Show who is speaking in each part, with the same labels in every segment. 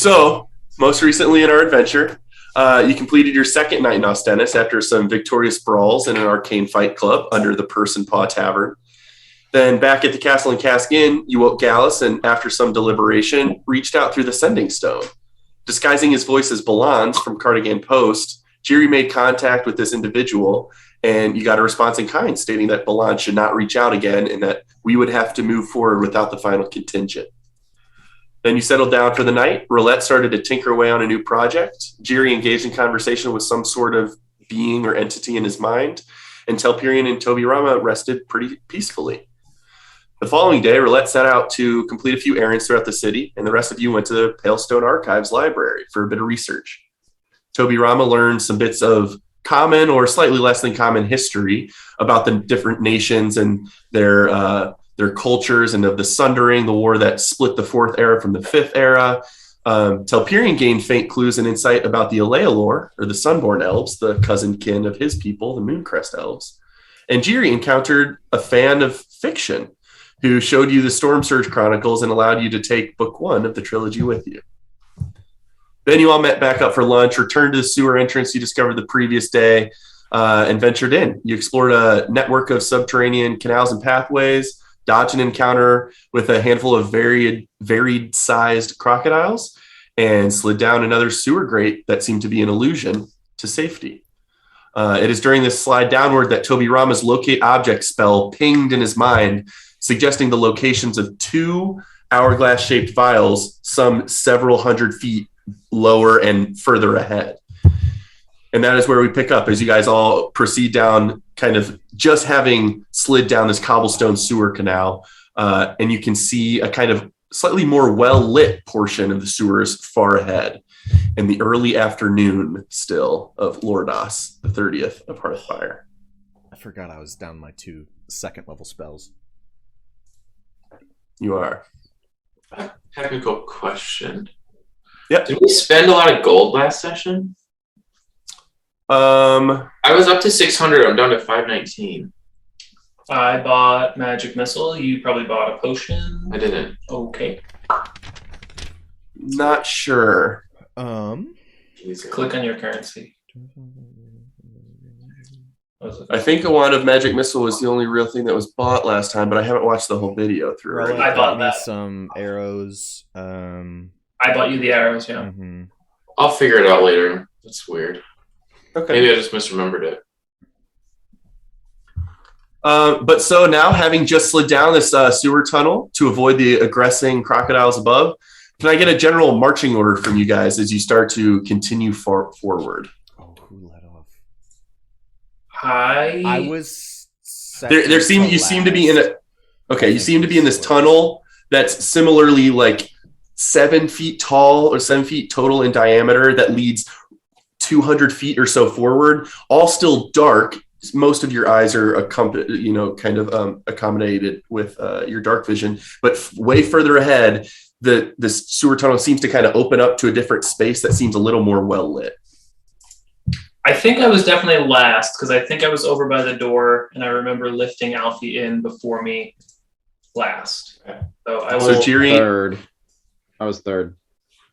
Speaker 1: So, most recently in our adventure, you completed your second night in Ostennis after some victorious brawls in an arcane fight club under the Purse and Paw Tavern. Then back at the Castle and Cask Inn, you woke Gallus and, after some deliberation, reached out through the Sending Stone. Disguising his voice as Balan's from Cardigan Post, Jiri made contact with this individual, and you got a response in kind stating that Balan should not reach out again and that we would have to move forward without the final contingent. Then you settled down for the night. Roulette started to tinker away on a new project. Jiri engaged in conversation with some sort of being or entity in his mind, and Telperion and Tobirama rested pretty peacefully. The following day, Roulette set out to complete a few errands throughout the city, and the rest of you went to the Palestone Archives library for a bit of research. Tobirama learned some bits of common or slightly less than common history about the different nations and their cultures and of the Sundering, the war that split the Fourth Era from the Fifth Era. Telperion gained faint clues and insight about the Alealor, or the Sunborn Elves, the cousin kin of his people, the Mooncrest Elves. And Jiri encountered a fan of fiction who showed you the Storm Surge Chronicles and allowed you to take book one of the trilogy with you. Then you all met back up for lunch, returned to the sewer entrance you discovered the previous day, and ventured in. You explored a network of subterranean canals and pathways, dodged an encounter with a handful of varied-sized crocodiles, and slid down another sewer grate that seemed to be an illusion to safety. It is during this slide downward that Tobirama's locate object spell pinged in his mind, suggesting the locations of two hourglass-shaped vials some several hundred feet lower and further ahead. And that is where we pick up as you guys all proceed down, kind of just having slid down this cobblestone sewer canal. And you can see a kind of slightly more well-lit portion of the sewers far ahead in the early afternoon still of Lordas, the 30th of Hearthfire.
Speaker 2: I forgot I was down my 2 second level spells.
Speaker 1: You are.
Speaker 3: Technical question.
Speaker 1: Yep.
Speaker 3: Did we spend a lot of gold last session? I was up to 600. I'm down to 519.
Speaker 4: I bought Magic Missile. You probably bought a potion.
Speaker 3: I didn't.
Speaker 4: Okay.
Speaker 1: Not sure.
Speaker 4: Click on your currency.
Speaker 1: I think a wand of Magic Missile was the only real thing that was bought last time, but I haven't watched the whole video through.
Speaker 2: Well,
Speaker 4: I bought
Speaker 2: me
Speaker 4: that.
Speaker 2: some arrows.
Speaker 4: I bought you the arrows, yeah.
Speaker 2: Mm-hmm.
Speaker 3: I'll figure it out later. That's weird.
Speaker 1: Okay.
Speaker 3: Maybe I just misremembered it.
Speaker 1: But so now, having just slid down this sewer tunnel to avoid the aggressing crocodiles above, can I get a general marching order from you guys as you start to continue forward?
Speaker 2: Oh, who let off?
Speaker 4: I
Speaker 2: was.
Speaker 1: You seem to be in a. Okay, you seem to be in this tunnel that's similarly like 7 feet tall or 7 feet total in diameter that leads 200 feet or so forward, all still dark. Most of your eyes are accommodated with your dark vision, but way further ahead, this sewer tunnel seems to kind of open up to a different space that seems a little more well lit.
Speaker 4: I think I was definitely last because I think I was over by the door, and I remember lifting Alfie in before me last.
Speaker 3: Okay.
Speaker 4: So
Speaker 1: Jiri,
Speaker 5: third. I was third.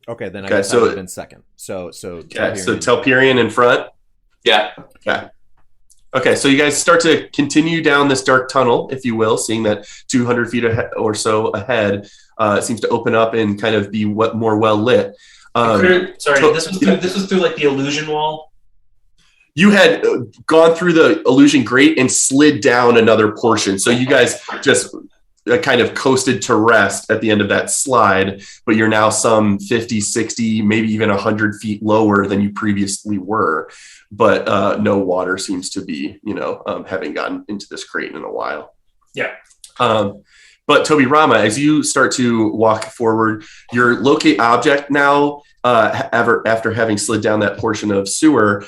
Speaker 2: Okay, then I
Speaker 1: Okay,
Speaker 2: guess
Speaker 1: so-
Speaker 2: I would have been second. So
Speaker 1: Telperion in front.
Speaker 3: Yeah.
Speaker 1: Okay, so you guys start to continue down this dark tunnel, if you will, seeing that 200 feet or so ahead seems to open up and kind of be more well lit.
Speaker 4: This was through like the illusion wall.
Speaker 1: You had gone through the illusion grate and slid down another portion, so you guys just kind of coasted to rest at the end of that slide, but you're now some 50, 60, maybe even 100 feet lower than you previously were. But no water seems to be, having gotten into this crate in a while.
Speaker 4: Yeah.
Speaker 1: But Tobirama, as you start to walk forward, your locate object now, after having slid down that portion of sewer,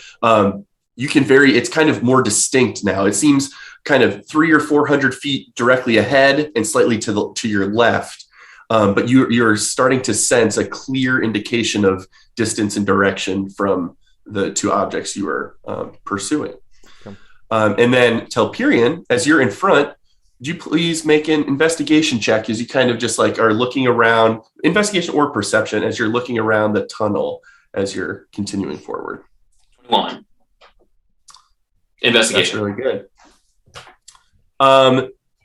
Speaker 1: you can it's kind of more distinct now. It seems kind of 300 or 400 feet directly ahead and slightly to your left. But you're starting to sense a clear indication of distance and direction from the two objects you are pursuing. Okay. And then Telperion, as you're in front, Would you please make an investigation check as you kind of just like are looking around, investigation or perception, as you're looking around the tunnel as you're continuing forward?
Speaker 3: 21.
Speaker 1: That's
Speaker 3: Investigation.
Speaker 1: really good.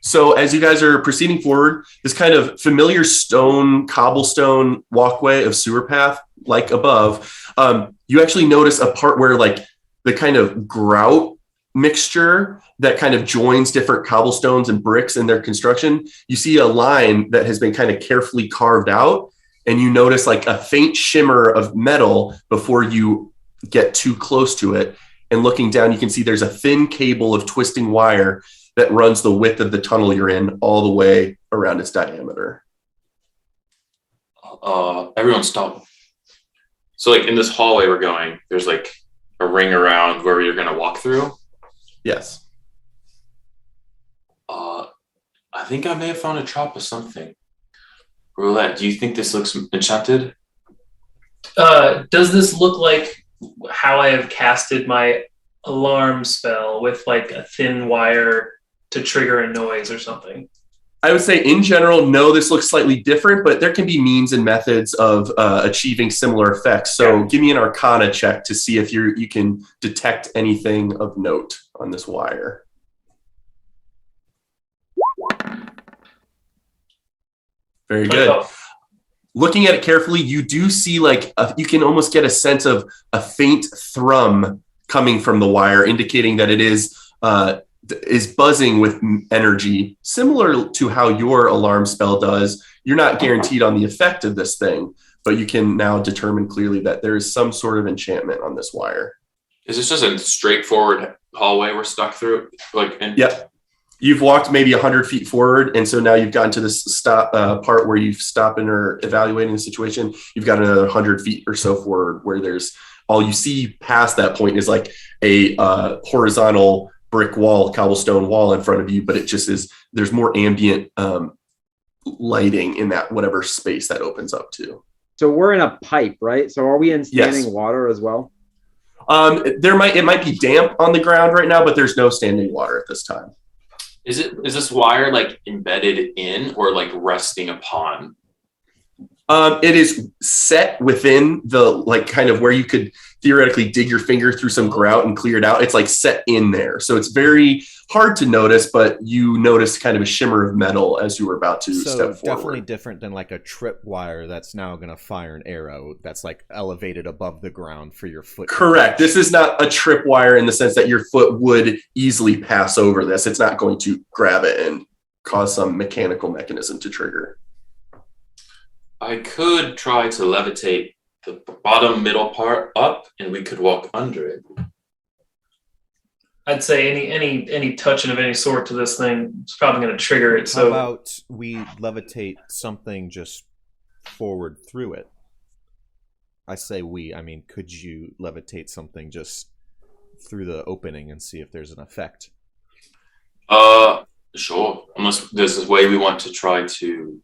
Speaker 1: So as you guys are proceeding forward, this kind of familiar cobblestone walkway of sewer path, like above, you actually notice a part where like the kind of grout mixture that kind of joins different cobblestones and bricks in their construction, you see a line that has been kind of carefully carved out, and you notice like a faint shimmer of metal before you get too close to it. And looking down, you can see there's a thin cable of twisting wire that runs the width of the tunnel you're in all the way around its diameter.
Speaker 3: Everyone stop. So like in this hallway we're going, there's like a ring around where you're gonna walk through.
Speaker 1: Yes.
Speaker 3: I think I may have found a trap or something. Roulette, do you think this looks enchanted?
Speaker 4: Does this look like how I have casted my alarm spell with like a thin wire to trigger a noise or something?
Speaker 1: I would say in general, no, this looks slightly different, but there can be means and methods of achieving similar effects. So give me an Arcana check to see if you can detect anything of note on this wire. Very good. Looking at it carefully, you do see like you can almost get a sense of a faint thrum coming from the wire, indicating that it is buzzing with energy, similar to how your alarm spell does. You're not guaranteed on the effect of this thing, but you can now determine clearly that there is some sort of enchantment on this wire.
Speaker 3: Is this just a straightforward hallway we're stuck through?
Speaker 1: Yep. You've walked maybe 100 feet forward, and so now you've gotten to this stop part where you've stopped and are evaluating the situation. You've got another 100 feet or so forward where there's all you see past that point is like a horizontal brick wall, cobblestone wall in front of you, but it just is, there's more ambient lighting in that whatever space that opens up to.
Speaker 5: So we're in a pipe, right? So are we in standing
Speaker 1: Yes.
Speaker 5: water as well?
Speaker 1: It might be damp on the ground right now, but there's no standing water at this time.
Speaker 3: Is this wire like embedded in or like resting upon?
Speaker 1: It is set within the like kind of where you could theoretically dig your finger through some grout and clear it out. It's like set in there. So it's very hard to notice, but you notice kind of a shimmer of metal as you were about to step forward.
Speaker 2: Definitely different than like a trip wire that's now going to fire an arrow that's like elevated above the ground for your foot.
Speaker 1: Correct. This is not a trip wire in the sense that your foot would easily pass over this. It's not going to grab it and cause some mechanical mechanism to trigger.
Speaker 3: I could try to levitate the bottom middle part up and we could walk under it.
Speaker 4: I'd say any touching of any sort to this thing is probably going to trigger it.
Speaker 2: How about we levitate something just forward through it? I say I mean, could you levitate something just through the opening and see if there's an effect?
Speaker 3: Sure. Unless there's a way we want to try to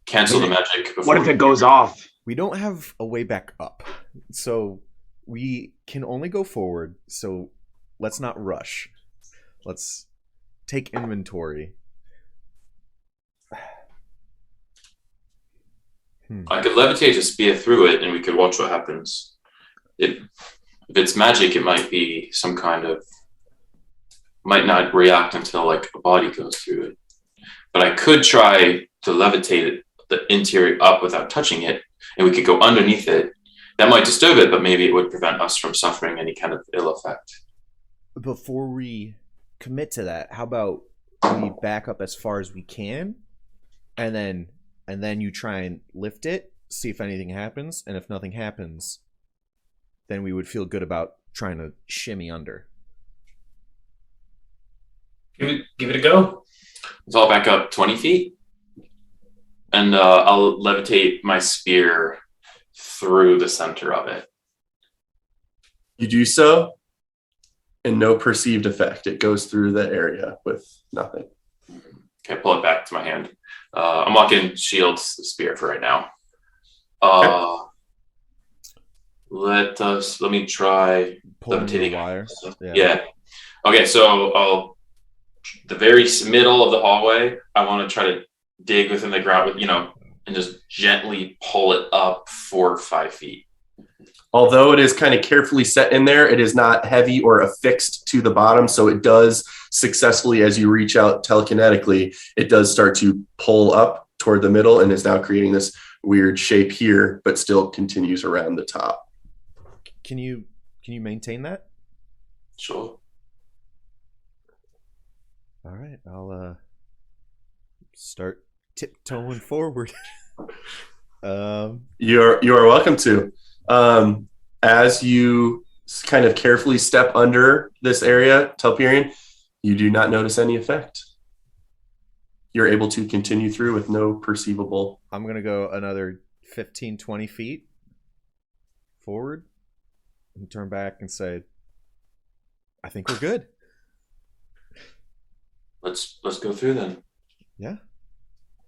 Speaker 3: cancel the magic.
Speaker 6: What if it goes off?
Speaker 2: We don't have a way back up, so we can only go forward. So let's not rush. Let's take inventory.
Speaker 3: I could levitate a spear through it and we could watch what happens. If it's magic, it might be some kind of... might not react until like a body goes through it. But I could try to levitate the interior up without touching it, and we could go underneath it. That might disturb it, but maybe it would prevent us from suffering any kind of ill effect.
Speaker 2: Before we commit to that, how about we back up as far as we can, and then you try and lift it, see if anything happens, and if nothing happens, then we would feel good about trying to shimmy under.
Speaker 4: Give it a go.
Speaker 3: So I'll back up 20 feet, and I'll levitate my spear through the center of it.
Speaker 1: You do so, and no perceived effect. It goes through the area with nothing.
Speaker 3: Okay, pull it back to my hand. I'm walking shields spear for right now. Let me try
Speaker 2: Pulling the
Speaker 3: levitating.
Speaker 2: wire.
Speaker 3: Yeah. Okay, so the very middle of the hallway, I want to try to dig within the ground with, and just gently pull it up 4 or 5 feet.
Speaker 1: Although it is kind of carefully set in there, it is not heavy or affixed to the bottom. So it does successfully, as you reach out telekinetically, it does start to pull up toward the middle and is now creating this weird shape here, but still continues around the top.
Speaker 2: Can you maintain that?
Speaker 3: Sure.
Speaker 2: All right, I'll start tiptoeing forward.
Speaker 1: You are welcome to. As you kind of carefully step under this area, Telperion, you do not notice any effect. You're able to continue through with no perceivable.
Speaker 2: I'm going to go another 15, 20 feet forward and turn back and say, I think we're good.
Speaker 3: Let's go through then.
Speaker 2: Yeah.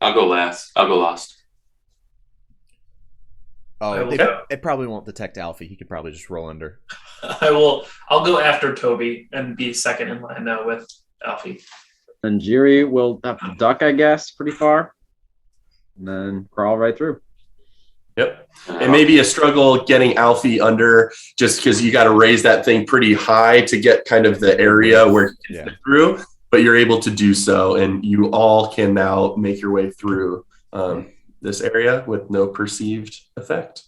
Speaker 3: I'll go last.
Speaker 2: Oh, it probably won't detect Alfie. He could probably just roll under.
Speaker 4: I'll go after Toby and be second in line now with Alfie.
Speaker 5: And Jiri will have to duck, I guess, pretty far. And then crawl right through.
Speaker 1: Yep. It may be a struggle getting Alfie under just because you got to raise that thing pretty high to get kind of the area where you can fit through, but you're able to do so. And you all can now make your way through this area with no perceived effect.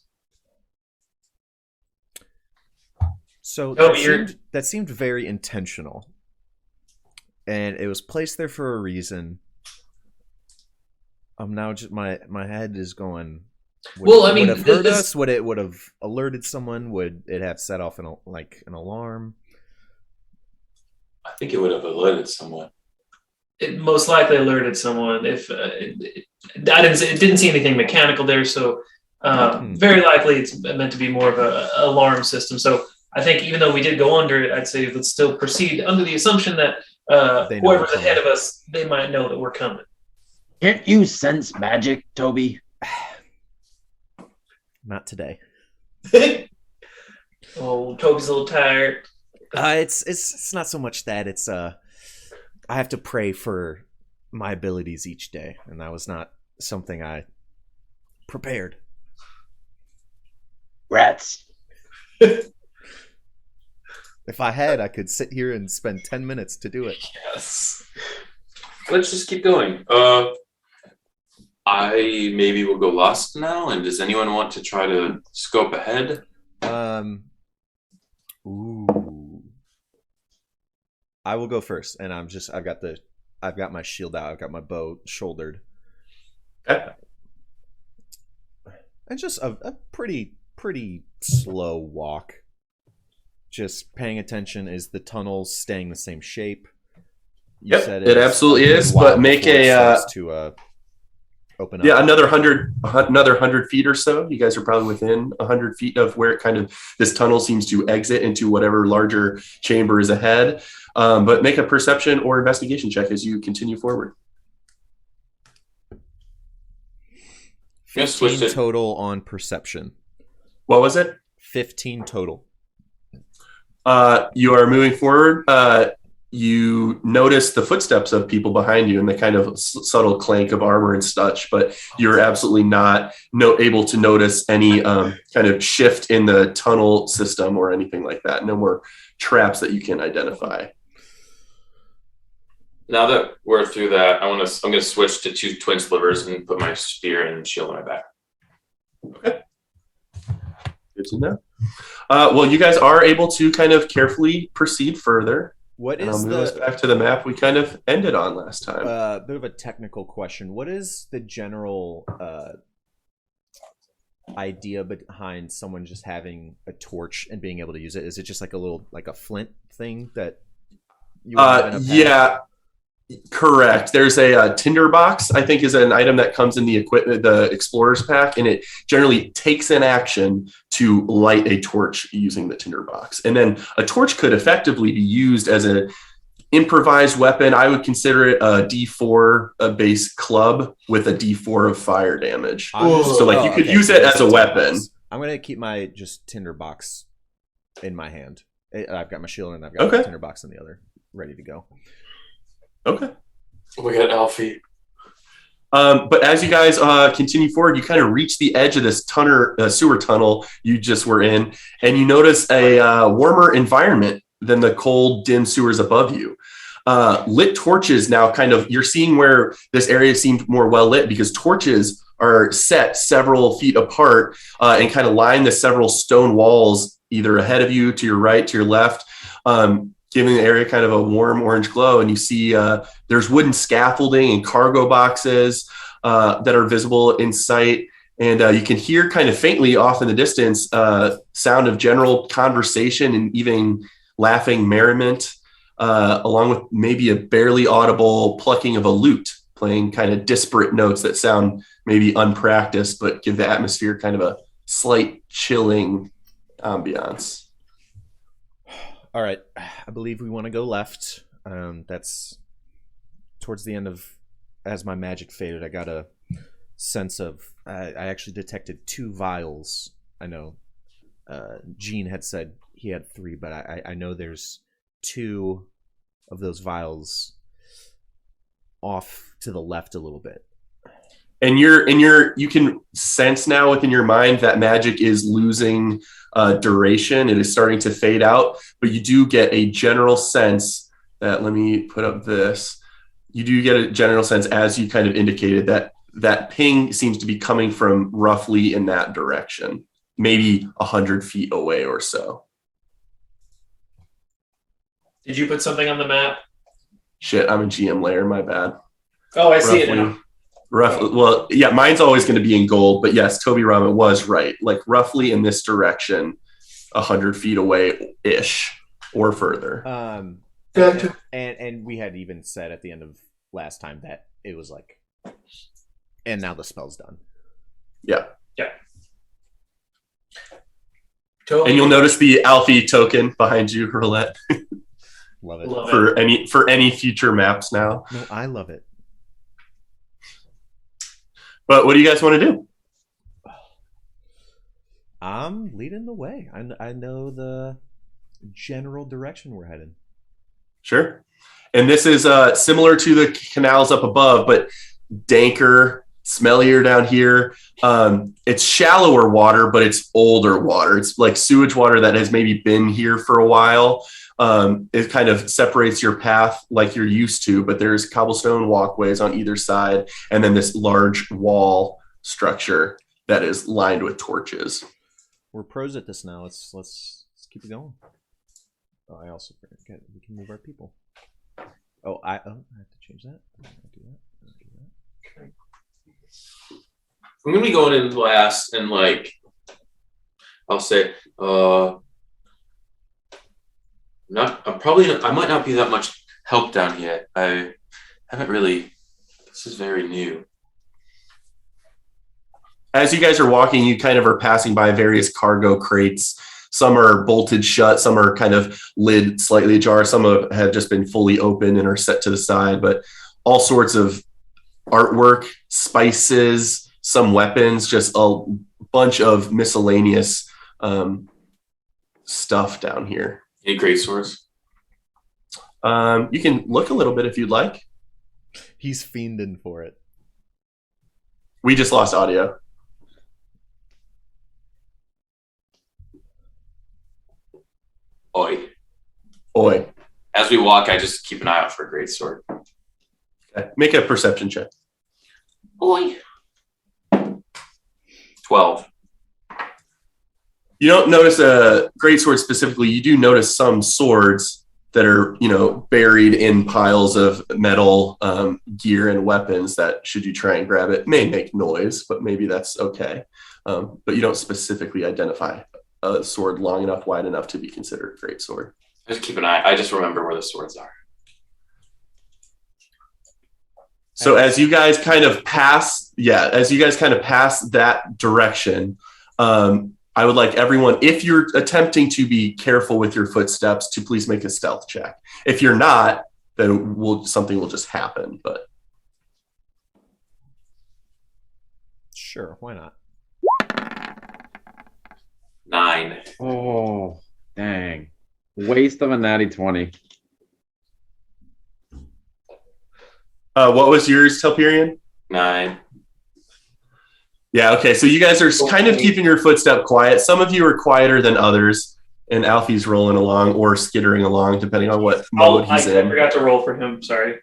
Speaker 2: So that seemed very intentional. And it was placed there for a reason. I'm now just my head is going. Would it have hurt us? Would it have alerted someone? Would it have set off an alarm?
Speaker 3: I think it would have alerted someone.
Speaker 4: It most likely alerted someone. If it didn't see anything mechanical there, so very likely it's meant to be more of an alarm system. So I think even though we did go under it, I'd say let's still proceed under the assumption that whoever's ahead of us, they might know that we're coming.
Speaker 5: Can't you sense magic, Toby?
Speaker 2: Not today.
Speaker 4: Oh, Toby's a little tired.
Speaker 2: It's not so much that it's I have to pray for my abilities each day, and that was not something I prepared.
Speaker 5: Rats.
Speaker 2: If I had, I could sit here and spend 10 minutes to do it.
Speaker 3: Yes. Let's just keep going. I maybe will go last now, and does anyone want to try to scope ahead?
Speaker 2: Ooh. I will go first, and I've got my shield out, I've got my bow shouldered.
Speaker 1: Okay.
Speaker 2: And just a pretty slow walk. Just paying attention. Is the tunnel staying the same shape? You said
Speaker 1: it absolutely is, but make
Speaker 2: to open up.
Speaker 1: Yeah, another 100 feet or so. You guys are probably within 100 feet of where it kind of this tunnel seems to exit into whatever larger chamber is ahead. But make a perception or investigation check as you continue forward.
Speaker 2: 15 total on perception.
Speaker 1: What was it?
Speaker 2: 15 total.
Speaker 1: You are moving forward. You notice the footsteps of people behind you and the kind of subtle clank of armor and such, but you're absolutely not able to notice any kind of shift in the tunnel system or anything like that. No more traps that you can identify.
Speaker 3: Now that we're through that, I'm gonna switch to 2 twin slivers and put my spear and shield on my back.
Speaker 1: Okay. Good to know. Well, you guys are able to kind of carefully proceed further.
Speaker 2: What is
Speaker 1: I'll move us back to the map we kind of ended on last time.
Speaker 2: Bit of a technical question. What is the general idea behind someone just having a torch and being able to use it? Is it just like a flint thing that you have in a pack?
Speaker 1: Yeah, correct. There's a tinderbox, I think, is an item that comes in the equipment, the explorer's pack, and it generally takes an action to light a torch using the tinderbox. And then a torch could effectively be used as an improvised weapon. I would consider it a D4 base club with a D4 of fire damage. So like you could use it as a weapon.
Speaker 2: I'm going to keep my just tinderbox in my hand. I've got my shield and I've got my tinderbox in the other. ready to go.
Speaker 1: Okay.
Speaker 3: We got Alfie.
Speaker 1: But as you guys continue forward, you kind of reach the edge of this sewer tunnel you just were in, and you notice a warmer environment than the cold, dim sewers above you. Lit torches now you're seeing where this area seemed more well lit because torches are set several feet apart and kind of line the several stone walls either ahead of you, to your right, to your left, giving the area kind of a warm orange glow. And you see there's wooden scaffolding and cargo boxes that are visible in sight. And you can hear kind of faintly off in the distance sound of general conversation and even laughing merriment, along with maybe a barely audible plucking of a lute, playing kind of disparate notes that sound maybe unpracticed, but give the atmosphere kind of a slight chilling ambiance.
Speaker 2: All right, I believe we want to go left. That's towards the end of, as my magic faded, I got a sense of, I actually detected 2 vials. I know Gene had said he had 3, but I know there's 2 of those vials off to the left a little bit.
Speaker 1: And you can sense now within your mind that magic is losing duration. It is starting to fade out, but you do get a general sense that, let me put up this. You do get a general sense, as you kind of indicated, that ping seems to be coming from roughly in that direction, maybe 100 feet away or so.
Speaker 4: Did you put something on the map?
Speaker 1: Shit, I'm a GM layer, my bad.
Speaker 4: Oh, I see it now.
Speaker 1: Well, yeah, mine's always going to be in gold, but yes, Toby Rama was right. Like roughly in this direction, 100 feet away-ish or further.
Speaker 2: And we had even said at the end of last time that it was like, and now the spell's done.
Speaker 1: Yeah.
Speaker 4: Totally.
Speaker 1: And you'll notice the Alfie token behind you, Roulette.
Speaker 2: Love it.
Speaker 1: For any future maps now.
Speaker 2: No, I love it.
Speaker 1: But what do you guys want to do?
Speaker 2: I'm leading the way. I know the general direction we're heading.
Speaker 1: Sure. And this is similar to the canals up above, but danker, smellier down here. It's shallower water, but it's older water. It's like sewage water that has maybe been here for a while. It kind of separates your path like you're used to, but there's cobblestone walkways on either side, and then this large wall structure that is lined with torches.
Speaker 2: We're pros at this now. Let's keep it going. Oh, I also forget we can move our people. I have to change that. I'll do that.
Speaker 3: I'm gonna be going in last, and I'll say, I might not be that much help down here. I haven't really. This is very new.
Speaker 1: As you guys are walking, you kind of are passing by various cargo crates. Some are bolted shut, some are kind of lid slightly ajar, some have just been fully open and are set to the side, but all sorts of artwork, spices, some weapons, just a bunch of miscellaneous stuff down here.
Speaker 3: Any great swords?
Speaker 1: You can look a little bit if you'd like.
Speaker 2: He's fiending for it.
Speaker 1: We just lost audio. Oi.
Speaker 3: As we walk, I just keep an eye out for a great sword.
Speaker 1: Okay. Make a perception check.
Speaker 3: Oi. 12.
Speaker 1: You don't notice a greatsword specifically. You do notice some swords that are, buried in piles of metal gear and weapons that, should you try and grab it, may make noise, but maybe that's okay. But you don't specifically identify a sword long enough, wide enough to be considered a greatsword.
Speaker 3: I just keep an eye. I just remember where the swords are.
Speaker 1: So as you guys kind of pass that direction, I would like everyone, if you're attempting to be careful with your footsteps, to please make a stealth check. If you're not, then something will just happen. But
Speaker 2: sure, why not?
Speaker 3: 9.
Speaker 5: Oh, dang. Waste of a natty 20.
Speaker 1: What was yours, Telperion?
Speaker 3: 9.
Speaker 1: Yeah, okay. So you guys are kind of keeping your footstep quiet. Some of you are quieter than others, and Alfie's rolling along or skittering along, depending on what mode he's
Speaker 4: I
Speaker 1: in.
Speaker 4: forgot to roll for him. Sorry.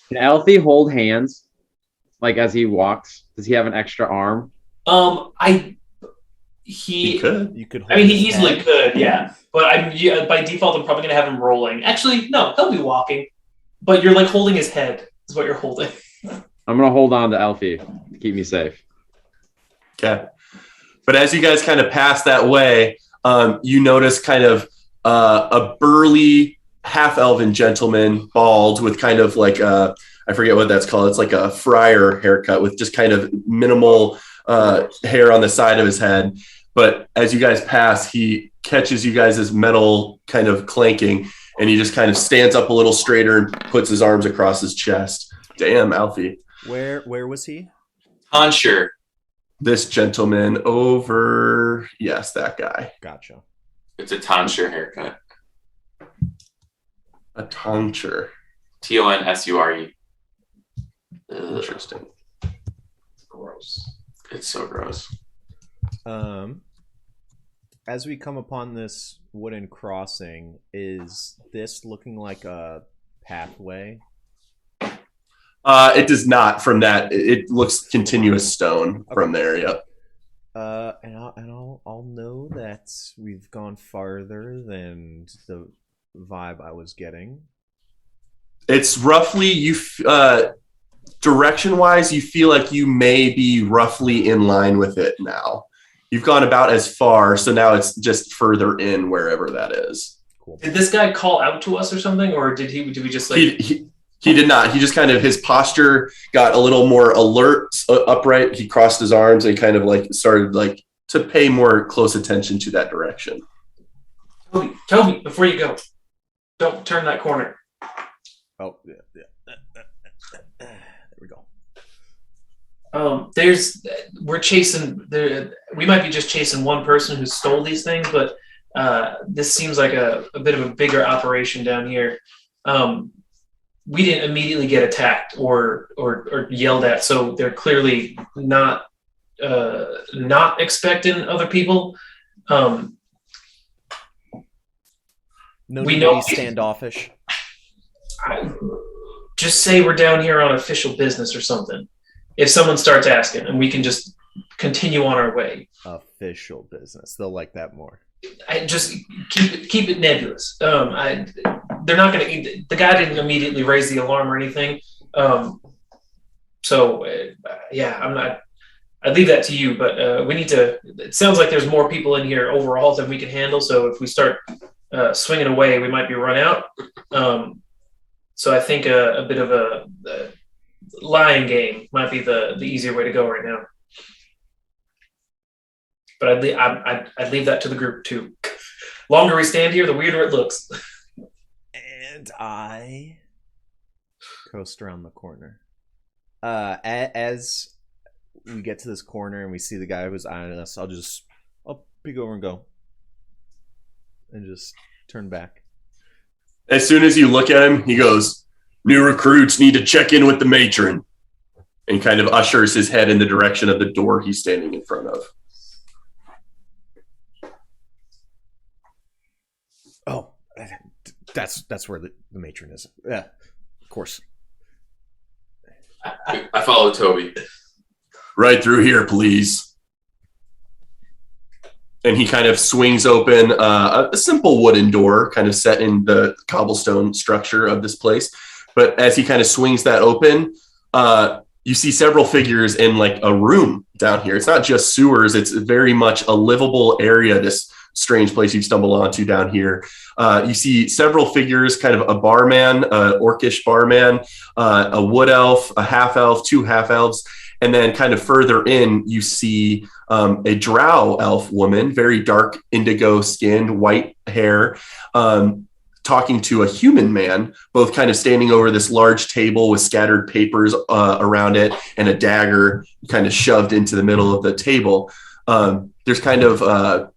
Speaker 5: Can Alfie hold hands, like as he walks? Does he have an extra arm?
Speaker 1: He could.
Speaker 2: You could.
Speaker 4: I mean, he
Speaker 2: his
Speaker 4: easily
Speaker 2: head.
Speaker 4: could, yeah. But by default, I'm probably going to have him rolling. Actually, no, he'll be walking. But you're like holding his head is what you're holding.
Speaker 5: I'm gonna hold on to Alfie to keep me safe.
Speaker 1: Okay. But as you guys kind of pass that way, you notice kind of a burly half-elven gentleman, bald, with kind of like I forget what that's called. It's like a friar haircut with just kind of minimal hair on the side of his head. But as you guys pass, he catches you guys' metal kind of clanking, and he just kind of stands up a little straighter and puts his arms across his chest. Damn, Alfie.
Speaker 2: Where was he?
Speaker 3: Tonsure.
Speaker 1: This gentleman over, yes, that guy.
Speaker 2: Gotcha.
Speaker 3: It's a tonsure haircut.
Speaker 1: A tonsure.
Speaker 3: Tonsure.
Speaker 1: Interesting.
Speaker 4: Gross.
Speaker 3: It's so gross.
Speaker 2: As we come upon this wooden crossing, is this looking like a pathway?
Speaker 1: It does not from that. It looks continuous stone from there, yep.
Speaker 2: And I'll know that we've gone farther than the vibe I was getting.
Speaker 1: It's roughly, direction-wise, you feel like you may be roughly in line with it now. You've gone about as far, so now it's just further in wherever that is.
Speaker 2: Cool.
Speaker 4: Did this guy call out to us or something, or did we just like?
Speaker 1: He did not. He just kind of, his posture got a little more alert, upright. He crossed his arms and kind of like started like to pay more close attention to that direction.
Speaker 4: Toby, before you go, don't turn that corner.
Speaker 2: Oh, yeah. There we go.
Speaker 4: We might be just chasing one person who stole these things, but this seems like a bit of a bigger operation down here. We didn't immediately get attacked or yelled at, so they're clearly not expecting other people.
Speaker 2: No
Speaker 4: We
Speaker 2: need
Speaker 4: know-
Speaker 2: to be standoffish.
Speaker 4: Just say we're down here on official business or something. If someone starts asking, and we can just continue on our way.
Speaker 2: Official business. They'll like that more.
Speaker 4: I just keep it nebulous. They're not going to. The guy didn't immediately raise the alarm or anything. I'm not. I'd leave that to you. But we need to. It sounds like there's more people in here overall than we can handle. So if we start swinging away, we might be run out. So I think a bit of a lying game might be the easier way to go right now. But I'd leave that to the group too. Longer we stand here, the weirder it looks.
Speaker 2: And I coast around the corner. As we get to this corner and we see the guy who's eyeing us, I'll peek over and go. And just turn back.
Speaker 1: As soon as you look at him, he goes, "New recruits need to check in with the matron," and kind of ushers his head in the direction of the door he's standing in front of.
Speaker 2: Oh, that's where the matron is. Yeah, of course.
Speaker 3: I follow Toby.
Speaker 1: Right through here, please. And he kind of swings open a simple wooden door, kind of set in the cobblestone structure of this place. But as he kind of swings that open, you see several figures in like a room down here. It's not just sewers. It's very much a livable area, this strange place you've stumbled onto down here. You see several figures, kind of a barman, orcish barman, a wood elf, a half elf, two half elves. And then kind of further in, you see a drow elf woman, very dark indigo skinned, white hair, talking to a human man, both kind of standing over this large table with scattered papers around it and a dagger kind of shoved into the middle of the table. There's kind of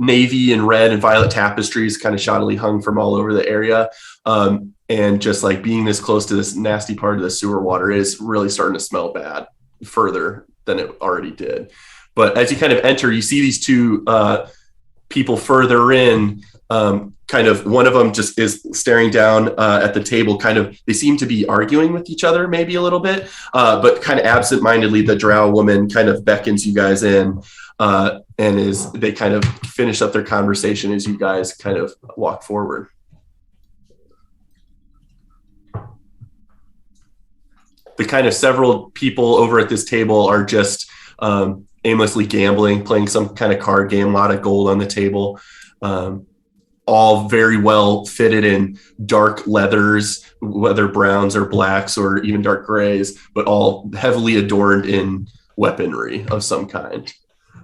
Speaker 1: navy and red and violet tapestries kind of shoddily hung from all over the area. And just like being this close to this nasty part of the sewer water is really starting to smell bad further than it already did. But as you kind of enter, you see these two people further in, kind of one of them just is staring down at the table, kind of, they seem to be arguing with each other maybe a little bit, but kind of absentmindedly, the drow woman kind of beckons you guys in, and they kind of finish up their conversation as you guys kind of walk forward. The kind of several people over at this table are just aimlessly gambling, playing some kind of card game, a lot of gold on the table. All very well fitted in dark leathers, whether browns or blacks or even dark grays, but all heavily adorned in weaponry of some kind.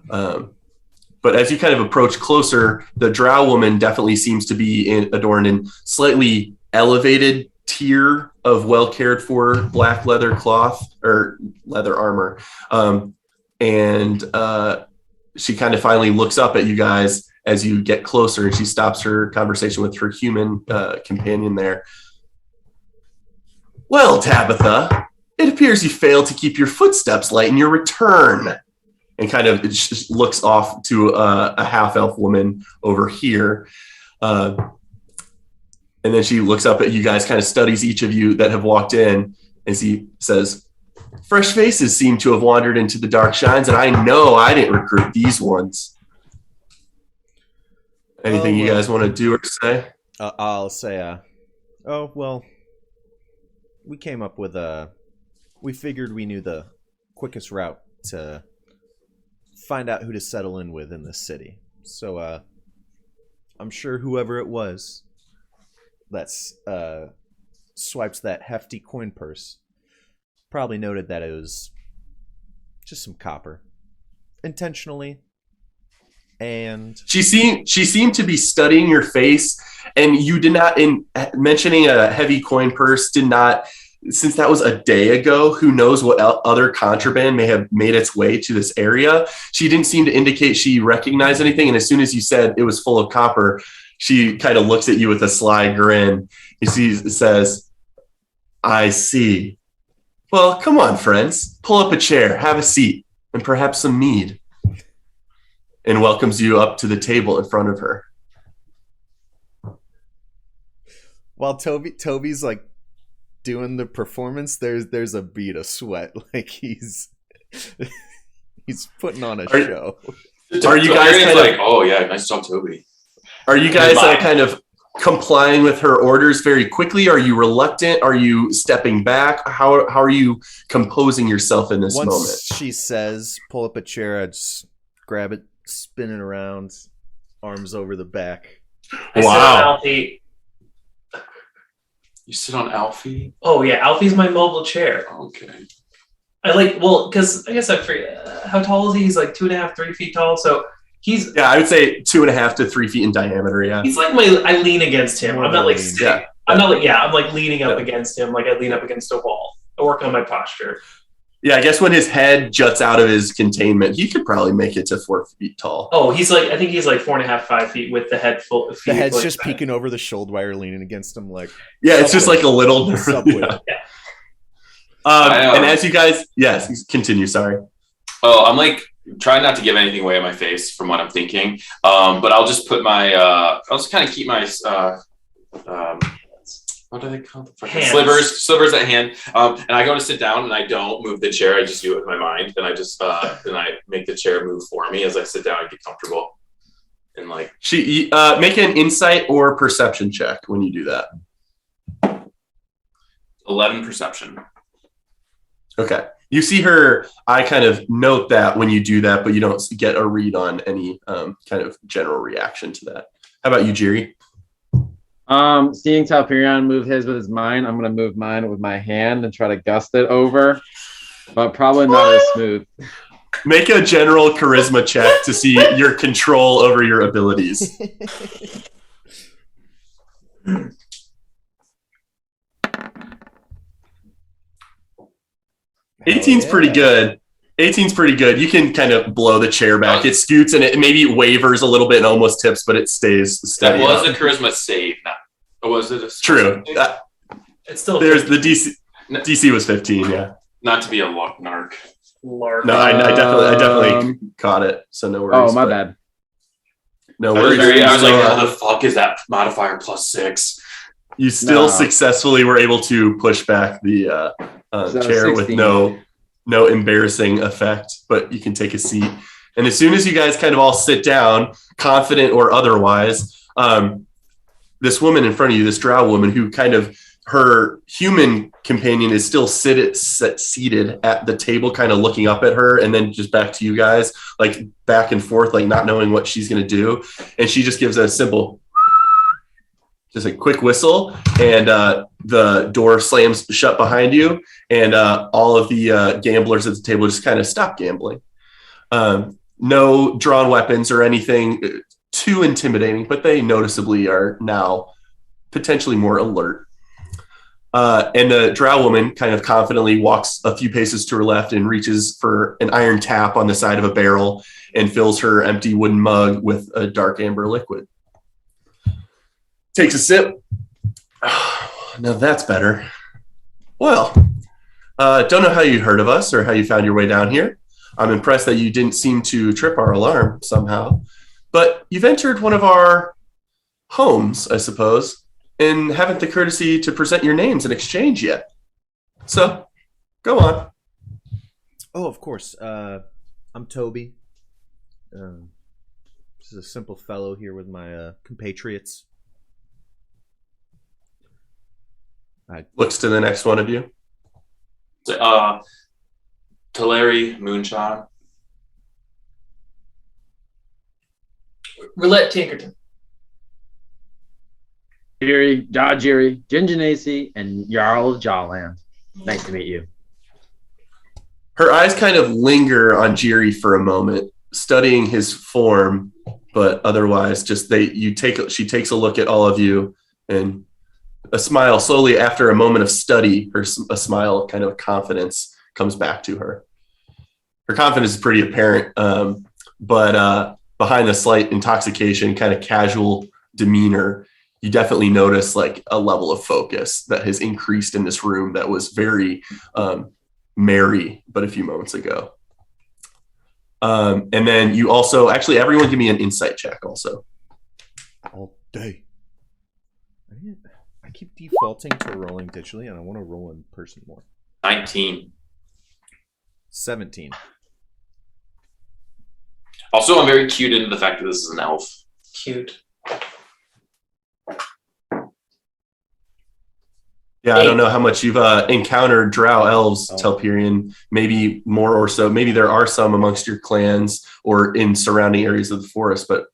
Speaker 1: But as you kind of approach closer, the drow woman definitely seems to be adorned in slightly elevated tier of well cared for black leather cloth or leather armor. And she kind of finally looks up at you guys as you get closer, and she stops her conversation with her human companion there. Well, Tabitha, it appears you failed to keep your footsteps light in your return. And kind of just looks off to a half-elf woman over here. And then she looks up at you guys, kind of studies each of you that have walked in, and she says, fresh faces seem to have wandered into the dark shines, and I know I didn't recruit these ones. Anything you guys want to do or say?
Speaker 2: I'll say, we came up with we figured we knew the quickest route to find out who to settle in with in this city. So, I'm sure whoever it was that's swipes that hefty coin purse probably noted that it was just some copper intentionally. And
Speaker 1: she seemed to be studying your face, and you did not, in mentioning a heavy coin purse, did not, since that was a day ago, who knows what other contraband may have made its way to this area. She didn't seem to indicate she recognized anything. And as soon as you said it was full of copper, she kind of looks at you with a sly grin. She says, I see. Well, come on, friends, pull up a chair, have a seat, and perhaps some mead. And welcomes you up to the table in front of her.
Speaker 2: While Toby's like doing the performance, there's a bead of sweat, like he's putting on a show.
Speaker 1: Are you guys kind
Speaker 3: like, oh yeah, nice job, Toby?
Speaker 1: Are you guys kind of complying with her orders very quickly? Are you reluctant? Are you stepping back? How are you composing yourself in this moment?
Speaker 2: Once she says, pull up a chair, I just grab it, spin it around, arms over the back.
Speaker 1: Wow.
Speaker 4: You
Speaker 3: sit on Alfie?
Speaker 4: Oh yeah, Alfie's my mobile chair.
Speaker 3: Okay.
Speaker 4: Because I guess I forget, how tall is he? He's like 2.5, 3 feet tall. So he's,
Speaker 1: yeah, I would say 2.5 to 3 feet in diameter. Yeah.
Speaker 4: He's like I lean against him. I'm not like, I'm like leaning up against him. Like I lean up against a wall. I work on my posture.
Speaker 1: Yeah, I guess when his head juts out of his containment, he could probably make it to 4 feet tall.
Speaker 4: Oh, I think he's like 4.5, 5 feet with the head full.
Speaker 2: The head's just peeking over the shoulder while you're leaning against him, like.
Speaker 1: Yeah, it's just like a little.
Speaker 2: Yeah.
Speaker 1: And as you guys, yes, continue. Sorry.
Speaker 3: Oh, I'm like trying not to give anything away on my face from what I'm thinking. But I'll just put my. I'll just kind of keep my. What are they called? Slivers at hand. And I go to sit down and I don't move the chair. I just do it with my mind. And I just and I make the chair move for me as I sit down and get comfortable. And like
Speaker 1: make an insight or perception check when you do that.
Speaker 3: 11 perception.
Speaker 1: Okay. You see her I kind of note that when you do that, but you don't get a read on any kind of general reaction to that. How about you, Jiri?
Speaker 5: Seeing Talperion move his with his mind, I'm going to move mine with my hand and try to gust it over, but probably not as smooth.
Speaker 1: Make a general charisma check to see your control over your abilities. 18's pretty good. 18's pretty good. You can kind of blow the chair back. It scoots and it maybe wavers a little bit and almost tips, but it stays steady.
Speaker 3: That was a charisma save. Or was it a
Speaker 1: true?
Speaker 4: It's still
Speaker 1: there's 15. The DC was 15. Yeah.
Speaker 3: Not to be a narc.
Speaker 1: No, I definitely caught it. So no worries.
Speaker 5: Oh, my bad.
Speaker 1: No
Speaker 3: I was
Speaker 1: worries.
Speaker 3: like, how the fuck is that modifier +6?
Speaker 1: You still successfully were able to push back the chair 16. With no embarrassing effect, but you can take a seat. And as soon as you guys kind of all sit down, confident or otherwise, this woman in front of you, this drow woman who kind of her human companion is still seated at the table, kind of looking up at her and then just back to you guys, like back and forth, like not knowing what she's going to do. And she just gives a simple, just a quick whistle, and the door slams shut behind you. And all of the gamblers at the table just kind of stop gambling. No drawn weapons or anything too intimidating, but they noticeably are now potentially more alert. And the drow woman kind of confidently walks a few paces to her left and reaches for an iron tap on the side of a barrel and fills her empty wooden mug with a dark amber liquid. Takes a sip. Now that's better. Well, don't know how you heard of us or how you found your way down here. I'm impressed that you didn't seem to trip our alarm somehow. But you've entered one of our homes, I suppose, and haven't the courtesy to present your names in exchange yet. So, go on.
Speaker 2: Oh, of course. I'm Toby. This is a simple fellow here with my compatriots.
Speaker 1: Looks to the next one of you.
Speaker 3: Teleri Moonshine.
Speaker 4: Roulette Tinkerton.
Speaker 5: Jiri, Jiri, Gingenacy, and Jarl of Jawland. Nice to meet you.
Speaker 1: Her eyes kind of linger on Jiri for a moment, studying his form, but otherwise just she takes a look at all of you, and a smile slowly after a moment of study, a smile kind of confidence comes back to her. Her confidence is pretty apparent, but behind the slight intoxication, kind of casual demeanor, you definitely notice like a level of focus that has increased in this room that was very merry but a few moments ago. And then you also, actually everyone give me an insight check also.
Speaker 2: All day. I keep defaulting to rolling digitally and I want to roll in person more.
Speaker 3: 19.
Speaker 2: 17.
Speaker 3: Also, I'm very cued into the fact that this is an elf.
Speaker 4: Cute.
Speaker 1: Yeah, I don't know how much you've encountered drow elves, Telperion. Maybe more or so. Maybe there are some amongst your clans or in surrounding areas of the forest, but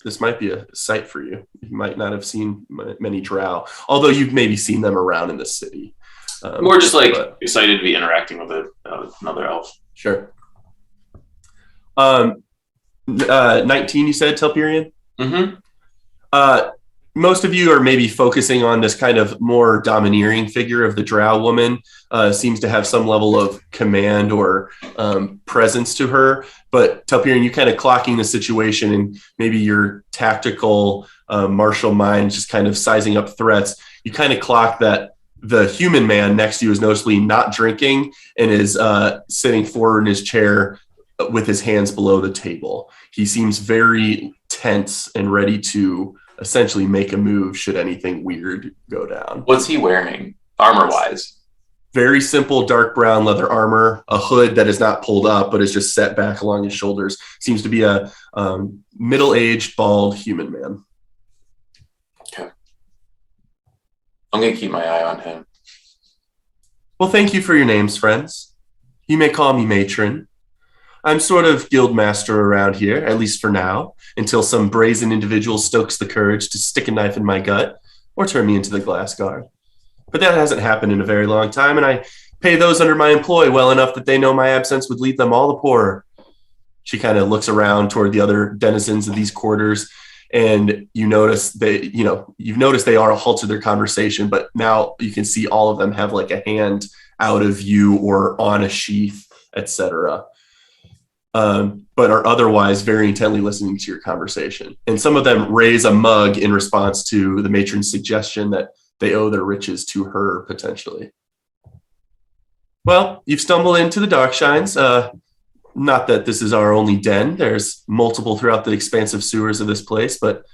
Speaker 1: this might be a sight for you. You might not have seen many drow, although you've maybe seen them around in the city.
Speaker 3: More just excited to be interacting with another elf.
Speaker 1: Sure. 19, you said, Telperion?
Speaker 3: Mm-hmm.
Speaker 1: Most of you are maybe focusing on this kind of more domineering figure of the drow woman. Seems to have some level of command or presence to her. But Telperion, you kind of clocking the situation and maybe your tactical martial mind just kind of sizing up threats. You kind of clock that the human man next to you is noticeably not drinking and is sitting forward in his chair with his hands below the table. He seems very tense and ready to essentially make a move should anything weird go down.
Speaker 3: What's he wearing, armor-wise?
Speaker 1: Very simple dark brown leather armor, a hood that is not pulled up but is just set back along his shoulders. Seems to be a middle-aged, bald human man.
Speaker 3: Okay. I'm going to keep my eye on him.
Speaker 1: Well, thank you for your names, friends. You may call me Matron. I'm sort of guild master around here, at least for now, until some brazen individual stokes the courage to stick a knife in my gut or turn me into the glass guard. But that hasn't happened in a very long time, and I pay those under my employ well enough that they know my absence would leave them all the poorer. She kind of looks around toward the other denizens of these quarters, and you notice you've noticed they are halted their conversation, but now you can see all of them have like a hand out of view or on a sheath, etc. but are otherwise very intently listening to your conversation. And some of them raise a mug in response to the matron's suggestion that they owe their riches to her, potentially. Well, you've stumbled into the Darkshines. Not that this is our only den. There's multiple throughout the expansive sewers of this place, but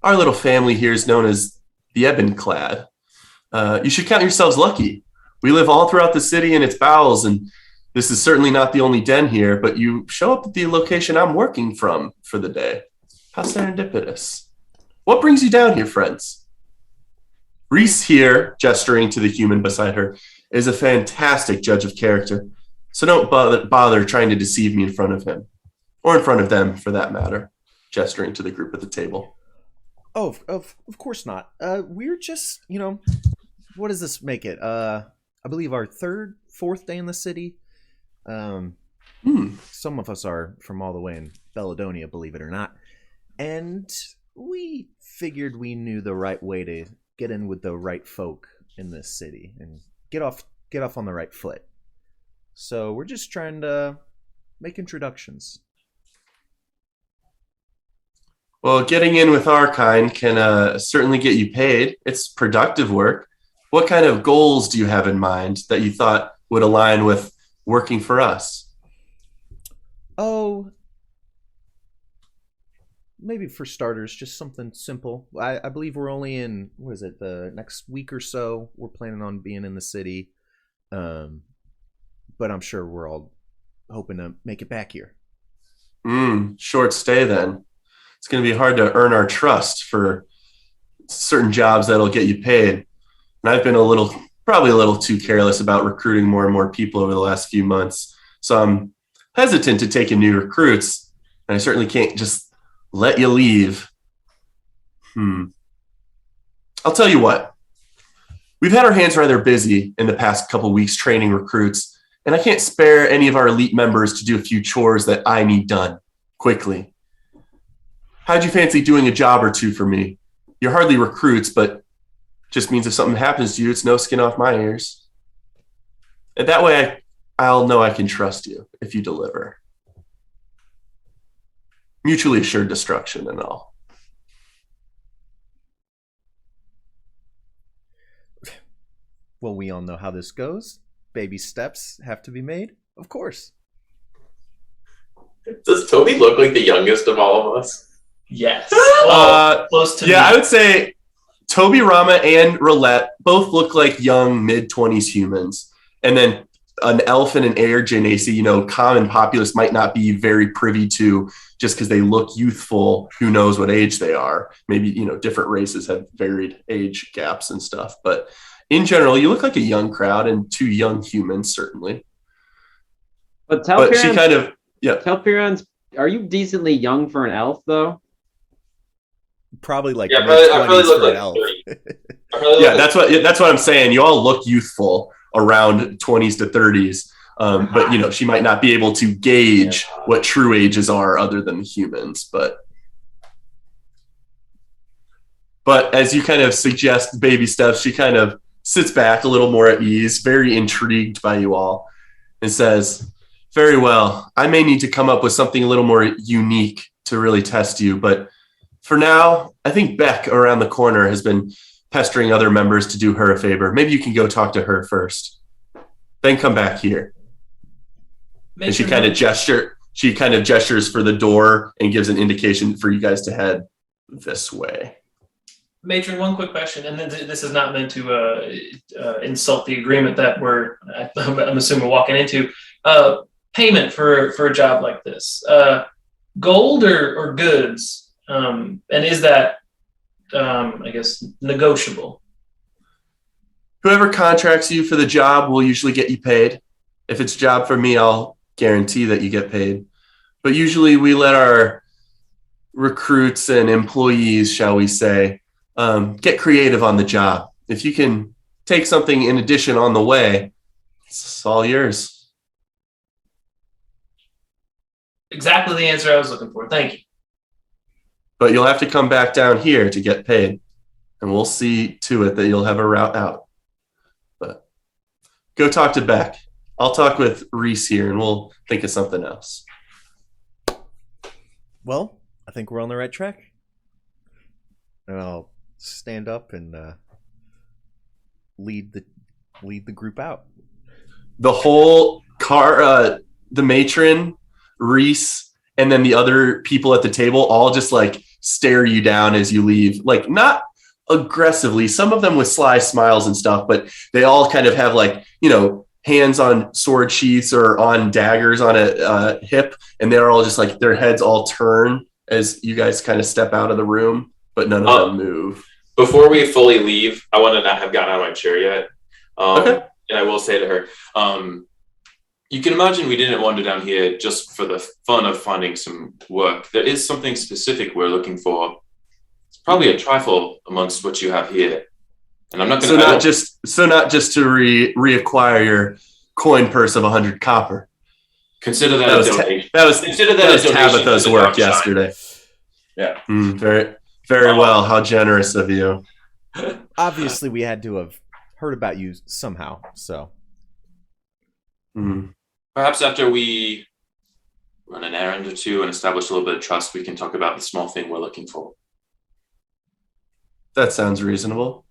Speaker 1: our little family here is known as the Ebon-clad. You should count yourselves lucky. We live all throughout the city and its bowels, and this is certainly not the only den here, but you show up at the location I'm working from for the day. How serendipitous. What brings you down here, friends? Reese here, gesturing to the human beside her, is a fantastic judge of character, so don't bother trying to deceive me in front of him, or in front of them, for that matter, gesturing to the group at the table.
Speaker 2: Oh, of course not. We're just, what does this make it? I believe our fourth day in the city. Some of us are from all the way in Belladonia, believe it or not. And we figured we knew the right way to get in with the right folk in this city and get off on the right foot. So we're just trying to make introductions.
Speaker 1: Well, getting in with our kind can certainly get you paid. It's productive work. What kind of goals do you have in mind that you thought would align with working for us?
Speaker 2: Oh, maybe for starters, just something simple. I believe we're only in, the next week or so. We're planning on being in the city. But I'm sure we're all hoping to make it back here.
Speaker 1: Short stay then. It's going to be hard to earn our trust for certain jobs that'll get you paid. And I've been probably a little too careless about recruiting more and more people over the last few months. So I'm hesitant to take in new recruits, and I certainly can't just let you leave. I'll tell you what. We've had our hands rather busy in the past couple weeks training recruits, and I can't spare any of our elite members to do a few chores that I need done quickly. How'd you fancy doing a job or two for me? You're hardly recruits, but just means if something happens to you, it's no skin off my ears. And that way I'll know I can trust you if you deliver. Mutually assured destruction and all.
Speaker 2: Well, we all know how this goes. Baby steps have to be made, of course.
Speaker 3: Does Toby look like the youngest of all of us?
Speaker 4: Yes. Well, close to me.
Speaker 1: I would say Toby, Rama, and Roulette both look like young mid-20s humans. And then an elf and an air genasi, common populace might not be very privy to just because they look youthful. Who knows what age they are? Maybe, different races have varied age gaps and stuff. But in general, you look like a young crowd and two young humans, certainly.
Speaker 5: But she
Speaker 1: kind of,
Speaker 5: Telpiran's, are you decently young for an elf, though?
Speaker 2: Probably like
Speaker 3: I probably look
Speaker 2: for
Speaker 3: like
Speaker 2: an elf.
Speaker 3: 30.
Speaker 1: That's what I'm saying. You all look youthful around 20s to 30s, but she might not be able to gauge what true ages are other than the humans. But as you kind of suggest baby steps, she kind of sits back a little more at ease, very intrigued by you all, and says, "Very well. I may need to come up with something a little more unique to really test you, but for now, I think Beck around the corner has been pestering other members to do her a favor. Maybe you can go talk to her first. Then come back here." And she kind of gestures for the door and gives an indication for you guys to head this way.
Speaker 4: Matron, one quick question, and this is not meant to insult the agreement that I'm assuming walking into. Payment for a job like this, gold or goods? And is that, I guess, negotiable?
Speaker 1: Whoever contracts you for the job will usually get you paid. If it's a job for me, I'll guarantee that you get paid. But usually we let our recruits and employees, shall we say, get creative on the job. If you can take something in addition on the way, it's all yours.
Speaker 4: Exactly the answer I was looking for. Thank you.
Speaker 1: But you'll have to come back down here to get paid. And we'll see to it that you'll have a route out. But go talk to Beck. I'll talk with Reese here and we'll think of something else.
Speaker 2: Well, I think we're on the right track. And I'll stand up and lead the group out.
Speaker 1: The whole car, the matron, Reese, and then the other people at the table all just like stare you down as you leave. Like not aggressively, some of them with sly smiles and stuff, but they all kind of have like, hands on sword sheaths or on daggers on a hip, and they're all just like their heads all turn as you guys kind of step out of the room, but none of them move.
Speaker 3: Before we fully leave, I want to not have gotten out of my chair yet.
Speaker 1: Okay.
Speaker 3: And I will say to her, you can imagine we didn't wander down here just for the fun of finding some work. There is something specific we're looking for. It's probably a trifle amongst what you have here. And I'm not going
Speaker 1: to... not just to reacquire your coin purse of 100 copper.
Speaker 3: Consider that a donation.
Speaker 1: That was Tabitha's work yesterday.
Speaker 3: Yeah.
Speaker 1: Very, very well. How generous of you.
Speaker 2: Obviously, we had to have heard about you somehow, so.
Speaker 3: Perhaps after we run an errand or two and establish a little bit of trust, we can talk about the small thing we're looking for.
Speaker 1: That sounds reasonable.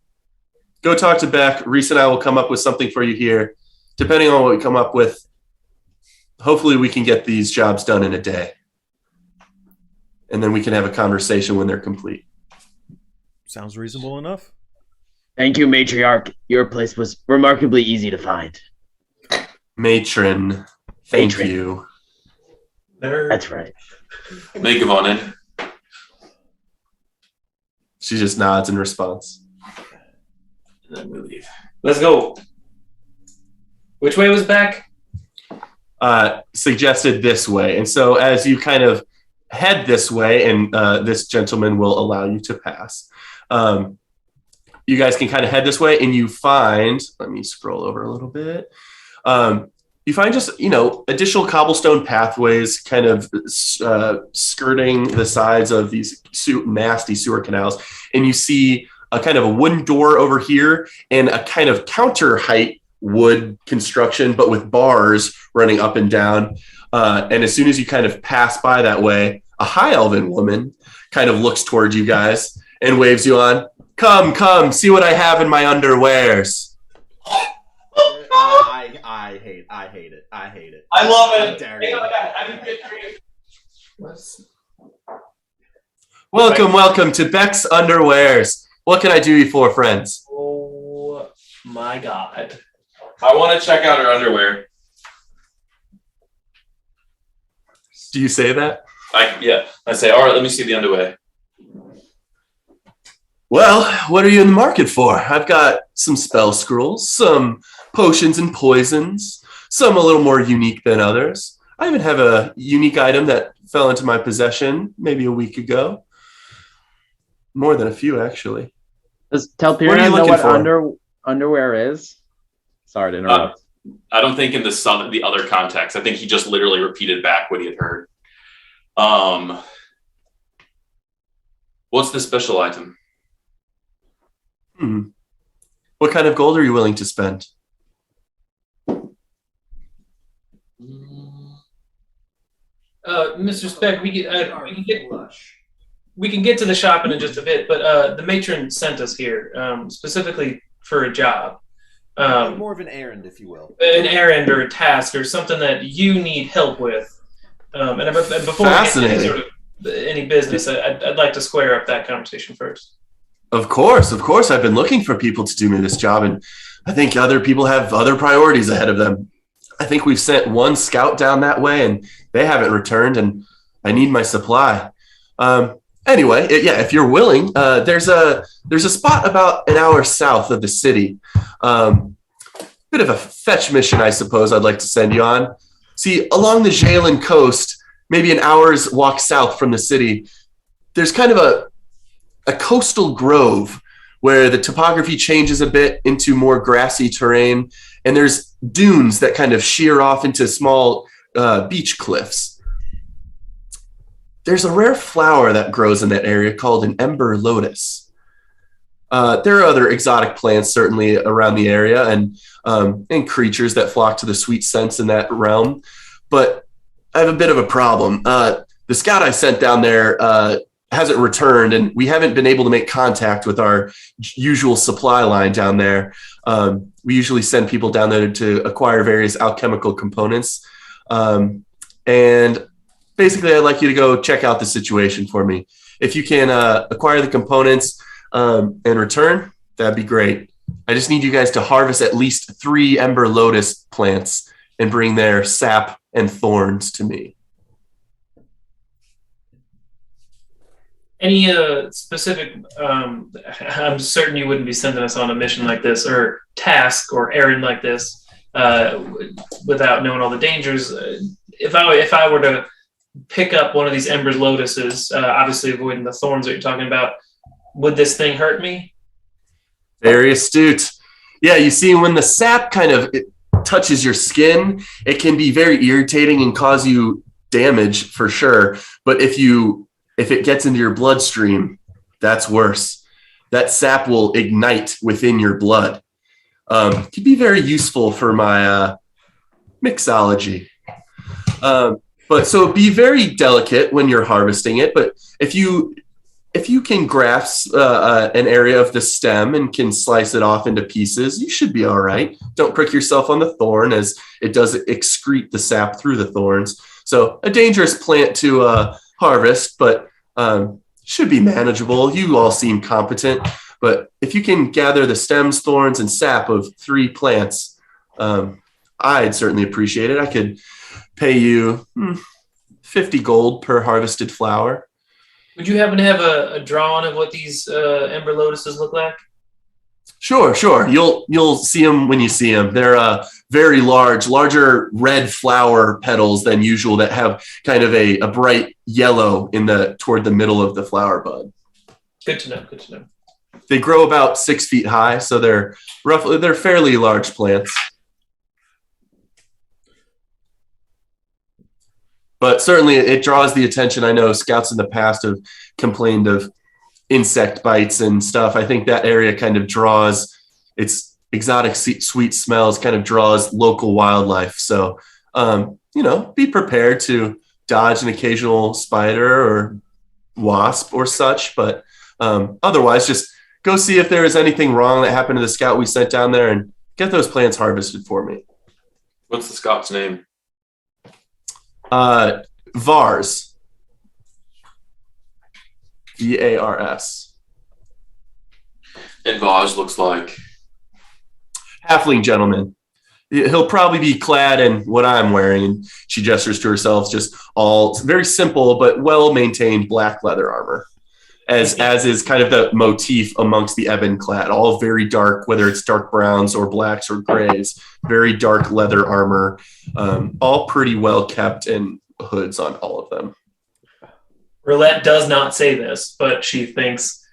Speaker 1: Go talk to Beck. Reese and I will come up with something for you here. Depending on what we come up with, hopefully we can get these jobs done in a day. And then we can have a conversation when they're complete.
Speaker 2: Sounds reasonable enough.
Speaker 5: Thank you, Matriarch. Your place was remarkably easy to find.
Speaker 1: Matron. Thank you.
Speaker 5: That's right.
Speaker 3: Make him on in.
Speaker 1: She just nods in response.
Speaker 3: And then we leave.
Speaker 4: Let's go. Which way was back?
Speaker 1: Suggested this way. And so as you kind of head this way, and this gentleman will allow you to pass, you guys can kind of head this way, and you find, let me scroll over a little bit. You find just, additional cobblestone pathways kind of skirting the sides of these nasty sewer canals. And you see a kind of a wooden door over here and a kind of counter height wood construction, but with bars running up and down. And as soon as you kind of pass by that way, a high elven woman kind of looks towards you guys and waves you on. Come, see what I have in my underwears.
Speaker 2: I hate it.
Speaker 3: I love it.
Speaker 2: How dare you.
Speaker 1: Welcome to Beck's Underwears. What can I do you for, friends?
Speaker 4: Oh my God.
Speaker 3: I want to check out her underwear.
Speaker 1: Do you say that?
Speaker 3: I say, all right, let me see the underwear.
Speaker 1: Well, what are you in the market for? I've got some spell scrolls, some potions and poisons, some a little more unique than others. I even have a unique item that fell into my possession maybe a week ago. More than a few, actually.
Speaker 5: Does Telperion know what underwear is? Sorry to interrupt.
Speaker 3: I don't think in the other context. I think he just literally repeated back what he had heard. What's the special item?
Speaker 1: What kind of gold are you willing to spend?
Speaker 4: Mr. Speck, we can get to the shop in just a bit, but the matron sent us here specifically for a job.
Speaker 2: More of an errand, if you will.
Speaker 4: An errand or a task or something that you need help with. And before we get into sort of any business, I'd like to square up that conversation first.
Speaker 1: Of course. I've been looking for people to do me this job, and I think other people have other priorities ahead of them. I think we've sent one scout down that way, and they haven't returned, and I need my supply. Anyway, if you're willing, there's a spot about an hour south of the city. Bit of a fetch mission, I suppose, I'd like to send you on. See, along the Jalen coast, maybe an hour's walk south from the city, there's kind of a coastal grove where the topography changes a bit into more grassy terrain, and there's dunes that kind of shear off into small beach cliffs. There's a rare flower that grows in that area called an ember lotus. There are other exotic plants certainly around the area, and creatures that flock to the sweet scents in that realm. But I have a bit of a problem. the scout I sent down there hasn't returned, and we haven't been able to make contact with our usual supply line down there. We usually send people down there to acquire various alchemical components. And basically, I'd like you to go check out the situation for me. If you can acquire the components and return, that'd be great. I just need you guys to harvest at least 3 Ember Lotus plants and bring their sap and thorns to me.
Speaker 4: Any specific, I'm certain you wouldn't be sending us on a mission like this or task or errand like this without knowing all the dangers. If I were to pick up one of these Ember Lotuses, obviously avoiding the thorns that you're talking about, would this thing hurt me?
Speaker 1: Very astute. Yeah, you see, when the sap kind of touches your skin, it can be very irritating and cause you damage for sure. But if it gets into your bloodstream, that's worse. That sap will ignite within your blood. It can be very useful for my mixology. But so be very delicate when you're harvesting it. But if you can grasp an area of the stem and can slice it off into pieces, you should be all right. Don't prick yourself on the thorn, as it does excrete the sap through the thorns. So a dangerous plant to harvest, but should be manageable. You all seem competent. But if you can gather the stems, thorns, and sap of 3 plants, I'd certainly appreciate it. I could pay you 50 gold per harvested flower.
Speaker 4: Would you happen to have a drawing of what these Ember Lotuses look like?
Speaker 1: Sure. You'll see them when you see them. They're very larger red flower petals than usual that have kind of a bright yellow toward the middle of the flower bud.
Speaker 4: Good to know.
Speaker 1: They grow about 6 feet high, so they're fairly large plants. But certainly it draws the attention. I know scouts in the past have complained of insect bites and stuff. I think that area kind of draws its exotic sweet smells, kind of draws local wildlife. So, be prepared to dodge an occasional spider or wasp or such. But otherwise, just go see if there is anything wrong that happened to the scout we sent down there and get those plants harvested for me.
Speaker 3: What's the scout's name?
Speaker 1: Vars. Vars.
Speaker 3: And Vaj looks like
Speaker 1: Halfling gentleman. He'll probably be clad in what I'm wearing. And she gestures to herself, just all very simple but well-maintained black leather armor. As is kind of the motif amongst the ebon clad, all very dark, whether it's dark browns or blacks or grays, very dark leather armor, all pretty well kept, and hoods on all of them.
Speaker 4: Roulette does not say this, but she thinks,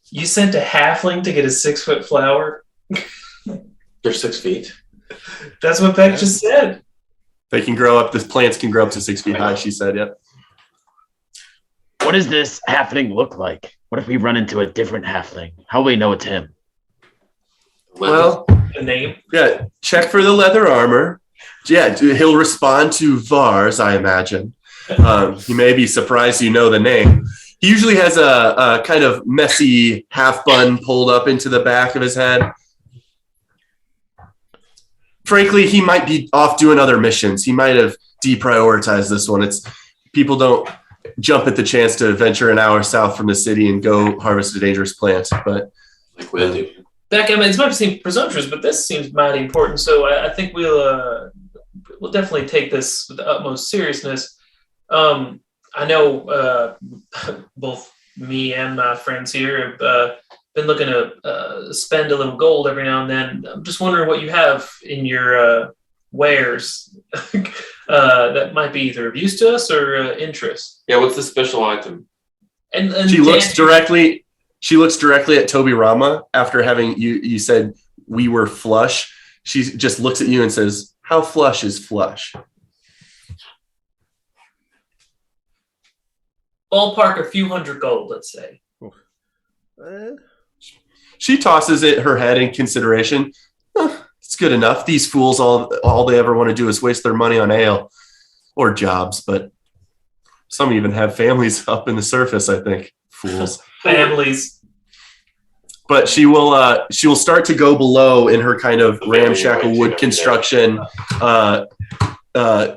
Speaker 4: you sent a halfling to get a 6-foot flower?
Speaker 3: they're 6 feet.
Speaker 4: That's what Beck just said.
Speaker 1: They can grow up, the plants can grow up to 6 feet high, she said, yep.
Speaker 6: What does this halfling look like? What if we run into a different halfling? How will we know it's him?
Speaker 1: Well,
Speaker 4: The name?
Speaker 1: yeah, check for the leather armor. Yeah, he'll respond to Vars, I imagine. He may be surprised you know the name. He usually has a kind of messy half bun pulled up into the back of his head. Frankly, he might be off doing other missions. He might have deprioritized this one. People don't jump at the chance to venture an hour south from the city and go harvest a dangerous plant. But
Speaker 3: Like we'll do.
Speaker 4: Beck, I mean, it might seem presumptuous, but this seems mighty important. So I think we'll definitely take this with the utmost seriousness. I know both me and my friends here have been looking to spend a little gold every now and then. I'm just wondering what you have in your wares that might be either of use to us or interest.
Speaker 3: Yeah, what's the special item?
Speaker 4: And
Speaker 1: she looks directly at Toby Rama after having you said we were flush. She just looks at you and says, "How flush is flush?"
Speaker 4: Ballpark a few hundred gold, let's say.
Speaker 1: She tosses it her head in consideration. It's good enough. These fools, all they ever want to do is waste their money on ale or jobs. But Some even have families up in the surface, I think. Fools.
Speaker 4: Families.
Speaker 1: But she will start to go below in her kind of ramshackle wood construction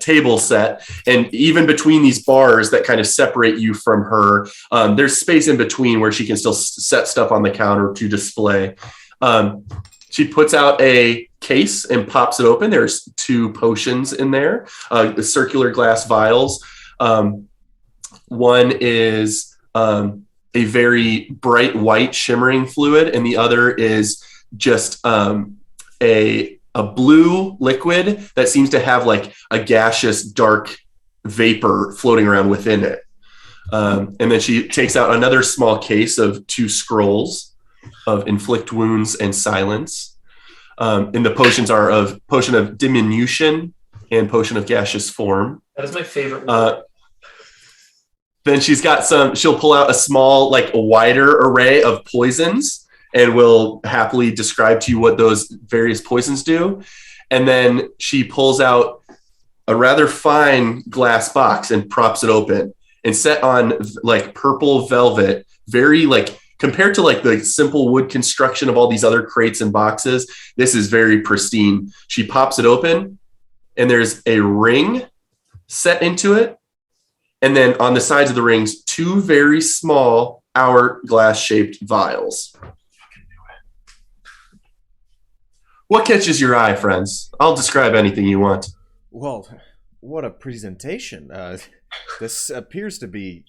Speaker 1: table set, and even between these bars that kind of separate you from her, there's space in between where she can still set stuff on the counter to display. She puts out a case and pops it open. There's 2 potions in there, the circular glass vials. One is a very bright white shimmering fluid, and the other is just a blue liquid that seems to have like a gaseous dark vapor floating around within it. And then she takes out another small case of 2 scrolls of inflict wounds and silence. And the potions are of potion of diminution and potion of gaseous form.
Speaker 4: That is my favorite one.
Speaker 1: Then she'll pull out a small, like a wider array of poisons, and will happily describe to you what those various poisons do. And then she pulls out a rather fine glass box and props it open, and set on like purple velvet, very like compared to like the simple wood construction of all these other crates and boxes. This is very pristine. She pops it open, and there's a ring set into it. And then on the sides of the rings, 2 very small hourglass-shaped vials. What catches your eye, friends? I'll describe anything you want.
Speaker 2: Well, what a presentation. This appears to be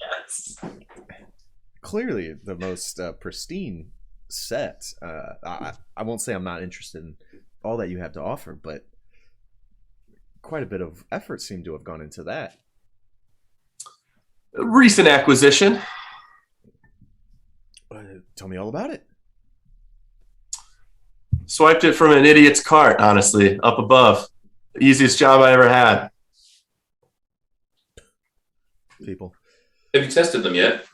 Speaker 2: clearly the most pristine set. I won't say I'm not interested in all that you have to offer, but quite a bit of effort seemed to have gone into that.
Speaker 1: Recent acquisition.
Speaker 2: Tell me all about it.
Speaker 1: Swiped it from an idiot's cart, honestly, up above. The easiest job I ever had.
Speaker 2: People.
Speaker 3: Have you tested them yet?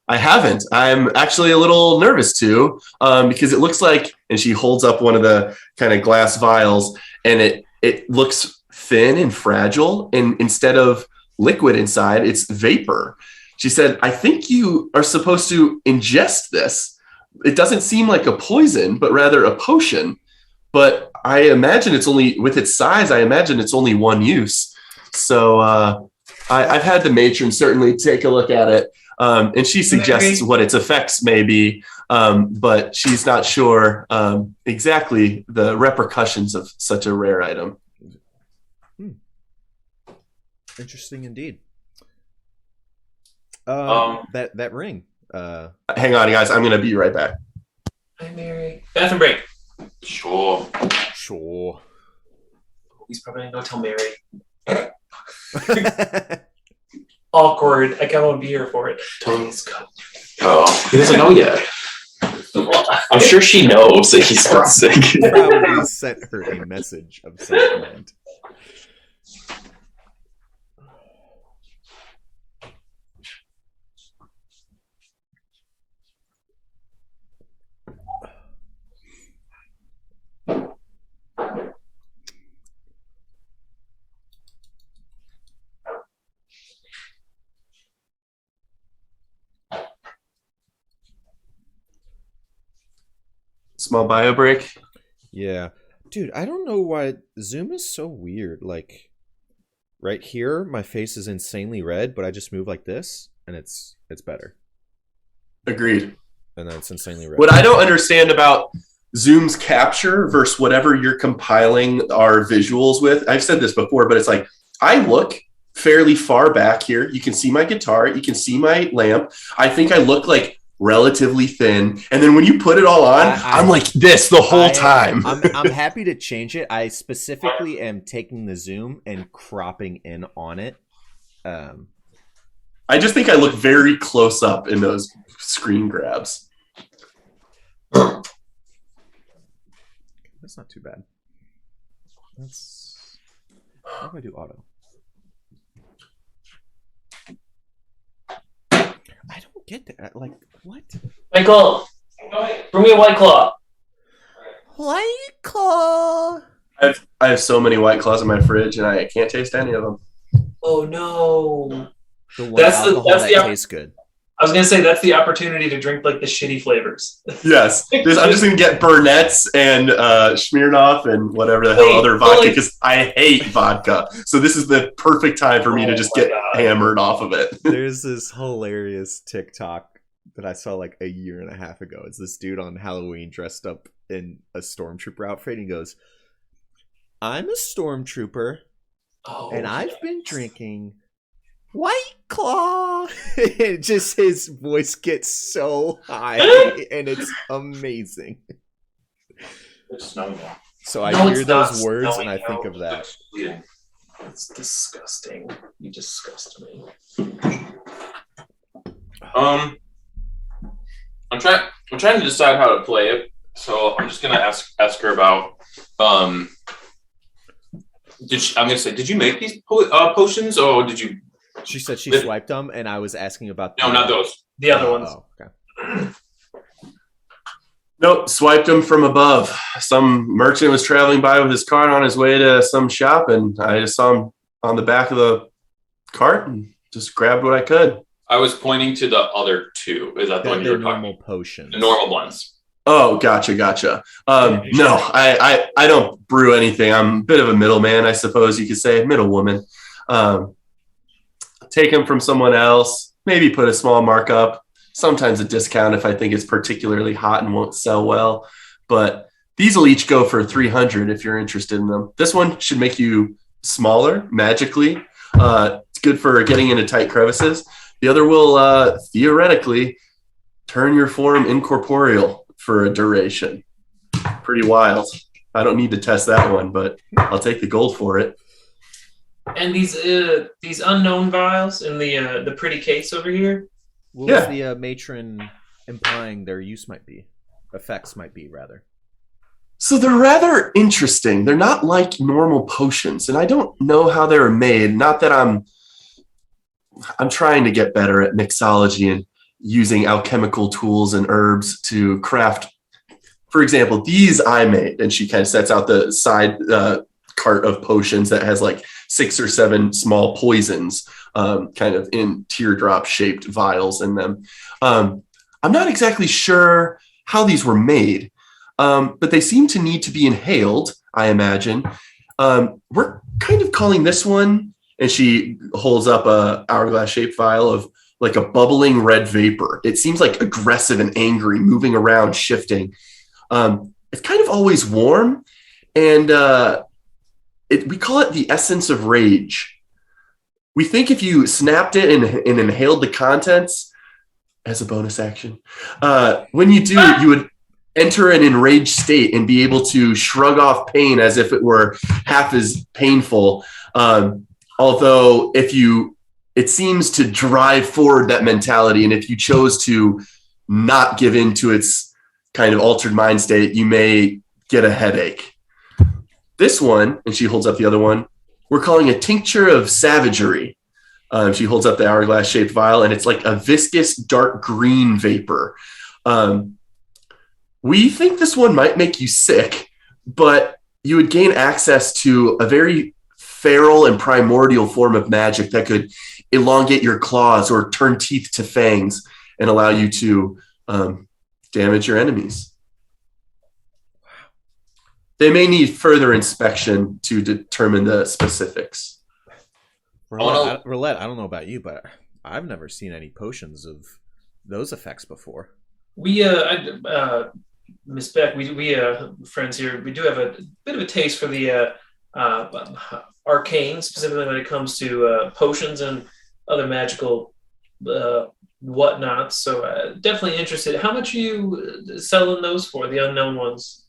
Speaker 1: I haven't. I'm actually a little nervous too, because it looks like, and she holds up one of the kind of glass vials, and it looks thin and fragile, and instead of liquid inside, it's vapor. She said, I think you are supposed to ingest this. It doesn't seem like a poison, but rather a potion. But I imagine it's only, with its size, I imagine it's only one use. So I've had the matron certainly take a look at it. And she suggests what its effects may be, but she's not sure exactly the repercussions of such a rare item.
Speaker 2: Interesting indeed. That ring.
Speaker 1: Hang on, guys. I'm going to be right back.
Speaker 4: Hi, Mary. Bathroom break.
Speaker 3: Sure.
Speaker 4: He's probably going to go tell Mary. Awkward. I kind of want to be here for it. Please go.
Speaker 3: Oh, he doesn't know yet. I'm sure she knows that he's not sick.
Speaker 2: Probably sent her a message of some kind.
Speaker 1: Small bio break.
Speaker 2: Yeah. Dude, I don't know why Zoom is so weird. Like, right here, my face is insanely red, but I just move like this, and it's better.
Speaker 1: Agreed.
Speaker 2: And then it's insanely red.
Speaker 1: What I don't understand about Zoom's capture versus whatever you're compiling our visuals with, I've said this before, but it's like, I look fairly far back here. You can see my guitar. You can see my lamp. I think I look like relatively thin, and then when you put it all on, I'm like this the whole time.
Speaker 2: I'm happy to change it. I specifically am taking the zoom and cropping in on it.
Speaker 1: I just think I look very close up in those screen grabs.
Speaker 2: That's not too bad. How do I do auto? I don't get that. Like, what?
Speaker 4: Michael, bring me a White Claw.
Speaker 2: White Claw.
Speaker 1: I have so many White Claws in my fridge, and I can't taste any of them.
Speaker 4: Oh no.
Speaker 2: The one
Speaker 4: That's the-
Speaker 2: alcohol
Speaker 4: that's
Speaker 2: that
Speaker 4: the-
Speaker 2: tastes good.
Speaker 4: I was gonna say that's the opportunity to drink like the shitty flavors.
Speaker 1: Yes. I'm just going to get Burnett's and Smirnoff and whatever the hell
Speaker 4: Wait,
Speaker 1: other
Speaker 4: but,
Speaker 1: vodka
Speaker 4: like-
Speaker 1: because I hate vodka. So this is the perfect time for me to
Speaker 4: Oh
Speaker 1: just
Speaker 4: my
Speaker 1: get
Speaker 4: God.
Speaker 1: hammered off of it.
Speaker 2: There's this hilarious TikTok that I saw like a year and a half ago. It's this dude on Halloween dressed up in a stormtrooper outfit. And he goes, "I'm a stormtrooper,
Speaker 4: Oh,
Speaker 2: and I've been drinking White Claw." And just his voice gets so high, and it's amazing.
Speaker 3: It's snowing now.
Speaker 2: So I
Speaker 4: No,
Speaker 2: hear
Speaker 4: it's not
Speaker 2: those words
Speaker 4: snowing,
Speaker 2: and I think
Speaker 4: no.
Speaker 2: of that.
Speaker 3: It's bleeding.
Speaker 4: it's disgusting. You disgust me.
Speaker 3: I'm trying to decide how to play it, so I'm just gonna ask her about. Did you make these potions, or did you?
Speaker 2: She said she swiped them, and I was asking about.
Speaker 3: No, not those.
Speaker 4: The other ones.
Speaker 2: Oh, okay.
Speaker 1: Nope, swiped him from above. Some merchant was traveling by with his cart on his way to some shop, and I just saw him on the back of the cart and just grabbed what I could.
Speaker 3: I was pointing to the other two. Is that the one you
Speaker 2: They're
Speaker 3: were talking?
Speaker 2: normal potions.
Speaker 3: The normal ones.
Speaker 1: Oh, gotcha. No, I don't brew anything. I'm a bit of a middleman, I suppose you could say, middlewoman. Take them from someone else, maybe put a small markup, sometimes a discount if I think it's particularly hot and won't sell well. But these will each go for $300 if you're interested in them. This one should make you smaller magically. It's good for getting into tight crevices. The other will theoretically turn your form incorporeal for a duration. Pretty wild. I don't need to test that one, but I'll take the gold for it.
Speaker 4: And these unknown vials in the pretty case over here.
Speaker 2: What was the matron implying their use might be? Effects might be, rather.
Speaker 1: So they're rather interesting. They're not like normal potions, and I don't know how they're made. Not that I'm trying to get better at mixology and using alchemical tools and herbs to craft. For example, these I made, and she kind of sets out the side cart of potions that has like 6 or 7 small poisons, kind of in teardrop shaped vials in them. I'm not exactly sure how these were made, but they seem to need to be inhaled, I imagine. We're kind of calling this one, and she holds up a hourglass shaped vial of like a bubbling red vapor. It seems like aggressive and angry, moving around, shifting. It's kind of always warm, and we call it the essence of rage. We think if you snapped it and inhaled the contents as a bonus action, when you do, you would enter an enraged state and be able to shrug off pain as if it were half as painful. Although it seems to drive forward that mentality. And if you chose to not give in to its kind of altered mind state, you may get a headache. This one, and she holds up the other one, we're calling a tincture of savagery. She holds up the hourglass shaped vial, and it's like a viscous dark green vapor. We think this one might make you sick, but you would gain access to a very feral and primordial form of magic that could elongate your claws or turn teeth to fangs and allow you to damage your enemies. They may need further inspection to determine the specifics.
Speaker 2: Roulette, I don't know about you, but I've never seen any potions of those effects before.
Speaker 4: We Miss Beck, we friends here, we do have a bit of a taste for the arcane, specifically when it comes to potions and other magical whatnots. So definitely interested. How much are you selling those for, the unknown ones?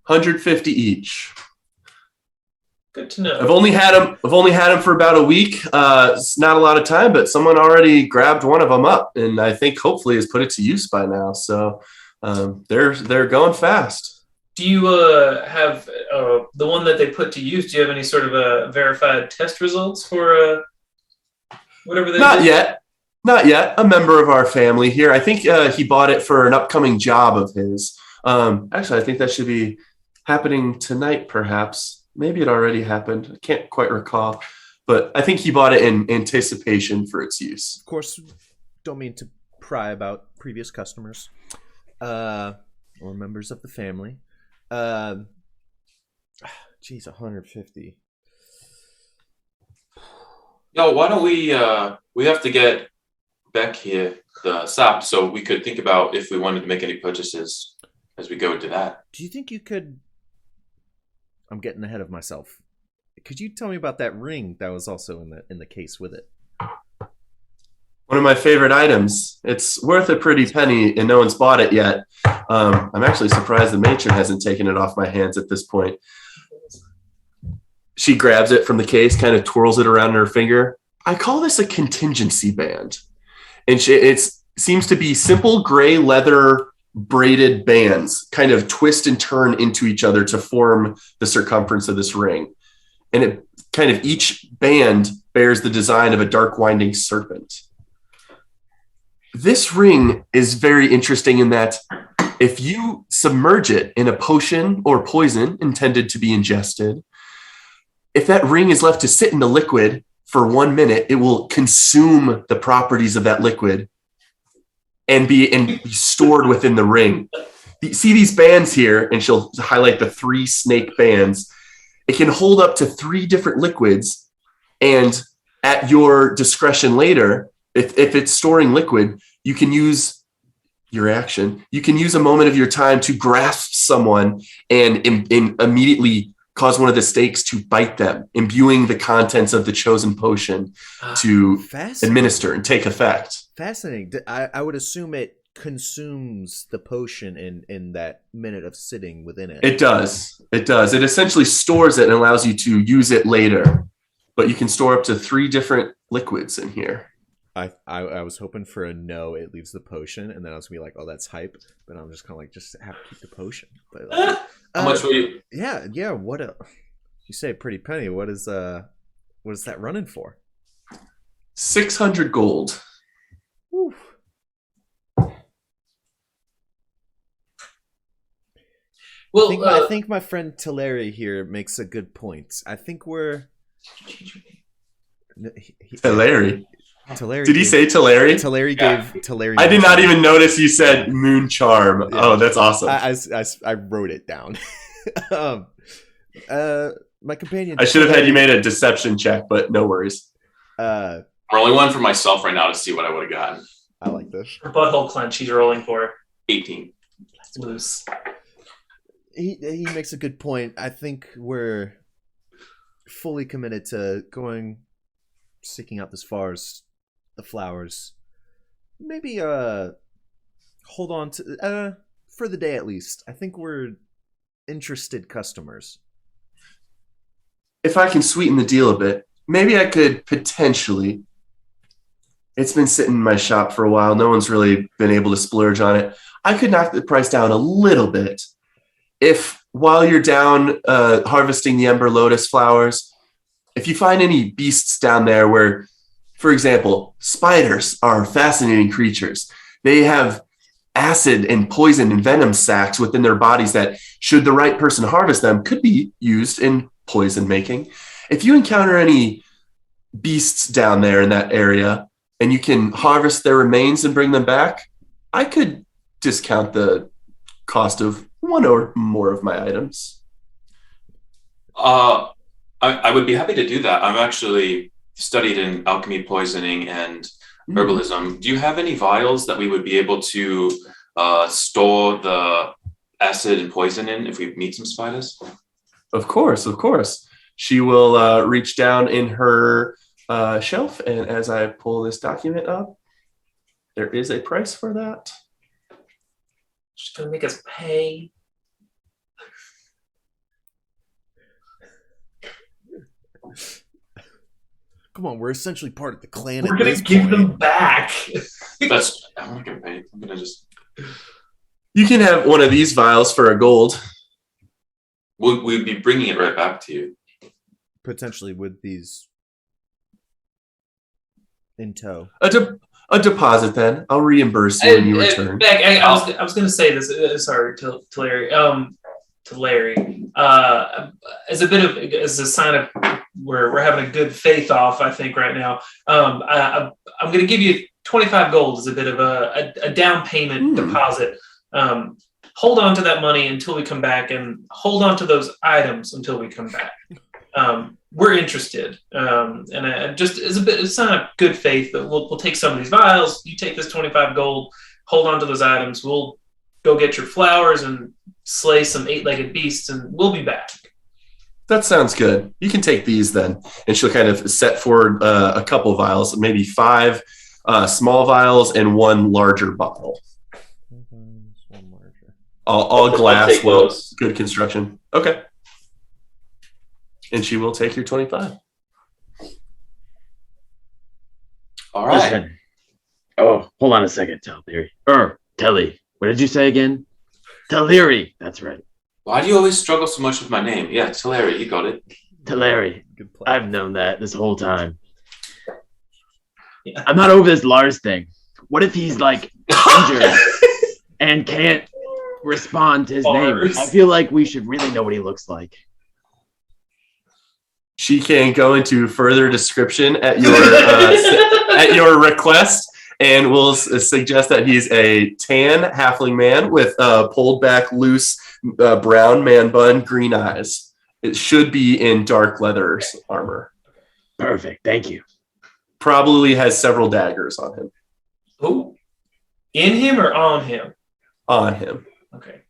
Speaker 1: 150 each.
Speaker 4: Good to know.
Speaker 1: I've only had them for about a week. It's not a lot of time, but someone already grabbed one of them up, and I think hopefully has put it to use by now. So they're going fast.
Speaker 4: Do you have the one that they put to use? Do you have any sort of verified test results for whatever they did?
Speaker 1: Not yet. A member of our family here. I think he bought it for an upcoming job of his. Actually, I think that should be happening tonight, perhaps. Maybe it already happened. I can't quite recall. but I think he bought it in anticipation for its use.
Speaker 2: Of course, don't mean to pry about previous customers or members of the family. Geez, 150.
Speaker 3: Yo, why don't we have to get Beck here the sap so we could think about if we wanted to make any purchases as we go into that.
Speaker 2: Do you think you could? I'm getting ahead of myself. Could you tell me about that ring that was also in the case with it?
Speaker 1: One of my favorite items. It's worth a pretty penny, and no one's bought it yet. I'm actually surprised the matron hasn't taken it off my hands at this point. She grabs it from the case, kind of twirls it around her finger. I call this a contingency band. And it seems to be simple gray leather braided bands, kind of twist and turn into each other to form the circumference of this ring. And it kind of each band bears the design of a dark winding serpent. This ring is very interesting in that if you submerge it in a potion or poison intended to be ingested, if that ring is left to sit in the liquid for 1 minute, it will consume the properties of that liquid and be stored within the ring. See these bands here, and she'll highlight the 3 snake bands. It can hold up to 3 different liquids, and at your discretion later, if it's storing liquid, you can use your action. You can use a moment of your time to grasp someone and immediately cause one of the snakes to bite them, imbuing the contents of the chosen potion to administer and take effect.
Speaker 2: Fascinating. I would assume it consumes the potion in that minute of sitting within it.
Speaker 1: It does. It essentially stores it and allows you to use it later. But you can store up to 3 different liquids in here.
Speaker 2: I was hoping for a no, it leaves the potion, and then I was gonna be like, oh, that's hype. But I'm just kind of like, just have to keep the potion. But like,
Speaker 3: how much were you?
Speaker 2: Yeah. What you say? A pretty penny. What is that running for?
Speaker 1: 600 gold.
Speaker 2: Whew.
Speaker 4: Well,
Speaker 2: I think my friend Teleri here makes a good point. I think we're
Speaker 1: Teleri.
Speaker 2: Teleri.
Speaker 1: Did he say Teleri?
Speaker 2: Teleri gave Teleri.
Speaker 1: I did not even notice you said moon charm. Yeah. Oh, that's awesome.
Speaker 2: I wrote it down. My companion.
Speaker 1: I should have had you made a deception check, but no worries.
Speaker 3: I'm rolling one for myself right now to see what I would have gotten.
Speaker 2: I like this.
Speaker 4: Her butthole clench. He's rolling for
Speaker 3: 18.
Speaker 4: Loose.
Speaker 2: He makes a good point. I think we're fully committed to seeking out as far as the flowers. Maybe hold on to for the day at least. I think we're interested customers.
Speaker 1: If I can sweeten the deal a bit, maybe I could potentially. It's been sitting in my shop for a while. No one's really been able to splurge on it. I could knock the price down a little bit. If while you're down harvesting the Ember Lotus flowers, if you find any beasts down there where, for example, spiders are fascinating creatures. They have acid and poison and venom sacs within their bodies that, should the right person harvest them, could be used in poison making. If you encounter any beasts down there in that area and you can harvest their remains and bring them back, I could discount the cost of 1 or more of my items.
Speaker 3: I would be happy to do that. I'm actually studied in alchemy, poisoning, and herbalism. Do you have any vials that we would be able to store the acid and poison in if we meet some spiders?
Speaker 1: Of course. She will reach down in her shelf, and as I pull this document up, there is a price for that.
Speaker 4: She's gonna make us pay.
Speaker 2: Come on, we're essentially part of the clan.
Speaker 4: We're gonna give them back.
Speaker 3: I'm not gonna pay. I'm gonna just.
Speaker 1: You can have one of these vials for a gold.
Speaker 3: We'd be bringing it right back to you.
Speaker 2: Potentially with these in tow.
Speaker 1: A deposit, then. I'll reimburse you when you return.
Speaker 4: Beck, I was going to say this. Sorry, to Larry. As a sign of we're having a good faith off, I think, right now. I'm going to give you 25 gold as a bit of a down payment deposit. Hold on to that money until we come back, and hold on to those items until we come back. We're interested, and just it's a sign of good faith that we'll take some of these vials. You take this 25 gold, hold on to those items. We'll go get your flowers and slay some 8-legged beasts, and we'll be back.
Speaker 1: That sounds good. You can take these then. And she'll kind of set forward a couple vials, maybe 5 small vials and 1 larger bottle. All glass, well, good construction. Okay. And she will take your 25.
Speaker 3: All right.
Speaker 6: Listen. Oh, hold on a second, Telly. What did you say again? Teleri. That's right.
Speaker 3: Why do you always struggle so much with my name? Yeah, Teleri, you got it.
Speaker 6: Teleri. I've known that this whole time. I'm not over this Lars thing. What if he's like injured and can't respond to his name? I feel like we should really know what he looks like.
Speaker 1: She can go into further description at your request, and will suggest that he's a tan halfling man with pulled back, loose brown man bun, green eyes. It should be in dark leather armor.
Speaker 6: Perfect. Thank you.
Speaker 1: Probably has several daggers on him.
Speaker 4: Oh, in him or on him?
Speaker 1: On him.
Speaker 4: Okay.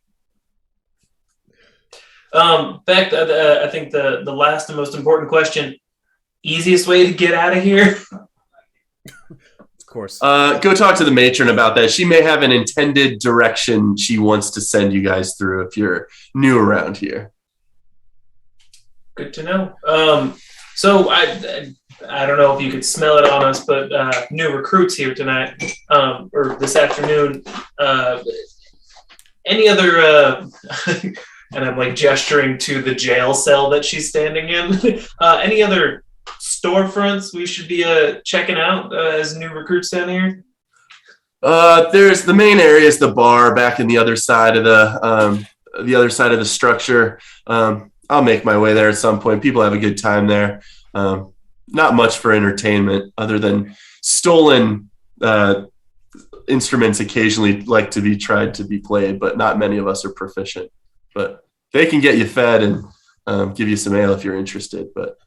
Speaker 4: Back to, I think the last and most important question: easiest way to get out of here?
Speaker 2: Of course.
Speaker 1: Go talk to the matron about that. She may have an intended direction she wants to send you guys through if you're new around here.
Speaker 4: Good to know. So I don't know if you could smell it on us, but new recruits here tonight, or this afternoon. Any other, and I'm like gesturing to the jail cell that she's standing in. Any other storefronts we should be checking out as new recruits down here?
Speaker 1: There's the main area is the bar back in the other side of the structure. I'll make my way there at some point. People have a good time there. Not much for entertainment other than stolen instruments occasionally like to be tried to be played, but not many of us are proficient. But they can get you fed and give you some ale if you're interested. But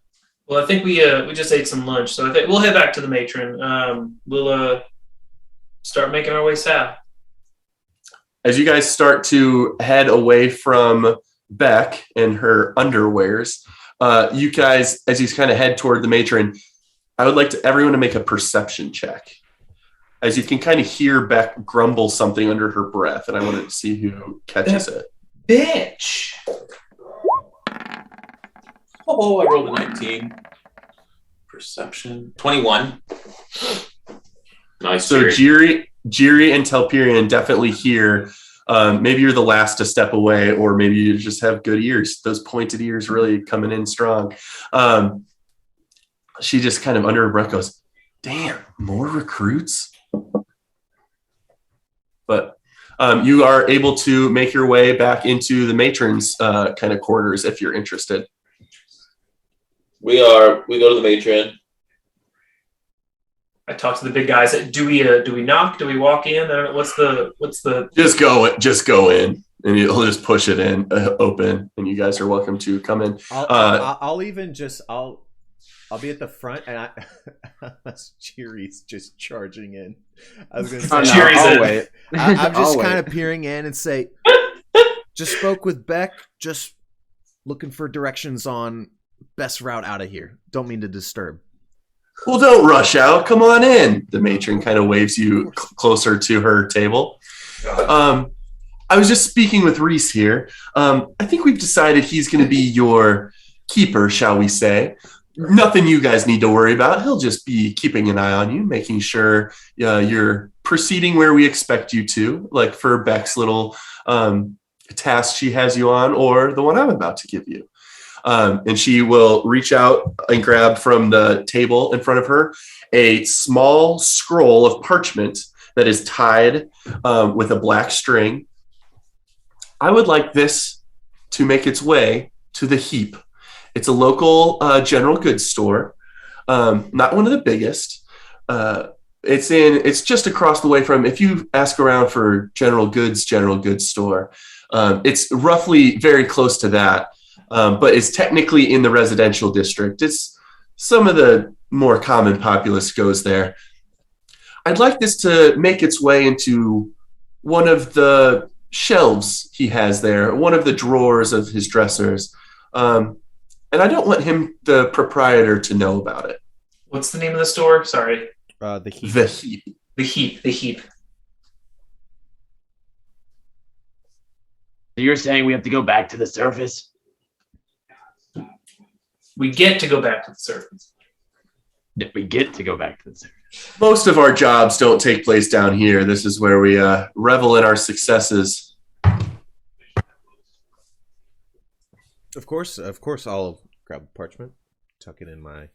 Speaker 4: well, I think we just ate some lunch, so I think we'll head back to the matron. We'll start making our way south.
Speaker 1: As you guys start to head away from Beck and her underwears, you guys, as you kind of head toward the matron, I would like everyone to make a perception check. As you can kind of hear Beck grumble something under her breath, and I wanted to see who catches it.
Speaker 4: Bitch!
Speaker 3: Oh, I rolled a 19. Perception. 21. Nice.
Speaker 1: So Jiri and Telperion definitely hear. Maybe you're the last to step away, or maybe you just have good ears. Those pointed ears really coming in strong. She just kind of under her breath goes, "Damn, more recruits." But you are able to make your way back into the matron's kind of quarters if you're interested.
Speaker 7: We go to the matron.
Speaker 4: I talk to the big guys. Do we knock? Do we walk in? What's the?
Speaker 1: Just go in, and he'll just push it in open, and you guys are welcome to come in.
Speaker 2: I'll be at the front, and Cheery's just charging in. I was going to say,
Speaker 4: Cheery's
Speaker 5: wait.
Speaker 2: I'm just kind of peering in and say, just spoke with Beck, just looking for directions on best route out of here. Don't mean to disturb.
Speaker 1: Well, don't rush out. Come on in. The matron kind of waves you closer to her table. I was just speaking with Reese here. I think we've decided he's going to be your keeper, shall we say. Nothing you guys need to worry about. He'll just be keeping an eye on you, making sure you're proceeding where we expect you to, like for Beck's little task she has you on, or the one I'm about to give you. And she will reach out and grab from the table in front of her a small scroll of parchment that is tied with a black string. I would like this to make its way to the heap It's a local general goods store, not one of the biggest. It's just across the way from, if you ask around for general goods store, it's roughly very close to that, but it's technically in the residential district. It's some of the more common populace goes there. I'd like this to make its way into one of the shelves he has there, one of the drawers of his dressers. And I don't want him, the proprietor, to know about it.
Speaker 4: What's the name of the store? Sorry.
Speaker 2: The Heap.
Speaker 1: The Heap.
Speaker 4: The Heap.
Speaker 6: So you're saying we have to go back to the surface?
Speaker 4: We get to go back to the surface.
Speaker 6: We get to go back to the surface.
Speaker 1: Most of our jobs don't take place down here. This is where we revel in our successes.
Speaker 2: Of course, I'll grab a parchment, tuck it in my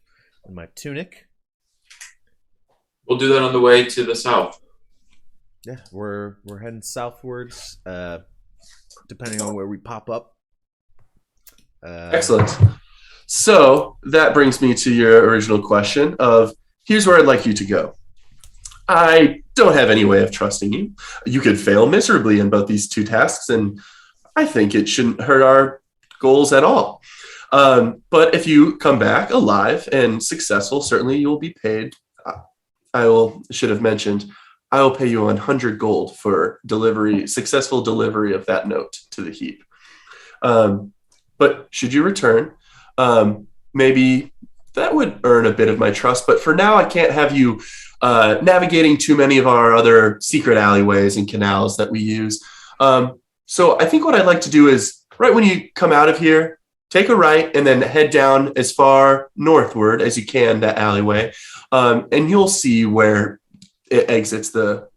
Speaker 2: tunic.
Speaker 3: We'll do that on the way to the south.
Speaker 2: Yeah, we're heading southwards, depending on where we pop up.
Speaker 1: Excellent. So that brings me to your original question of, here's where I'd like you to go. I don't have any way of trusting you. You could fail miserably in both these two tasks, and I think it shouldn't hurt our goals at all. But if you come back alive and successful, certainly you'll be paid. Should have mentioned, I will pay you 100 gold for successful delivery of that note to the Heap. But should you return, maybe that would earn a bit of my trust. But for now, I can't have you navigating too many of our other secret alleyways and canals that we use. So I think what I'd like to do is, right when you come out of here, take a right and then head down as far northward as you can, that alleyway. And you'll see where it exits to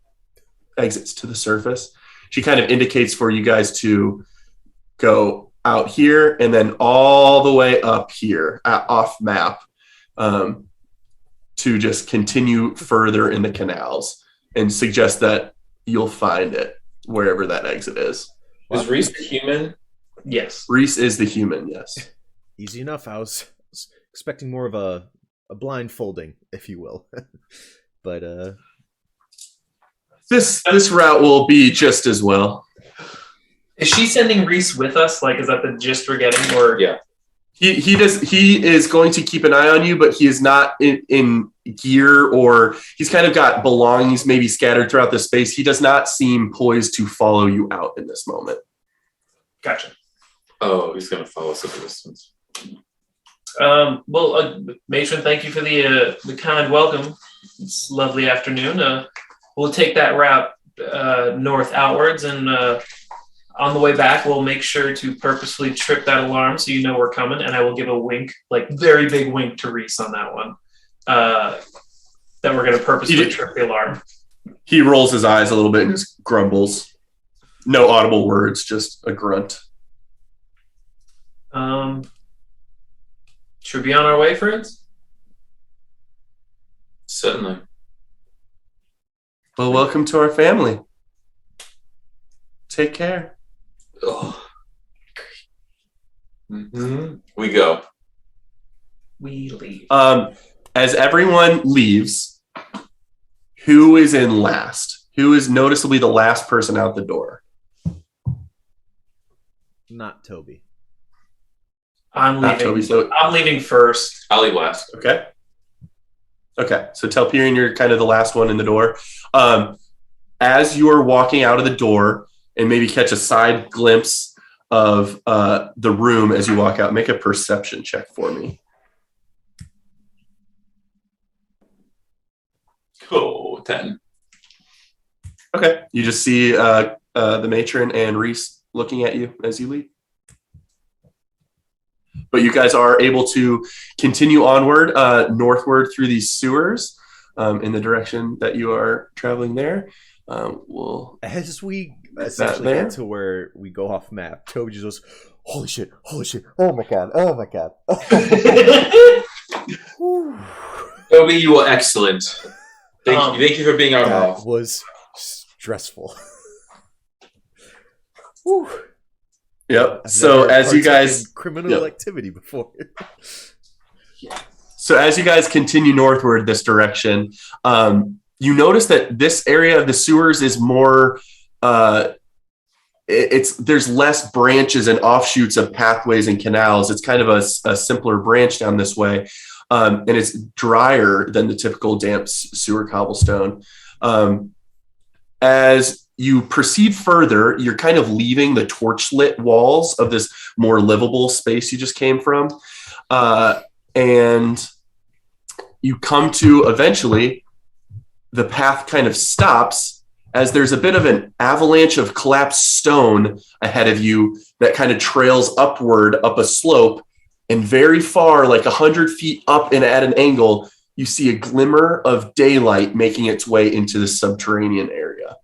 Speaker 1: the surface. She kind of indicates for you guys to go out here and then all the way up here off map, to just continue further in the canals, and suggest that you'll find it wherever that exit is.
Speaker 7: Is Reese a human?
Speaker 4: Yes.
Speaker 1: Reese is the human, yes.
Speaker 2: Easy enough. I was expecting more of a blindfolding, if you will. But
Speaker 1: this route will be just as well.
Speaker 4: Is she sending Reese with us? Like, is that the gist we're getting? Or
Speaker 7: Yeah.
Speaker 1: He is going to keep an eye on you, but he is not in gear, or he's kind of got belongings maybe scattered throughout the space. He does not seem poised to follow you out in this moment.
Speaker 4: Gotcha.
Speaker 3: Oh, he's going to follow us at a distance.
Speaker 4: Matron, thank you for the kind welcome. It's a lovely afternoon. We'll take that route north outwards, and on the way back, we'll make sure to purposefully trip that alarm so you know we're coming, and I will give a wink, like very big wink to Reese on that one, that we're going to purposefully trip the alarm.
Speaker 1: He rolls his eyes a little bit and just grumbles. No audible words, just a grunt.
Speaker 4: Should we be on our way, friends?
Speaker 3: Certainly.
Speaker 1: Well, welcome to our family. Take care.
Speaker 3: Oh. Mm-hmm. We go.
Speaker 4: We leave.
Speaker 1: As everyone leaves, who is in last? Who is noticeably the last person out the door?
Speaker 2: Not Toby.
Speaker 4: I'm
Speaker 1: Not
Speaker 4: leaving.
Speaker 1: Toby, so-
Speaker 4: I'm leaving first.
Speaker 3: I'll leave last.
Speaker 1: Okay. So Telperion, you're kind of the last one in the door. As you're walking out of the door and maybe catch a side glimpse of the room as you walk out, make a perception check for me.
Speaker 3: Oh, 10.
Speaker 1: Okay. You just see the matron and Reese looking at you as you leave. But you guys are able to continue onward, northward through these sewers in the direction that you are traveling there.
Speaker 2: As we essentially get to where we go off map, Toby just goes, holy shit, oh my god.
Speaker 3: Toby, you were excellent. Thank you for being our
Speaker 2: That
Speaker 3: mouth.
Speaker 2: was stressful. Whew.
Speaker 1: Yep.
Speaker 2: I've
Speaker 1: So
Speaker 2: never
Speaker 1: as you
Speaker 2: partook
Speaker 1: guys,
Speaker 2: in criminal
Speaker 1: yep.
Speaker 2: activity before.
Speaker 1: So as you guys continue northward this direction, you notice that this area of the sewers is more. There's less branches and offshoots of pathways and canals. It's kind of a simpler branch down this way, and it's drier than the typical damp sewer cobblestone. As you proceed further, you're kind of leaving the torch-lit walls of this more livable space you just came from, and you come to eventually the path kind of stops as there's a bit of an avalanche of collapsed stone ahead of you that kind of trails upward up a slope, and very far, like 100 feet up and at an angle, you see a glimmer of daylight making its way into the subterranean area.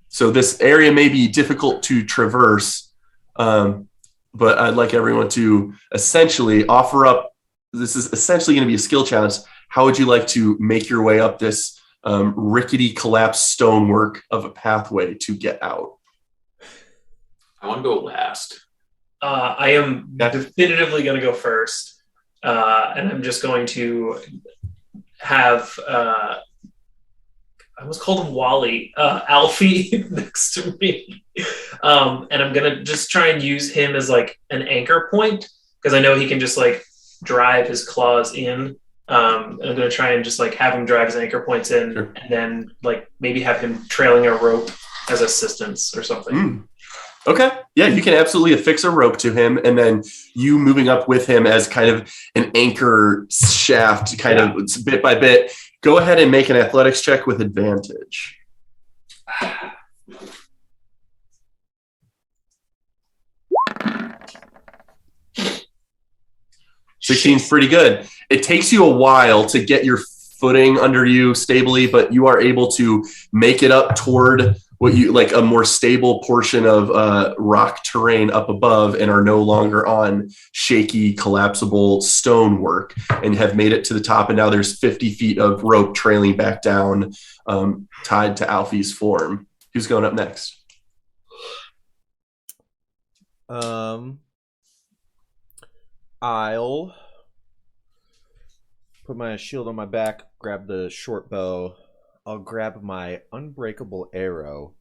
Speaker 1: So this area may be difficult to traverse, but I'd like everyone to essentially offer up. This is essentially going to be a skill challenge. How would you like to make your way up this rickety collapsed stonework of a pathway to get out?
Speaker 3: I want to go last.
Speaker 4: I am definitively going to go first, and I'm just going to have I was called him Wally, Alfie next to me, and I'm going to just try and use him as like an anchor point because I know he can just like drive his claws in. I'm going to try and just like have him drive his anchor points in,
Speaker 1: Sure.
Speaker 4: and then like maybe have him trailing a rope as assistance or something.
Speaker 1: Okay. Yeah, you can absolutely affix a rope to him, and then you moving up with him as kind of an anchor shaft, kind of bit by bit. Go ahead and make an athletics check with advantage. 16's pretty good. It takes you a while to get your footing under you stably, but you are able to make it up toward what you like a more stable portion of rock terrain up above, and are no longer on shaky, collapsible stonework, and have made it to the top. And now there's 50 feet of rope trailing back down, tied to Alfie's form. Who's going up next?
Speaker 2: I'll put my shield on my back, grab the short bow. I'll grab my unbreakable arrow,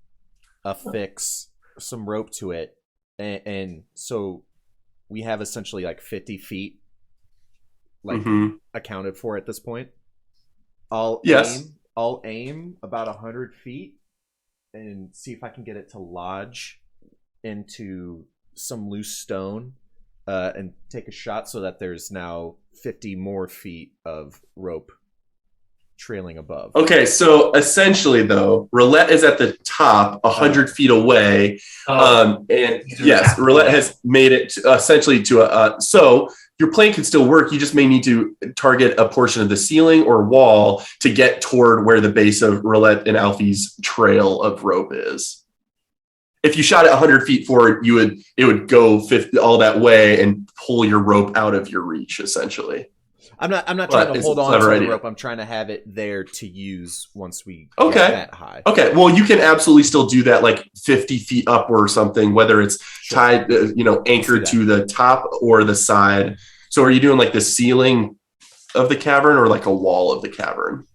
Speaker 2: affix some rope to it, and so we have essentially like 50 feet like accounted for at this point. I'll aim about 100 feet and see if I can get it to lodge into some loose stone, and take a shot so that there's now 50 more feet of rope trailing above.
Speaker 1: Okay, so essentially, though, Roulette is at the top, 100 feet away, and yes, Roulette has made it essentially to a. So your plane can still work. You just may need to target a portion of the ceiling or wall to get toward where the base of Roulette and Alfie's trail of rope is. If you shot it 100 feet forward, it would go 50, all that way and pull your rope out of your reach, essentially.
Speaker 2: I'm not trying to hold on to the rope. I'm trying to have it there to use once we get that high. Okay,
Speaker 1: well, you can absolutely still do that, like 50 feet up or something, whether it's tied, anchored to the top or the side. So are you doing like the ceiling of the cavern or like a wall of the cavern?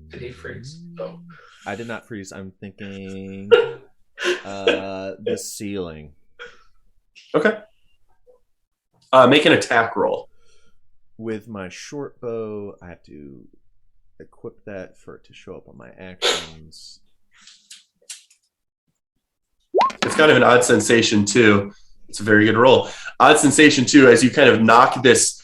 Speaker 4: Did he freeze? Oh.
Speaker 2: I did not freeze. I'm thinking the ceiling.
Speaker 1: Okay. Make an attack roll.
Speaker 2: With my short bow, I have to equip that for it to show up on my actions.
Speaker 1: It's kind of an odd sensation, too. It's a very good roll. Odd sensation, too, as you kind of knock this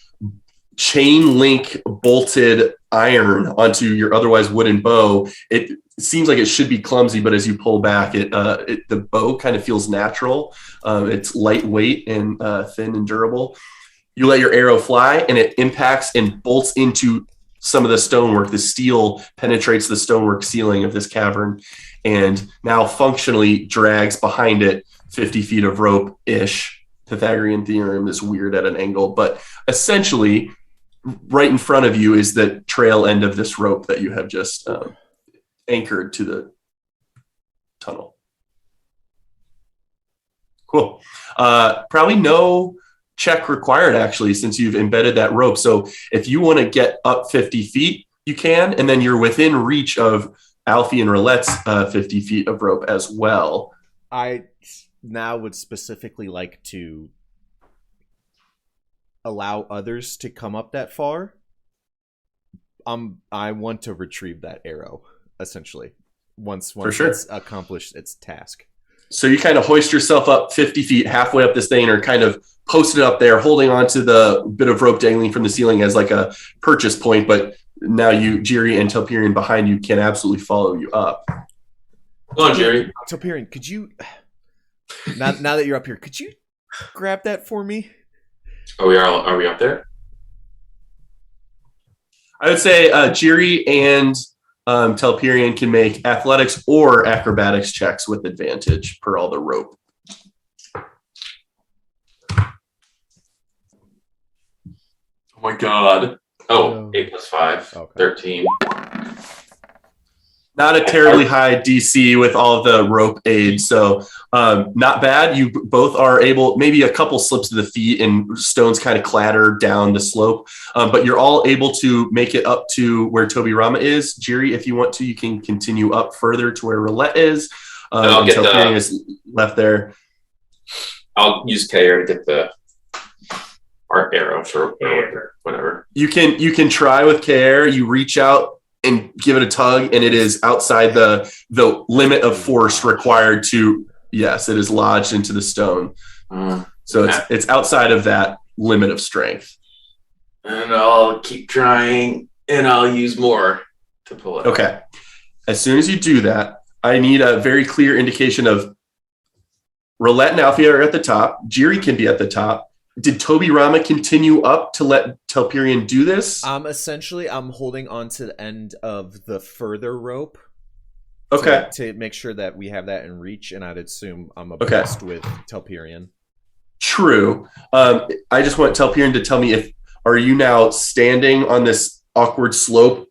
Speaker 1: chain link bolted iron onto your otherwise wooden bow. It seems like it should be clumsy, but as you pull back, the bow kind of feels natural. It's lightweight and thin and durable. You let your arrow fly, and it impacts and bolts into some of the stonework. The steel penetrates the stonework ceiling of this cavern, and now functionally drags behind it 50 feet of rope-ish. Pythagorean theorem is weird at an angle, but essentially, right in front of you is the trail end of this rope that you have just anchored to tunnel. Cool. Probably no check required, actually, since you've embedded that rope. So if you want to get up 50 feet, you can, and then you're within reach of Alfie and Roulette's 50 feet of rope as well.
Speaker 2: I now would specifically like to allow others to come up that far. I want to retrieve that arrow, essentially, once it's accomplished its task.
Speaker 1: So you kind of hoist yourself up 50 feet, halfway up this thing, or kind of posted up there, holding onto the bit of rope dangling from the ceiling as like a purchase point. But now Jiri and Telperion behind you can absolutely follow you up.
Speaker 3: Come on, Jerry.
Speaker 2: Telperion, could you, now that you're up here, could you grab that for me?
Speaker 3: Are we up there?
Speaker 1: I would say Jiri and Telperion can make athletics or acrobatics checks with advantage per all the rope.
Speaker 3: Oh my god. Oh, 8 plus 5,
Speaker 2: okay.
Speaker 3: 13.
Speaker 1: Not a terribly high DC with all of the rope aids, so not bad. You both are able, maybe a couple slips of the feet and stones kind of clatter down the slope, but you're all able to make it up to where Tobirama is. Jiri, if you want to, you can continue up further to where Roulette is. Until Telperion is left there.
Speaker 3: I'll use Kair to get the art arrow for whatever.
Speaker 1: You can try with care. You reach out and give it a tug, and it is outside the limit of force required to. Yes, it is lodged into the stone, so it's outside of that limit of strength.
Speaker 3: And I'll keep trying, and I'll use more to pull it.
Speaker 1: Okay. As soon as you do that, I need a very clear indication of Roulette and Alfie are at the top. Jiri can be at the top. Did Tobirama continue up to let Telperion do this?
Speaker 2: Essentially, I'm holding on to the end of the further rope.
Speaker 1: Okay.
Speaker 2: To make sure that we have that in reach, and I'd assume I'm abreast with Telperion.
Speaker 1: True. I just want Telperion to tell me are you now standing on this awkward slope?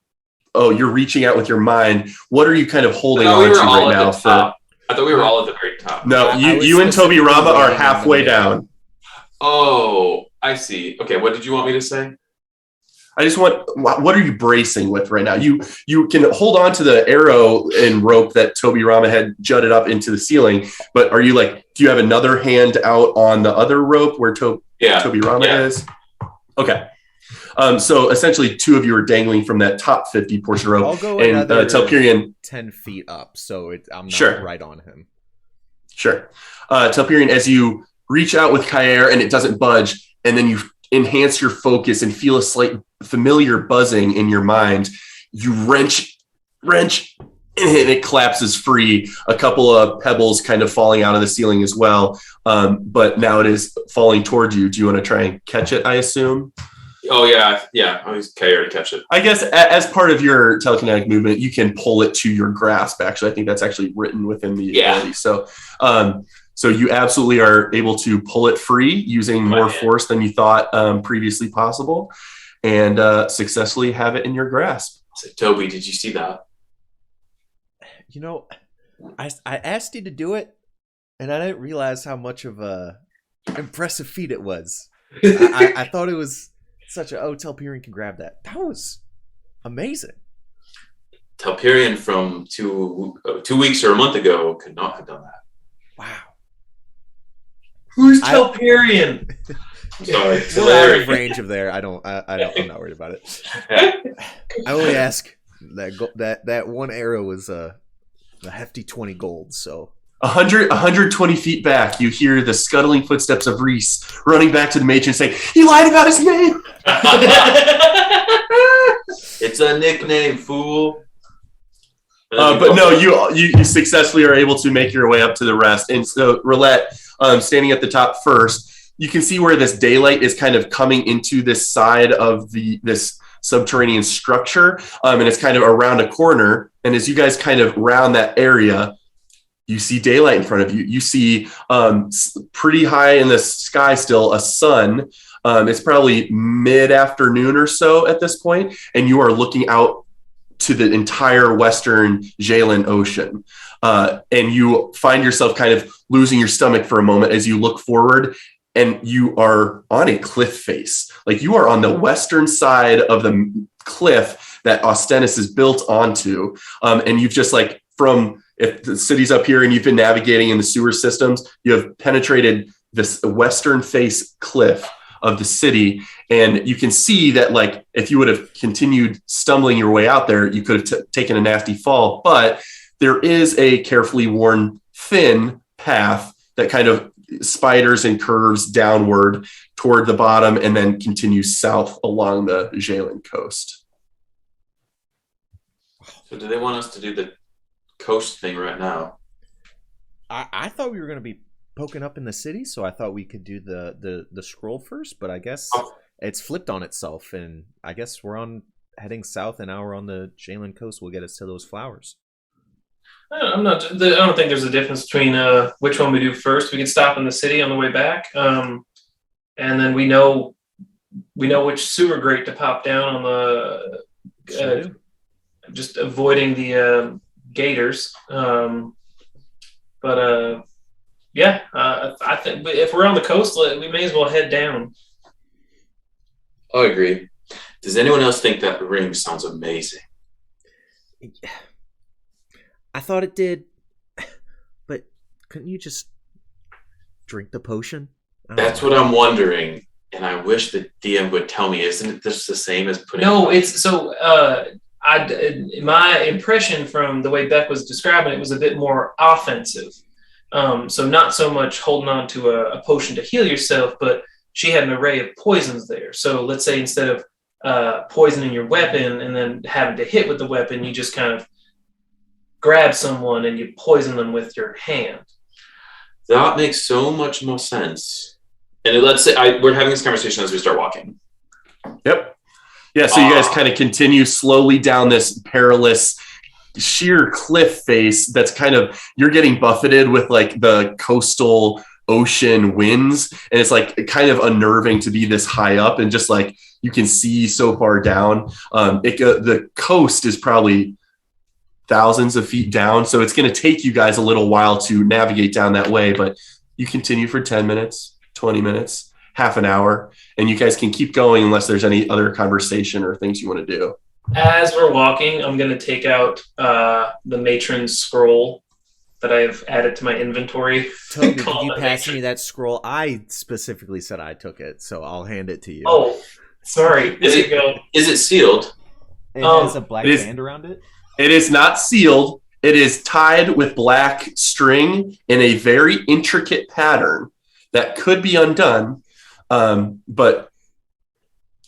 Speaker 1: Oh, you're reaching out with your mind. What are you kind of holding on to right now?
Speaker 3: I thought we were all at the very top.
Speaker 1: No, you and Tobirama are halfway down.
Speaker 3: Oh, I see. Okay, what did you want me to say?
Speaker 1: I just want, what are you bracing with right now? You can hold on to the arrow and rope that Tobirama had jutted up into the ceiling, but are you do you have another hand out on the other rope where Tobirama is? Okay. So essentially, two of you are dangling from that top 50 portion rope.
Speaker 2: I'll go
Speaker 1: and Telperion
Speaker 2: 10 feet up, so I'm not right on him.
Speaker 1: Sure. Telperion, as you reach out with Kair and it doesn't budge, and then you enhance your focus and feel a slight familiar buzzing in your mind, you wrench, and it collapses free. A couple of pebbles kind of falling out of the ceiling as well, but now it is falling towards you. Do you want to try and catch it, I assume?
Speaker 3: Oh, yeah. I'll use Kair to catch it.
Speaker 1: I guess as part of your telekinetic movement, you can pull it to your grasp, actually. I think that's actually written within the ability. So you absolutely are able to pull it free using more force than you thought previously possible, and successfully have it in your grasp.
Speaker 3: So, Toby, did you see that?
Speaker 2: I asked you to do it, and I didn't realize how much of a impressive feat it was. I thought it was such Telperion can grab that. That was amazing.
Speaker 3: Telperion from 2 weeks or a month ago could not have done that.
Speaker 2: Wow.
Speaker 4: Who's Telperion?
Speaker 3: I'm sorry.
Speaker 2: We're out of range of there. I'm not worried about it. I only ask that one arrow was a hefty 20 gold. So
Speaker 1: 120 feet back, you hear the scuttling footsteps of Reese running back to the matron saying, "He lied about his name."
Speaker 3: It's a nickname, fool.
Speaker 1: But no, you successfully are able to make your way up to the rest. And so Roulette, standing at the top first, you can see where this daylight is kind of coming into this side of this subterranean structure, and it's kind of around a corner. And as you guys kind of round that area, you see daylight in front of you. You see pretty high in the sky still a sun. It's probably mid-afternoon or so at this point, and you are looking out to the entire Western Jalen Ocean. And you find yourself kind of losing your stomach for a moment as you look forward, and you are on a cliff face. Like, you are on the western side of the cliff that Austenus is built onto. And you've just like, from, if the city's up here and you've been navigating in the sewer systems, you have penetrated this western face cliff of the city. And you can see that, like, if you would have continued stumbling your way out there, you could have taken a nasty fall. But there is a carefully worn thin path that kind of spiders and curves downward toward the bottom and then continues south along the Jalen coast.
Speaker 3: So do they want us to do the coast thing right now?
Speaker 2: I thought we were going to be poking up in the city, so I thought we could do the scroll first, but I guess it's flipped on itself, and I guess we're heading south, and now we're on the Jalen coast. Will get us to those flowers.
Speaker 4: I don't think there's a difference between which one we do first. We can stop in the city on the way back, and then we know which sewer grate to pop down on the. Just avoiding the gators, I think if we're on the coast, we may as well head down.
Speaker 3: I agree. Does anyone else think that ring sounds amazing?
Speaker 2: I thought it did, but couldn't you just drink the potion?
Speaker 3: That's what I'm wondering, and I wish the DM would tell me. Isn't it just the same as putting?
Speaker 4: No, it's so. My impression from the way Beck was describing it was a bit more offensive. So not so much holding on to a potion to heal yourself, but she had an array of poisons there. So let's say instead of poisoning your weapon and then having to hit with the weapon, you just kind of grab someone and you poison them with your hand.
Speaker 3: That makes so much more sense. And let's say we're having this conversation as we start walking.
Speaker 1: Yep. Yeah, so you guys kind of continue slowly down this perilous, sheer cliff face that's kind of, you're getting buffeted with like the coastal ocean winds, and it's like kind of unnerving to be this high up and just like you can see so far down. The coast is probably thousands of feet down, so it's going to take you guys a little while to navigate down that way, but you continue for 10 minutes, 20 minutes, half an hour, and you guys can keep going unless there's any other conversation or things you want to do.
Speaker 4: As we're walking, I'm going to take out the matron's scroll that I've added to my inventory.
Speaker 2: Toby, did you pass me that scroll? I specifically said I took it, so I'll hand it to you.
Speaker 4: Oh, sorry. There you go.
Speaker 3: Is it sealed?
Speaker 2: It has a black band around it?
Speaker 1: It is not sealed. It is tied with black string in a very intricate pattern that could be undone. But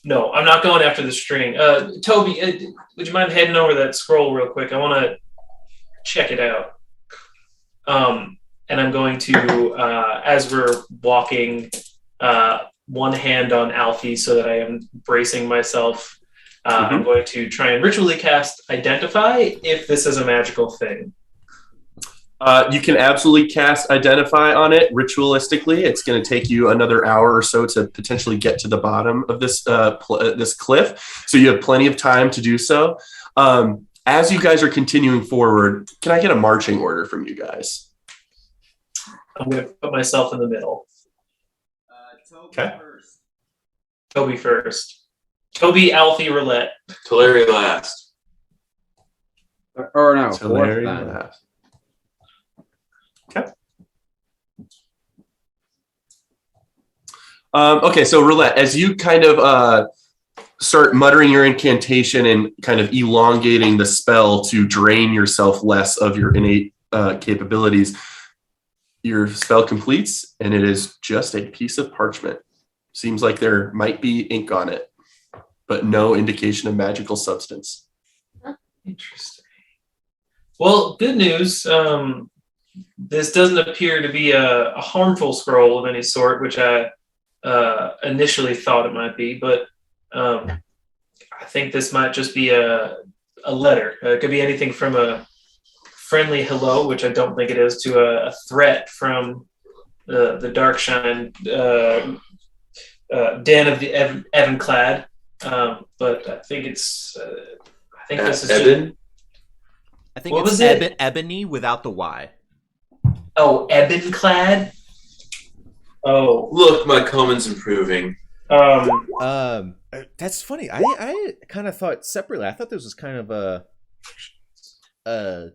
Speaker 4: no, I'm not going after the string. Toby, would you mind heading over that scroll real quick? I want to check it out. And I'm going to, as we're walking, one hand on Alfie so that I am bracing myself. I'm going to try and ritually cast Identify if this is a magical thing.
Speaker 1: You can absolutely cast Identify on it ritualistically. It's going to take you another hour or so to potentially get to the bottom of this this cliff. So you have plenty of time to do so. As you guys are continuing forward, can I get a marching order from you guys?
Speaker 4: I'm going to put myself in the middle.
Speaker 1: Okay.
Speaker 4: Toby first. Toby, Alfie, Roulette.
Speaker 3: Tulare last.
Speaker 5: Or no,
Speaker 1: Tulare
Speaker 5: fourth then.
Speaker 1: last. Okay. Okay, so Roulette, as you kind of start muttering your incantation and kind of elongating the spell to drain yourself less of your innate capabilities, your spell completes, and it is just a piece of parchment. Seems like there might be ink on it, but no indication of magical substance.
Speaker 4: Interesting. Well, good news. This doesn't appear to be a harmful scroll of any sort, which I initially thought it might be, but I think this might just be a letter. It could be anything from a friendly hello, which I don't think it is, to a threat from the Darkshine den of the Evanclad. But I think think this is
Speaker 3: Eben?
Speaker 2: I think
Speaker 4: What
Speaker 2: it's
Speaker 4: was it?
Speaker 2: ebony without the Y.
Speaker 4: Oh, ebon clad. Oh,
Speaker 3: Look, my comment's improving.
Speaker 2: That's funny. I kind of thought separately. I thought this was kind of a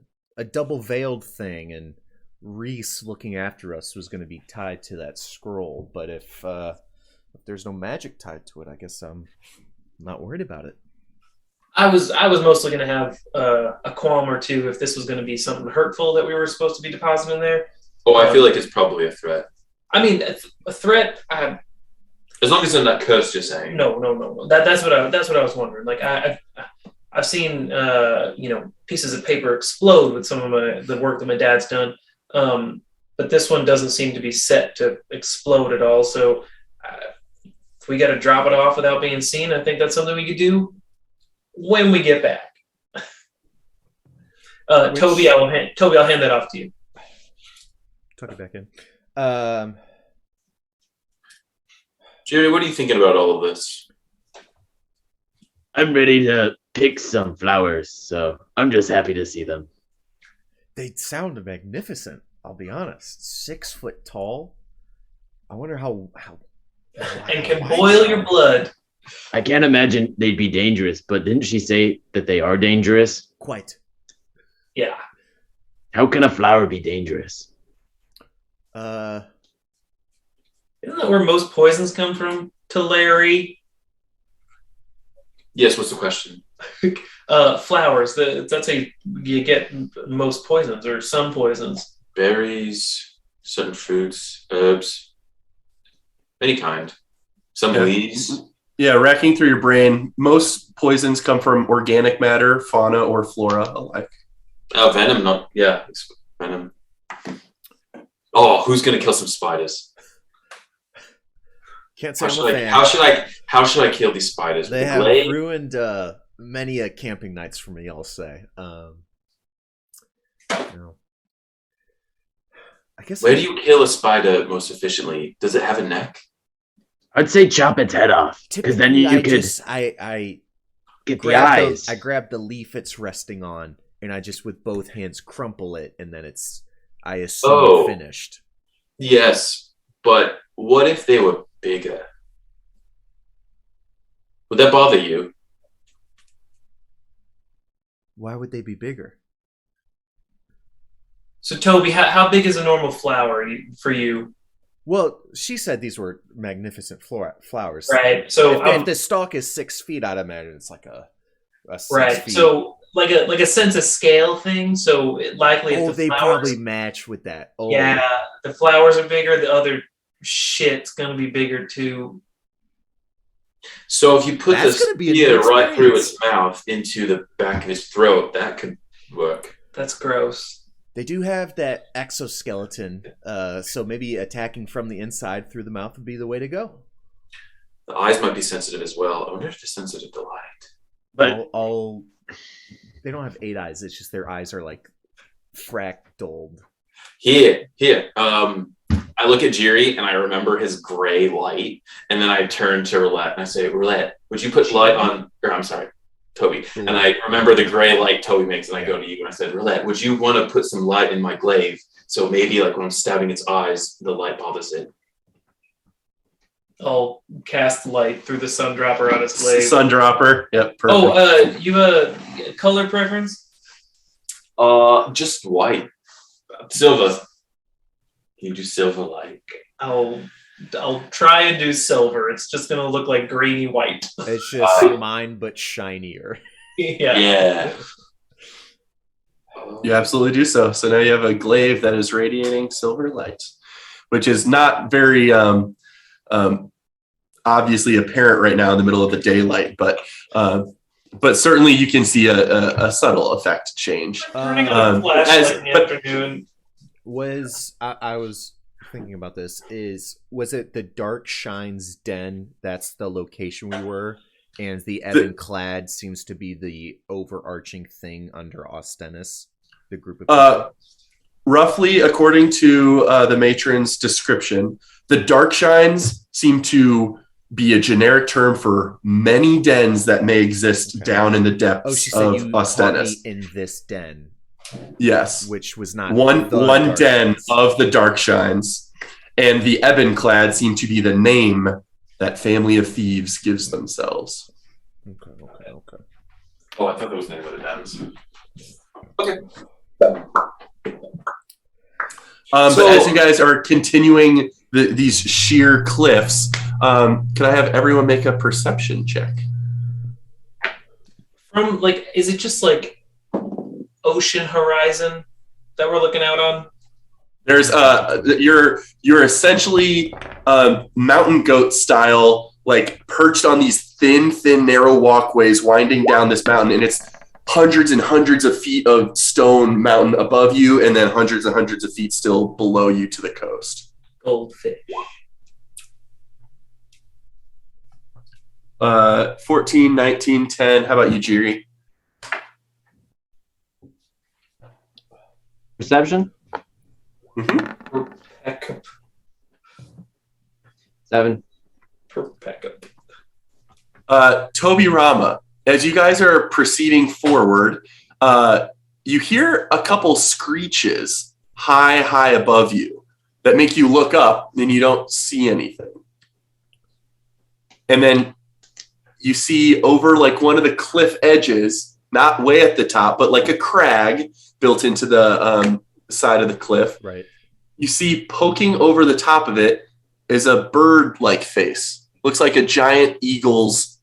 Speaker 2: double veiled thing, and Reese looking after us was going to be tied to that scroll. But if there's no magic tied to it, I guess I'm not worried about it.
Speaker 4: I was mostly going to have a qualm or two if this was going to be something hurtful that we were supposed to be depositing there.
Speaker 3: Oh, I feel like it's probably a threat.
Speaker 4: I mean, a threat.
Speaker 3: As long as it's not cursed, you're saying.
Speaker 4: No. That's what I was wondering. Like I've seen pieces of paper explode with some of the work that my dad's done, but this one doesn't seem to be set to explode at all. So if we got to drop it off without being seen, I think that's something we could do when we get back. Toby, I'll hand that off to you.
Speaker 2: Tuck it back in.
Speaker 3: Jerry, what are you thinking about all of this?
Speaker 6: I'm ready to pick some flowers, so I'm just happy to see them.
Speaker 2: They sound magnificent. I'll be honest. 6 foot tall. I wonder how
Speaker 4: And can boil your blood.
Speaker 6: I can't imagine they'd be dangerous, but didn't she say that they are dangerous?
Speaker 2: Quite.
Speaker 4: Yeah.
Speaker 6: How can a flower be dangerous?
Speaker 4: Isn't that where most poisons come from? Tulare?
Speaker 3: Yes, what's the question?
Speaker 4: Flowers. That's how you get most poisons, or some poisons.
Speaker 3: Berries, certain fruits, herbs, any kind. Some
Speaker 1: Yeah.
Speaker 3: leaves.
Speaker 1: Yeah, racking through your brain. Most poisons come from organic matter, fauna, or flora alike.
Speaker 3: Venom, not it's venom. Oh, who's gonna kill some spiders?
Speaker 2: Can't say
Speaker 3: How
Speaker 2: I'm
Speaker 3: should
Speaker 2: a
Speaker 3: I?
Speaker 2: fan.
Speaker 3: How should I kill these spiders?
Speaker 2: They
Speaker 3: With
Speaker 2: have
Speaker 3: blade?
Speaker 2: ruined many camping nights for me, I'll say. I guess.
Speaker 3: Where do you kill a spider most efficiently? Does it have a neck?
Speaker 6: I'd say chop its head off, because then you could
Speaker 2: I
Speaker 6: get the
Speaker 2: grab
Speaker 6: eyes.
Speaker 2: I grab the leaf it's resting on, and I just with both hands crumple it, and then I assume finished.
Speaker 3: Yes, but what if they were bigger? Would that bother you?
Speaker 2: Why would they be bigger?
Speaker 4: So, Toby, how big is a normal flower for you?
Speaker 2: Well, she said these were magnificent flowers.
Speaker 4: Right. So,
Speaker 2: if the stalk is 6 feet, I'd imagine it's like a 6
Speaker 4: right.
Speaker 2: feet.
Speaker 4: So, like a sense of scale thing. So, likely, if
Speaker 2: they
Speaker 4: flowers,
Speaker 2: probably match with that. Oh,
Speaker 4: yeah, the flowers are bigger. The other shit's gonna be bigger too.
Speaker 3: So if you put
Speaker 2: That's
Speaker 3: the
Speaker 2: gonna be a
Speaker 3: spear
Speaker 2: new
Speaker 3: right through
Speaker 2: experience.
Speaker 3: its mouth into the back of his throat, that could work.
Speaker 4: That's gross.
Speaker 2: They do have that exoskeleton, so maybe attacking from the inside through the mouth would be the way to go.
Speaker 3: The eyes might be sensitive as well. I wonder if they're sensitive to light.
Speaker 6: But
Speaker 2: they don't have 8 eyes. It's just their eyes are like fractaled.
Speaker 3: Here. I look at Jiri and I remember his gray light, and then I turn to Roulette and I say, Roulette, would you put light on? Or I'm sorry, Toby. And I remember the gray light Toby makes, and I go to you and I said, Roulette, would you want to put some light in my glaive? So maybe like when I'm stabbing its eyes, the light bothers it.
Speaker 4: I'll cast light through the sun dropper on his glaive.
Speaker 1: Sun dropper. Yep. Perfect.
Speaker 4: Oh, you have a color preference?
Speaker 3: Just white, silver. Can you do silver light?
Speaker 4: I'll try and do silver. It's just gonna look like grainy white.
Speaker 2: It's just mine, but shinier.
Speaker 4: Yeah.
Speaker 1: You absolutely do so. So now you have a glaive that is radiating silver light, which is not very obviously apparent right now in the middle of the daylight, but certainly you can see a subtle effect change.
Speaker 4: Turning on a flashlight in the afternoon.
Speaker 2: I was thinking about this. Was it the Dark Shine's Den? That's the location we were, and the Ebon Clad seems to be the overarching thing under Austenis, the group of people.
Speaker 1: Roughly, according to the matron's description, the Dark Shines seem to be a generic term for many dens that may exist down in the depths
Speaker 2: she said
Speaker 1: of
Speaker 2: you caught
Speaker 1: Ostennis.
Speaker 2: me in this den,
Speaker 1: Yes.
Speaker 2: which was not
Speaker 1: one
Speaker 2: Dark
Speaker 1: den
Speaker 2: Shines.
Speaker 1: of the Dark Shines. And the Ebon-clad seem to be the name that family of thieves gives themselves.
Speaker 2: Okay.
Speaker 3: Oh, I thought that was the name of the dens. Okay.
Speaker 1: But as you guys are continuing these sheer cliffs, can I have everyone make a perception check?
Speaker 4: From like, is it just like ocean horizon that we're looking out on?
Speaker 1: There's you're essentially mountain goat style, like perched on these thin narrow walkways winding down this mountain, and it's hundreds and hundreds of feet of stone mountain above you, and then hundreds and hundreds of feet still below you to the coast.
Speaker 4: Goldfish.
Speaker 1: 14, 19, 10. How about you, Jiri?
Speaker 5: Perception?
Speaker 1: Mm-hmm.
Speaker 4: Peckup.
Speaker 5: 7.
Speaker 4: Peckup.
Speaker 1: Toby Rama, as you guys are proceeding forward, you hear a couple screeches high above you that make you look up, and you don't see anything. And then you see over like one of the cliff edges, not way at the top, but like a crag built into the side of the cliff.
Speaker 2: Right.
Speaker 1: You see poking over the top of it is a bird-like face. Looks like a giant eagle's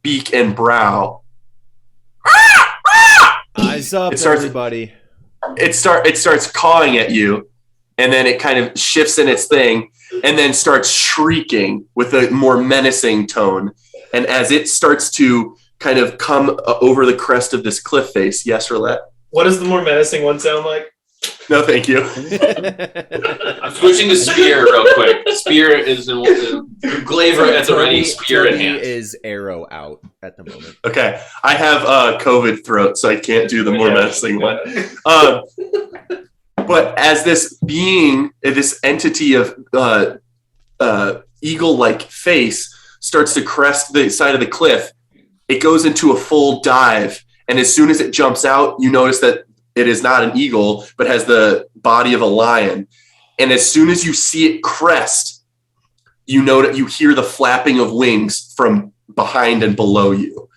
Speaker 1: beak and brow.
Speaker 2: Eyes up, everybody.
Speaker 1: It starts cawing at you, and then it kind of shifts in its thing, and then starts shrieking with a more menacing tone. And as it starts to kind of come over the crest of this cliff face, yes, Roulette?
Speaker 4: What does the more menacing one sound like?
Speaker 1: No, thank you.
Speaker 3: I'm switching to spear real quick. Spear is in Glaver at the ready, spear in hand.
Speaker 2: Is arrow out at the moment.
Speaker 1: Okay, I have COVID throat, so I can't do the more menacing one. But as this being, this entity of eagle-like face starts to crest the side of the cliff, it goes into a full dive, and as soon as it jumps out, you notice that it is not an eagle, but has the body of a lion. And as soon as you see it crest, you know that you hear the flapping of wings from behind and below you.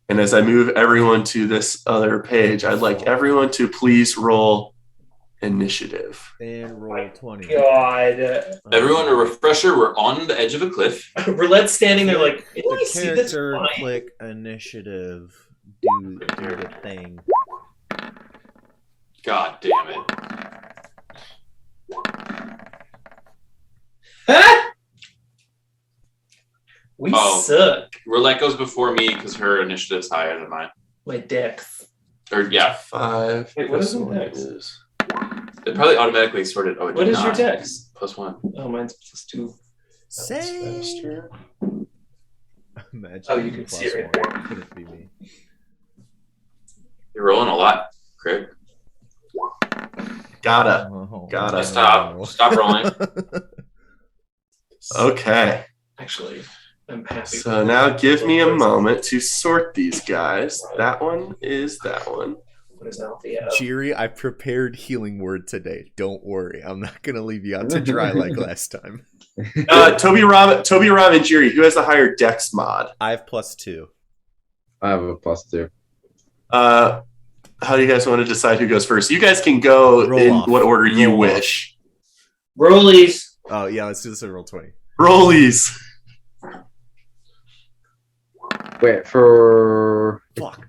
Speaker 1: And as I move everyone to this other page, I'd like everyone to please roll initiative.
Speaker 2: And roll 20.
Speaker 4: God.
Speaker 3: Everyone, a refresher, we're on the edge of a cliff.
Speaker 4: Roulette's standing there like,
Speaker 2: The
Speaker 4: I see this
Speaker 2: character
Speaker 4: flying.
Speaker 2: click initiative. Do the thing.
Speaker 3: God damn it.
Speaker 4: Huh? We
Speaker 3: Oh.
Speaker 4: suck.
Speaker 3: Roulette goes before me because her initiative's higher than mine.
Speaker 4: My dex.
Speaker 3: Or, yeah.
Speaker 1: 5.
Speaker 4: Wait, what is
Speaker 1: This
Speaker 4: your
Speaker 1: one
Speaker 4: dex?
Speaker 1: is-
Speaker 3: It probably automatically sorted. Oh, it
Speaker 4: What
Speaker 3: did
Speaker 4: is your
Speaker 3: not.
Speaker 4: dex?
Speaker 3: +1.
Speaker 4: Oh, mine's +2.
Speaker 2: Same.
Speaker 1: faster.
Speaker 2: Imagine
Speaker 4: Oh, you can see it right
Speaker 2: +1. Couldn't be me.
Speaker 3: You're rolling a lot, Craig.
Speaker 1: Gotta.
Speaker 2: Oh,
Speaker 1: Gotta.
Speaker 3: Stop rolling.
Speaker 1: Okay.
Speaker 4: Actually, I'm happy.
Speaker 1: So now give me a moment to sort these guys. That one is that one.
Speaker 4: What is Althea?
Speaker 2: Jiri, I prepared healing word today. Don't worry. I'm not going to leave you out to dry like last time.
Speaker 1: Toby Ram and Jiri, who has the higher dex mod?
Speaker 2: I have +2.
Speaker 5: I have a +2.
Speaker 1: How do you guys want to decide who goes first? You guys can go
Speaker 2: Roll
Speaker 1: in
Speaker 2: off.
Speaker 1: what order you
Speaker 2: Roll
Speaker 1: wish.
Speaker 4: Rollies.
Speaker 2: Oh, yeah, let's do this at roll 20.
Speaker 1: Rollies.
Speaker 5: Wait, for
Speaker 2: Fuck.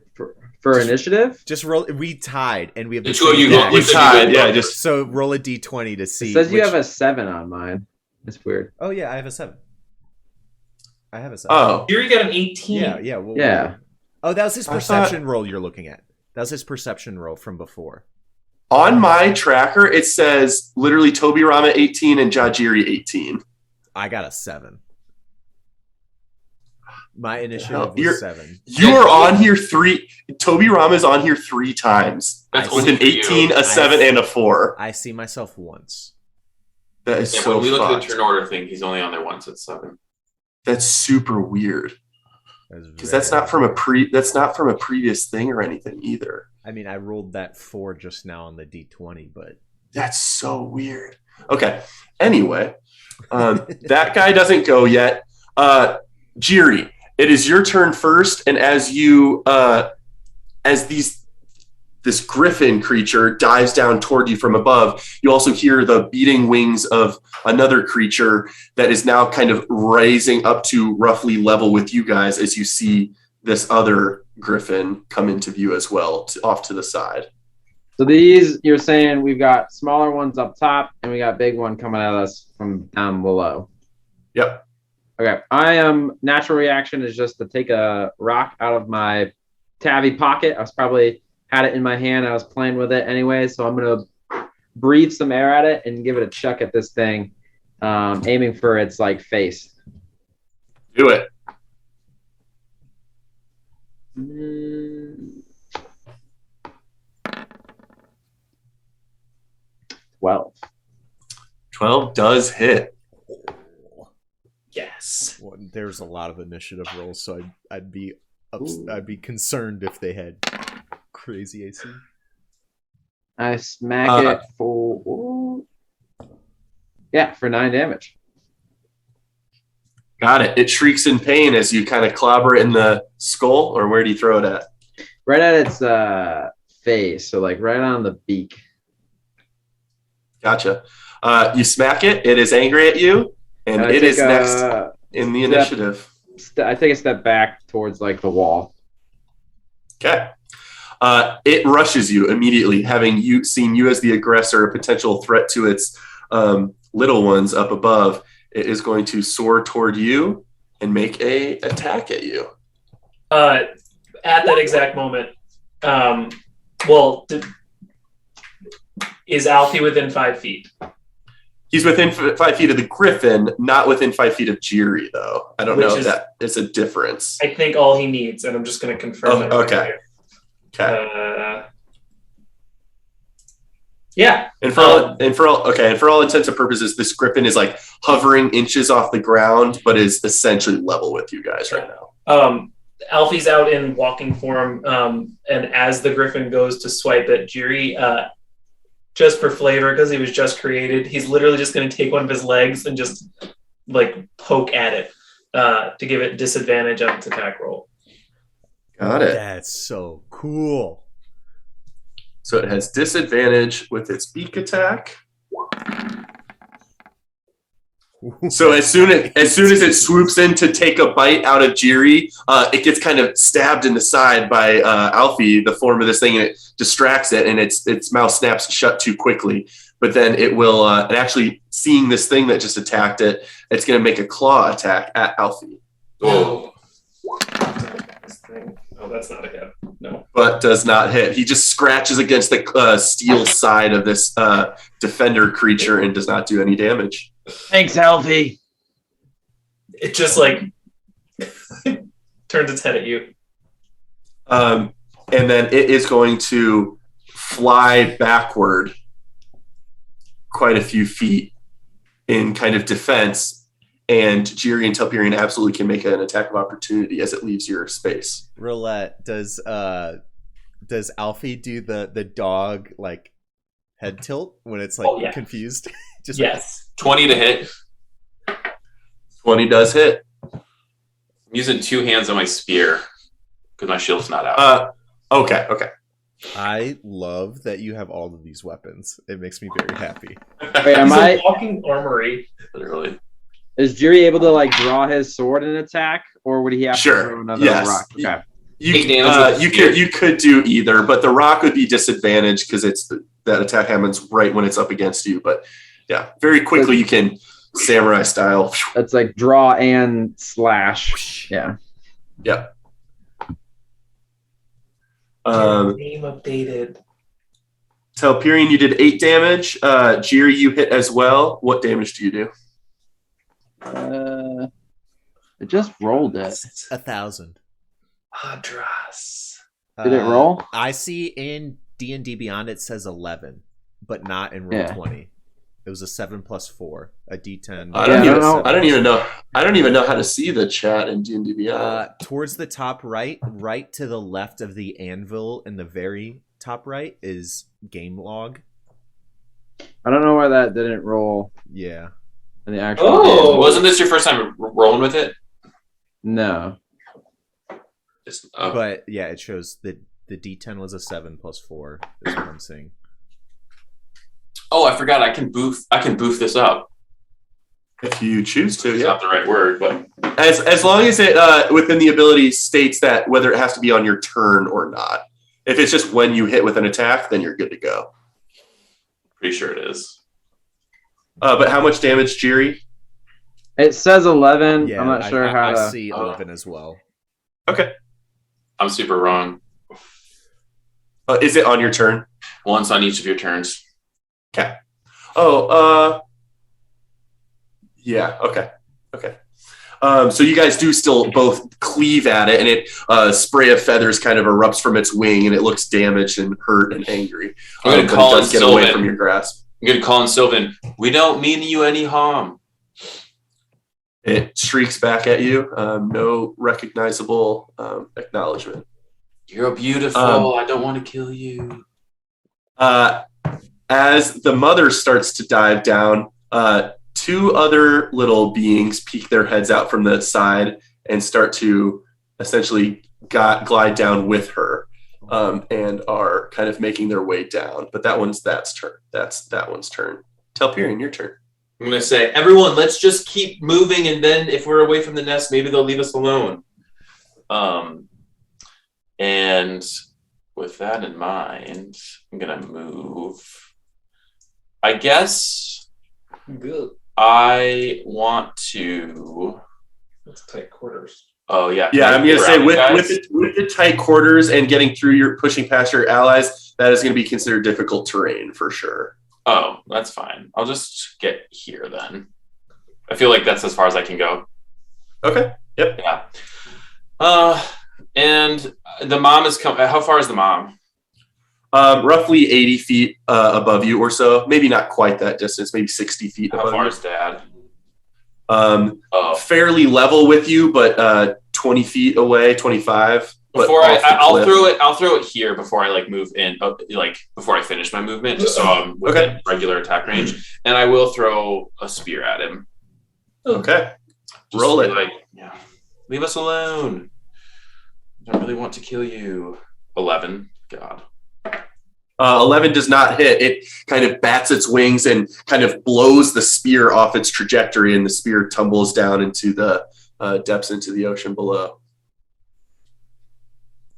Speaker 5: for initiative?
Speaker 2: Just roll. We tied, and we have
Speaker 3: The
Speaker 2: the
Speaker 3: two of
Speaker 2: same
Speaker 3: you go-
Speaker 2: dex.
Speaker 1: We
Speaker 3: Which of you
Speaker 1: tied.
Speaker 3: go
Speaker 1: Yeah,
Speaker 3: first?
Speaker 1: just
Speaker 2: So roll a d20 to see.
Speaker 5: It says you
Speaker 2: which-
Speaker 5: have a 7 on mine. That's weird.
Speaker 2: Oh, yeah, I have a 7. I have a 7.
Speaker 1: oh.
Speaker 4: Yuri got an 18.
Speaker 2: Yeah.
Speaker 5: Yeah.
Speaker 2: Oh, that was his
Speaker 1: I thought-
Speaker 2: perception roll you're looking at. That was his perception roll from before.
Speaker 1: On my tracker, it says literally Toby Rama 18 and Jajiri 18.
Speaker 2: I got a 7. My
Speaker 1: hell?
Speaker 2: initiative
Speaker 1: You're-
Speaker 2: was 7.
Speaker 1: You are on here Toby Rama's on here 3 times.
Speaker 3: That's
Speaker 2: I
Speaker 1: With
Speaker 3: only
Speaker 1: an
Speaker 3: for you.
Speaker 1: 18, a 7, and a 4.
Speaker 2: I see myself once.
Speaker 1: That is
Speaker 3: Yeah,
Speaker 1: so
Speaker 3: when we look at
Speaker 1: fucked.
Speaker 3: the turn order thing, he's only on there once at 7.
Speaker 1: That's super weird. Because that's not from a previous thing or anything either.
Speaker 2: I mean, I rolled that 4 just now on the D20, but
Speaker 1: that's so weird. Okay. Anyway, that guy doesn't go yet. Jiri, it is your turn first, and as this griffin creature dives down toward you from above, you also hear the beating wings of another creature that is now kind of rising up to roughly level with you guys as you see this other griffin come into view as well, off to the side.
Speaker 5: So these, you're saying we've got smaller ones up top, and we got big one coming at us from down below.
Speaker 1: Yep.
Speaker 5: Okay. Natural reaction is just to take a rock out of my tabby pocket. Had it in my hand. I was playing with it anyway, so I'm going to breathe some air at it and give it a chuck at this thing, aiming for its face.
Speaker 1: Do it.
Speaker 5: 12.
Speaker 1: 12 does hit.
Speaker 4: Yes.
Speaker 2: Well, there's a lot of initiative rolls, so I'd be concerned if they had crazy AC.
Speaker 5: I smack it for 9 damage.
Speaker 1: Got it. It shrieks in pain as you kind of clobber it in the skull, or where do you throw it at?
Speaker 5: Right at its face, so right on the beak.
Speaker 1: Gotcha. You smack it. It is angry at you, and it is next in the initiative.
Speaker 5: I take a step back towards the wall.
Speaker 1: Okay. It rushes you immediately, having seen you as the aggressor, a potential threat to its little ones up above. It is going to soar toward you and make a attack at you.
Speaker 4: At that exact moment, is Alfie within 5 feet?
Speaker 1: He's within 5 feet of the griffin, not within 5 feet of Jiri, though. I don't know if that is a difference.
Speaker 4: I think all he needs, and I'm just going to confirm that.
Speaker 1: Okay. Okay.
Speaker 4: Yeah.
Speaker 1: And for all intents and purposes, this griffin is hovering inches off the ground, but is essentially level with you guys right now.
Speaker 4: Alfie's out in walking form, and as the griffin goes to swipe at Jiri, just for flavor, because he was just created, he's literally just going to take one of his legs and just poke at it to give it disadvantage on its attack roll.
Speaker 1: Got it.
Speaker 2: That's so cool.
Speaker 1: So it has disadvantage with its beak attack. So as soon as it swoops in to take a bite out of Jiri, it gets kind of stabbed in the side by Alfie, the form of this thing, and it distracts it, and its mouth snaps shut too quickly. But then it will, and actually seeing this thing that just attacked it, it's going to make a claw attack at Alfie.
Speaker 4: Oh. Oh, that's not a hit. No.
Speaker 1: But does not hit. He just scratches against the steel side of this defender creature and does not do any damage.
Speaker 6: Thanks, Alfie.
Speaker 4: It just turns its head at you.
Speaker 1: And then it is going to fly backward quite a few feet in kind of defense. And Jiri and Telperion absolutely can make an attack of opportunity as it leaves your space.
Speaker 2: Roulette, does Alfie do the dog head tilt when it's confused? Just
Speaker 4: yes.
Speaker 3: 20 to hit.
Speaker 1: 20 does hit.
Speaker 3: I'm using 2 hands on my spear because my shield's not out.
Speaker 1: Okay.
Speaker 2: I love that you have all of these weapons. It makes me very happy.
Speaker 5: Wait, am I
Speaker 4: walking armory?
Speaker 3: Literally.
Speaker 5: Is Jiri able to draw his sword and attack, or would he have to throw another rock? Okay.
Speaker 1: You could do either, but the rock would be disadvantaged because that attack happens right when it's up against you. But yeah, very quickly you can samurai style.
Speaker 5: That's draw and slash. Yeah.
Speaker 1: Yeah.
Speaker 4: Name updated.
Speaker 1: Telperion, you did 8 damage. Jiri, you hit as well. What damage do you do?
Speaker 5: It just rolled it.
Speaker 2: 1,000.
Speaker 4: Adras.
Speaker 5: Did it roll?
Speaker 2: I see in D&D Beyond it says 11, but not in Roll20. It was a 7 plus 4, a D10.
Speaker 1: I don't even know how to see the chat in D&D Beyond.
Speaker 2: Towards the top right to the left of the anvil, in the very top right is game log.
Speaker 5: I don't know why that didn't roll.
Speaker 2: Yeah.
Speaker 5: In the actual
Speaker 3: game. Wasn't this your first time rolling with it?
Speaker 5: No.
Speaker 2: But yeah, it shows that the D10 was a 7 plus 4 is what I'm seeing.
Speaker 3: Oh, I forgot. I can boof this up.
Speaker 1: If you choose to,
Speaker 3: It's not the right word, but
Speaker 1: as long as it within the ability states that whether it has to be on your turn or not. If it's just when you hit with an attack, then you're good to go.
Speaker 3: Pretty sure it is.
Speaker 1: But how much damage, Jiri?
Speaker 5: It says 11.
Speaker 2: Yeah,
Speaker 5: I'm not sure how to.
Speaker 2: I see 11 as well.
Speaker 1: Okay.
Speaker 3: I'm super wrong.
Speaker 1: Is it on your turn?
Speaker 3: Once on each of your turns.
Speaker 1: Okay. Yeah. Okay. So you guys do still both cleave at it, and it spray of feathers kind of erupts from its wing, and it looks damaged and hurt and angry.
Speaker 3: I'm going to
Speaker 1: call it does get away from your grasp.
Speaker 3: I'm going to call in Sylvan. We don't mean you any harm.
Speaker 1: It shrieks back at you. No recognizable acknowledgement.
Speaker 3: You're beautiful. I don't want to kill you.
Speaker 1: As the mother starts to dive down, two other little beings peek their heads out from the side and start to essentially glide down with her, and are kind of making their way down. But that one's that one's turn. Telperion, your turn.
Speaker 3: I'm going to say, everyone, let's just keep moving, and then if we're away from the nest, maybe they'll leave us alone. And with that in mind, I'm going to move. I guess I want to...
Speaker 4: That's tight quarters.
Speaker 3: Oh, yeah.
Speaker 1: Yeah, I'm going to say with the tight quarters and getting through pushing past your allies, that is going to be considered difficult terrain for sure.
Speaker 3: Oh, that's fine. I'll just get here then. I feel like that's as far as I can go.
Speaker 1: Okay. Yep.
Speaker 3: Yeah. And the mom is coming. How far is the mom?
Speaker 1: Roughly 80 feet above you or so. Maybe not quite that distance. Maybe 60 feet above you.
Speaker 3: How far is Dad?
Speaker 1: Fairly level with you, but 20 feet away, 25.
Speaker 3: I'll throw it here before I move in, before I finish my movement, just so I'm within regular attack range. And I will throw a spear at him.
Speaker 1: Okay. Roll it.
Speaker 3: Leave us alone. I don't really want to kill you. 11. God.
Speaker 1: 11 does not hit. It kind of bats its wings and kind of blows the spear off its trajectory, and the spear tumbles down into the depths into the ocean below.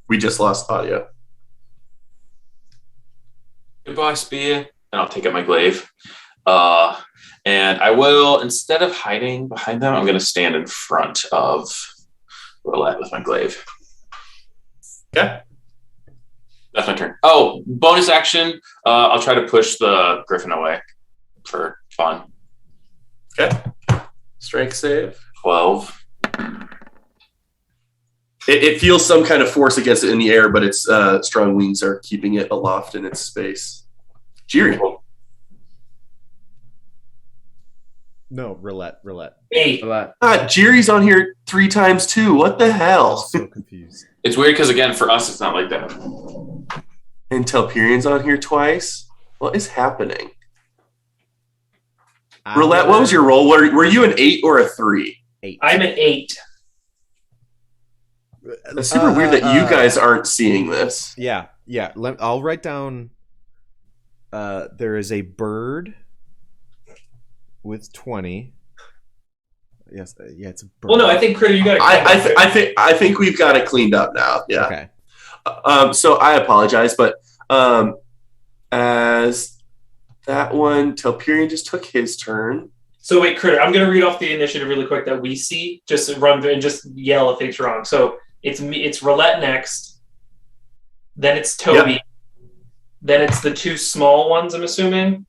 Speaker 1: We just lost audio.
Speaker 3: Goodbye, spear. And I'll take out my glaive. And I will, instead of hiding behind them, I'm going to stand in front of Roulette with my glaive.
Speaker 1: Okay.
Speaker 3: That's my turn. Oh, bonus action. I'll try to push the griffin away for fun.
Speaker 1: Okay. Strength save.
Speaker 3: 12.
Speaker 1: It feels some kind of force against it in the air, but its strong wings are keeping it aloft in its space. Jiri.
Speaker 2: No, roulette.
Speaker 4: 8.
Speaker 1: Jiri's on here 3 times too. What the hell?
Speaker 2: I'm so confused.
Speaker 3: It's weird because, again, for us, it's not like that.
Speaker 1: And Telperion's on here twice. What is happening? Roulette, what was your roll? Were you an 8 or a 3?
Speaker 2: 8.
Speaker 4: I'm an 8.
Speaker 1: It's super weird that you guys aren't seeing this.
Speaker 2: Yeah. I'll write down. There is a bird with 20. Yes, it's a bird.
Speaker 4: Well, no, I think Critter, you got it.
Speaker 1: I think we've got it cleaned up now. Yeah.
Speaker 2: Okay.
Speaker 1: So I apologize, but as that one, Telperion just took his turn.
Speaker 4: So wait, Critter, I'm going to read off the initiative really quick that we see. Just run and just yell if it's wrong. So it's me. It's Roulette next. Then it's Toby. Yep. Then it's the 2 small ones, I'm assuming.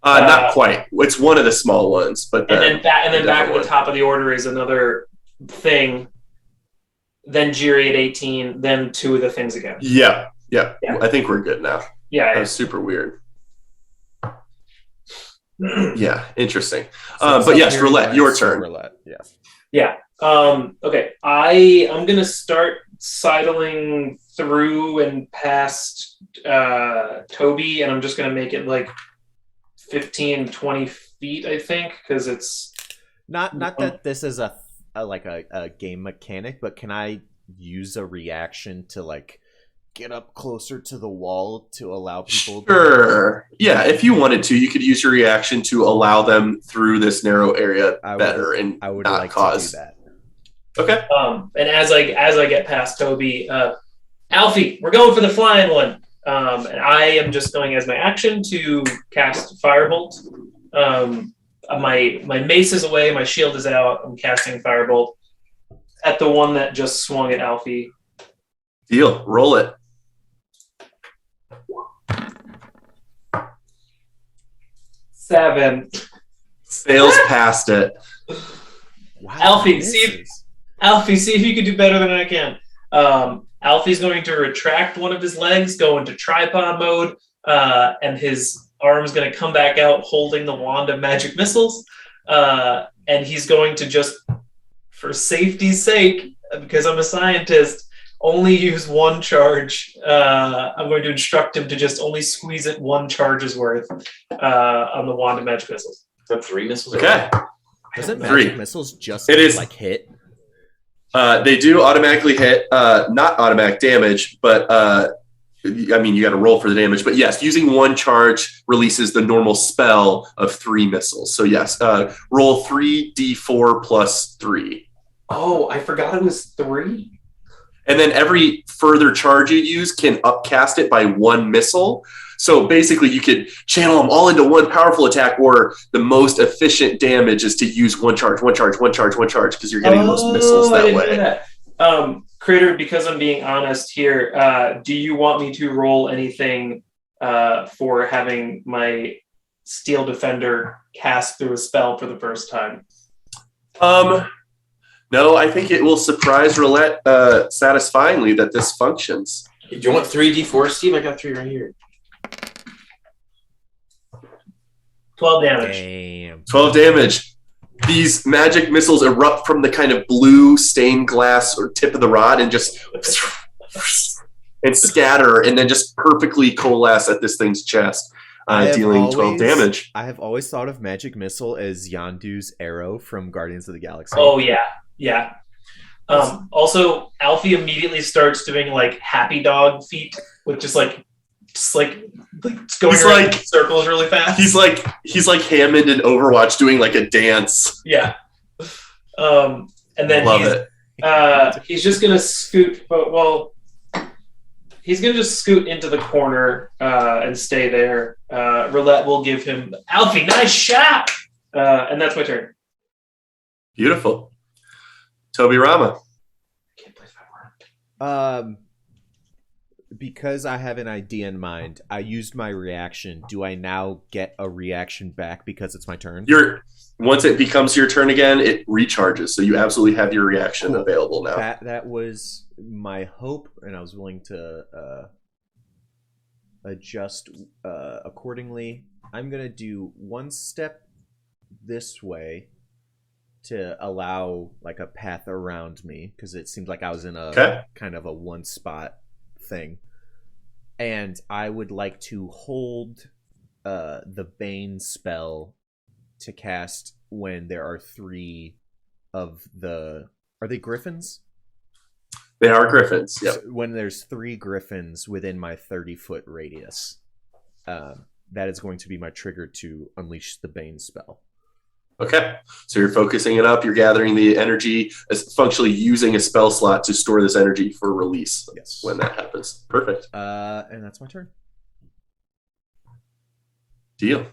Speaker 1: Not quite. It's one of the small ones, but
Speaker 4: then back at the top of the order is another thing. Then Jiri at 18. Then 2 of the things again.
Speaker 1: Yeah. I think we're good now.
Speaker 4: Yeah.
Speaker 1: That was super weird. Yeah, interesting. But yes, Roulette, your turn.
Speaker 2: Roulette, yeah.
Speaker 4: Yeah. Okay. I'm gonna start sidling through and past Toby, and I'm just gonna make it like 15, 20 feet, I think, because it's
Speaker 2: not that this is a game mechanic, but can I use a reaction to like get up closer to the wall to allow people?
Speaker 1: Sure. Yeah, if you wanted to, you could use your reaction to allow them through this narrow area better, and
Speaker 2: I would
Speaker 1: not
Speaker 2: like
Speaker 1: cause.
Speaker 2: to do that.
Speaker 1: Okay.
Speaker 4: And as I get past Toby, Alfie, we're going for the flying one. And I am just going as my action to cast Firebolt. My mace is away, my shield is out. I'm casting Firebolt at the one that just swung at Alfie.
Speaker 1: Deal. Roll it.
Speaker 4: Seven.
Speaker 1: Sails past it.
Speaker 2: Wow,
Speaker 4: Alfie, see if you can do better than I can. Alfie's going to retract one of his legs, go into tripod mode, and his arm's going to come back out holding the wand of magic missiles. And he's going to just, for safety's sake, because I'm a scientist, only use one charge. I'm going to instruct him to just only squeeze it one charge's worth on the wand of magic missiles.
Speaker 3: Is that 3 missiles?
Speaker 1: Okay.
Speaker 2: Doesn't
Speaker 1: Three.
Speaker 2: magic missiles just
Speaker 1: It is.
Speaker 2: like hit?
Speaker 1: They do automatically hit, not automatic damage, but I mean, you got to roll for the damage. But yes, using one charge releases the normal spell of 3 missiles. So yes, roll 3d4 plus 3.
Speaker 4: Oh, I forgot it was 3.
Speaker 1: And then every further charge you use can upcast it by 1 missile. So basically, you could channel them all into one powerful attack, or the most efficient damage is to use one charge, because you're getting the most missiles that way.
Speaker 4: Critter, because I'm being honest here, do you want me to roll anything for having my Steel Defender cast through a spell for the first time?
Speaker 1: No, I think it will surprise Roulette satisfyingly that this functions.
Speaker 3: Do you want 3d4, Steve? I got 3 right here.
Speaker 4: 12 damage.
Speaker 2: Damn.
Speaker 1: 12 damage. These magic missiles erupt from the kind of blue stained glass or tip of the rod and just and scatter, and then just perfectly coalesce at this thing's chest, dealing 12 damage.
Speaker 2: I have always thought of magic missile as Yondu's arrow from Guardians of the Galaxy.
Speaker 4: Oh yeah. Also, Alfie immediately starts doing like happy dog feet, with just like going around in circles really fast.
Speaker 1: He's like Hammond in Overwatch doing like a dance.
Speaker 4: Yeah. And then he's just gonna scoot. He's gonna just scoot into the corner and stay there. Roulette will give him Alfie, nice shot, and that's my turn.
Speaker 1: Beautiful. Toby Rama.
Speaker 4: Can't believe that worked.
Speaker 2: Because I have an idea in mind, I used my reaction. Do I now get a reaction back because it's my turn?
Speaker 1: Once it becomes your turn again, it recharges. So you absolutely have your reaction available now.
Speaker 2: That was my hope, and I was willing to adjust accordingly. I'm gonna do one step this way to allow like a path around me, because it seemed like I was in a kind of a one spot thing. And I would like to hold the Bane spell to cast when there are 3 of the... Are they griffins?
Speaker 1: They are griffins, yep.
Speaker 2: So when there's 3 griffins within my 30-foot radius, that is going to be my trigger to unleash the Bane spell.
Speaker 1: Okay, so you're focusing it up, you're gathering the energy, functionally using a spell slot to store this energy for release when that happens. Perfect.
Speaker 2: And that's my turn.
Speaker 1: Deal.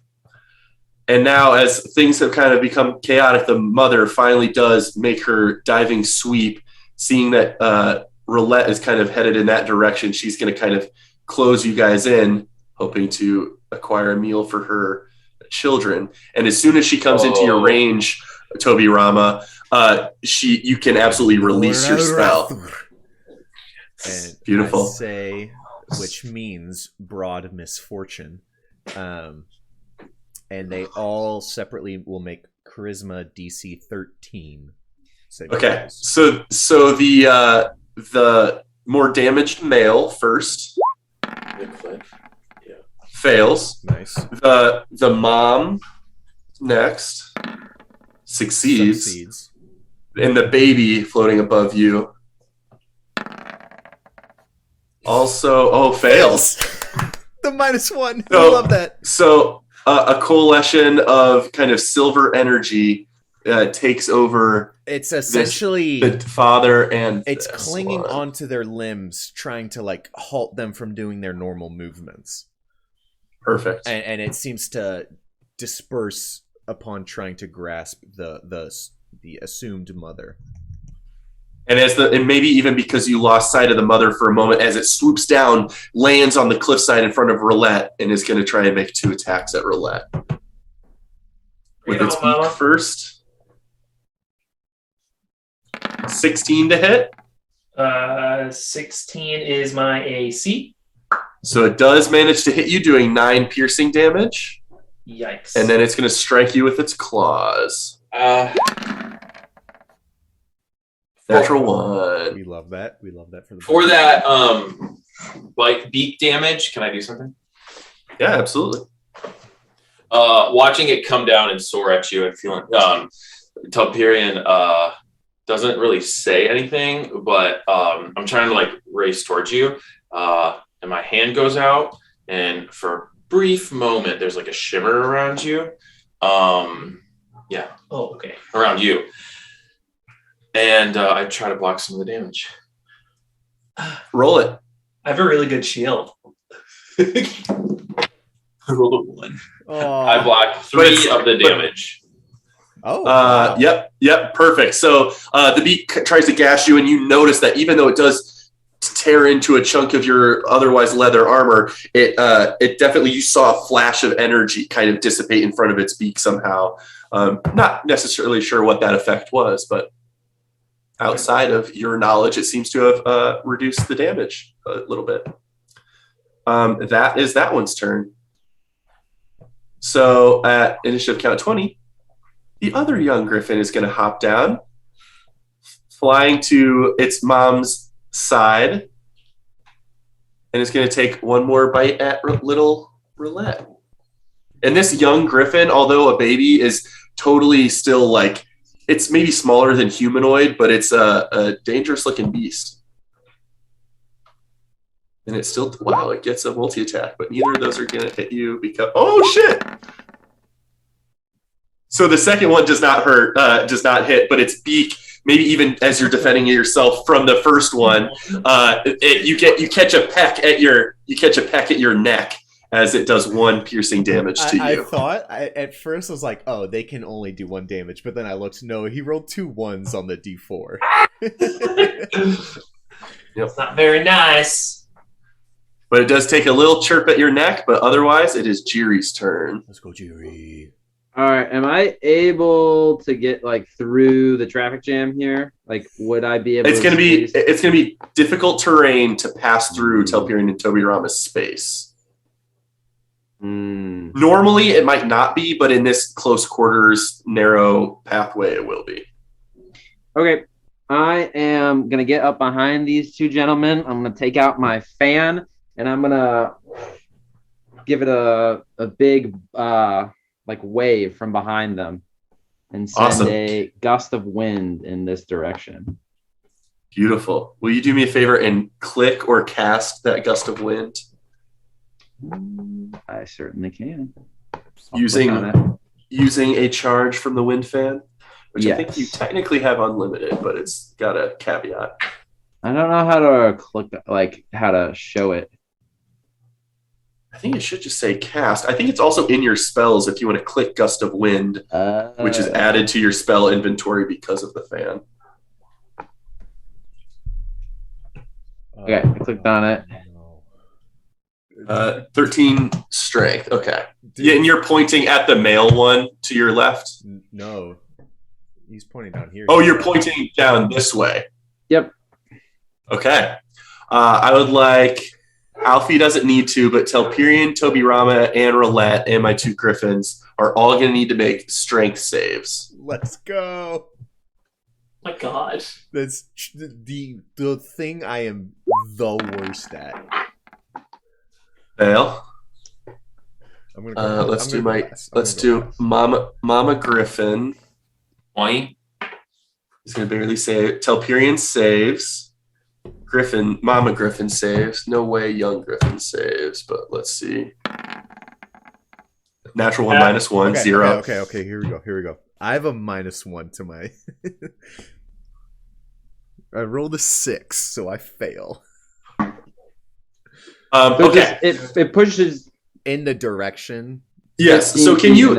Speaker 1: And now, as things have kind of become chaotic, the mother finally does make her diving sweep, seeing that Roulette is kind of headed in that direction. She's going to kind of close you guys in, hoping to acquire a meal for her children. And as soon as she comes into your range, Toby Rama, you can absolutely release your spell.
Speaker 2: And
Speaker 1: beautiful.
Speaker 2: I say, which means broad misfortune. and they all separately will make Charisma DC 13.
Speaker 1: Okay, so the more damaged male first fails.
Speaker 2: Nice.
Speaker 1: The mom next succeeds. And the baby floating above you also fails.
Speaker 2: The -1.
Speaker 1: So,
Speaker 2: I love that.
Speaker 1: So a coalition of kind of silver energy takes over.
Speaker 2: It's essentially
Speaker 1: the father and
Speaker 2: it's clinging onto their limbs, trying to like halt them from doing their normal movements.
Speaker 1: Perfect.
Speaker 2: And it seems to disperse upon trying to grasp the assumed mother.
Speaker 1: And and maybe even because you lost sight of the mother for a moment, as it swoops down, lands on the cliffside in front of Roulette, and is going to try and make 2 attacks at Roulette. With its beak first. 16 to hit.
Speaker 4: 16 is my AC.
Speaker 1: So it does manage to hit you, doing 9 piercing damage.
Speaker 4: Yikes.
Speaker 1: And then it's going to strike you with its claws. Natural 1.
Speaker 2: We love that. We love that
Speaker 3: for that like beak damage. Can I do something?
Speaker 1: Yeah, absolutely.
Speaker 3: Watching it come down and soar at you and feeling Telperion doesn't really say anything, but I'm trying to like race towards you, and my hand goes out, and for a brief moment there's like a shimmer around you. Yeah.
Speaker 4: Oh, okay.
Speaker 3: Around you. And I try to block some of the damage.
Speaker 1: Roll it.
Speaker 4: I have a really good shield.
Speaker 3: I rolled a 1.
Speaker 2: Oh.
Speaker 3: I blocked 3 of the damage.
Speaker 2: Wow.
Speaker 1: Yep, perfect. So the beak tries to gash you, and you notice that even though it does tear into a chunk of your otherwise leather armor, it definitely, you saw a flash of energy kind of dissipate in front of its beak somehow. Not necessarily sure what that effect was, but outside of your knowledge, it seems to have reduced the damage a little bit. That is that one's turn. So at initiative count 20, the other young griffin is going to hop down, flying to its mom's side, and is going to take one more bite at little Roulette. And this young griffin, although a baby, is totally still like, it's maybe smaller than humanoid, but it's a dangerous looking beast. And it's still, wow, it gets a multi-attack, but neither of those are going to hit you because, oh shit! So the second one does not hurt, does not hit, but its beak, maybe even as you're defending yourself from the first one, you catch a peck at your neck as it does 1 piercing damage to you.
Speaker 2: I thought at first I was like, oh, they can only do 1 damage, but then I looked, no, he rolled 2 1s on the D4.
Speaker 4: It's not very nice.
Speaker 1: But it does take a little chirp at your neck, but otherwise it is Jiri's turn.
Speaker 2: Let's go, Jiri.
Speaker 5: All right, am I able to get like through the traffic jam here? Like, would I be able? It's gonna
Speaker 1: be difficult terrain to pass through Telperion and Tobirama's space. Normally, it might not be, but in this close quarters, narrow pathway, it will be.
Speaker 5: Okay, I am gonna get up behind these 2 gentlemen. I'm gonna take out my fan, and I'm gonna give it a big like wave from behind them and send a gust of wind in this direction.
Speaker 1: Beautiful. Will you do me a favor and click or cast that gust of wind?
Speaker 5: I certainly can.
Speaker 1: Using a charge from the wind fan, which I think you technically have unlimited, but it's got a caveat.
Speaker 5: I don't know how to click, like how to show it.
Speaker 1: I think it should just say cast. I think it's also in your spells if you want to click Gust of Wind, which is added to your spell inventory because of the fan.
Speaker 5: Okay, I clicked on it.
Speaker 1: 13 strength. Okay. Yeah, and you're pointing at the male one to your left?
Speaker 2: No. He's pointing down here.
Speaker 1: Oh, you're pointing down this way.
Speaker 5: Yep.
Speaker 1: Okay. I would like Alfie doesn't need to, but Telperion, Tobirama, and Roulette, and my 2 Griffins are all going to need to make strength saves.
Speaker 2: Let's go.
Speaker 4: My God.
Speaker 2: That's the thing I am the worst at.
Speaker 1: Fail.
Speaker 2: I'm gonna
Speaker 1: Let's do Mama Griffin.
Speaker 3: 20.
Speaker 1: He's going to barely save. Telperion saves. Mama Griffin saves. No way young Griffin saves, but let's see. Natural 1 -1,
Speaker 2: okay,
Speaker 1: 0.
Speaker 2: Okay. Here we go. I have a -1 to my. I rolled a 6, so I fail.
Speaker 1: Okay.
Speaker 5: It pushes
Speaker 2: in the direction.
Speaker 1: Yes. So can you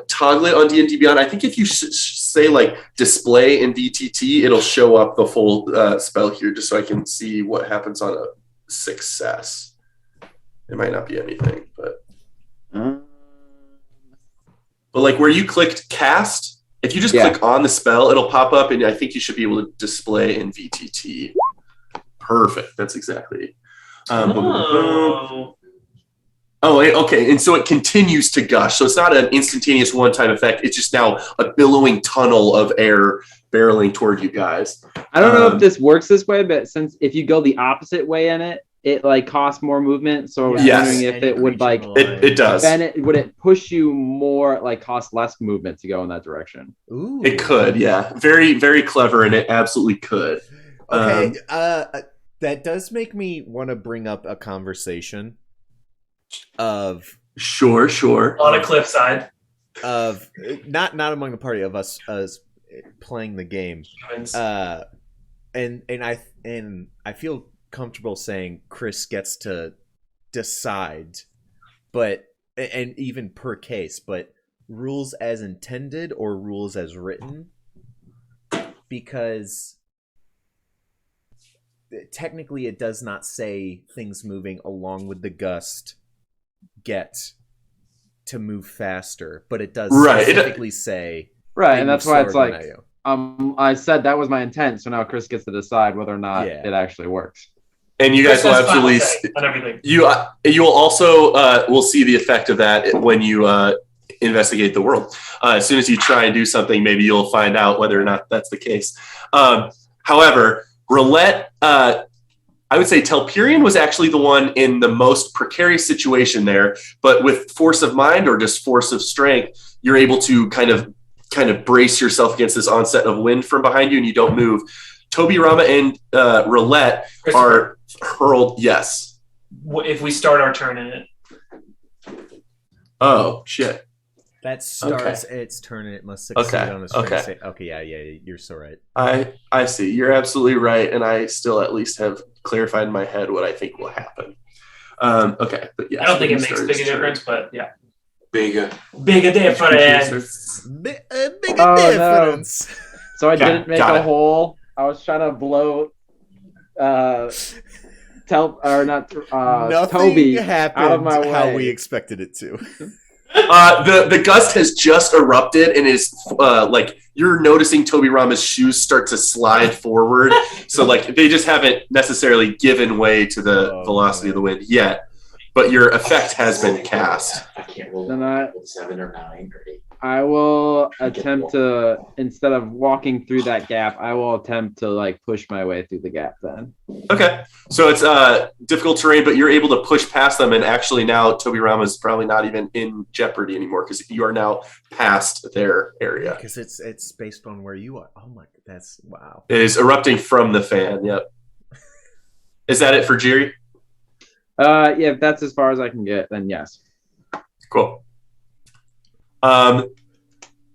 Speaker 1: toggle it on D&D Beyond? I think if you say like display in VTT, it'll show up the full spell here, just so I can see what happens on a success. It might not be anything, but like where you clicked cast, if you just click on the spell, it'll pop up, and I think you should be able to display in VTT. Perfect. That's exactly. Oh, okay. And so it continues to gush. So it's not an instantaneous one-time effect. It's just now a billowing tunnel of air barreling toward you guys.
Speaker 5: I don't know if this works this way, but since if you go the opposite way in it, it like costs more movement. So I was wondering if it would like
Speaker 1: it does.
Speaker 5: Then would it push you more, like cost less movement to go in that direction?
Speaker 2: Ooh.
Speaker 1: It could, yeah. Very, very clever, and it absolutely could.
Speaker 2: Okay. That does make me want to bring up a conversation of
Speaker 1: sure
Speaker 4: on a cliffside
Speaker 2: of not among the party of us playing the game, and I feel comfortable saying Chris gets to decide, but and even per case, but rules as intended or rules as written, because technically it does not say things moving along with the gust get to move faster, but it does specifically say
Speaker 5: and that's why it's like I said that was my intent, so now Chris gets to decide whether or not it actually works.
Speaker 1: And you guys will absolutely
Speaker 4: on everything.
Speaker 1: You will also will see the effect of that when you investigate the world. As soon as you try and do something, maybe you'll find out whether or not that's the case. However, Roulette, I would say Telperion was actually the one in the most precarious situation there, but with force of mind or just force of strength, you're able to kind of brace yourself against this onset of wind from behind you, and you don't move. Tobirama and Roulette are hurled. Yes.
Speaker 4: If we start our turn in it.
Speaker 1: Oh shit.
Speaker 2: That starts its turn, and it must succeed on a strength save. Okay, yeah, you're so right.
Speaker 1: I see. You're absolutely right, and I still at least have clarified in my head what I think will happen. Okay, but yeah.
Speaker 4: I don't think it makes a big difference, but yeah.
Speaker 3: Bigger
Speaker 4: difference.
Speaker 2: Big difference.
Speaker 5: No. So I didn't make a hole. I was trying to blow Toby
Speaker 2: happened
Speaker 5: out of my way.
Speaker 2: How we expected it to.
Speaker 1: The gust has just erupted and is like you're noticing Tobirama's shoes start to slide forward. So like they just haven't necessarily given way to the velocity of the wind yet, but your effect has been cast.
Speaker 8: I can't roll 7 or 9 or 8.
Speaker 5: I will attempt to, instead of walking through that gap, I will attempt to like push my way through the gap then.
Speaker 1: Okay. So it's difficult terrain, but you're able to push past them, and actually now Tobirama is probably not even in jeopardy anymore because you are now past their area.
Speaker 2: Because it's based on where you are. Oh my, that's wow.
Speaker 1: It is erupting from the fan. Yep. Is that it for Jiri?
Speaker 5: Yeah, if that's as far as I can get, then yes.
Speaker 1: Cool.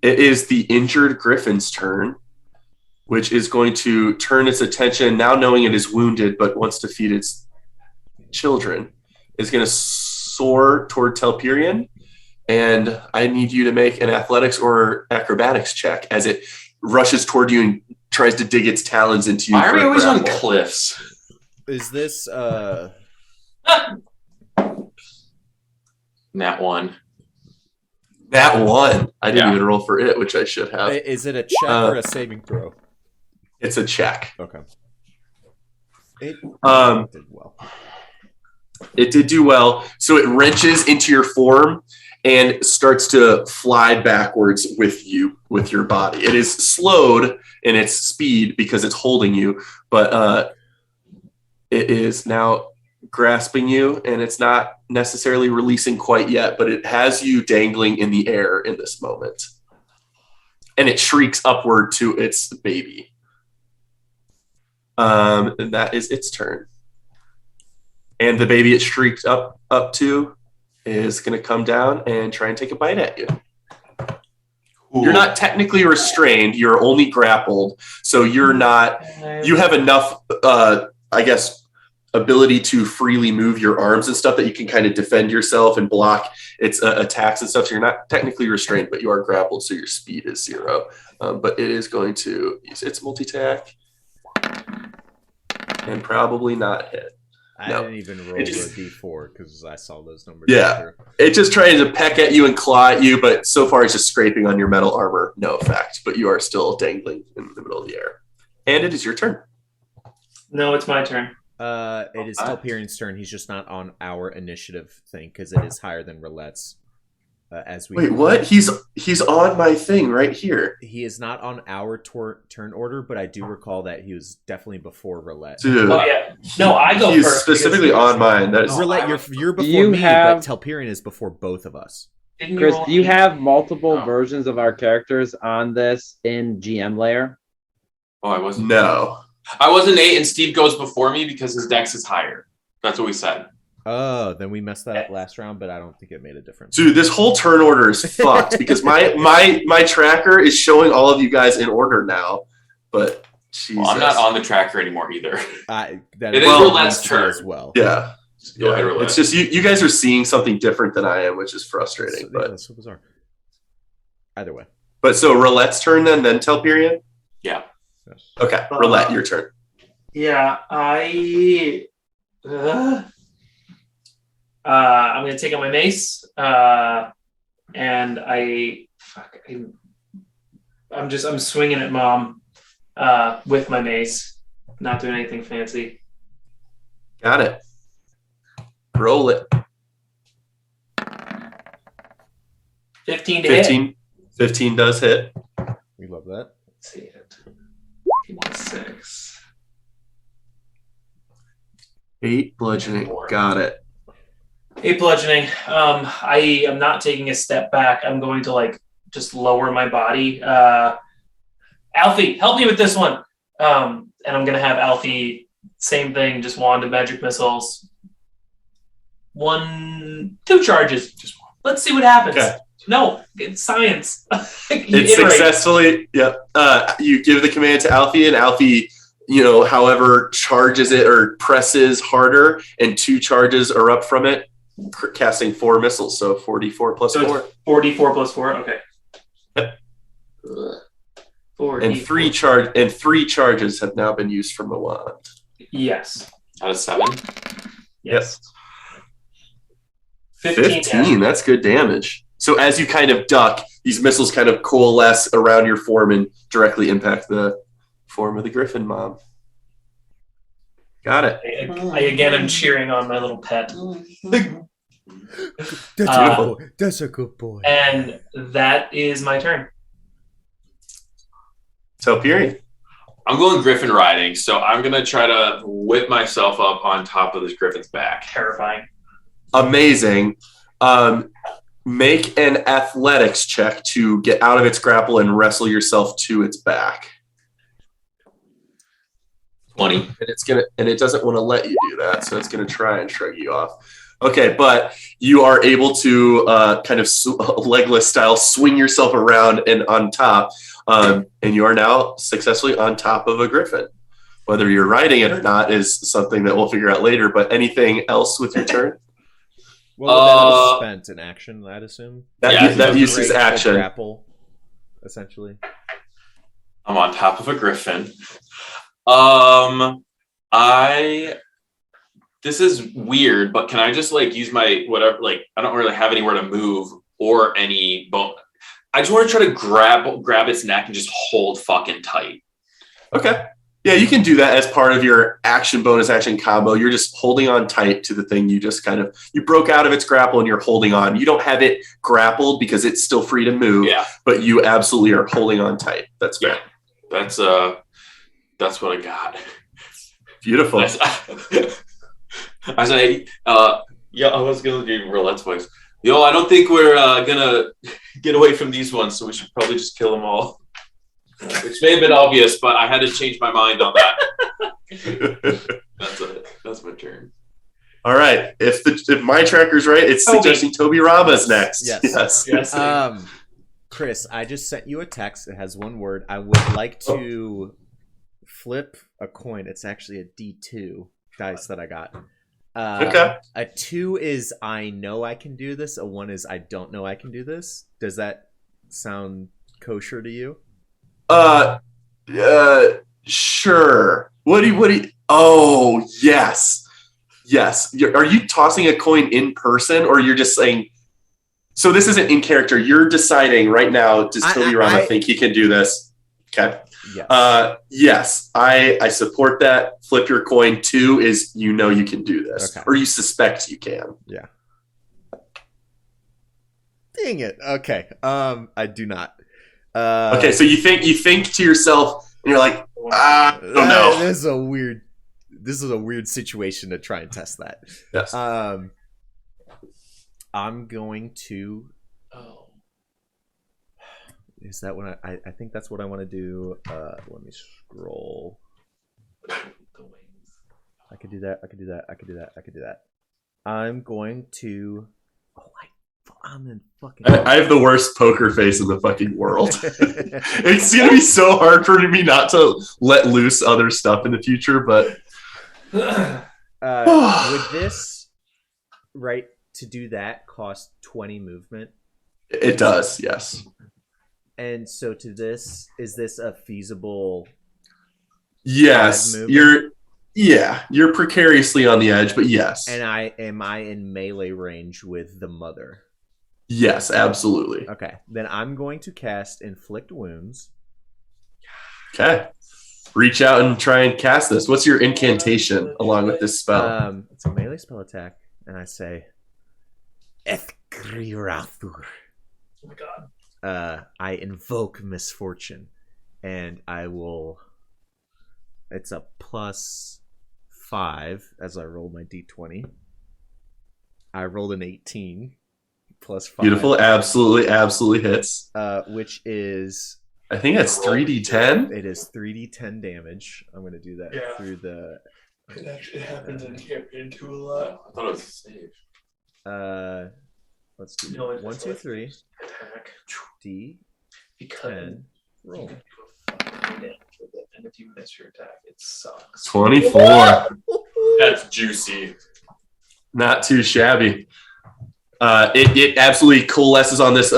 Speaker 1: It is the injured Griffin's turn, which is going to turn its attention, now knowing it is wounded but wants to feed its children, is going to soar toward Telperion, and I need you to make an athletics or acrobatics check as it rushes toward you and tries to dig its talons into you.
Speaker 3: Why are we always on cliffs?
Speaker 2: Is this
Speaker 3: Nat 1.
Speaker 1: That one. I didn't even roll for it, which I should have.
Speaker 2: Is it a check or a saving throw?
Speaker 1: It's a check.
Speaker 2: Okay. It did well.
Speaker 1: It did do well. So it wrenches into your form and starts to fly backwards with you, with your body. It is slowed in its speed because it's holding you, but it is now grasping you, and it's not necessarily releasing quite yet, but it has you dangling in the air in this moment. And it shrieks upward to its baby. And that is its turn. And the baby it shrieked up to is going to come down and try and take a bite at you. Ooh. You're not technically restrained. You're only grappled. So you're not, you have enough, I guess, ability to freely move your arms and stuff that you can kind of defend yourself and block its attacks and stuff. So you're not technically restrained, but you are grappled. So your speed is 0. But it is going to use its multi-attack and probably not hit.
Speaker 2: I didn't even roll the D4 because I saw those numbers.
Speaker 1: Yeah,
Speaker 2: after.
Speaker 1: It's just trying to peck at you and claw at you, but so far it's just scraping on your metal armor. No effect, but you are still dangling in the middle of the air. And it is your turn.
Speaker 4: No, it's my turn.
Speaker 2: It is Telperian's turn. He's just not on our initiative thing because it is higher than Roulette's.
Speaker 1: Wait, what? He's on my thing right here.
Speaker 2: He is not on our turn order, but I do recall that he was definitely before Roulette.
Speaker 1: Dude,
Speaker 4: oh yeah, no, I go
Speaker 1: he's
Speaker 4: first.
Speaker 1: Specifically on mine. That is
Speaker 2: Roulette. You're before me, but Telperian is before both of us.
Speaker 5: Chris, do you have multiple versions of our characters on this in GM layer?
Speaker 3: Oh, I wasn't.
Speaker 1: No,
Speaker 3: I wasn't 8, and Steve goes before me because his dex is higher. That's what we said.
Speaker 2: Oh, then we messed that up last round, but I don't think it made a difference.
Speaker 1: Dude, this whole turn order is fucked because my tracker is showing all of you guys in order now, but Jesus.
Speaker 3: Well, I'm not on the tracker anymore either.
Speaker 2: It
Speaker 3: is Roulette's turn
Speaker 2: as well.
Speaker 1: Yeah.
Speaker 3: Go ahead, Roulette.
Speaker 1: It's just you guys are seeing something different than I am, which is frustrating.
Speaker 2: That's so bizarre. Either way.
Speaker 1: But so Roulette's turn then Telperian?
Speaker 3: Yeah.
Speaker 1: Okay, Roulette, your turn.
Speaker 4: Yeah, I'm gonna take out my mace, and I'm swinging at Mom with my mace, not doing anything fancy.
Speaker 1: Got it. Roll it.
Speaker 4: 15 to hit.
Speaker 1: 15 does hit.
Speaker 2: We love that.
Speaker 4: Let's see it. 6.
Speaker 1: 8 bludgeoning. Got it.
Speaker 4: 8 bludgeoning. I am not taking a step back. I'm going to just lower my body. Alfie, help me with this one. And I'm going to have Alfie, same thing, just wand of magic missiles. 2 charges. Just one. Let's see what happens.
Speaker 1: Okay.
Speaker 4: No, it's science.
Speaker 1: It's successfully, yep. You give the command to Alfie, and Alfie, however charges it or presses harder, and 2 charges are up from it, casting 4 missiles. So 4d4 plus 4.
Speaker 4: 4d4 plus 4. Okay.
Speaker 1: Yep.
Speaker 4: 4D4.
Speaker 1: And 3 charges have now been used from the wand.
Speaker 4: Yes.
Speaker 3: Out of 7.
Speaker 4: Yes.
Speaker 1: 15. That's good damage. So as you kind of duck, these missiles kind of coalesce around your form and directly impact the form of the Griffin Mom. Got it.
Speaker 4: I again am cheering on my little pet.
Speaker 2: That's a good boy.
Speaker 4: And that is my turn.
Speaker 1: Telperian.
Speaker 3: I'm going Griffin riding, so I'm going to try to whip myself up on top of this Griffin's back.
Speaker 4: Terrifying.
Speaker 1: Amazing. Make an athletics check to get out of its grapple and wrestle yourself to its back.
Speaker 3: 20.
Speaker 1: And it doesn't want to let you do that, so it's going to try and shrug you off. Okay, but you are able to kind of legless style swing yourself around and on top, and you are now successfully on top of a griffin. Whether you're riding it or not is something that we'll figure out later. But anything else with your turn?
Speaker 2: Well, that spent in action, I'd assume.
Speaker 1: That uses action.
Speaker 2: Grapple, essentially.
Speaker 3: I'm on top of a griffin. This is weird, but can I just use my whatever? I don't really have anywhere to move or any bone. I just want to try to grab its neck and just hold fucking tight.
Speaker 1: Okay. Yeah, you can do that as part of your action bonus action combo. You're just holding on tight to the thing. You just you broke out of its grapple and you're holding on. You don't have it grappled because it's still free to move.
Speaker 3: Yeah.
Speaker 1: But you absolutely are holding on tight. That's fair.
Speaker 3: That's what I got.
Speaker 1: Beautiful.
Speaker 3: I was gonna do Roulette's voice. Yo, I don't think we're gonna get away from these ones, so we should probably just kill them all. Which may have been obvious, but I had to change my mind on that. That's my turn.
Speaker 1: All right. If my tracker's right, it's suggesting Toby Rama's next.
Speaker 2: Yes. Chris, I just sent you a text. It has one word. I would like to flip a coin. It's actually a D2 dice that I got.
Speaker 1: Okay.
Speaker 2: A 2 is I know I can do this. A 1 is I don't know I can do this. Does that sound kosher to you?
Speaker 1: Sure. What do you? Oh, yes. Are you tossing a coin in person, or you're just saying? So this isn't in character. You're deciding right now. Does Toby Rama think he can do this? Okay.
Speaker 2: Yes.
Speaker 1: Yes. I support that. Flip your coin. 2 is you can do this, or you suspect you can.
Speaker 2: Yeah. Dang it. Okay. I do not.
Speaker 1: Okay, so you think to yourself, and you're like, I don't know.
Speaker 2: This is a weird situation to try and test that.
Speaker 1: Yes.
Speaker 2: I'm going to. Is that what I think that's what I want to do? Let me scroll. I could do that. I'm going to. I'm in fucking.
Speaker 1: I have the worst poker face in the fucking world. It's gonna be so hard for me not to let loose other stuff in the future, but
Speaker 2: would this to do that cost 20 movement?
Speaker 1: It does, yes.
Speaker 2: And so is this a feasible?
Speaker 1: Yes, you're precariously on the edge, but yes.
Speaker 2: And am I in melee range with the mother?
Speaker 1: Yes, absolutely.
Speaker 2: Okay, then I'm going to cast Inflict Wounds.
Speaker 1: Okay. Reach out and try and cast this. What's your incantation along with this spell?
Speaker 2: It's a melee spell attack, and I say, Ethkrirathur.
Speaker 4: Oh my god.
Speaker 2: I invoke misfortune, and I will. It's a +5 as I roll my d20. I rolled an 18 +5.
Speaker 1: Beautiful, absolutely hits.
Speaker 2: Which is,
Speaker 1: I think that's 3d10.
Speaker 2: It is 3d10 damage. I'm going to do that through the.
Speaker 4: It actually happens in campaign 2 a lot.
Speaker 3: I thought it was a save.
Speaker 2: Let's do 1, 2, 3.
Speaker 4: Attack.
Speaker 2: D.
Speaker 4: Because
Speaker 2: 10. Roll.
Speaker 4: And if you miss your attack, it sucks.
Speaker 1: 24.
Speaker 3: That's juicy.
Speaker 1: Not too shabby. It absolutely coalesces on this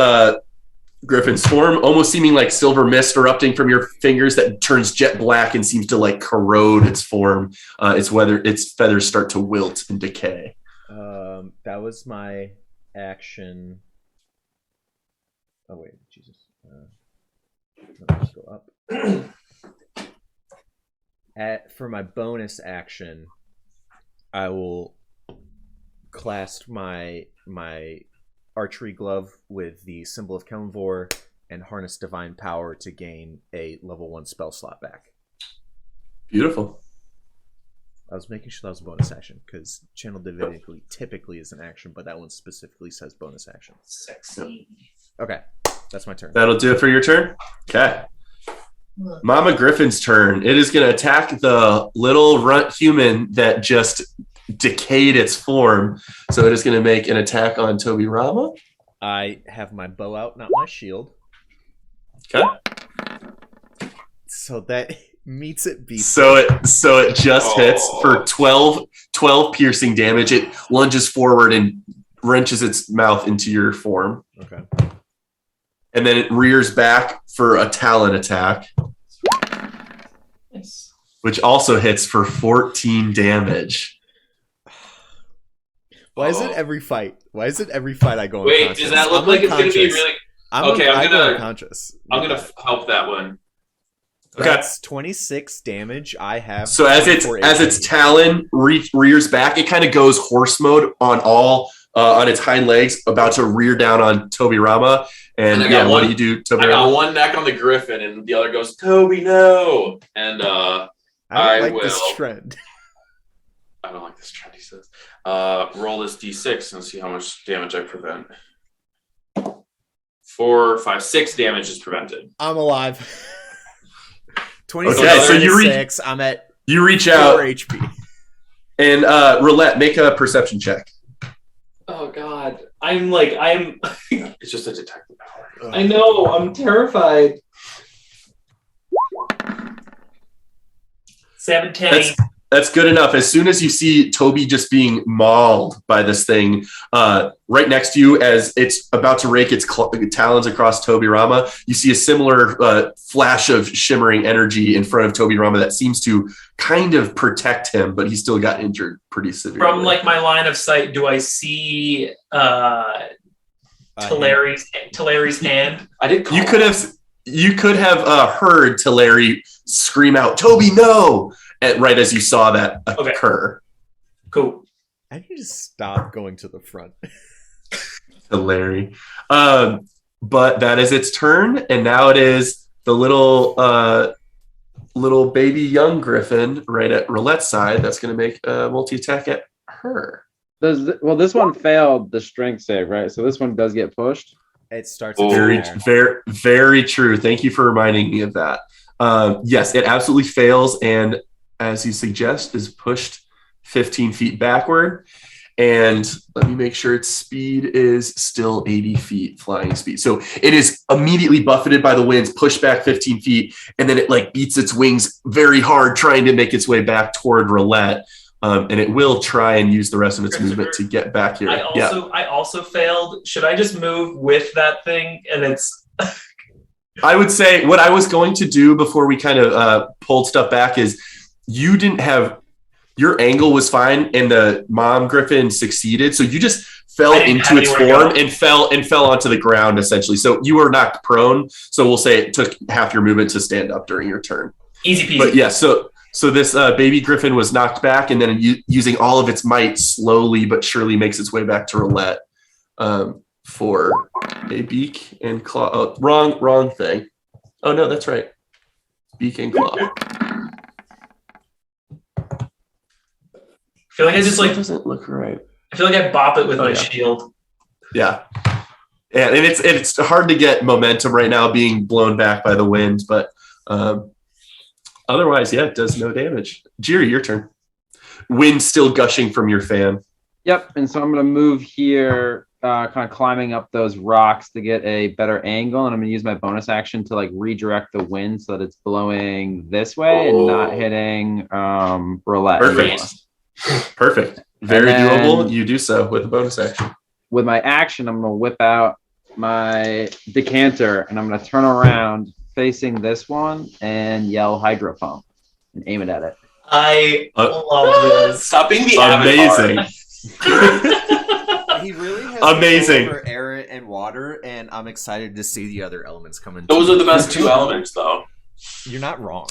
Speaker 1: griffin's form, almost seeming like silver mist erupting from your fingers that turns jet black and seems to like corrode its form. Its feathers start to wilt and decay.
Speaker 2: That was my action. Oh wait, Jesus. Let's go up. For my bonus action, I will clasp my archery glove with the symbol of Kelmvor and harness divine power to gain a level 1 spell slot back.
Speaker 1: Beautiful.
Speaker 2: I was making sure that was a bonus action because channel divinity typically is an action, but that one specifically says bonus action.
Speaker 4: Sexy.
Speaker 2: Okay, that's my turn.
Speaker 1: That'll do it for your turn. Okay. Mama Griffin's turn. It is going to attack the little runt human that just decayed its form. So it is going to make an attack on Toby Rama.
Speaker 2: I have my bow out, not my shield.
Speaker 1: Okay.
Speaker 2: So that meets it beats.
Speaker 1: So it just hits for 12 piercing damage. It lunges forward and wrenches its mouth into your form.
Speaker 2: Okay.
Speaker 1: And then it rears back for a talon attack.
Speaker 4: Nice.
Speaker 1: Which also hits for 14 damage.
Speaker 2: Why is it every fight? I go
Speaker 3: Wait,
Speaker 2: unconscious?
Speaker 3: does that look like it's going to be really...
Speaker 2: I'm
Speaker 3: going to
Speaker 2: unconscious.
Speaker 3: help that one.
Speaker 1: Okay.
Speaker 2: That's 26 damage. I have.
Speaker 1: So as its talon rears back, it kind of goes horse mode on on its hind legs, about to rear down on Tobirama. And what do you do, Tobirama?
Speaker 3: I got one neck on the griffin, and the other goes, Toby, no! And
Speaker 2: I don't like this trend.
Speaker 3: I don't like this trend, he says. Roll this d6 and see how much damage I prevent. 4, 5, 6 damage is prevented.
Speaker 2: I'm alive. 26,
Speaker 1: okay, so
Speaker 2: I'm at
Speaker 1: you reach
Speaker 2: 4
Speaker 1: out
Speaker 2: HP.
Speaker 1: And Roulette, make a perception check.
Speaker 4: Oh God,
Speaker 3: It's just a detective power.
Speaker 4: I know. I'm terrified. 17.
Speaker 1: That's good enough. As soon as you see Toby just being mauled by this thing, right next to you, as it's about to rake its talons across Tobirama, you see a similar flash of shimmering energy in front of Tobirama that seems to kind of protect him, but he still got injured pretty severely.
Speaker 4: From my line of sight, do I see Talari's hand?
Speaker 3: I did.
Speaker 1: You could have heard Talari scream out, "Toby, no!" right as you saw that occur.
Speaker 4: Cool.
Speaker 2: I need to stop going to the front.
Speaker 1: Talari. But that is its turn, and now it is the little baby young griffin right at Roulette's side that's going to make a multi-attack at her.
Speaker 5: This one failed the strength save, right? So this one does get pushed.
Speaker 2: It starts
Speaker 1: very true. Thank you for reminding me of that. Yes, it absolutely fails, and as you suggest, is pushed 15 feet backward. And let me make sure its speed is still 80 feet flying speed. So it is immediately buffeted by the winds, pushed back 15 feet, and then it beats its wings very hard, trying to make its way back toward Roulette. And it will try and use the rest of its movement to get back here.
Speaker 4: I also failed. Should I just move with that thing? And it's.
Speaker 1: I would say what I was going to do before we kind of pulled stuff back is you didn't have your angle was fine, and the mom griffin succeeded. So you just fell into its form and fell onto the ground essentially. So you were knocked prone. So we'll say it took half your movement to stand up during your turn.
Speaker 4: Easy peasy.
Speaker 1: But yeah, so this baby griffin was knocked back, and then using all of its might, slowly but surely makes its way back to Roulette for a beak and claw. Oh, wrong thing. Oh no, that's right. Beak and claw.
Speaker 4: I feel like I just
Speaker 1: doesn't look right.
Speaker 4: I feel like I bop it with my shield.
Speaker 1: Yeah. And it's hard to get momentum right now being blown back by the wind, but otherwise, it does no damage. Jiri, your turn. Wind still gushing from your fan.
Speaker 5: Yep, and so I'm going to move here, kind of climbing up those rocks to get a better angle, and I'm going to use my bonus action to redirect the wind so that it's blowing this way and not hitting Roulette.
Speaker 1: Perfect. Very doable. You do so with a bonus action.
Speaker 5: With my action, I'm going to whip out my decanter, and I'm going to turn around facing this one and yell hydrophone and aim it at it.
Speaker 4: I love this.
Speaker 3: Stop being the
Speaker 1: amazing.
Speaker 2: He really has
Speaker 1: amazing
Speaker 2: over air and water, and I'm excited to see the other elements come in.
Speaker 3: Those are the best two elements, though.
Speaker 2: You're not wrong.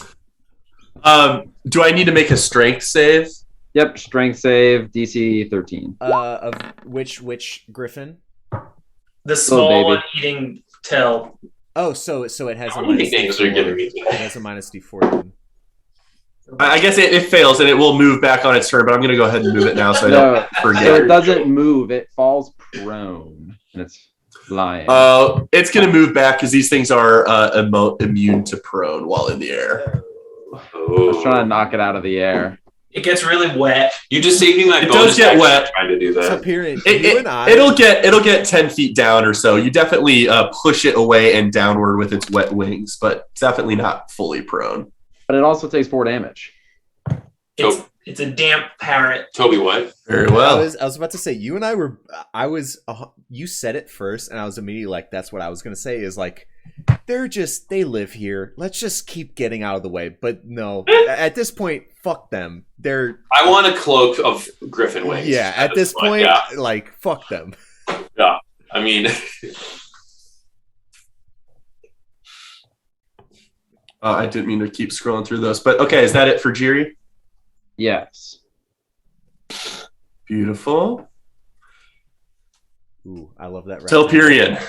Speaker 1: Do I need to make a strength save?
Speaker 5: Yep, strength save, DC 13.
Speaker 2: Of which griffin?
Speaker 4: The small one eating tail.
Speaker 2: Oh, so it has
Speaker 3: How many names are you giving me?
Speaker 2: It has a minus D4.
Speaker 1: I guess it fails, and it will move back on its turn, but I'm going to go ahead and move it now so I don't forget.
Speaker 5: So it doesn't move. It falls prone, and it's flying.
Speaker 1: It's going to move back because these things are immune to prone while in the air.
Speaker 5: I was trying to knock it out of the air.
Speaker 4: It gets really wet.
Speaker 3: You just saved me my bonus.
Speaker 1: It does get wet.
Speaker 3: Trying to do that.
Speaker 2: So period.
Speaker 1: It'll get 10 feet down or so. You definitely push it away and downward with its wet wings, but definitely not fully prone.
Speaker 5: But it also takes 4 damage.
Speaker 4: It's a damp parrot.
Speaker 3: Toby, what?
Speaker 1: Very well.
Speaker 2: I was about to say, you and I were. You said it first, and I was immediately like, "That's what I was going to say." Is they live here. Let's just keep getting out of the way. But no, at this point, fuck them.
Speaker 3: I want a cloak of griffin wings.
Speaker 2: Yeah, at this point, fuck them.
Speaker 3: Yeah, I mean.
Speaker 1: I didn't mean to keep scrolling through those, but okay, is that it for Jiri?
Speaker 5: Yes.
Speaker 1: Beautiful.
Speaker 2: Ooh, I love that.
Speaker 1: Telperion.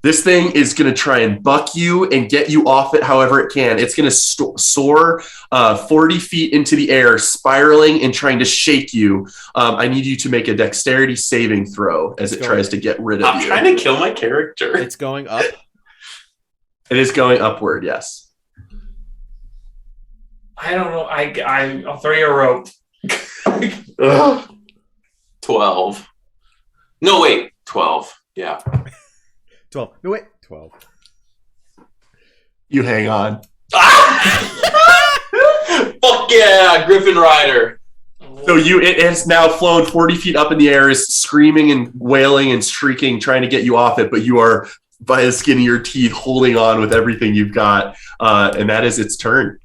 Speaker 1: This thing is going to try and buck you and get you off it however it can. It's going to soar 40 feet into the air, spiraling and trying to shake you. I need you to make a dexterity saving throw as it tries to get rid of you.
Speaker 3: I'm trying to kill my character.
Speaker 2: It's going up.
Speaker 1: It is going upward, yes.
Speaker 4: I don't know. I'll throw you a rope.
Speaker 3: 12. No, wait. 12. Yeah.
Speaker 2: 12. No, wait. 12.
Speaker 1: You hang on.
Speaker 3: Fuck yeah, Griffin Rider.
Speaker 1: So it has now flown 40 feet up in the air, is screaming and wailing and shrieking, trying to get you off it, but you are by the skin of your teeth holding on with everything you've got, and that is its turn.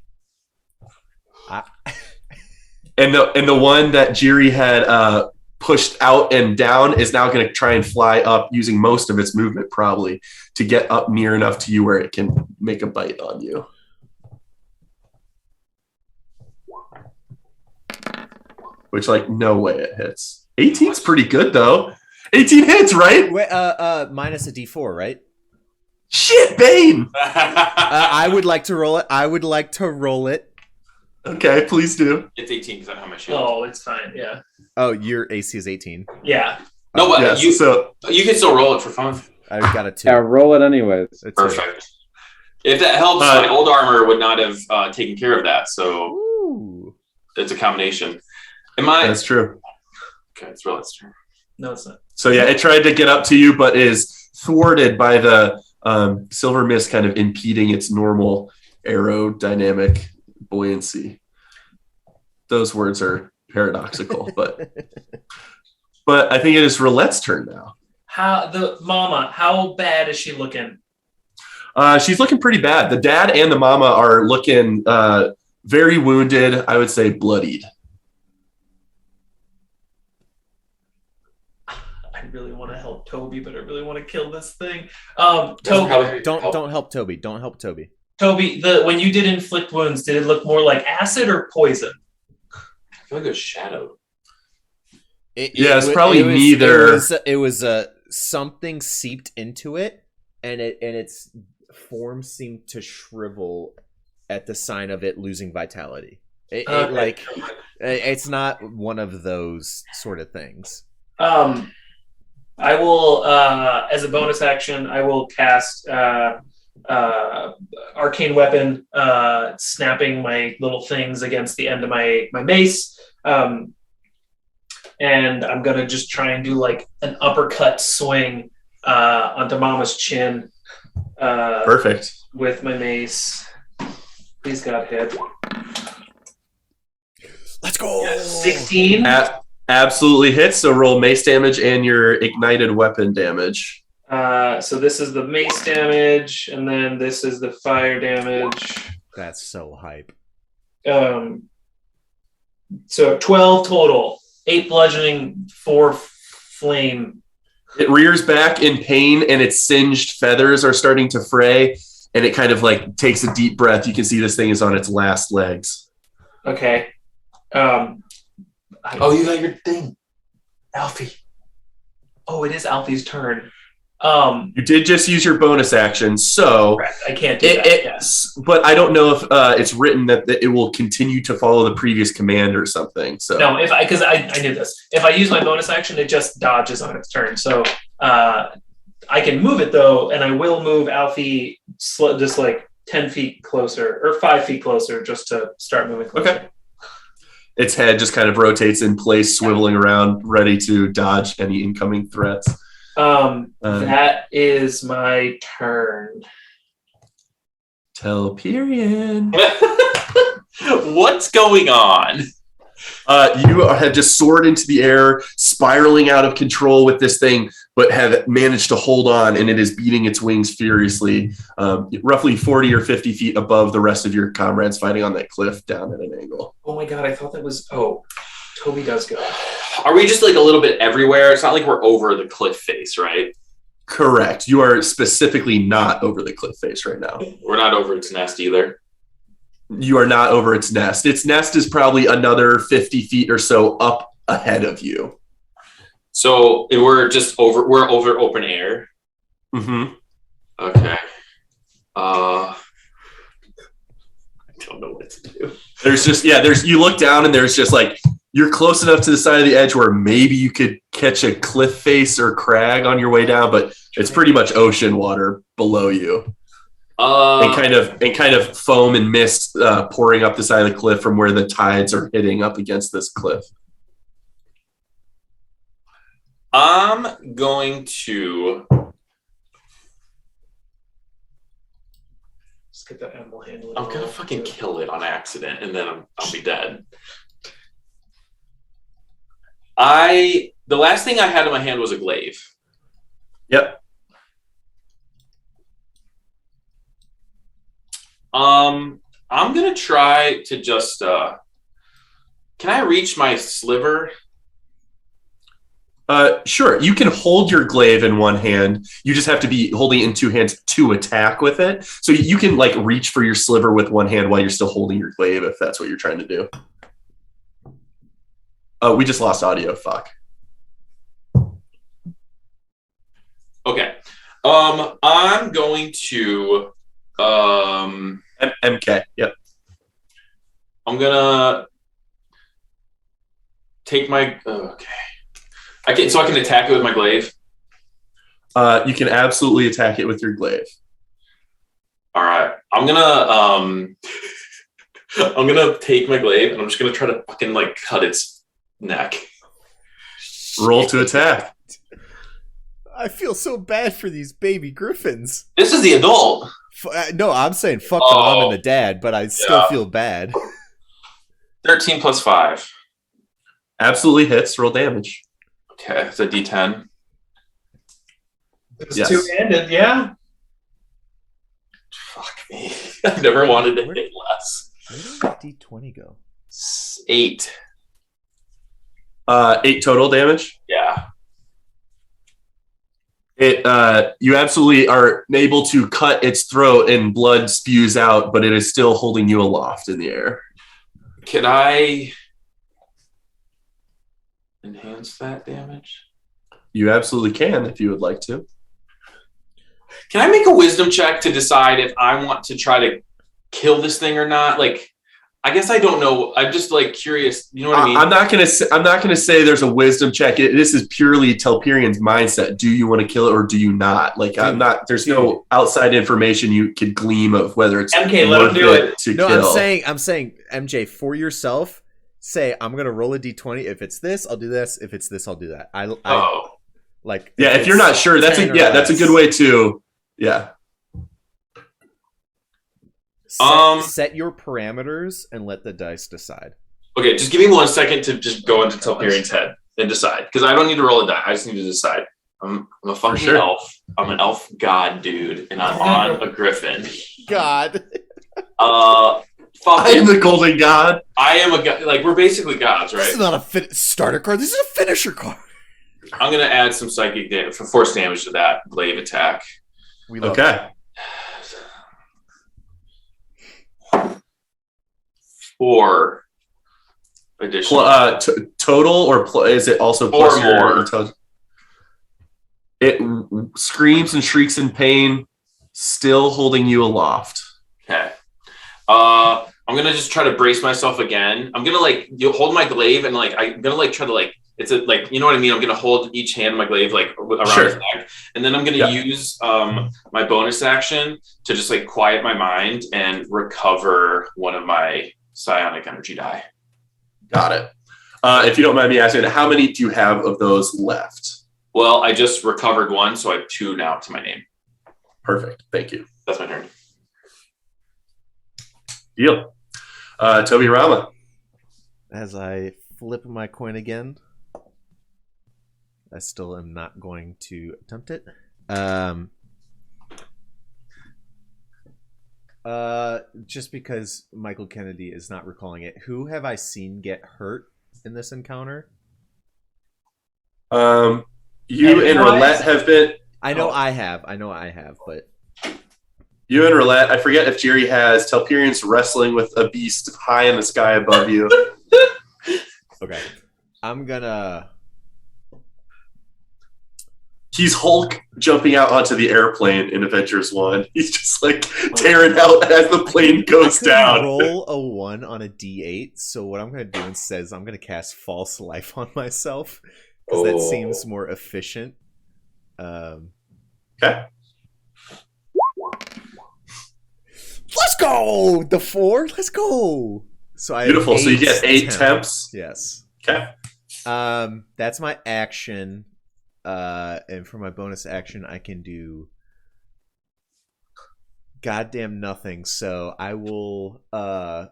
Speaker 1: And the one that Jiri had pushed out and down is now going to try and fly up using most of its movement probably to get up near enough to you where it can make a bite on you. Which, like, no way it hits. 18's pretty good, though. 18 hits, right?
Speaker 2: Wait, minus a D4, right?
Speaker 1: Shit, Bane!
Speaker 2: I would like to roll it.
Speaker 1: Okay, please do.
Speaker 3: It's 18 because I don't have my shield.
Speaker 4: Oh, it's fine. Yeah.
Speaker 2: Oh, your AC is 18.
Speaker 4: Yeah.
Speaker 3: No, but
Speaker 1: Yes,
Speaker 3: you can still roll it for fun.
Speaker 2: I've got a 2.
Speaker 5: Yeah, roll it anyways.
Speaker 2: It's
Speaker 3: Perfect. If that helps, my old armor would not have taken care of that. So
Speaker 2: Ooh.
Speaker 3: it's a combination. Am I?
Speaker 1: That's true.
Speaker 3: Okay, it's Relet's turn.
Speaker 4: No, it's not.
Speaker 1: So yeah, it tried to get up to you, but is thwarted by the silver mist kind of impeding its normal aerodynamic buoyancy. Those words are paradoxical, but I think it is Rolette's turn now.
Speaker 4: How bad is she looking?
Speaker 1: She's looking pretty bad. The dad and the mama are looking very wounded. I would say bloodied.
Speaker 4: I really want to help Toby, but I really want to kill this thing. Toby,
Speaker 2: Don't help Toby. Don't help Toby.
Speaker 4: Toby, when you did inflict wounds, did it look more like acid or poison?
Speaker 3: I feel like a shadow.
Speaker 1: It's probably neither.
Speaker 2: It was something seeped into it, and its form seemed to shrivel at the sign of it losing vitality. It's not one of those sort of things.
Speaker 4: I will, as a bonus action, I will cast Arcane Weapon, snapping my little things against the end of my mace. And I'm going to just try and do like an uppercut swing onto Mama's chin.
Speaker 1: Perfect.
Speaker 4: With my mace. Please God hit.
Speaker 2: Let's go!
Speaker 4: 16.
Speaker 1: Absolutely hits. So roll mace damage and your ignited weapon damage.
Speaker 4: So this is the mace damage, and then this is the fire damage.
Speaker 2: That's so hype.
Speaker 4: So 12 total. 8 bludgeoning, 4 flame.
Speaker 1: It rears back in pain, and its singed feathers are starting to fray, and it kind of like takes a deep breath. You can see this thing is on its last legs.
Speaker 4: Okay.
Speaker 3: You got your thing.
Speaker 4: Alfie. Oh, it is Alfie's turn.
Speaker 1: You did just use your bonus action, so
Speaker 4: correct. I can't do that. Yes.
Speaker 1: But I don't know if it's written that it will continue to follow the previous command or something. So
Speaker 4: no, because I knew this. If I use my bonus action, it just dodges on its turn. So I can move it though, and I will move Alfie just like 10 feet closer or 5 feet closer, just to start moving closer.
Speaker 1: Okay. Its head just kind of rotates in place, swiveling around, ready to dodge any incoming threats.
Speaker 4: That is my turn.
Speaker 1: Telperion.
Speaker 3: What's going on?
Speaker 1: You have just soared into the air, spiraling out of control with this thing, but have managed to hold on, and it is beating its wings furiously, roughly 40 or 50 feet above the rest of your comrades fighting on that cliff down at an angle.
Speaker 4: Oh my god, I thought that was... Oh, Toby does go.
Speaker 3: Are we just like a little bit everywhere? It's not like we're over the cliff face, right?
Speaker 1: Correct. You are specifically not over the cliff face right now.
Speaker 3: We're not over its nest either.
Speaker 1: You are not over its nest. Its nest is probably another 50 feet or so up ahead of you.
Speaker 3: So we're over open air.
Speaker 1: Mm-hmm.
Speaker 3: Okay. I don't know what to do.
Speaker 1: You look down and there's just like, you're close enough to the side of the edge where maybe you could catch a cliff face or crag on your way down, but it's pretty much ocean water below you. And kind of foam and mist pouring up the side of the cliff from where the tides are hitting up against this cliff.
Speaker 3: I'm going to
Speaker 4: Just get that animal handling.
Speaker 3: I'm gonna fucking kill it on accident, and then I'll be dead. The last thing I had in my hand was a glaive.
Speaker 1: Yep.
Speaker 3: I'm gonna try to just can I reach my sliver?
Speaker 1: Sure. You can hold your glaive in one hand. You just have to be holding it in two hands to attack with it. So you can like reach for your sliver with one hand while you're still holding your glaive if that's what you're trying to do. We just lost audio. Fuck.
Speaker 3: Okay. I'm going to
Speaker 1: MK. Yep.
Speaker 3: I'm gonna take my okay. I can attack it with my glaive.
Speaker 1: You can absolutely attack it with your glaive.
Speaker 3: All right. I'm gonna I'm gonna take my glaive and I'm just gonna try to fucking like cut its neck.
Speaker 1: Roll to attack.
Speaker 2: I feel so bad for these baby griffins.
Speaker 3: This is the adult.
Speaker 2: No, I'm saying fuck the mom and the dad, but I still feel bad.
Speaker 3: 13 plus 5.
Speaker 1: Absolutely hits. Roll damage.
Speaker 3: Okay, it's a D10.
Speaker 4: It's
Speaker 1: Yes.
Speaker 4: two-handed, yeah.
Speaker 3: Fuck me. I never wanted to hit less.
Speaker 2: Where did D20 go?
Speaker 3: 8.
Speaker 1: 8 total damage.
Speaker 3: Yeah.
Speaker 1: You absolutely are able to cut its throat and blood spews out, but it is still holding you aloft in the air.
Speaker 3: Can I enhance that damage?
Speaker 1: You absolutely can if you would like to.
Speaker 3: Can I make a wisdom check to decide if I want to try to kill this thing or not? Like, I guess I don't know. I'm just like curious. You know what I mean?
Speaker 1: I'm not gonna say there's a wisdom check. This is purely Telperian's mindset. Do you want to kill it or do you not? Like, I'm not. There's no outside information you could glean of whether it's
Speaker 4: MK, let him
Speaker 1: worth
Speaker 4: do
Speaker 1: it to
Speaker 2: No,
Speaker 1: kill.
Speaker 2: I'm saying, MJ, for yourself, say I'm gonna roll a D20. If it's this, I'll do this. If it's this, I'll do that. Like,
Speaker 1: Yeah, if you're not sure, that's a good way to. Yeah.
Speaker 2: Set your parameters and let the dice decide.
Speaker 3: Okay, just give me 1 second to just go into Telperian's head and decide. Because I don't need to roll a die. I just need to decide. I'm a fucking elf. I'm an elf god, dude. And I'm on a griffin.
Speaker 2: God.
Speaker 1: I'm the golden god.
Speaker 3: I am a god. Like, we're basically gods, right?
Speaker 2: This is not a starter card. This is a finisher card.
Speaker 3: I'm going to add some psychic damage, for force damage to that glaive attack.
Speaker 1: Okay.
Speaker 3: 4 additional.
Speaker 1: Total or is it also
Speaker 3: Four
Speaker 1: plus
Speaker 3: more?
Speaker 1: It screams and shrieks in pain, still holding you aloft.
Speaker 3: Okay. I'm gonna just try to brace myself again. I'm gonna like hold my glaive and like I'm gonna like try to like it's a like you know what I mean. I'm gonna hold each hand of my glaive like around his neck, and then I'm gonna use my bonus action to just like quiet my mind and recover one of my psionic energy die.
Speaker 1: Got it. If you don't mind me asking, how many do you have of those left?
Speaker 3: Well, I just recovered one, so I have 2 now to my name.
Speaker 1: Perfect. Thank you.
Speaker 3: That's my turn.
Speaker 1: Deal. Toby Rama.
Speaker 2: As I flip my coin again, I still am not going to attempt it. Just because Michael Kennedy is not recalling it, who have I seen get hurt in this encounter?
Speaker 1: You and Roulette have been.
Speaker 2: I know I have, but
Speaker 1: You and Roulette, I forget if Jerry has Telperian's wrestling with a beast high in the sky above you.
Speaker 2: okay. I'm gonna.
Speaker 1: He's Hulk jumping out onto the airplane in Avengers 1. He's just like tearing out as the plane goes down.
Speaker 2: Roll a 1 on a d8. So what I'm gonna do instead is I'm gonna cast False Life on myself because that seems more efficient.
Speaker 1: Okay.
Speaker 2: Let's go! The 4? Let's go! So I
Speaker 1: Beautiful. So you get 8 temps.
Speaker 2: Yes.
Speaker 1: Okay.
Speaker 2: That's my action. And for my bonus action, I can do goddamn nothing. So I will. I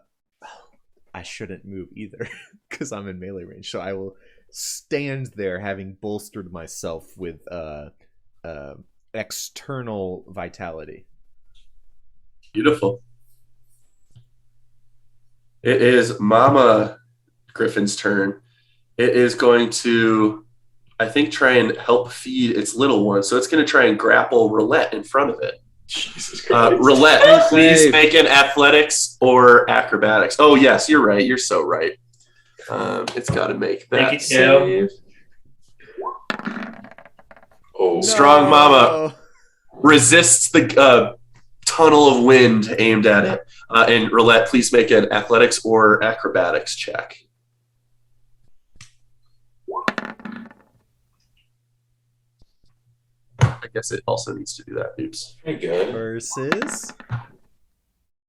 Speaker 2: shouldn't move either because I'm in melee range. So I will stand there, having bolstered myself with external vitality.
Speaker 1: Beautiful. It is Mama Griffin's turn. It is going to, I think, try and help feed its little one. So it's going to try and grapple Roulette in front of it.
Speaker 3: Jesus Christ.
Speaker 1: Roulette, please make an athletics or acrobatics. Oh, yes, you're right. You're so right. It's got to make that
Speaker 4: Thank you,
Speaker 1: save.
Speaker 3: Oh,
Speaker 1: Strong Mama resists the tunnel of wind aimed at it. And Roulette, please make an athletics or acrobatics check. I guess it also needs to do that. Oops.
Speaker 3: pretty good.
Speaker 2: Versus.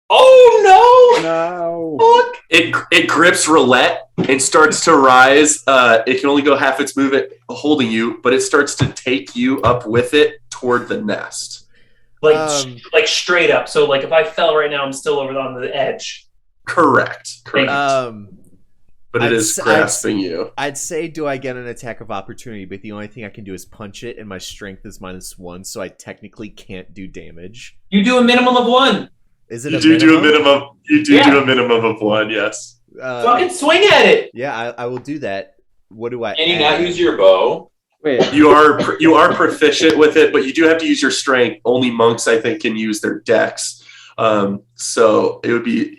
Speaker 1: Oh
Speaker 6: No.
Speaker 1: Fuck. It grips Roulette and starts to rise. It can only go half its movement holding you, but it starts to take you up with it toward the nest.
Speaker 4: Like straight up. So like if I fell right now, I'm still over on the edge.
Speaker 1: Correct. But it is grasping you.
Speaker 2: I'd say, do I get an attack of opportunity? But the only thing I can do is punch it, and my strength is -1, so I technically can't do damage.
Speaker 4: You do a minimum of 1.
Speaker 2: Is it?
Speaker 1: You do a minimum. You do a minimum of 1. Yes.
Speaker 4: Fucking swing at it.
Speaker 2: Yeah, I will do that. What do I?
Speaker 3: Can you
Speaker 2: add?
Speaker 3: not use your bow?
Speaker 5: Wait.
Speaker 1: You are proficient with it, but you do have to use your strength. Only monks, I think, can use their dex. So it would be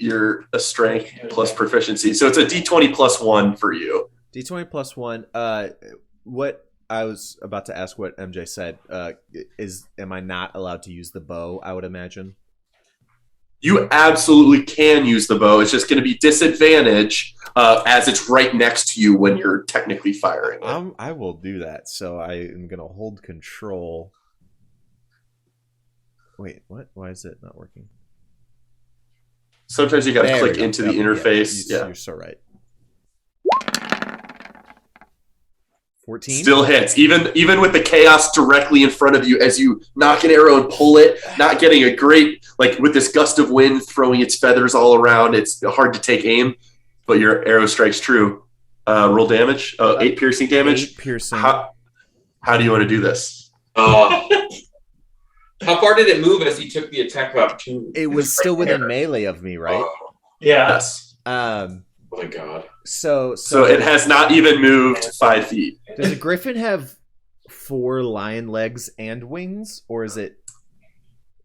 Speaker 1: a strength plus proficiency. So it's a D20 plus 1 for you.
Speaker 2: D20 plus 1. What I was about to ask, what MJ said, am I not allowed to use the bow? I would imagine.
Speaker 1: You absolutely can use the bow. It's just going to be disadvantage as it's right next to you when you're technically firing it.
Speaker 2: I will do that. So I am going to hold control. Wait, what? Why is it not working?
Speaker 1: Sometimes you got to click into the interface.
Speaker 2: You're so right. 14?
Speaker 1: Still hits. Even with the chaos directly in front of you as you knock an arrow and pull it, not getting a great, like with this gust of wind throwing its feathers all around, it's hard to take aim, but your arrow strikes true. Roll damage. 8 piercing damage.
Speaker 2: 8 piercing.
Speaker 1: How do you want to do this?
Speaker 3: How far did it move as he took the attack of opportunity?
Speaker 2: It was still within melee of me, right?
Speaker 4: Yeah.
Speaker 1: Yes.
Speaker 3: Oh my god.
Speaker 2: So
Speaker 1: it has not even moved 5 feet.
Speaker 2: Does a griffin have 4 lion legs and wings, or is it?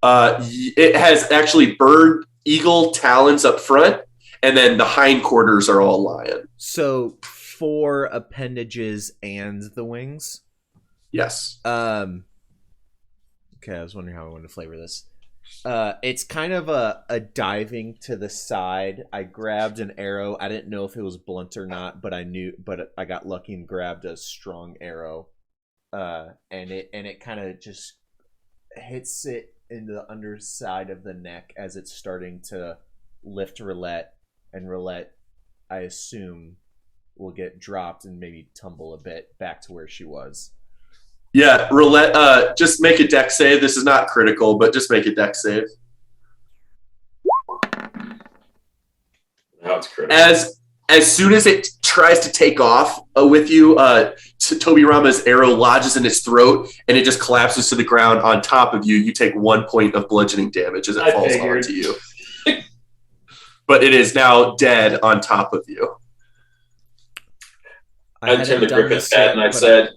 Speaker 1: It has actually bird, eagle talons up front, and then the hindquarters are all lion.
Speaker 2: So 4 appendages and the wings.
Speaker 1: Yes.
Speaker 2: Okay, I was wondering how I wanted to flavor this. It's kind of a diving to the side. I grabbed an arrow. I didn't know if it was blunt or not, but I got lucky and grabbed a strong arrow. And it kind of just hits it in the underside of the neck as it's starting to lift Roulette, and Roulette, I assume, will get dropped and maybe tumble a bit back to where she was.
Speaker 1: Yeah, Roulette, just make a dex save. This is not critical, but just make a dex save.
Speaker 3: Now it's critical.
Speaker 1: As soon as it tries to take off with you, Tobirama's arrow lodges in its throat, and it just collapses to the ground on top of you. You take 1 point of bludgeoning damage as it falls onto you. But it is now dead on top of you.
Speaker 3: I turned to Griffin's head and I said...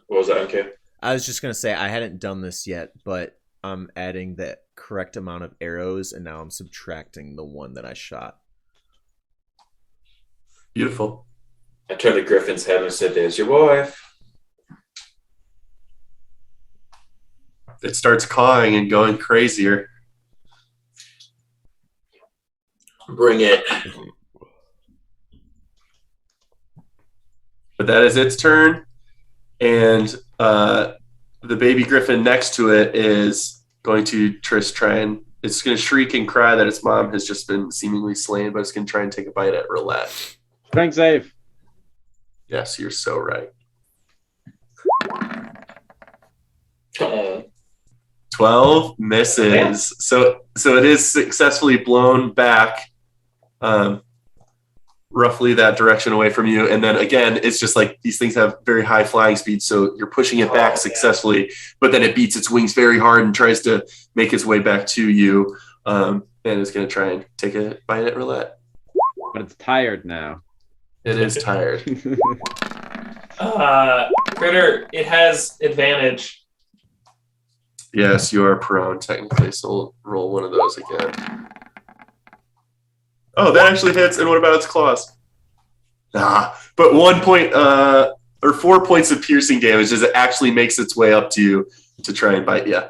Speaker 3: What was that, MK?
Speaker 2: I was just gonna say I hadn't done this yet, but I'm adding the correct amount of arrows, and now I'm subtracting the one that I shot.
Speaker 1: Beautiful.
Speaker 7: I turned to Griffin's head and said, "There's your wife."
Speaker 1: It starts cawing and going crazier.
Speaker 7: Bring it.
Speaker 1: But that is its turn, and the baby griffin next to it is going to try and it's going to shriek and cry that its mom has just been seemingly slain, but it's going to try and take a bite at Roulette.
Speaker 5: Strength save.
Speaker 1: Yes, you're so right. 12 misses. So it is successfully blown back roughly that direction away from you. And then again, it's just like these things have very high flying speed. So you're pushing it back successfully, but then it beats its wings very hard and tries to make its way back to you. And it's going to try and take a bite at Roulette.
Speaker 5: But it's tired now.
Speaker 1: It is tired.
Speaker 4: Critter, it has advantage.
Speaker 1: Yes, you are prone technically, so we'll roll one of those again. Oh, that actually hits. And what about its claws? But 1 point or 4 points of piercing damage as it actually makes its way up to you to try and bite you.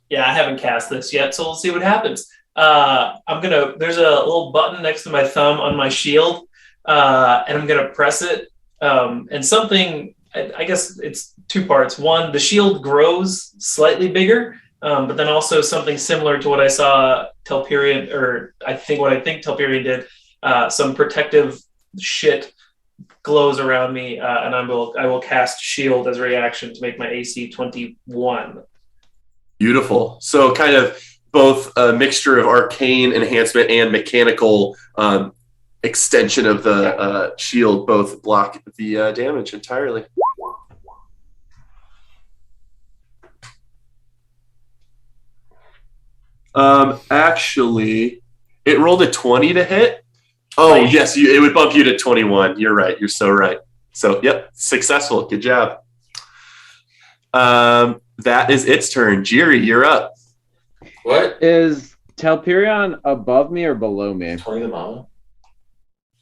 Speaker 4: Yeah, I haven't cast this yet, so we'll see what happens. There's a little button next to my thumb on my shield, and I'm gonna press it. And something, I guess it's two parts. One, the shield grows slightly bigger, but then also something similar to what I saw Telperion, or I think Telperion did. Some protective shit glows around me, and I will cast shield as a reaction to make my AC 21.
Speaker 1: Beautiful. So kind of both a mixture of arcane enhancement and mechanical extension of the shield both block the damage entirely. Actually, it rolled a 20 to hit. Oh, yes, it would bump you to 21. You're right. You're so right. So, yep, successful. Good job. That is its turn. Jiri, you're up.
Speaker 7: What?
Speaker 5: Is Telperion above me or below me?
Speaker 7: 20 the mama?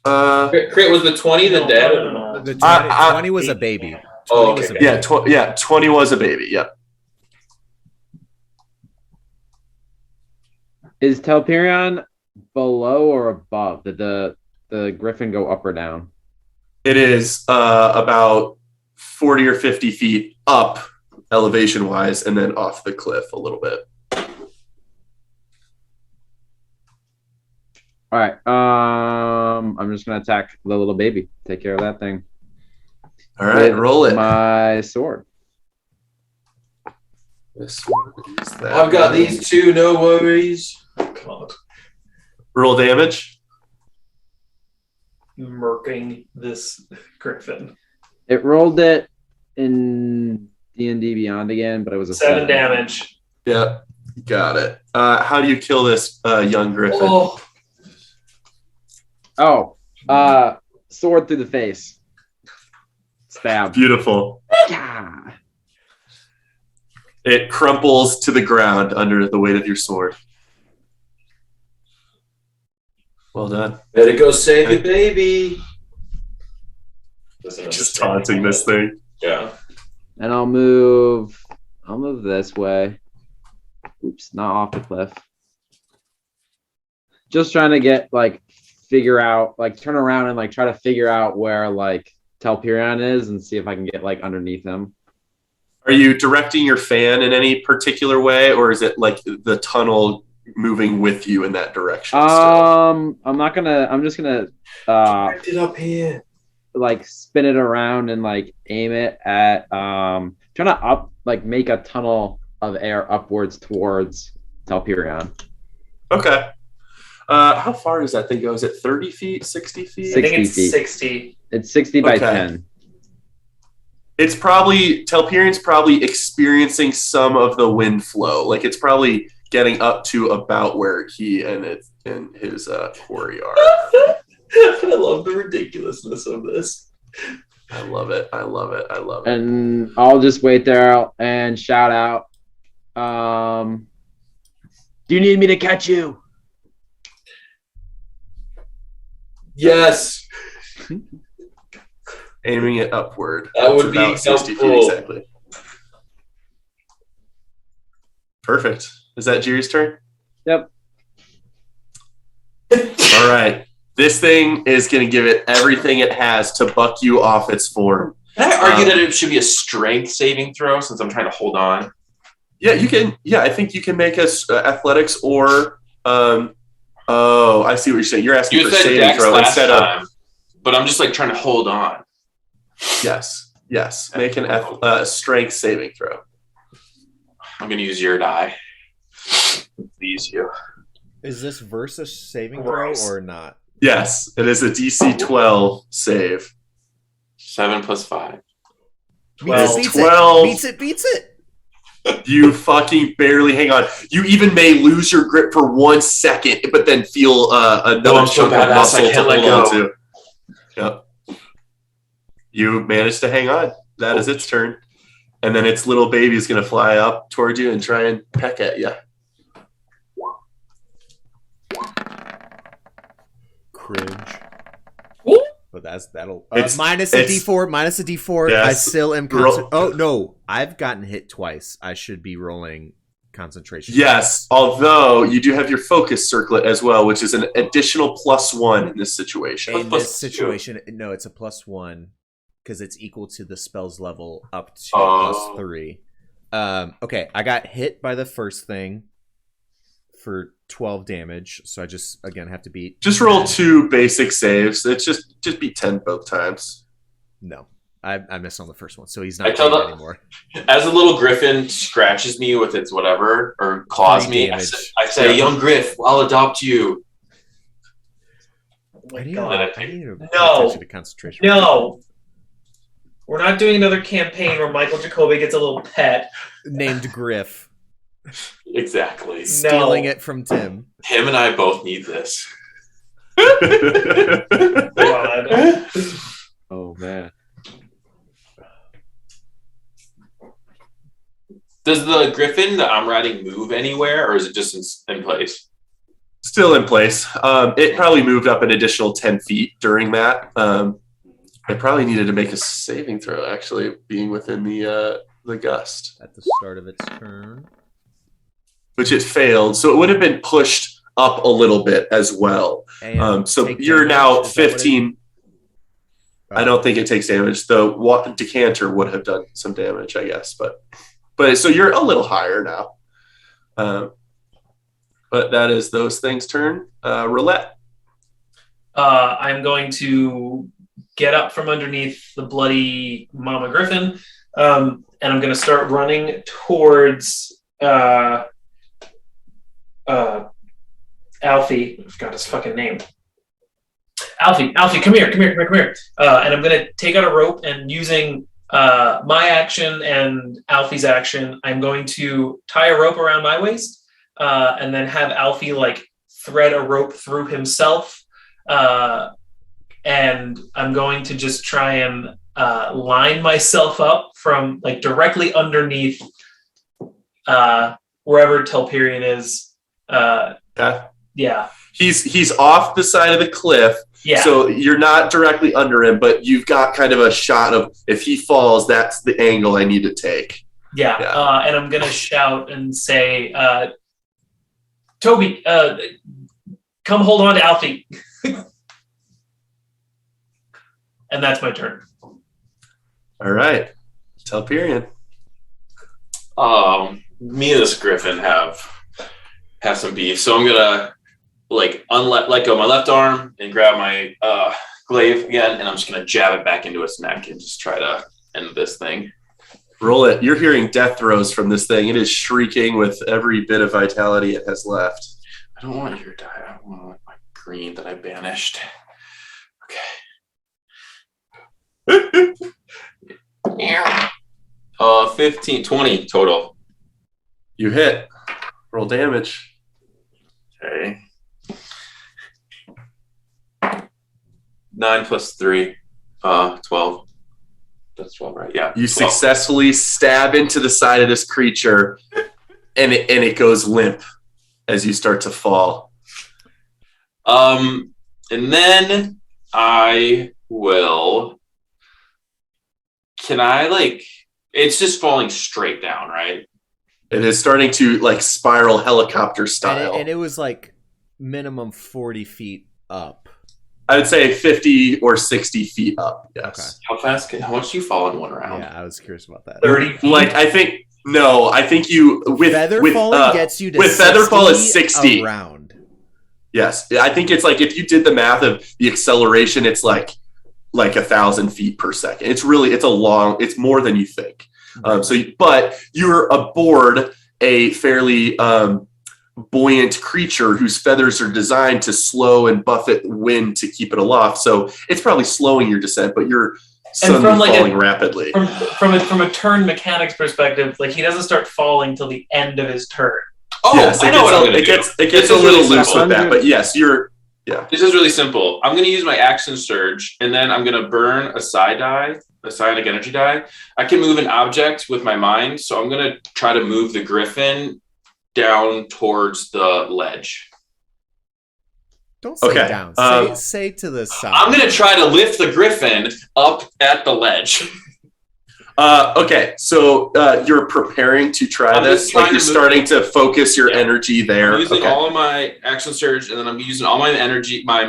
Speaker 1: Crit
Speaker 7: was the 20 the dad or the
Speaker 4: No.
Speaker 7: mom?
Speaker 2: The 20 was a baby.
Speaker 7: Oh, okay.
Speaker 2: Was a baby.
Speaker 1: Yeah, 20 was a baby. Yep.
Speaker 5: Is Telperion below or above? Did the griffin go up or down?
Speaker 1: It is about 40 or 50 feet up elevation wise and then off the cliff a little bit.
Speaker 5: All right. I'm just gonna attack the little baby. Take care of that thing.
Speaker 1: All right, roll it.
Speaker 5: My sword.
Speaker 1: This one is that.
Speaker 7: I've got these two, no worries.
Speaker 4: God,
Speaker 1: Roll damage.
Speaker 4: murking this griffin.
Speaker 5: It rolled it in D&D Beyond again, but it was a
Speaker 4: 7 damage.
Speaker 1: Yeah, got it. How do you kill this young griffin?
Speaker 5: Sword through the face. Stab.
Speaker 1: Beautiful.
Speaker 5: Yeah.
Speaker 1: It crumples to the ground under the weight of your sword. Well done.
Speaker 7: Better go save your baby.
Speaker 1: Just taunting this thing.
Speaker 7: Yeah.
Speaker 5: And I'll move this way. Oops, not off the cliff. Just trying to get figure out, turn around and try to figure out where Telperion is and see if I can get underneath him.
Speaker 1: Are you directing your fan in any particular way, or is it the tunnel moving with you in that direction?
Speaker 5: I'm just gonna
Speaker 7: Direct it up here.
Speaker 5: spin it around and aim it at trying to make a tunnel of air upwards towards Telperion.
Speaker 1: Okay. How far does that thing go? Is it 30 feet, 60 feet?
Speaker 4: I think
Speaker 5: 60
Speaker 4: it's
Speaker 5: feet.
Speaker 4: 60.
Speaker 5: It's 60 by
Speaker 1: Okay.
Speaker 5: 10.
Speaker 1: It's probably, Telperion's probably experiencing some of the wind flow. It's probably getting up to about where he and his quarry are.
Speaker 4: I love the ridiculousness of this.
Speaker 1: I love it. I love it. I love it.
Speaker 5: And I'll just wait there and shout out. Do you need me to catch you?
Speaker 7: Yes.
Speaker 1: Aiming it upward.
Speaker 7: That would
Speaker 1: to
Speaker 7: be
Speaker 1: about 60 feet
Speaker 7: helpful.
Speaker 1: exactly. Perfect. Is that Jiri's turn?
Speaker 5: Yep.
Speaker 1: All right. This thing is going to give it everything it has to buck you off its form.
Speaker 3: Can I argue that it should be a strength saving throw since I'm trying to hold on?
Speaker 1: Yeah, you can. Yeah, I think you can make us athletics or. Oh, I see what you're saying. You're asking
Speaker 3: You
Speaker 1: for
Speaker 3: said
Speaker 1: saving
Speaker 3: dex
Speaker 1: throw
Speaker 3: last
Speaker 1: instead
Speaker 3: time,
Speaker 1: of.
Speaker 3: but I'm just like trying to hold on.
Speaker 1: Yes. Make an strength saving throw.
Speaker 3: I'm going to use your die. Please, you.
Speaker 2: Is this versus saving throw or not?
Speaker 1: Yes, it is a DC 12 save.
Speaker 3: 7 plus 5.
Speaker 1: Well,
Speaker 2: Beats
Speaker 1: 12.
Speaker 2: it. Beats it.
Speaker 1: You fucking barely hang on. You even may lose your grip for 1 second, but then feel another
Speaker 3: I'm so
Speaker 1: chunk of
Speaker 3: badass,
Speaker 1: muscle
Speaker 3: I
Speaker 1: to
Speaker 3: can't let
Speaker 1: hold on
Speaker 3: go.
Speaker 1: to. Yep. You managed to hang on. That is its turn. And then its little baby is going to fly up towards you and try and peck at you.
Speaker 2: Cringe.
Speaker 4: Ooh.
Speaker 2: But that'll
Speaker 1: It's-
Speaker 2: minus a D4. Minus a D4. I
Speaker 1: Yes.
Speaker 2: still am.
Speaker 1: Roll-
Speaker 2: Oh no, I've gotten hit twice. I should be rolling concentration.
Speaker 1: Yes, although you do have your focus circlet as well, which is an additional +1 in this situation.
Speaker 2: In this situation, no, it's a +1 because it's equal to the spell's level up to +3. Okay, I got hit by the first thing for 12 damage, so I just again have to beat.
Speaker 1: Just roll 2 basic saves. It's just beat 10 both times.
Speaker 2: No, I missed on the first one, so he's
Speaker 3: I
Speaker 2: not
Speaker 3: tell
Speaker 2: playing
Speaker 3: the-
Speaker 2: anymore.
Speaker 3: As a little griffin scratches me with its whatever or claws
Speaker 2: 3
Speaker 3: me,
Speaker 2: damage.
Speaker 3: I say, young Griff, I'll adopt you.
Speaker 4: Oh my
Speaker 2: I need
Speaker 4: God.
Speaker 2: to pay
Speaker 4: No.
Speaker 2: attention to concentration.
Speaker 4: No. We're not doing another campaign where Michael Jacoby gets a little pet.
Speaker 2: Named Griff,
Speaker 3: Exactly.
Speaker 2: stealing it from Tim.
Speaker 3: Him and I both need this.
Speaker 4: God.
Speaker 5: Oh man.
Speaker 3: Does the griffin that I'm riding move anywhere, or is it just in place?
Speaker 1: Still in place. It probably moved up an additional 10 feet during that. It probably needed to make a saving throw, actually, being within the gust,
Speaker 2: At the start of its turn.
Speaker 1: which it failed. So it would have been pushed up a little bit as well.
Speaker 2: And
Speaker 1: So
Speaker 2: take
Speaker 1: you're
Speaker 2: damage?
Speaker 1: now
Speaker 2: Is that what it-
Speaker 1: 15. I don't think it takes damage. The decanter would have done some damage, I guess. But so you're a little higher now. But that is those things' turn. Roulette.
Speaker 4: I'm going to get up from underneath the bloody Mama Griffin, and I'm going to start running towards Alfie. I forgot his fucking name. Alfie, come here. And I'm going to take out a rope and using my action and Alfie's action, I'm going to tie a rope around my waist and then have Alfie like thread a rope through himself. And I'm going to just try and line myself up from like directly underneath wherever Telperion is. Yeah.
Speaker 1: He's off the side of the cliff.
Speaker 4: Yeah.
Speaker 1: So you're not directly under him, but you've got kind of a shot of if he falls, that's the angle I need to take.
Speaker 4: Yeah. And I'm going to shout and say, Toby, come hold on to Alfie. And that's my turn.
Speaker 1: All right. Telperion.
Speaker 3: Me and this griffin have some beef, so I'm gonna let go my left arm and grab my glaive again, and I'm just gonna jab it back into its neck and just try to end this thing.
Speaker 1: Roll it. You're hearing death throes from this thing. It is shrieking with every bit of vitality it has left.
Speaker 3: I don't want your die. I want my green that I banished. Okay. 15, 20 total.
Speaker 1: You hit. Roll damage.
Speaker 3: Okay. 9 plus 3, 12. That's 12, right? Yeah.
Speaker 1: You
Speaker 3: 12.
Speaker 1: successfully stab into the side of this creature, and it goes limp as you start to fall.
Speaker 3: And then I will. Can I It's just falling straight down, right?
Speaker 1: It is starting to like spiral helicopter style.
Speaker 2: And it was like minimum 40 feet up.
Speaker 1: I would say 50 or 60 feet up. Yes.
Speaker 2: Okay.
Speaker 3: How much do you fall in one round?
Speaker 2: Yeah, I was curious about that.
Speaker 4: 30 feet.
Speaker 1: Like I think you with
Speaker 2: feather
Speaker 1: with
Speaker 2: falling gets you to
Speaker 1: with feather fall is 60
Speaker 2: around.
Speaker 1: Yes, I think it's like if you did the math of the acceleration, it's like 1,000 feet per second. It's more than you think. But you're aboard a fairly buoyant creature whose feathers are designed to slow and buffet wind to keep it aloft. So it's probably slowing your descent, but you're suddenly falling rapidly.
Speaker 4: From a turn mechanics perspective, like he doesn't start falling till the end of his turn.
Speaker 3: Oh,
Speaker 1: yes,
Speaker 3: I know what I'm going to do.
Speaker 1: It gets a little loose with that, but yes, This is really simple. I'm going to use my action surge, and then I'm going to burn a psionic energy die. I can move an object with my mind, so I'm going to try to move the griffin down towards the ledge.
Speaker 2: Don't say down. Say to the side.
Speaker 3: I'm going to try to lift the griffin up at the ledge.
Speaker 1: Okay, so you're preparing to try this. Like you're starting to focus your energy there.
Speaker 3: I'm using all of my action surge, and then I'm using all my energy, my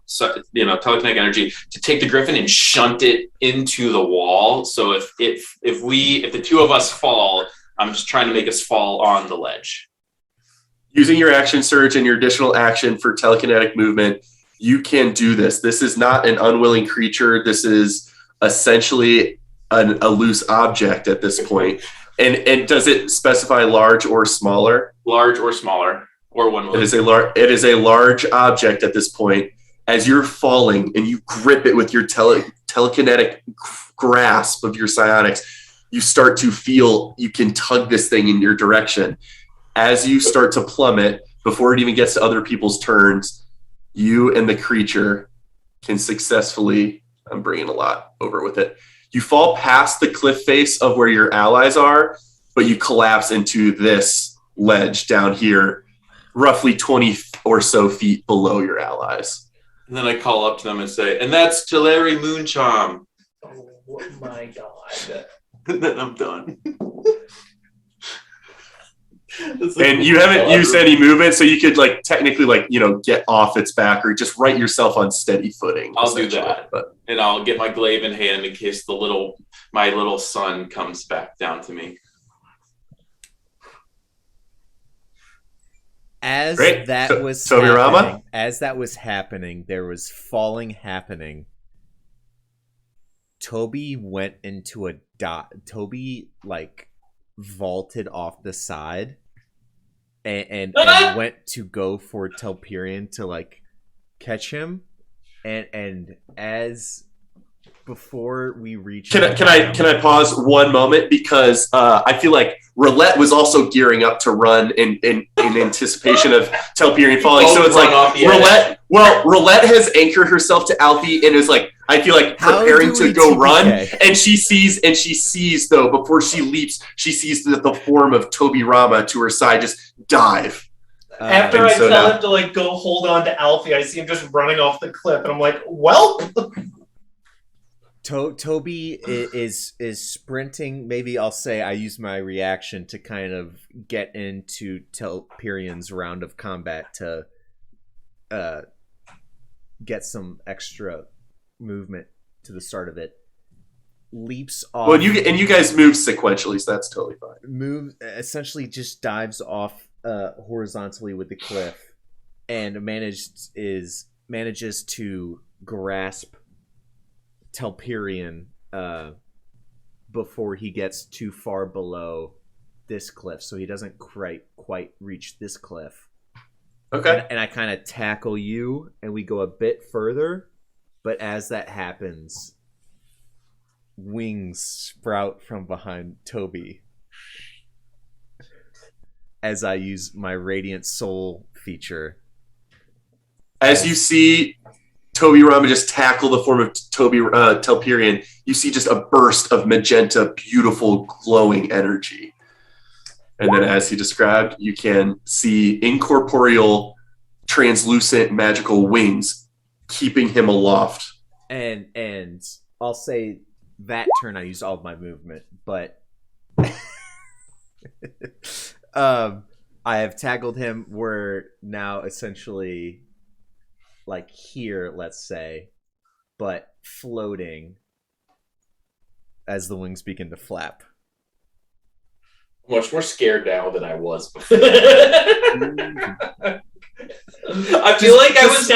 Speaker 3: telekinetic energy, to take the griffin and shunt it into the wall. So if the two of us fall, I'm just trying to make us fall on the ledge.
Speaker 1: Using your action surge and your additional action for telekinetic movement, you can do this. This is not an unwilling creature. This is essentially a loose object at this point. And does it specify large or smaller?
Speaker 3: Large or smaller, or one.
Speaker 1: It is a large object at this point. As you're falling and you grip it with your telekinetic grasp of your psionics, you start to feel you can tug this thing in your direction. As you start to plummet, before it even gets to other people's turns, you and the creature can successfully, I'm bringing a lot over with it, you fall past the cliff face of where your allies are, but you collapse into this ledge down here, roughly 20 or so feet below your allies.
Speaker 3: And then I call up to them and say, and that's Teleri Moonchom.
Speaker 4: Oh my god.
Speaker 3: And then I'm done.
Speaker 1: And you haven't used any movement, so you could technically get off its back or just right yourself on steady footing.
Speaker 3: I'll do that, and I'll get my glaive in hand in case my little son comes back down to me.
Speaker 2: As
Speaker 1: Great.
Speaker 2: that was
Speaker 1: Tobirama?
Speaker 2: As that was happening, there was falling happening. Toby went into a dot. Toby vaulted off the side and went to go for Telperion to catch him, and as before we reach
Speaker 1: can I pause one moment, because I feel like Roulette was also gearing up to run in anticipation of Telperion falling. So it's Roulette. Well, Roulette has anchored herself to Alfie and is I feel preparing to go run, and she sees though before she leaps, she sees the form of Tobirama to her side just dive.
Speaker 4: After I tell him to go hold on to Alfie, I see him just running off the cliff, and I'm like, well.
Speaker 2: Toby is sprinting. Maybe I'll say I use my reaction to kind of get into Telperion's round of combat to get some extra movement to the start of it. Leaps off.
Speaker 1: Well, you guys move sequentially, so that's totally fine.
Speaker 2: Essentially just dives off horizontally with the cliff, and manages to grasp Telperion before he gets too far below this cliff, so he doesn't quite reach this cliff.
Speaker 1: Okay.
Speaker 2: And I kind of tackle you, and we go a bit further, but as that happens, wings sprout from behind Toby as I use my Radiant Soul feature.
Speaker 1: As you see Toby Rama just tackle the form of Telperion, you see just a burst of magenta, beautiful, glowing energy. And then, as he described, you can see incorporeal, translucent, magical wings keeping him aloft.
Speaker 2: And I'll say that turn I used all of my movement, but I have tackled him. We're now essentially like here, let's say, but floating as the wings begin to flap.
Speaker 8: Much more scared now than I was before.
Speaker 3: I feel like I was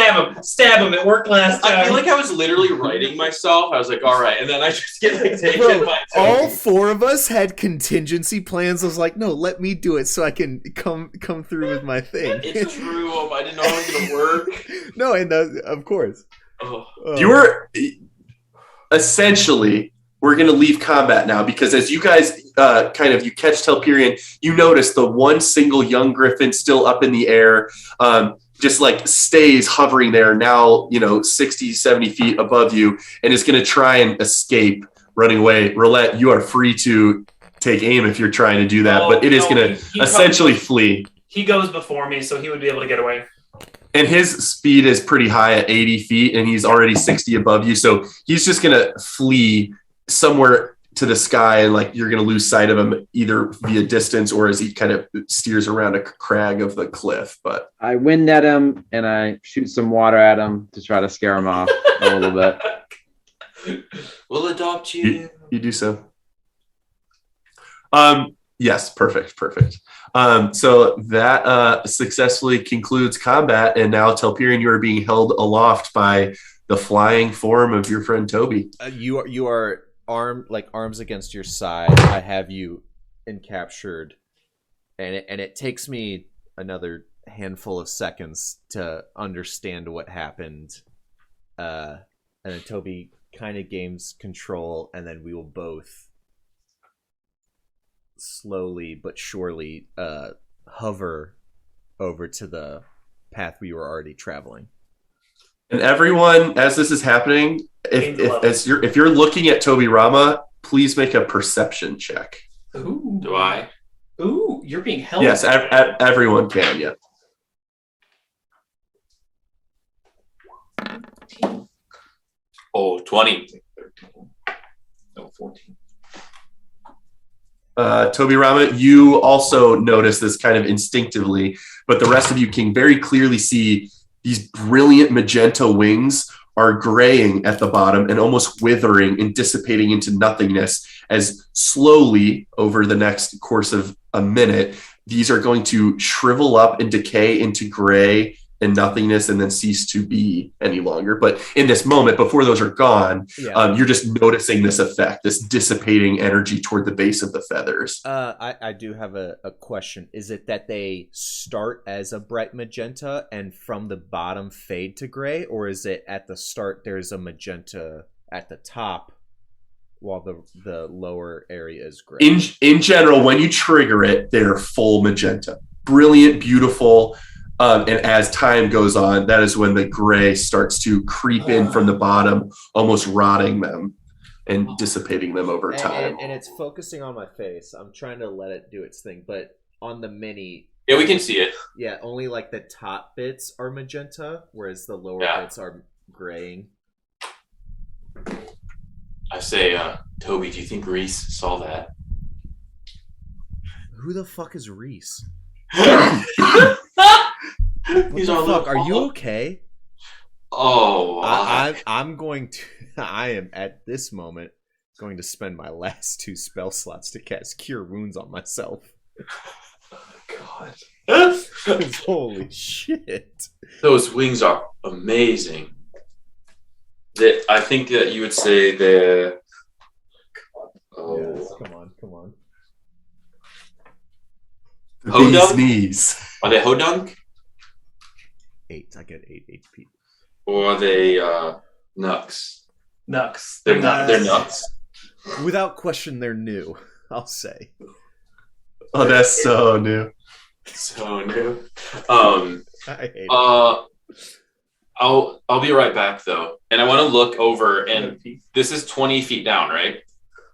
Speaker 4: stab him. It worked last time.
Speaker 3: I feel like I was literally writing myself. I was like, all right, and then I just get like taken by
Speaker 2: all four of us had contingency plans. I was like, no, let me do it so I can come through with my thing.
Speaker 3: It's true. I didn't know how it was gonna work.
Speaker 2: No, and of course.
Speaker 1: You were essentially, we're going to leave combat now because as you guys you catch Telperion, you notice the one single young griffin still up in the air, just like stays hovering there now, 60, 70 feet above you and is going to try and escape running away. Roulette, you are free to take aim if you're trying to do that, but it is going to essentially flee.
Speaker 4: He goes before me, so he would be able to get away.
Speaker 1: And his speed is pretty high at 80 feet and he's already 60 above you. So he's just going to flee somewhere to the sky and like you're going to lose sight of him either via distance or as he kind of steers around a crag of the cliff. But
Speaker 5: I wind at him and I shoot some water at him to try to scare him off a little bit.
Speaker 3: We'll adopt you.
Speaker 1: You do so. Yes, perfect. So that successfully concludes combat, and now Telperion, you are being held aloft by the flying form of your friend Toby.
Speaker 2: You are arms against your side. I have you encaptured, and it takes me another handful of seconds to understand what happened. And then Toby kind of gains control, and then we will both slowly but surely hover over to the path we were already traveling.
Speaker 1: And everyone, as this is happening, if you're looking at Toby Rama, please make a perception check.
Speaker 4: Ooh.
Speaker 3: Do I?
Speaker 4: Ooh, you're being held.
Speaker 1: Yes, everyone can, yeah.
Speaker 3: Oh, 20.
Speaker 4: 14.
Speaker 1: Toby Rama, you also notice this kind of instinctively, but the rest of you can very clearly see these brilliant magenta wings are graying at the bottom and almost withering and dissipating into nothingness as slowly over the next course of a minute, these are going to shrivel up and decay into gray and nothingness and then cease to be any longer. But in this moment, before those are gone, you're just noticing this effect, this dissipating energy toward the base of the feathers.
Speaker 2: I do have a question. Is it that they start as a bright magenta and from the bottom fade to gray? Or is it at the start there's a magenta at the top while the lower area is gray?
Speaker 1: In general, when you trigger it, they're full magenta. Brilliant, beautiful. And as time goes on, that is when the gray starts to creep in from the bottom, almost rotting them and dissipating them over time.
Speaker 2: And it's focusing on my face. I'm trying to let it do its thing, but on the mini...
Speaker 3: Yeah, we can see it.
Speaker 2: Yeah, only like the top bits are magenta, whereas the lower bits are graying.
Speaker 3: I say, Toby, do you think Reese saw that?
Speaker 2: Who the fuck is Reese?
Speaker 3: He's on the
Speaker 2: Are you okay?
Speaker 3: Oh,
Speaker 2: I'm going to. I am at this moment going to spend my last 2 spell slots to cast Cure Wounds on myself.
Speaker 3: God!
Speaker 2: Holy shit!
Speaker 3: Those wings are amazing. I think that you would say they're. Oh,
Speaker 2: yes, come on.
Speaker 1: These knees.
Speaker 3: Are they Hodunk?
Speaker 2: 8. I get 8 HP.
Speaker 3: Or are they Nux?
Speaker 4: Nux.
Speaker 3: They're Nux.
Speaker 2: Without question, they're new. I'll say.
Speaker 1: Oh, that's so new.
Speaker 3: So new.
Speaker 2: I hate it.
Speaker 3: I'll be right back though, and I want to look over. And this is 20 feet down, right?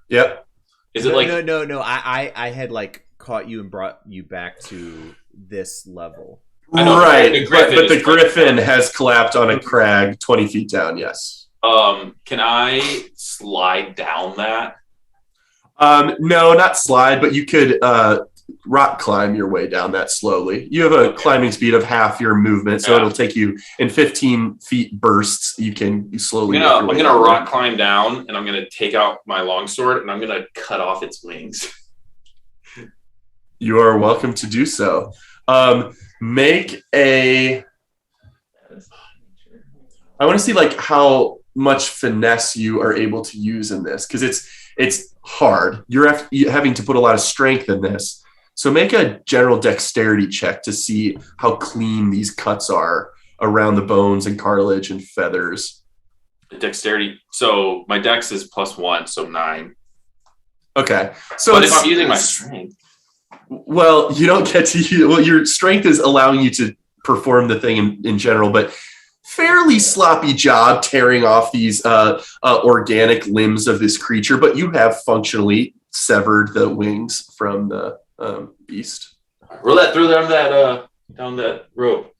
Speaker 1: Yep.
Speaker 3: Is it like
Speaker 2: no? I had like caught you and brought you back to this level.
Speaker 3: I know,
Speaker 1: Right, but the griffin has collapsed on a crag 20 feet down. Yes.
Speaker 3: Can I slide down that?
Speaker 1: No, not slide, but you could rock climb your way down that slowly. You have a climbing speed of half your movement, so it'll take you in 15 feet bursts. You can slowly.
Speaker 3: I'm gonna rock climb down, and I'm gonna take out my longsword, and I'm gonna cut off its wings.
Speaker 1: You are welcome to do so. Make a. I want to see like how much finesse you are able to use in this, because it's hard. You're having to put a lot of strength in this. So make a general dexterity check to see how clean these cuts are around the bones and cartilage and feathers.
Speaker 3: Dexterity. So my dex is +1, so 9.
Speaker 1: Okay. So
Speaker 3: but if I'm using my strength.
Speaker 1: Well, you don't get to. Well, your strength is allowing you to perform the thing in general, but fairly sloppy job tearing off these organic limbs of this creature. But you have functionally severed the wings from the beast.
Speaker 3: Roulette, throw down that rope.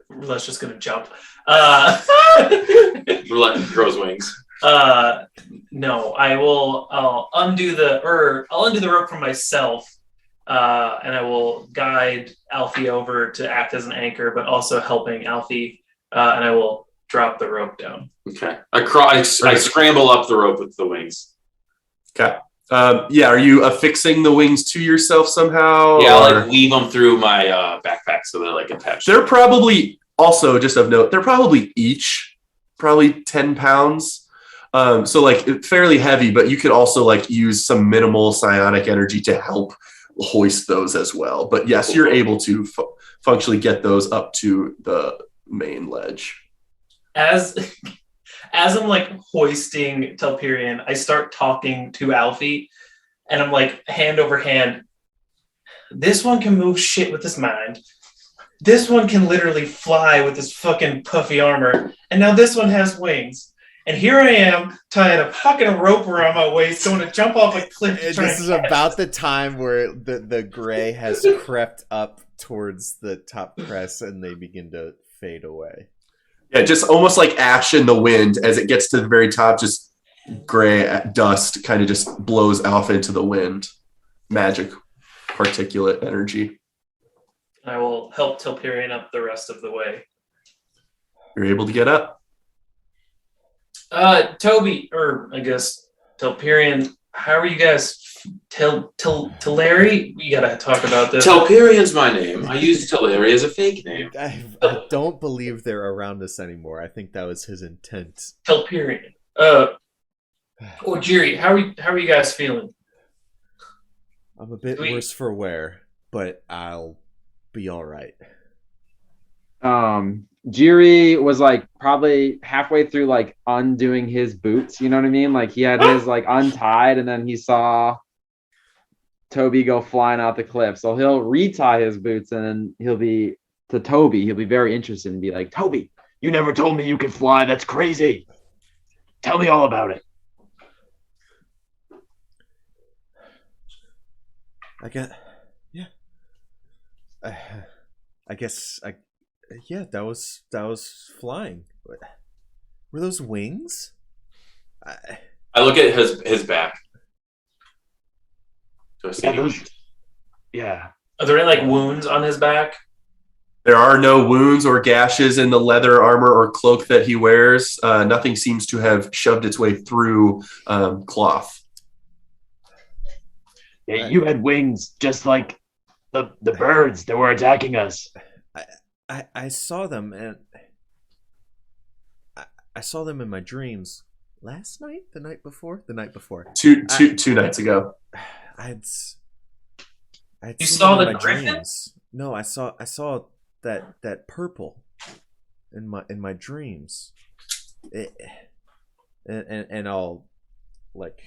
Speaker 4: Roulette's just gonna jump.
Speaker 3: Roulette grows wings.
Speaker 4: No, I'll undo the rope from myself, and I will guide Alfie over to act as an anchor, but also helping Alfie, and I will drop the rope down.
Speaker 3: Okay. I scramble up the rope with the wings.
Speaker 1: Okay. Yeah, are you affixing the wings to yourself somehow?
Speaker 3: Yeah, I'll like weave them through my backpack so they're like attached.
Speaker 1: They're probably also, just of note, they're probably each 10 pounds. So like fairly heavy, but you could also like use some minimal psionic energy to help hoist those as well. But yes, you're able to functionally get those up to the main ledge.
Speaker 4: As I'm like hoisting Telperion, I start talking to Alfie, and I'm like hand over hand. This one can move shit with his mind. This one can literally fly with his fucking puffy armor, and now this one has wings. And here I am, tying a fucking rope around my waist, going to jump off a cliff.
Speaker 2: This is about the time where the gray has crept up towards the top crest, and they begin to fade away.
Speaker 1: Yeah, just almost like ash in the wind. As it gets to the very top, just gray dust kind of just blows off into the wind. Magic particulate energy.
Speaker 4: I will help Telperion up the rest of the way.
Speaker 1: You're able to get up.
Speaker 4: Toby, or I guess Telperion, how are you guys? Larry, we gotta talk about this.
Speaker 3: Telperion's my name. I used Teleri as a fake name.
Speaker 2: I don't believe they're around us anymore. I think that was his intent.
Speaker 4: Telperion. Jiri, how are you guys feeling?
Speaker 2: I'm a bit worse for wear, but I'll be all right.
Speaker 5: Jiri was like probably halfway through like undoing his boots, you know what I mean? Like he had his like untied, and then he saw Toby go flying out the cliff. So he'll retie his boots, and then he'll be very interested and be like,
Speaker 6: Toby, you never told me you could fly. That's crazy. Tell me all about it.
Speaker 2: Yeah, that was flying. Were those wings?
Speaker 3: I look at his back. Do I see any?
Speaker 6: Yeah.
Speaker 4: Are there any like wounds on his back?
Speaker 1: There are no wounds or gashes in the leather armor or cloak that he wears. Nothing seems to have shoved its way through cloth.
Speaker 6: Yeah, you had wings just like the birds that were attacking us.
Speaker 2: I saw them, and I saw them in my dreams last night, the night before.
Speaker 1: Two nights ago.
Speaker 4: You saw the griffin?
Speaker 2: Dreams. No, I saw that purple in my dreams. And I'll like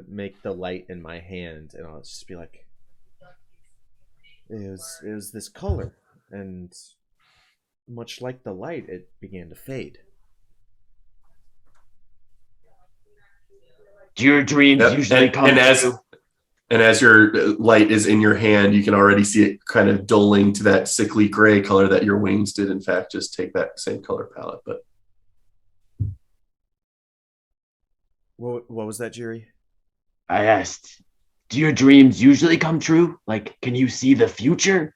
Speaker 2: make the light in my hand, and I'll just be like, it was this color. and much like the light, it began to fade.
Speaker 6: Do your dreams usually come true?
Speaker 1: And as your light is in your hand, you can already see it kind of dulling to that sickly gray color that your wings did, in fact, just take that same color palette. But
Speaker 2: What was that, Jerry?
Speaker 6: I asked, do your dreams usually come true? Like, can you see the future?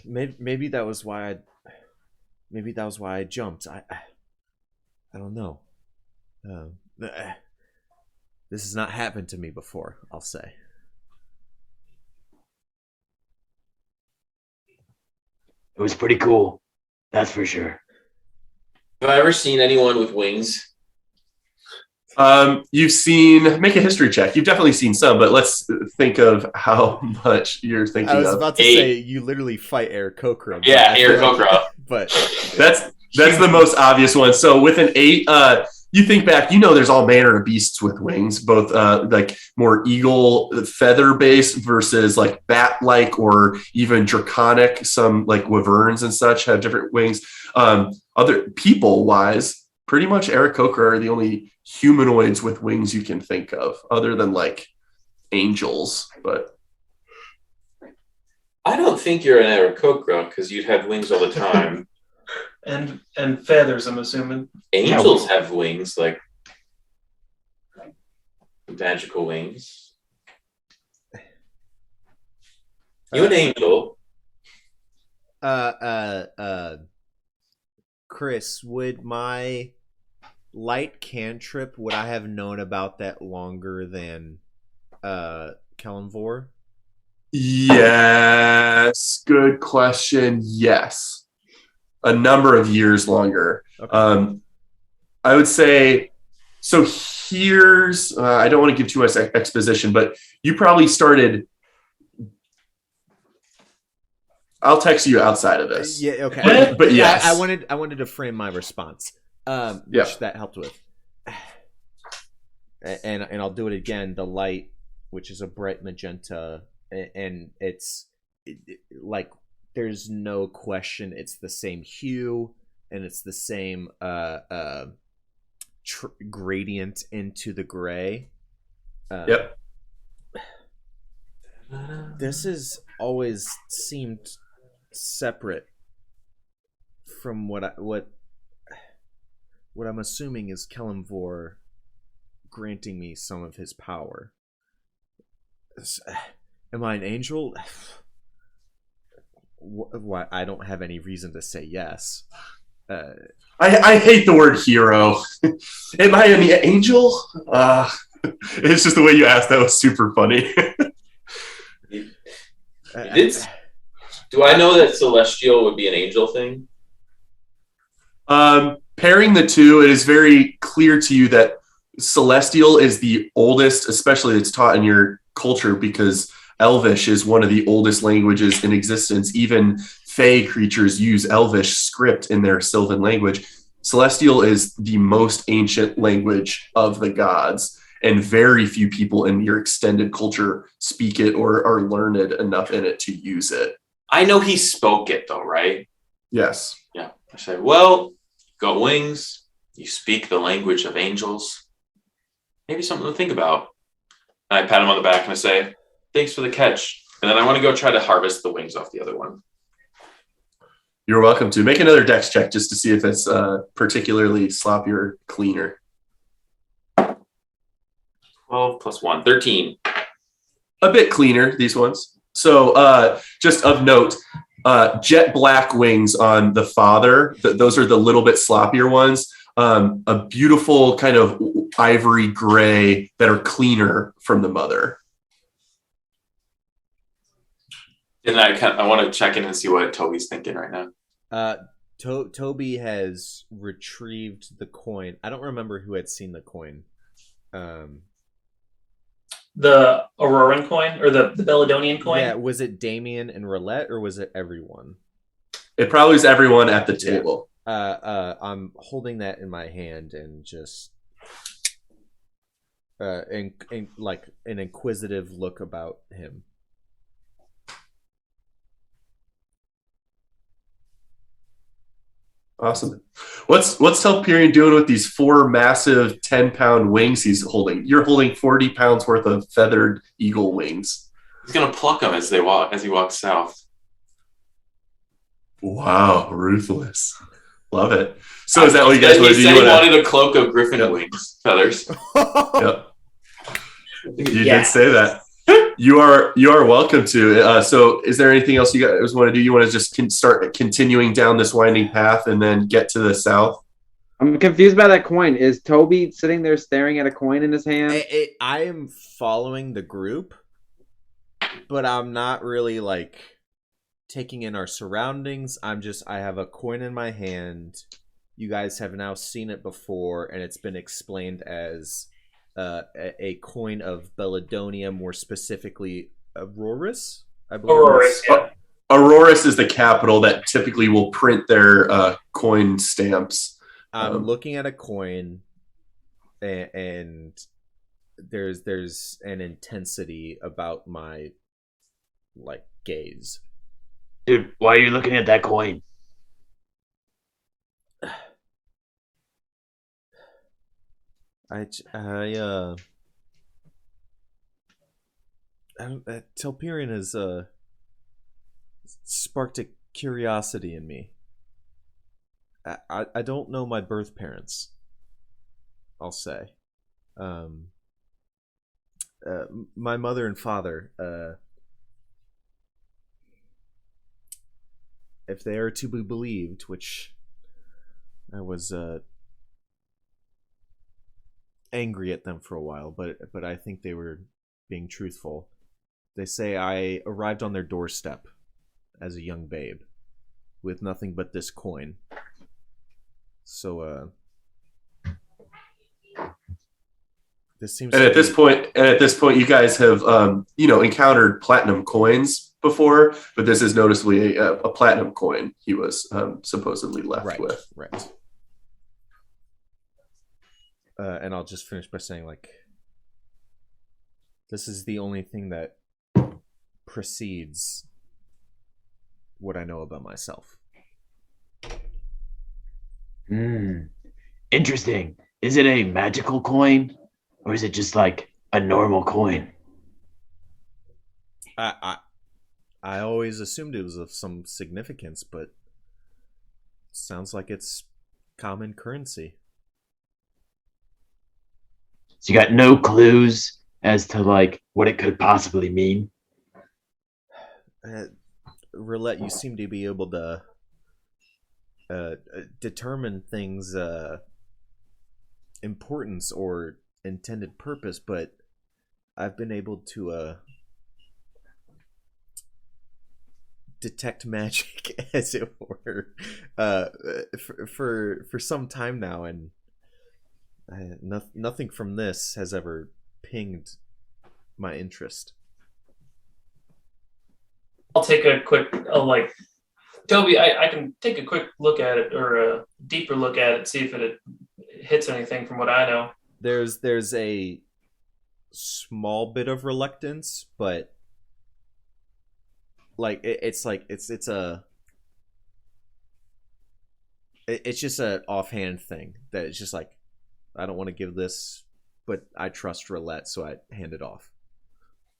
Speaker 2: Maybe that was why I jumped. I don't know. This has not happened to me before, I'll say.
Speaker 6: It was pretty cool. That's for sure.
Speaker 7: Have I ever seen anyone with wings?
Speaker 1: you've seen, make a history check. You've definitely seen some, but let's think of how much you're thinking
Speaker 2: I was
Speaker 1: of.
Speaker 2: about to say you literally fight Eric Kokra.
Speaker 7: Yeah, Eric Kokra.
Speaker 2: But
Speaker 1: That's the most obvious one. So with an 8, you think back, there's all manner of beasts with wings, both like more eagle feather based versus like bat like or even draconic. Some like wyverns and such have different wings. Other people wise, pretty much Eric Kokra are the only humanoids with wings you can think of, other than like angels. But
Speaker 7: I don't think you're an Eric Kokra because you'd have wings all the time.
Speaker 4: And feathers, I'm assuming.
Speaker 7: Angels have wings, like magical wings. You an angel?
Speaker 2: Chris, would my light cantrip, would I have known about that longer than Kalimvor?
Speaker 1: yes, good question. Yes. A number of years longer.
Speaker 2: Okay.
Speaker 1: I would say, so here's, I don't want to give too much exposition, but you probably started, I'll text you outside of this.
Speaker 2: Yeah, okay.
Speaker 1: But yes.
Speaker 2: I wanted to frame my response, which that helped with. And I'll do it again, the light, which is a bright magenta, and it's like, there's no question it's the same hue and it's the same gradient into the gray.
Speaker 1: Yep.
Speaker 2: This has always seemed separate from what I'm assuming is Kalimvor granting me some of his power. Am I an angel? Why, I don't have any reason to say yes.
Speaker 1: I hate the word hero. Am I an angel? It's just the way you asked that was super funny.
Speaker 7: Do I know that celestial would be an angel thing?
Speaker 1: Pairing the two, it is very clear to you that celestial is the oldest, especially it's taught in your culture, because Elvish is one of the oldest languages in existence. Even Fey creatures use Elvish script in their Sylvan language. Celestial is the most ancient language of the gods, and very few people in your extended culture speak it or are learned enough in it to use it.
Speaker 3: I know he spoke it though, right?
Speaker 1: Yes.
Speaker 3: Yeah. I said, well, got wings. You speak the language of angels. Maybe something to think about. And I pat him on the back and I say, thanks for the catch. And then I want to go try to harvest the wings off the other one.
Speaker 1: You're welcome to. Make another dex check just to see if it's particularly sloppy or cleaner.
Speaker 3: 12 plus 1, 13.
Speaker 1: A bit cleaner, these ones. So just of note, jet black wings on the father. Those are the little bit sloppier ones. A beautiful kind of ivory gray that are cleaner from the mother.
Speaker 3: And I want to check in and see what Toby's thinking right now.
Speaker 2: Toby has retrieved the coin. I don't remember who had seen the coin.
Speaker 4: The Auroran coin or the Belladonian coin?
Speaker 2: Yeah, was it Damien and Roulette or was it everyone?
Speaker 1: It probably is everyone at the table.
Speaker 2: I'm holding that in my hand and just and like an inquisitive look about him.
Speaker 1: Awesome. What's Telperion doing with these 4 massive 10-pound wings he's holding? You're holding 40 pounds worth of feathered eagle wings.
Speaker 3: He's gonna pluck them as he walks south.
Speaker 1: Wow, ruthless. Love it. So is that what you guys want to do?
Speaker 3: He said he wanted a cloak of griffin wings, feathers.
Speaker 1: Yep. You did say that. You are welcome to. So is there anything else you guys want to do? You want to just start continuing down this winding path and then get to the south?
Speaker 5: I'm confused by that coin. Is Toby sitting there staring at a coin in his hand?
Speaker 2: I am following the group, but I'm not really like taking in our surroundings. I have a coin in my hand. You guys have now seen it before, and it's been explained as a coin of Belladonium, more specifically Auroris, I believe.
Speaker 4: Auroris, yeah.
Speaker 1: Auroris is the capital that typically will print their coin stamps.
Speaker 2: I'm looking at a coin, and there's an intensity about my like gaze.
Speaker 6: Dude, why are you looking at that coin?
Speaker 2: Telperion has sparked a curiosity in me. I don't know my birth parents, I'll say. My mother and father, if they are to be believed, which I was angry at them for a while, but I think they were being truthful. They say I arrived on their doorstep as a young babe with nothing but this coin. So this seems.
Speaker 1: And at this point, you guys have encountered platinum coins before, but this is noticeably a platinum coin he was supposedly left with.
Speaker 2: Right. And I'll just finish by saying, like, this is the only thing that precedes what I know about myself.
Speaker 6: Interesting. Is it a magical coin, or is it just like a normal coin?
Speaker 2: I always assumed it was of some significance, but sounds like it's common currency.
Speaker 6: So you got no clues as to like what it could possibly mean?
Speaker 2: Roulette, you seem to be able to determine things' importance or intended purpose, but I've been able to detect magic, as it were, for some time now, and nothing from this has ever pinged my interest.
Speaker 4: I'll take a quick, Toby, I can take a quick look at it, or a deeper look at it, see if it hits anything from what I know.
Speaker 2: There's a small bit of reluctance, but like it's just an offhand thing that it's just like, I don't want to give this, but I trust Roulette, so I hand it off.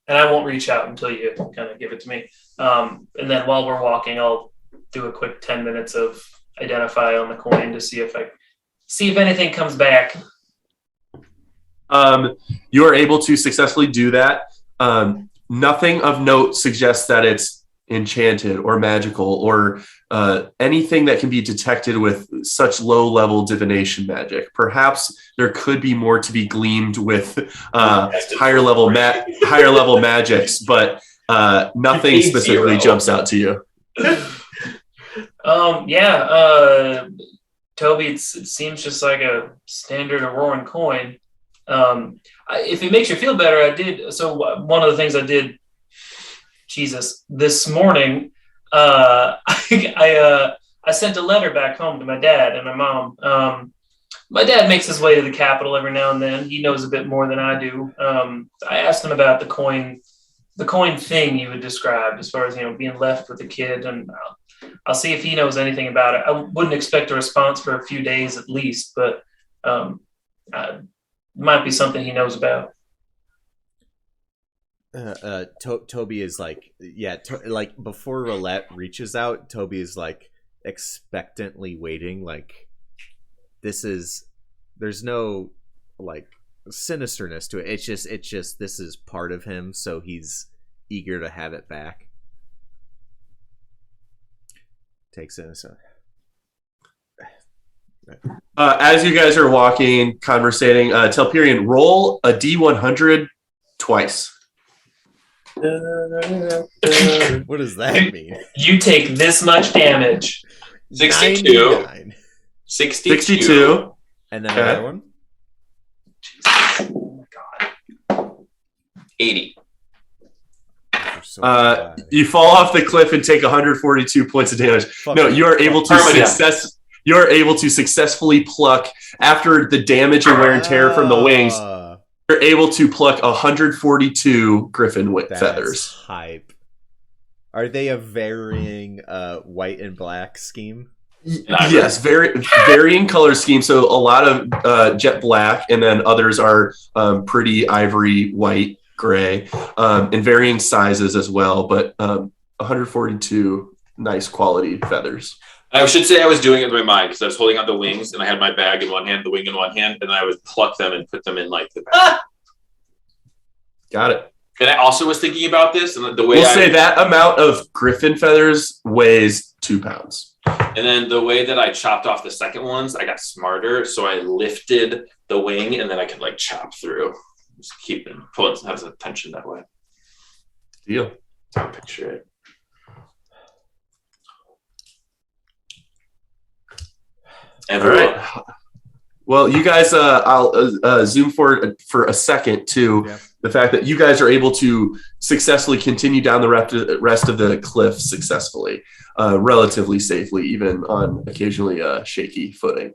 Speaker 4: And I won't reach out until you kind of give it to me. And then while we're walking, I'll do a quick 10 minutes of identify on the coin to see if anything comes back.
Speaker 1: You are able to successfully do that. Nothing of note suggests that it's enchanted or magical or anything that can be detected with such low-level divination magic. Perhaps there could be more to be gleamed with higher-level magics, but nothing specifically jumps out to you.
Speaker 4: Toby, it seems just like a standard Auroran coin. If it makes you feel better, one of the things I did, this morning, I sent a letter back home to my dad and my mom. My dad makes his way to the capital every now and then. He knows a bit more than I do. I asked him about the coin thing you had described, as far as being left with a kid, and I'll see if he knows anything about it. I wouldn't expect a response for a few days at least, but it might be something he knows about.
Speaker 2: Toby is like, like before Roulette reaches out, Toby is like expectantly waiting. Like there's no like sinisterness to it. It's just this is part of him, so he's eager to have it back. Takes it. So.
Speaker 1: As you guys are walking, conversating, Telperion, roll a D100 twice.
Speaker 2: What does that mean?
Speaker 4: You take this much damage.
Speaker 3: 62.
Speaker 2: 99.
Speaker 1: 62.
Speaker 2: And then another one?
Speaker 4: Oh my God.
Speaker 3: 80.
Speaker 1: You fall off the cliff and take 142 points of damage. You are able to You are able to successfully pluck, after the damage and wear and tear from the wings, you're able to pluck 142 griffin feathers.
Speaker 2: Hype. Are they a varying white and black scheme?
Speaker 1: Yes, varying color scheme. So a lot of jet black, and then others are pretty ivory, white, gray, and varying sizes as well. But 142 nice quality feathers.
Speaker 3: I should say I was doing it with my mind because I was holding out the wings and I had my bag in one hand, the wing in one hand, and I would pluck them and put them in like the bag.
Speaker 1: Got it.
Speaker 3: And I also was thinking about this, and the way
Speaker 1: we'll say that amount of griffin feathers weighs 2 pounds.
Speaker 3: And then the way that I chopped off the second ones, I got smarter. So I lifted the wing and then I could like chop through. Just keep it, pull it, have the tension that way.
Speaker 1: Deal.
Speaker 3: I'll picture it.
Speaker 1: All right. Well, you guys, I'll zoom forward for a second to the fact that you guys are able to successfully continue down the rest of the cliff successfully, relatively safely, even on occasionally shaky footing.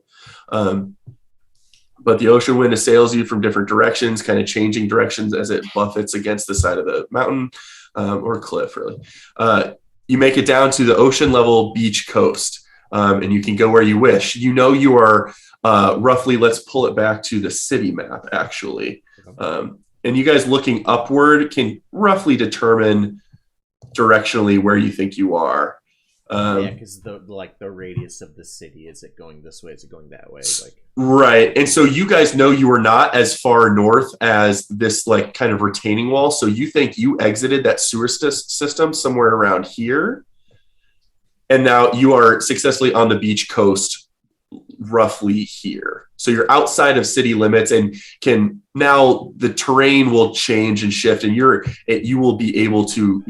Speaker 1: But the ocean wind assails you from different directions, kind of changing directions as it buffets against the side of the mountain or cliff, really. You make it down to the ocean level beach coast. And you can go where you wish. You are roughly, let's pull it back to the city map, actually. And you guys looking upward can roughly determine directionally where you think you are.
Speaker 2: Because the radius of the city, is it going this way? Is it going that way?
Speaker 1: Right. And so you guys know you are not as far north as this kind of retaining wall. So you think you exited that sewer system somewhere around here. And now you are successfully on the beach coast, roughly here. So you're outside of city limits, and now the terrain will change and shift, and you will be able to,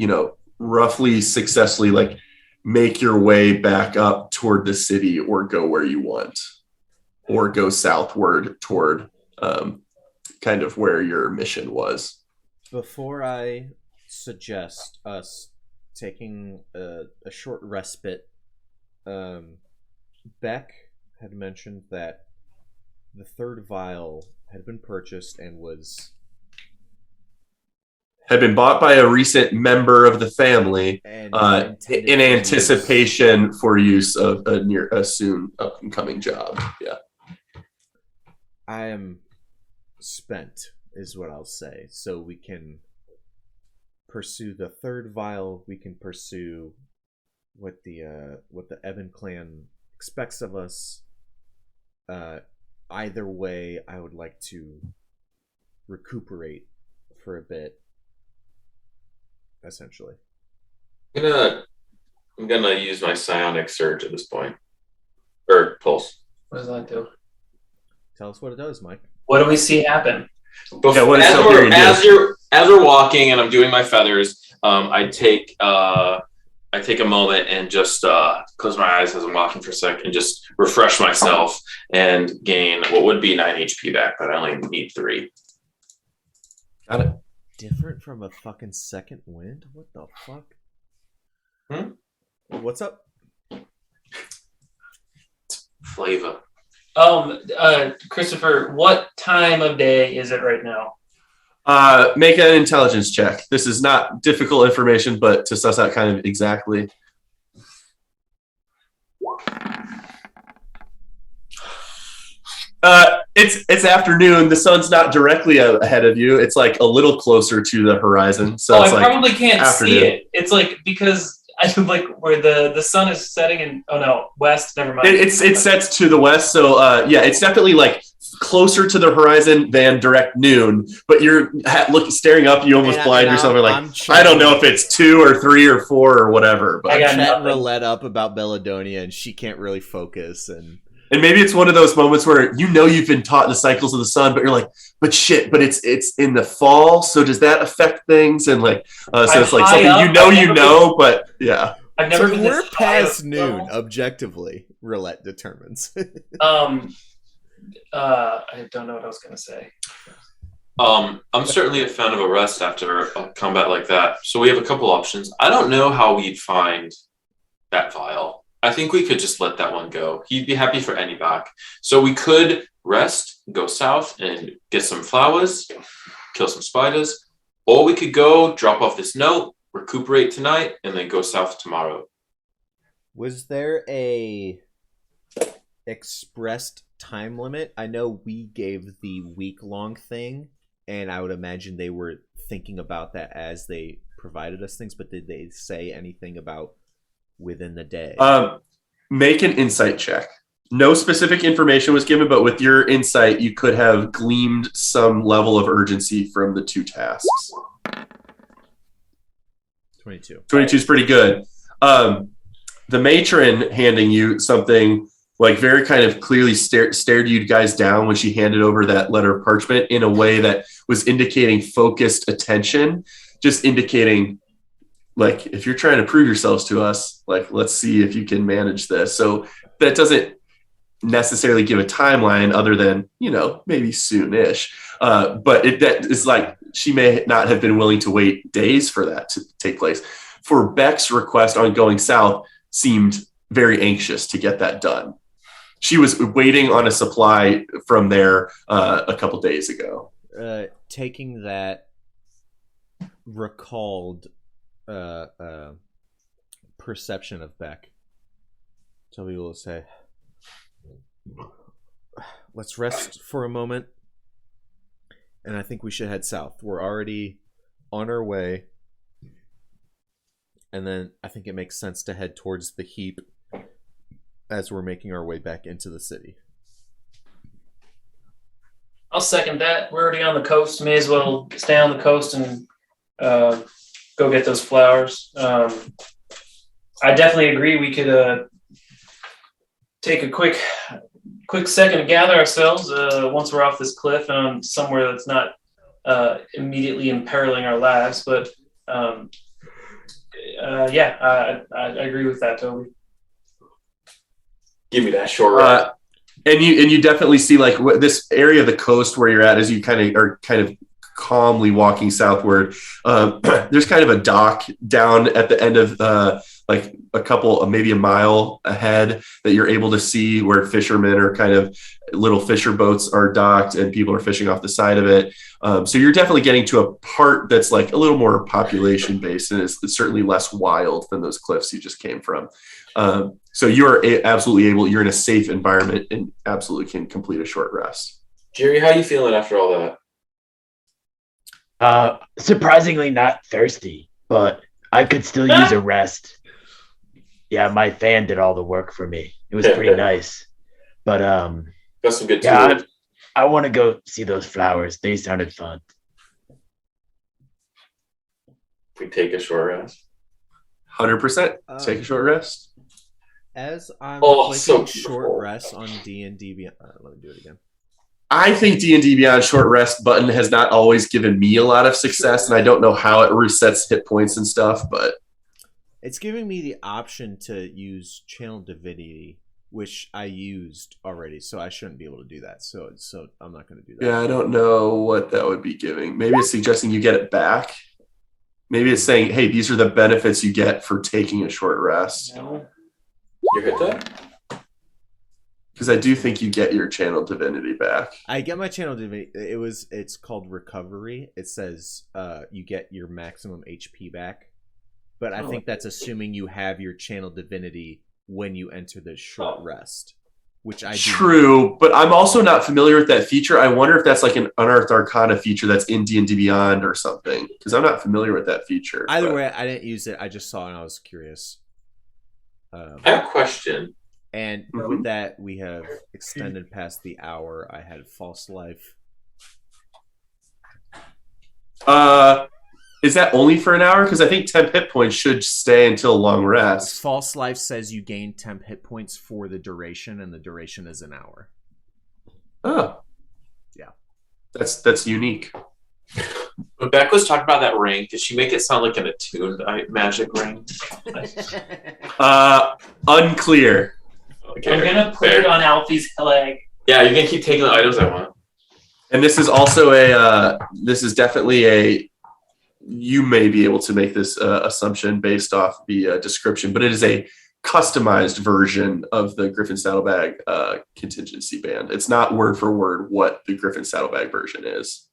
Speaker 1: roughly successfully make your way back up toward the city, or go where you want, or go southward toward kind of where your mission was.
Speaker 2: Before I suggest us taking a short respite, Beck had mentioned that the third vial had been purchased and
Speaker 1: had been bought by a recent member of the family in anticipation for use of a soon up and coming job. Yeah.
Speaker 2: I am spent, is what I'll say. So we can pursue the third vial. We can pursue what the Evan clan expects of us. Either way, I would like to recuperate for a bit, essentially.
Speaker 3: I'm gonna use my psionic surge at this point, or pulse.
Speaker 4: What does that do?
Speaker 2: Tell us what it does, Mike.
Speaker 4: What do we see happen?
Speaker 3: As we're walking and I'm doing my feathers, I take a moment and just close my eyes as I'm walking for a sec and just refresh myself and gain what would be 9 HP back, but I only need 3.
Speaker 1: Got it.
Speaker 2: Different from a fucking second wind? What the fuck? What's up?
Speaker 3: Flavor.
Speaker 4: Christopher, what time of day is it right now?
Speaker 1: Make an intelligence check. This is not difficult information, but to suss out kind of exactly. It's afternoon. The sun's not directly ahead of you. It's like a little closer to the horizon. So it's
Speaker 4: I
Speaker 1: like
Speaker 4: probably can't
Speaker 1: afternoon.
Speaker 4: see it. It's like because I like where the sun is setting in. Oh no, west. Never mind.
Speaker 1: It sets to the west. So yeah, it's definitely like closer to the horizon than direct noon. But you're staring up. You almost blind yourself. You're like, I don't know if it's 2 or 3 or 4 or whatever. But
Speaker 4: I got
Speaker 2: chatting Roulette up about Belladonia, and she can't really focus and.
Speaker 1: And maybe it's one of those moments where you've been taught the cycles of the sun, but you're like, but it's in the fall, so does that affect things? And like, so it's like something up, but yeah.
Speaker 4: I've never been
Speaker 2: we're
Speaker 4: this
Speaker 2: past noon, objectively. Roulette determines.
Speaker 4: I don't know what I was gonna say.
Speaker 3: I'm certainly a fan of a rest after a combat like that. So we have a couple options. I don't know how we'd find that vial. I think we could just let that one go. He'd be happy for any back. So we could rest, go south and get some flowers, kill some spiders, or we could go drop off this note, recuperate tonight, and then go south tomorrow.
Speaker 2: Was there a expressed time limit? I know we gave the week-long thing, and I would imagine they were thinking about that as they provided us things, but did they say anything about within the day?
Speaker 1: Make an insight check. No specific information was given, but with your insight, you could have gleaned some level of urgency from the 2 tasks.
Speaker 2: 22.
Speaker 1: 22 is pretty good. The matron handing you something like very kind of clearly stared you guys down when she handed over that letter of parchment in a way that was indicating focused attention, just indicating, like, if you're trying to prove yourselves to us, like, let's see if you can manage this. So that doesn't necessarily give a timeline other than, maybe soon-ish. But that is like, she may not have been willing to wait days for that to take place. For Beck's request on going south seemed very anxious to get that done. She was waiting on a supply from there a couple days ago.
Speaker 2: Taking that recalled perception of Beck, Toby will say, let's rest for a moment, and I think we should head south. We're already on our way, and then I think it makes sense to head towards the heap as we're making our way back into the city.
Speaker 4: I'll second that. We're already on the coast. May as well stay on the coast and go get those flowers. I definitely agree. We could take a quick second to gather ourselves once we're off this cliff and somewhere that's not immediately imperiling our lives. But yeah, I agree with that, Toby.
Speaker 7: Give me that short ride.
Speaker 1: And you definitely see like this area of the coast where you're at as you kind of calmly walking southward. There's kind of a dock down at the end of like a couple, maybe a mile ahead that you're able to see where fishermen are kind of little fisher boats are docked and people are fishing off the side of it. So you're definitely getting to a part that's like a little more population based and it's certainly less wild than those cliffs you just came from. So you're absolutely able, you're in a safe environment and absolutely can complete a short rest.
Speaker 7: Jerry, how are you feeling after all that?
Speaker 6: Surprisingly not thirsty, but I could still use a rest. Yeah, my fan did all the work for me. It was pretty nice. But
Speaker 7: got some good
Speaker 6: yeah, I want to go see those flowers. They sounded fun.
Speaker 7: We take a short rest.
Speaker 1: 100%. Take a short rest.
Speaker 2: As I'm
Speaker 7: Oh,
Speaker 2: clicking
Speaker 7: so
Speaker 2: short
Speaker 7: beautiful.
Speaker 2: rest on D&D Beyond, let me do it again.
Speaker 1: I think D&D Beyond short rest button has not always given me a lot of success, and I don't know how it resets hit points and stuff, but
Speaker 2: It's giving me the option to use Channel Divinity, which I used already, so I shouldn't be able to do that. So I'm not going to do that.
Speaker 1: yeah, I don't know what that would be giving. Maybe it's suggesting you get it back. Maybe it's saying, hey, these are the benefits you get for taking a short rest.
Speaker 7: You hit that?
Speaker 1: Because I do think you get your channel divinity back.
Speaker 2: I get my channel divinity. It's called recovery. It says you get your maximum HP back, but I think that's assuming you have your channel divinity when you enter the short rest, which I do.
Speaker 1: True, but I'm also not familiar with that feature. I wonder if that's like an Unearthed Arcana feature that's in D&D Beyond or something, because I'm not familiar with that feature.
Speaker 2: Either way, I didn't use it. I just saw it and I was curious.
Speaker 7: I have a question.
Speaker 2: And with that, we have extended past the hour. I had false life.
Speaker 1: Is that only for an hour? Because I think temp hit points should stay until long rest.
Speaker 2: False life says you gain temp hit points for the duration, and the duration is an hour.
Speaker 1: Oh,
Speaker 2: yeah,
Speaker 1: that's unique.
Speaker 7: When Beck was talking about that ring, did she make it sound like an attuned magic ring?
Speaker 1: Unclear.
Speaker 7: Okay,
Speaker 4: I'm gonna put it on Alfie's leg.
Speaker 7: Yeah, you can keep taking the items I want.
Speaker 1: And this is also this is definitely you may be able to make this assumption based off the description, but it is a customized version of the Griffin Saddlebag contingency band. It's not word for word what the Griffin Saddlebag version is.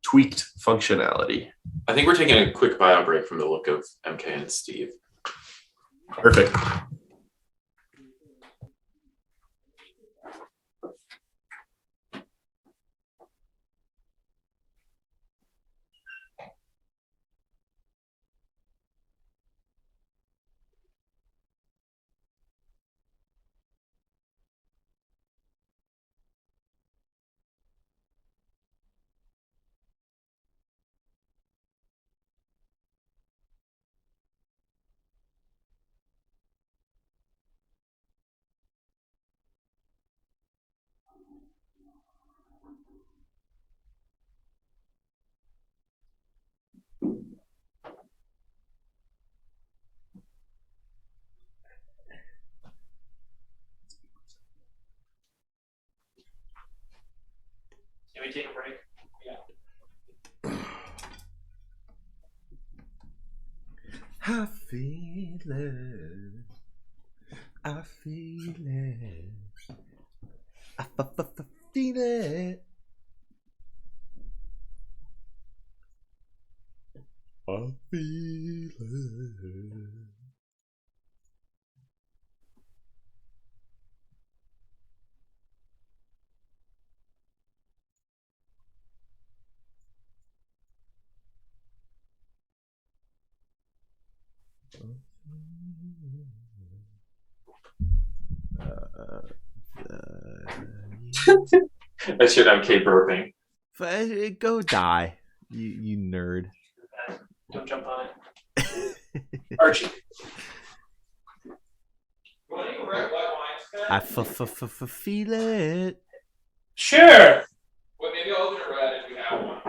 Speaker 1: Tweaked functionality.
Speaker 7: I think we're taking a quick bio break from the look of MK and Steve.
Speaker 1: Perfect.
Speaker 4: Can we take a break?
Speaker 2: I feel it. I feel it. I feel it. I feel it.
Speaker 7: I should MK burping.
Speaker 2: Go die, you nerd.
Speaker 4: Don't jump on it. Archie.
Speaker 2: I feel it.
Speaker 4: Sure.
Speaker 7: Well, maybe I'll open it red if we have one.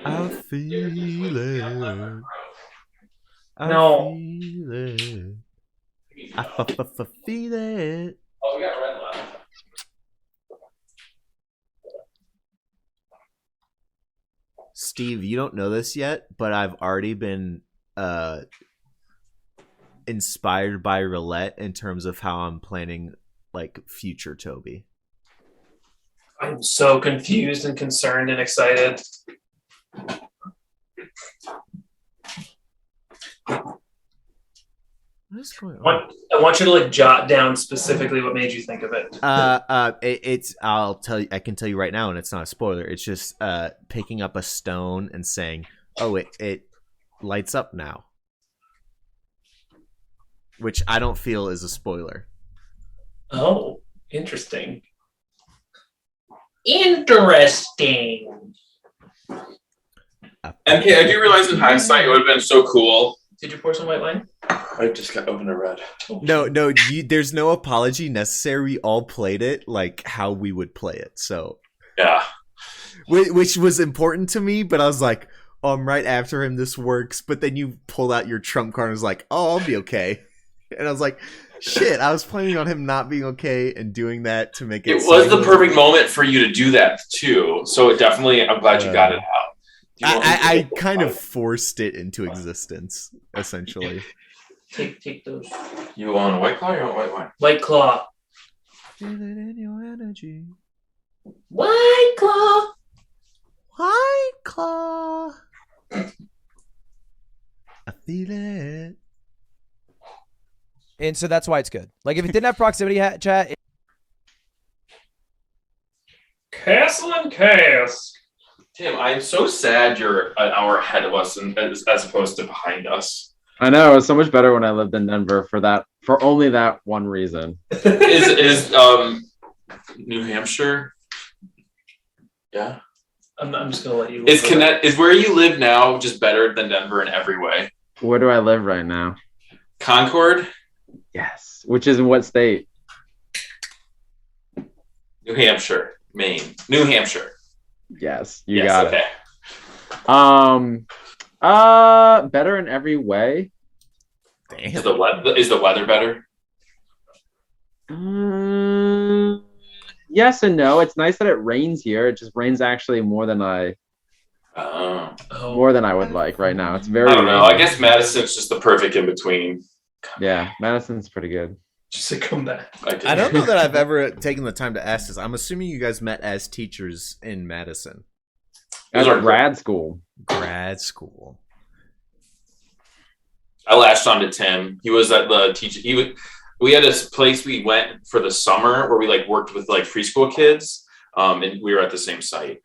Speaker 2: I feel it. I
Speaker 4: No.
Speaker 2: feel it. I feel it.
Speaker 7: Oh, we got red left.
Speaker 2: Steve, you don't know this yet, but I've already been inspired by Roulette in terms of how I'm planning like future Toby.
Speaker 4: I'm so confused and concerned and excited.
Speaker 2: What is going on?
Speaker 4: I want you to like jot down specifically what made you think of it.
Speaker 2: I'll tell you. I can tell you right now, and it's not a spoiler. It's just picking up a stone and saying, "Oh, it lights up now," which I don't feel is a spoiler.
Speaker 4: Oh, interesting. Interesting.
Speaker 7: MK, I do realize in hindsight it would have been so cool.
Speaker 4: Did you pour some white wine?
Speaker 7: I just got open a red.
Speaker 2: No, there's no apology necessary. We all played it like how we would play it. So
Speaker 7: Yeah.
Speaker 2: which was important to me, but I was like, oh, I'm right after him. This works. But then you pulled out your trump card and was like, oh, I'll be okay. And I was like, shit, I was planning on him not being okay and doing that to make it.
Speaker 7: It was the perfect moment for you to do that too. So it definitely, I'm glad you got it out.
Speaker 2: I kind of forced it into existence, essentially.
Speaker 4: Take those.
Speaker 3: You want a White Claw or you want white wine?
Speaker 4: White Claw.
Speaker 2: Feel it in your energy.
Speaker 4: White Claw.
Speaker 2: White Claw. I feel it.
Speaker 9: And so that's why it's good. Like if it didn't have proximity chat,
Speaker 4: Castle and Cask.
Speaker 3: Tim, I am so sad you're an hour ahead of us as opposed to behind us.
Speaker 5: I know, it was so much better when I lived in Denver for only that one reason.
Speaker 3: Is New Hampshire? Yeah.
Speaker 4: I'm just gonna let you.
Speaker 3: Is where you live now just better than Denver in every way?
Speaker 5: Where do I live right now?
Speaker 3: Concord?
Speaker 5: Yes. Which is in what state?
Speaker 3: New Hampshire. Maine. New Hampshire.
Speaker 5: Yes, you got
Speaker 3: okay.
Speaker 5: it. Better in every way.
Speaker 3: Damn. Is the weather better?
Speaker 5: Yes and no. It's nice that it rains here. It just rains actually more than I would like right now. It's very.
Speaker 3: I don't know. I guess Madison's just the perfect in between.
Speaker 5: Yeah, Madison's pretty good.
Speaker 4: Just to come back.
Speaker 2: I don't know that I've ever taken the time to ask this. I'm assuming you guys met as teachers in Madison.
Speaker 5: As a grad school.
Speaker 2: Grad school.
Speaker 3: I latched on to Tim. He was at the teacher. We had this place we went for the summer where we like worked with like preschool kids, and we were at the same site.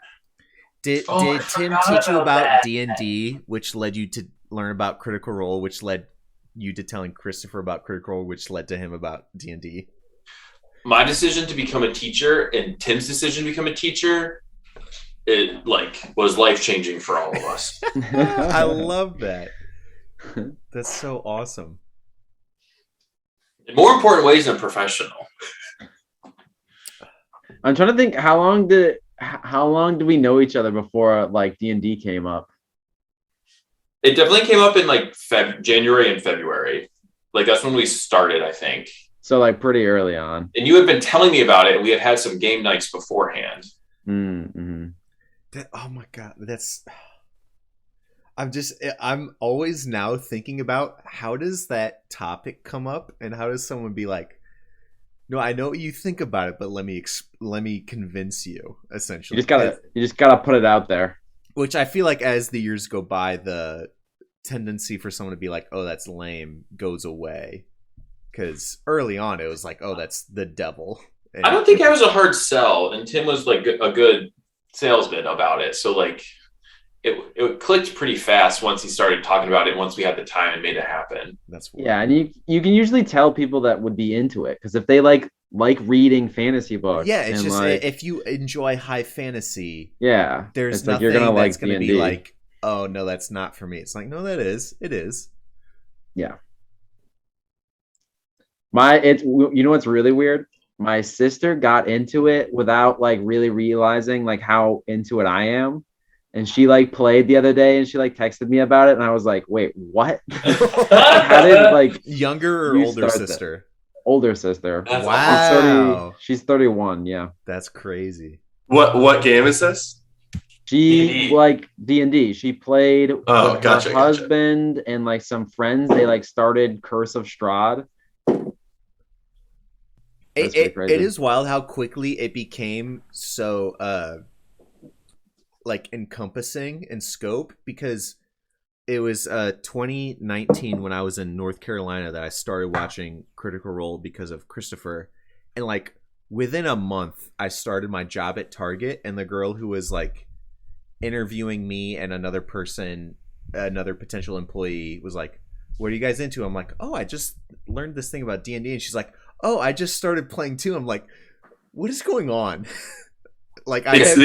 Speaker 2: Did Tim teach you about D&D, which led you to learn about Critical Role, which led you to telling Christopher about Critical Role, which led to him about D&D?
Speaker 3: My decision to become a teacher and Tim's decision to become a teacher, it like was life-changing for all of us.
Speaker 2: I love that. That's so awesome.
Speaker 3: In more important ways than professional.
Speaker 5: I'm trying to think how long did we know each other before like D&D came up?
Speaker 3: It definitely came up in like January and February. Like that's when we started, I think.
Speaker 5: So like pretty early on.
Speaker 3: And you had been telling me about it, and we had some game nights beforehand.
Speaker 5: Mm-hmm.
Speaker 2: Oh my god, I'm always now thinking about how does that topic come up, and how does someone be like, no, I know what you think about it, but let me convince you. Essentially,
Speaker 5: you just gotta put it out there.
Speaker 2: Which I feel like as the years go by, the tendency for someone to be like, oh, that's lame, goes away. Because early on, it was like, oh, that's the devil. And
Speaker 3: I don't think I was a hard sell, and Tim was like a good salesman about it. So like, it clicked pretty fast once he started talking about it. Once we had the time and made it happen.
Speaker 2: That's weird.
Speaker 5: Yeah, and you can usually tell people that would be into it because if they like reading fantasy books.
Speaker 2: Yeah, it's just
Speaker 5: like,
Speaker 2: if you enjoy high fantasy.
Speaker 5: Yeah,
Speaker 2: there's nothing
Speaker 5: you're gonna
Speaker 2: that's
Speaker 5: like
Speaker 2: going to
Speaker 5: D&D.
Speaker 2: be like, oh no, that's not for me. It's like, no, that is. It is.
Speaker 5: Yeah. You know what's really weird? My sister got into it without like really realizing like how into it I am. And she like played the other day and she like texted me about it and I was like, wait, what? How did like
Speaker 2: younger or older sister?
Speaker 5: Older sister.
Speaker 2: Wow.
Speaker 5: She's 31, yeah.
Speaker 2: That's crazy.
Speaker 1: What game is this?
Speaker 5: She
Speaker 3: D&D.
Speaker 5: like D&D. She played with
Speaker 1: gotcha,
Speaker 5: her husband and like some friends. They like started Curse of Strahd.
Speaker 2: It is wild how quickly it became so like encompassing in scope, because it was 2019 when I was in North Carolina that I started watching Critical Role because of Christopher, and like within a month I started my job at Target, and the girl who was like interviewing me and another potential employee was like, what are you guys into? I'm like, oh, I just learned this thing about D&D, and she's like, oh, I just started playing too. I'm like, what is going on? Like
Speaker 1: it's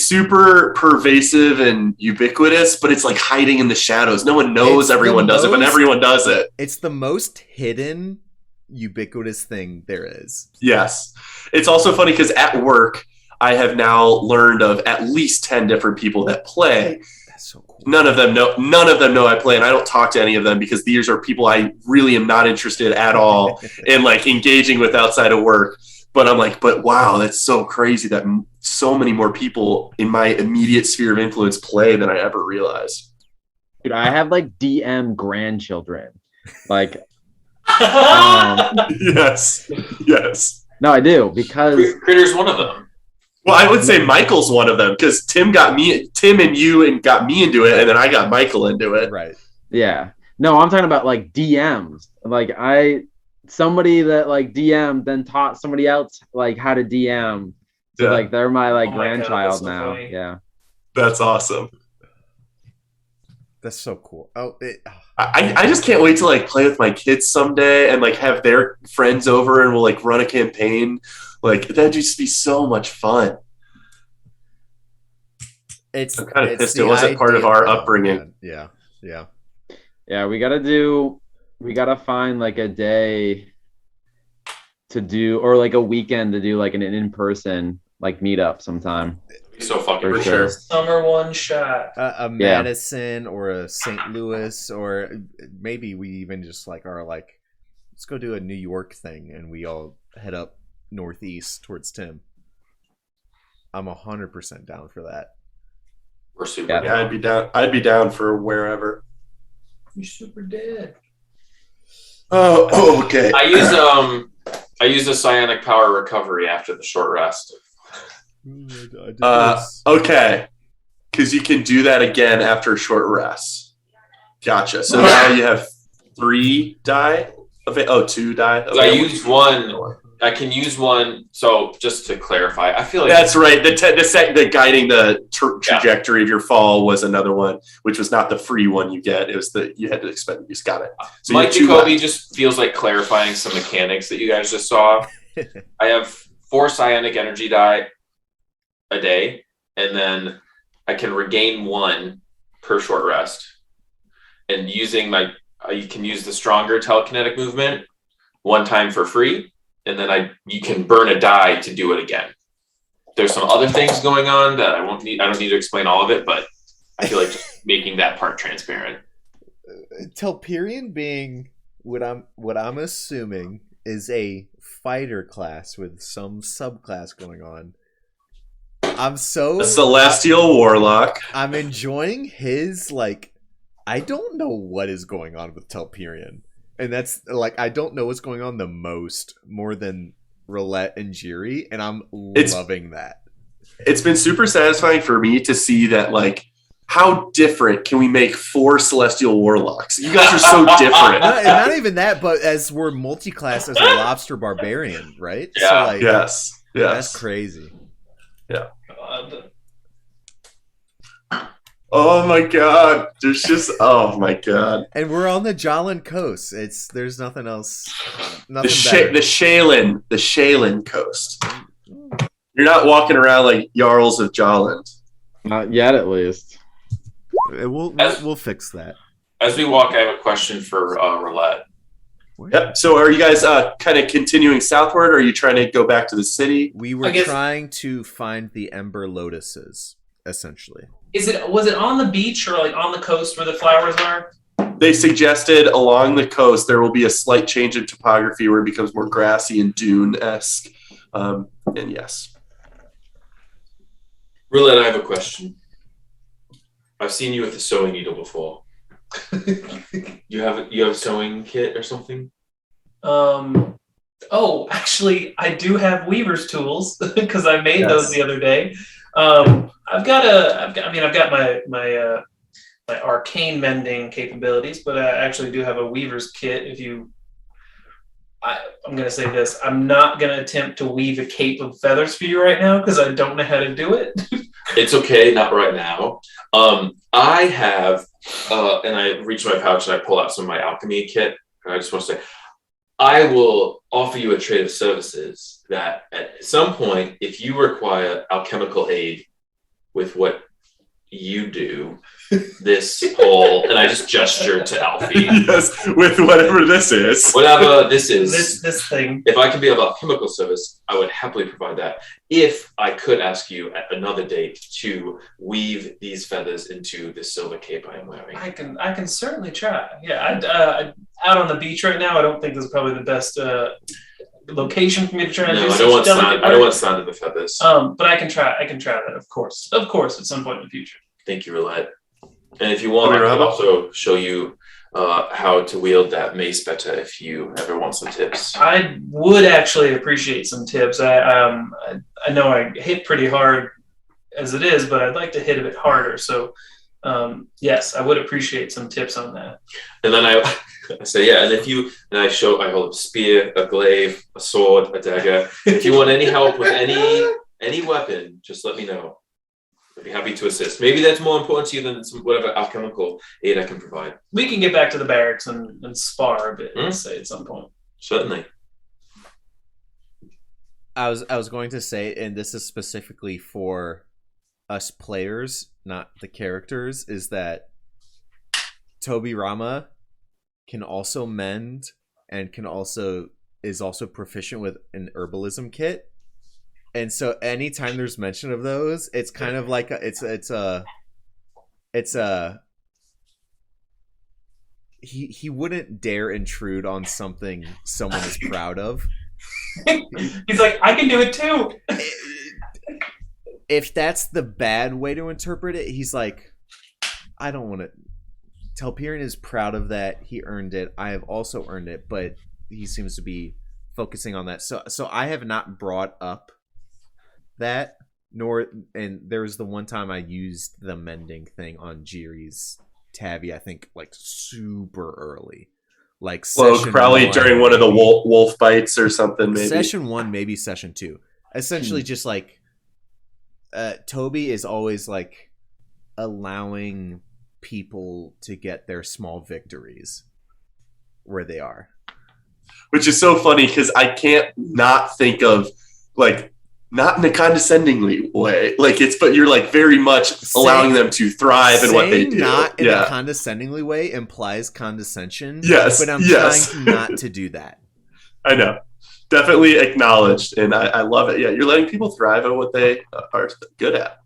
Speaker 1: super pervasive and ubiquitous, but it's like hiding in the shadows. No one knows everyone does it, but everyone does it.
Speaker 2: It's the most hidden, ubiquitous thing there is.
Speaker 1: Yes. It's also funny because at work, I have now learned of at least 10 different people that play.
Speaker 2: That's so cool.
Speaker 1: None of them know I play, and I don't talk to any of them because these are people I really am not interested at all in like engaging with outside of work. But I'm like, but wow, that's so crazy that so many more people in my immediate sphere of influence play than I ever realized.
Speaker 5: Dude, I have like DM grandchildren. Like,
Speaker 1: Yes.
Speaker 5: no, I do because
Speaker 3: Critter's one of them.
Speaker 1: Well, I would say Michael's one of them because Tim and you got me into it, and then I got Michael into it.
Speaker 2: Right.
Speaker 5: yeah. No, I'm talking about like DMs. Like somebody that like DM'd then taught somebody else like how to DM. So
Speaker 1: Yeah.
Speaker 5: like they're my like
Speaker 4: Oh my God,
Speaker 5: grandchild
Speaker 4: that's so
Speaker 5: now.
Speaker 4: funny.
Speaker 5: Yeah.
Speaker 1: That's awesome.
Speaker 2: That's so cool. Oh,
Speaker 1: I just can't wait to like play with my kids someday and like have their friends over and we'll like run a campaign. Like that'd just be so much fun.
Speaker 2: it's
Speaker 1: I'm kind of
Speaker 2: it's
Speaker 1: pissed
Speaker 2: the
Speaker 1: it wasn't part of
Speaker 2: idea-
Speaker 1: our
Speaker 2: oh,
Speaker 1: upbringing.
Speaker 2: man. Yeah.
Speaker 5: Yeah, we gotta find like a day to do or like a weekend to do like an in-person like meetup sometime.
Speaker 3: So fucking
Speaker 5: For
Speaker 1: sure.
Speaker 4: Summer one shot.
Speaker 2: A Madison or a St. Louis, or maybe we even just like are like, let's go do a New York thing, and we all head up northeast towards Tim. I'm 100% down for that.
Speaker 3: We're super.
Speaker 5: Yeah.
Speaker 1: Yeah, I'd be down for wherever.
Speaker 4: You super dead.
Speaker 1: Oh, okay.
Speaker 3: I use a psionic power recovery after the short rest.
Speaker 1: Okay. Because you can do that again after a short rest. Gotcha. So now you have 3 die. 2 die.
Speaker 3: So I used one. I can use one. So just to clarify, I feel like
Speaker 1: That's right. The guiding the trajectory of your fall was another one, which was not the free one you get. It was you had to expend. You just got it. So
Speaker 3: Mike
Speaker 1: you have 2
Speaker 3: Jacoby
Speaker 1: left.
Speaker 3: just feels like clarifying some mechanics that you guys just saw. I have 4 psionic energy die a day, and then I can regain 1 per short rest. And using you can use the stronger telekinetic movement 1 time for free, and then you can burn a die to do it again. There's some other things going on that I don't need to explain all of it, but I feel like just making that part transparent.
Speaker 2: Telperion being what I'm assuming is a fighter class with some subclass going on. I'm so
Speaker 1: A celestial warlock.
Speaker 2: I'm enjoying his like. I don't know what is going on with Telperion, and that's like I don't know what's going on more than Roulette and Jiri, and I'm loving that.
Speaker 1: It's been super satisfying for me to see that like how different can we make 4 celestial warlocks? You guys are so different.
Speaker 2: Not even that, but as we're multi-class as a lobster barbarian, right?
Speaker 3: Yeah.
Speaker 2: So like,
Speaker 1: Yes.
Speaker 2: that's crazy.
Speaker 4: God.
Speaker 1: Oh my god. There's just oh my god.
Speaker 2: And we're on the Jolin coast. There's nothing else.
Speaker 1: The
Speaker 2: Nothing better.
Speaker 1: Shaylin coast. You're not walking around like Jarls of Jolland.
Speaker 5: Not yet, at least.
Speaker 2: We'll fix that.
Speaker 3: As we walk, I have a question for Roulette.
Speaker 1: Yep. So are you guys kind of continuing southward, or are you trying to go back to the city?
Speaker 2: We were trying to find the Ember Lotuses, essentially.
Speaker 4: Was it on the beach or like on the coast where the flowers are?
Speaker 1: They suggested along the coast there will be a slight change in topography where it becomes more grassy and dune-esque. And yes.
Speaker 3: Roulette, I have a question. I've seen you with a sewing needle before. You have a sewing kit or something?
Speaker 4: Oh, actually, I do have weaver's tools because I made those the other day. I've got my arcane mending capabilities, but I actually do have a weaver's kit. I'm going to say this. I'm not going to attempt to weave a cape of feathers for you right now because I don't know how to do it.
Speaker 3: It's okay, not right now. I have, and I reach my pouch and I pull out some of my alchemy kit. And I just want to say, I will offer you a trade of services that at some point, if you require alchemical aid with what you do, this whole, and I just gestured to Alfie.
Speaker 1: Yes, with whatever this is.
Speaker 3: Whatever this is.
Speaker 4: This thing.
Speaker 3: If I can be of alchemical service, I would happily provide that. If I could ask you at another date to weave these feathers into the silver cape I am wearing.
Speaker 4: I can certainly try. Yeah, out on the beach right now, I don't think this is probably the best location for me to try and
Speaker 3: No,
Speaker 4: do
Speaker 3: I don't want sand in the feathers.
Speaker 4: But I can try that, of course, at some point in the future.
Speaker 3: Thank you, Roulette. And if you want, I can also show you how to wield that mace better if you ever want some tips.
Speaker 4: I would actually appreciate some tips. I know I hit pretty hard as it is, but I'd like to hit a bit harder. So yes, I would appreciate some tips on that.
Speaker 3: And then I say, yeah, and I hold a spear, a glaive, a sword, a dagger. If you want any help with any weapon, just let me know. I'd be happy to assist. Maybe that's more important to you than whatever alchemical aid I can provide.
Speaker 4: We can get back to the barracks and spar a bit, let's say, at some point.
Speaker 3: Certainly.
Speaker 2: I was going to say, and this is specifically for us players, not the characters, is that Toby Rama can also mend and is also proficient with an herbalism kit. And so anytime there's mention of those, it's kind of like he wouldn't dare intrude on something someone is proud of.
Speaker 4: He's like, I can do it too.
Speaker 2: If that's the bad way to interpret it, he's like, I don't want to. Telperion is proud of that. He earned it. I have also earned it, but he seems to be focusing on that. So I have not brought up that, and there was the one time I used the mending thing on Jiri's Tabby, I think like super early. Like
Speaker 1: probably during one of the wolf bites or something, maybe.
Speaker 2: Session 1, maybe Session 2. Essentially just like Toby is always like allowing people to get their small victories where they are.
Speaker 1: Which is so funny because I can't not think of like not in a condescendingly way, but you're like very much allowing them to thrive in what they do.
Speaker 2: Not in a condescendingly way implies condescension.
Speaker 1: Yes,
Speaker 2: but I'm trying not to do that.
Speaker 1: I know, definitely acknowledged, and I love it. Yeah, you're letting people thrive at what they are good at.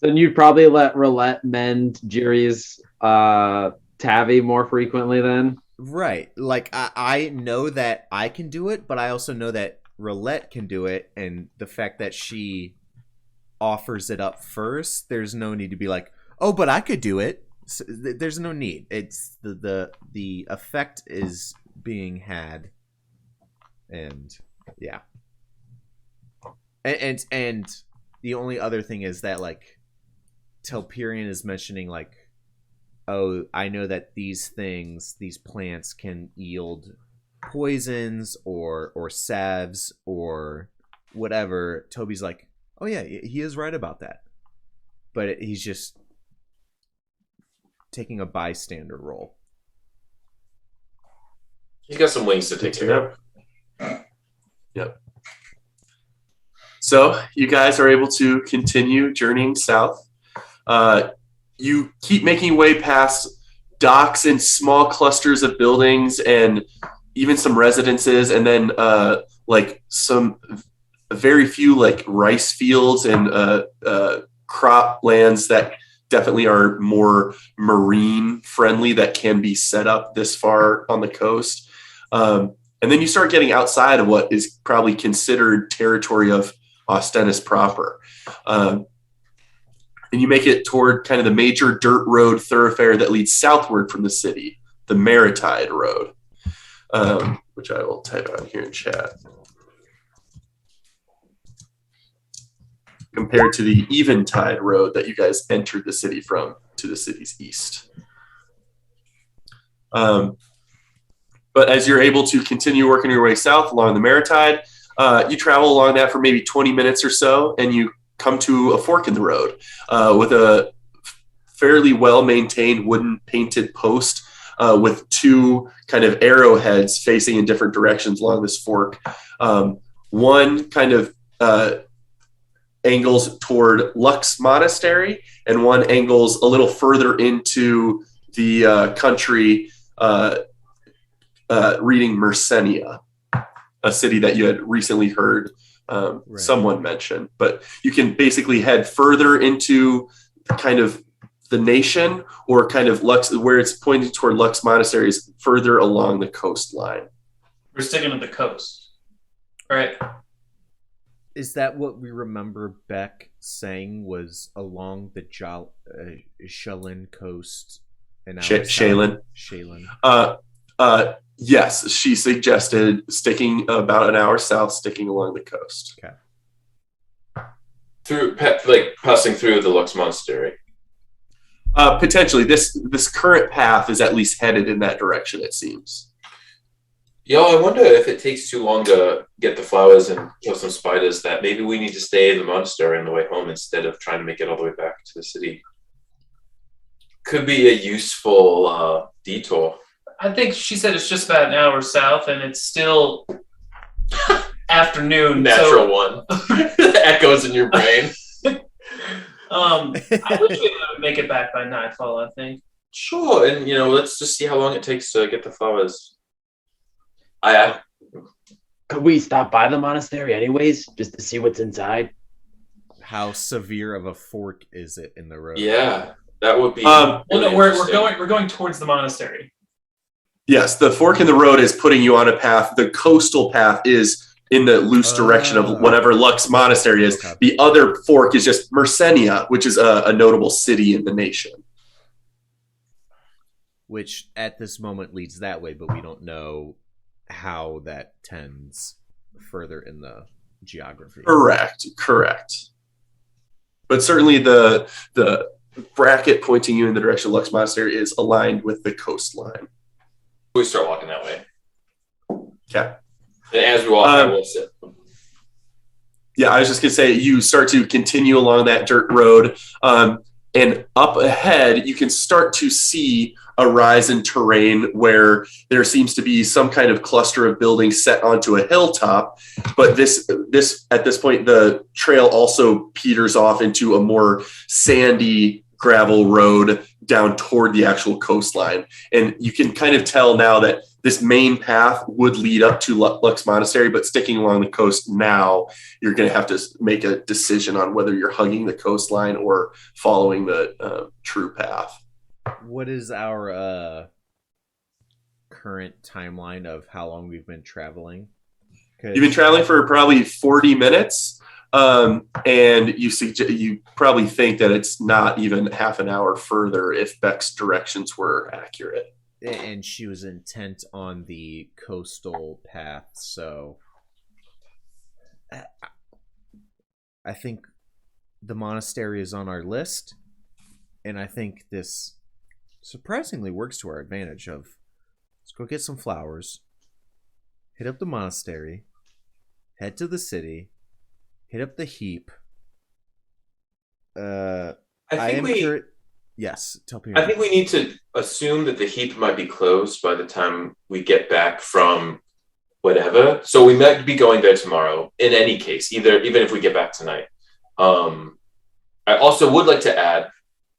Speaker 5: Then you'd probably let Roulette mend Jiri's Tavi more frequently then?
Speaker 2: Right. Like, I know that I can do it, but I also know that Roulette can do it, and the fact that she offers it up first, there's no need to be like, oh, but I could do it. So, there's no need. It's the effect is being had, and yeah. And the only other thing is that, like, Telperion is mentioning, like, oh, I know that these plants can yield poisons or salves or whatever. Toby's like, oh yeah, he is right about that. But he's just taking a bystander role.
Speaker 3: He's got some wings to take care of.
Speaker 1: Yep. So you guys are able to continue journeying south. You keep making way past docks and small clusters of buildings and even some residences, and then like some very few like rice fields and crop lands that definitely are more marine friendly that can be set up this far on the coast. And then you start getting outside of what is probably considered territory of Ostennis proper. And you make it toward kind of the major dirt road thoroughfare that leads southward from the city, the Maritide Road, which I will type out here in chat. Compared to the Eventide Road that you guys entered the city from to the city's east. But as you're able to continue working your way south along the Maritide, you travel along that for maybe 20 minutes or so, and you come to a fork in the road with a fairly well-maintained wooden painted post with two kind of arrowheads facing in different directions along this fork. One kind of angles toward Lux Monastery, and one angles a little further into the country, reading Mersenia, a city that you had recently heard someone mention. But you can basically head further into kind of the nation, or kind of Lux, where it's pointing toward Lux Monastery is further along the coastline.
Speaker 4: We're sticking to the coast, right?
Speaker 2: Is that what we remember Beck saying was along the Shalin coast An hour
Speaker 1: Shaylin. Yes, she suggested sticking about an hour south, sticking along the coast.
Speaker 2: Okay.
Speaker 7: Passing through the Lux Monastery.
Speaker 1: Potentially, this current path is at least headed in that direction. It seems.
Speaker 7: Yo, I wonder if it takes too long to get the flowers and kill some spiders, that maybe we need to stay in the monastery on the way home instead of trying to make it all the way back to the city. Could be a useful detour.
Speaker 4: I think she said it's just about an hour south, and it's still afternoon.
Speaker 7: Natural one. Echoes in your brain.
Speaker 4: I wish we would make it back by nightfall, I think.
Speaker 7: Sure, and let's just see how long it takes to get the flowers.
Speaker 6: Could we stop by the monastery anyways, just to see what's inside?
Speaker 2: How severe of a fork is it in the road?
Speaker 7: Yeah, that would be.
Speaker 4: Well, no, we're going towards the monastery.
Speaker 1: Yes, the fork in the road is putting you on a path. The coastal path is in the loose direction of whatever Lux Monastery is. Okay. The other fork is just Mersenia, which is a notable city in the nation.
Speaker 2: Which at this moment leads that way, but we don't know how that tends further in the geography.
Speaker 1: Correct. But certainly the bracket pointing you in the direction of Lux Monastery is aligned with the coastline.
Speaker 7: We start walking that way.
Speaker 1: Okay.
Speaker 7: And as we walk, I will sit.
Speaker 1: Yeah, I was just going to say, you start to continue along that dirt road, and up ahead, you can start to see a rise in terrain where there seems to be some kind of cluster of buildings set onto a hilltop. But this at this point, the trail also peters off into a more sandy gravel road down toward the actual coastline. And you can kind of tell now that this main path would lead up to Lux Monastery, but sticking along the coast now, you're going to have to make a decision on whether you're hugging the coastline or following the true path.
Speaker 2: What is our current timeline of how long we've been traveling?
Speaker 1: You've been traveling for probably 40 minutes. And you probably think that it's not even half an hour further if Beck's directions were accurate.
Speaker 2: And she was intent on the coastal path, so I think the monastery is on our list, and I think this surprisingly works to our advantage of, let's go get some flowers, hit up the monastery, head to the city, hit up the heap. Yes, tell me.
Speaker 7: I think we need to assume that the heap might be closed by the time we get back from whatever. So we might be going there tomorrow. In any case, even if we get back tonight. I also would like to add,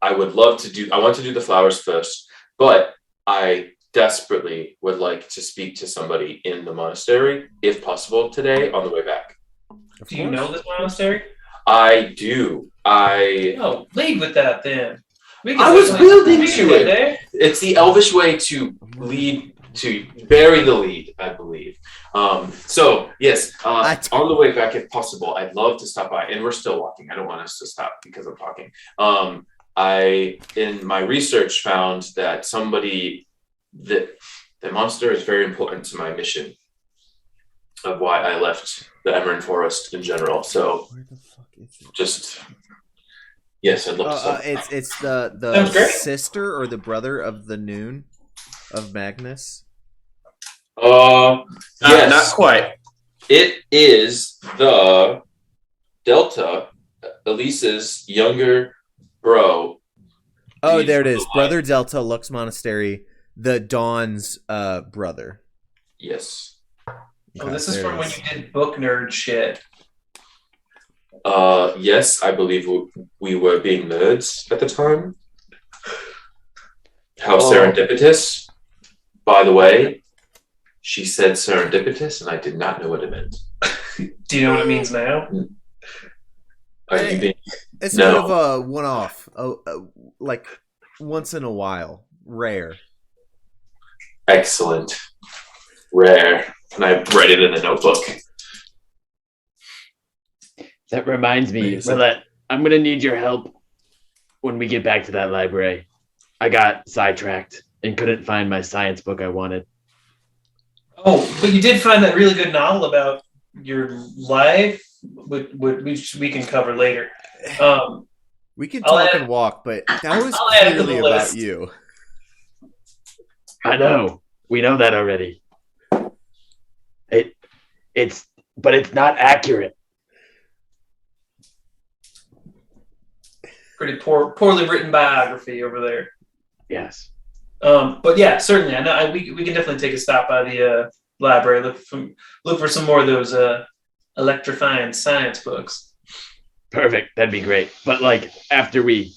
Speaker 7: I want to do the flowers first, but I desperately would like to speak to somebody in the monastery, if possible, today on the way back.
Speaker 4: Do you know this monastery?
Speaker 7: I do.
Speaker 4: Lead with that then.
Speaker 7: I was building to it. It's the Elvish way to lead, to bury the lead, I believe. So yes, on the way back, if possible, I'd love to stop by. And we're still walking. I don't want us to stop because I'm talking. I, in my research, found that the monster is very important to my mission of why I left the Emerald Forest in general. So
Speaker 2: where the fuck is it?
Speaker 7: Just. Yes, I'd love to.
Speaker 2: It's the sister or the brother of the Noon of Magnus.
Speaker 7: Yes,
Speaker 1: not quite.
Speaker 7: It is the Delta, Elise's younger bro.
Speaker 2: Oh, there it is. Brother Delta, Lux Monastery, the Dawn's brother.
Speaker 7: Yes.
Speaker 4: Oh, this is from when you did book nerd shit.
Speaker 7: Yes, I believe we were being nerds at the time. How serendipitous. By the way, she said serendipitous, and I did not know what it meant.
Speaker 4: Do you know what it means now?
Speaker 2: It's a bit of a one-off, like once in a while, rare.
Speaker 7: Excellent. Rare. And I write it in a notebook.
Speaker 6: That reminds me, Willette, I'm going to need your help when we get back to that library. I got sidetracked and couldn't find my science book I wanted.
Speaker 4: Oh, but you did find that really good novel about your life, which we can cover later.
Speaker 2: We can talk and walk, but that was clearly about you.
Speaker 6: I know. We know that already. But it's not accurate.
Speaker 4: Pretty poorly written biography over there.
Speaker 6: Yes.
Speaker 4: But yeah, certainly. I know we can definitely take a stop by the library. Look for some more of those electrifying science books.
Speaker 6: Perfect. That'd be great. But like after we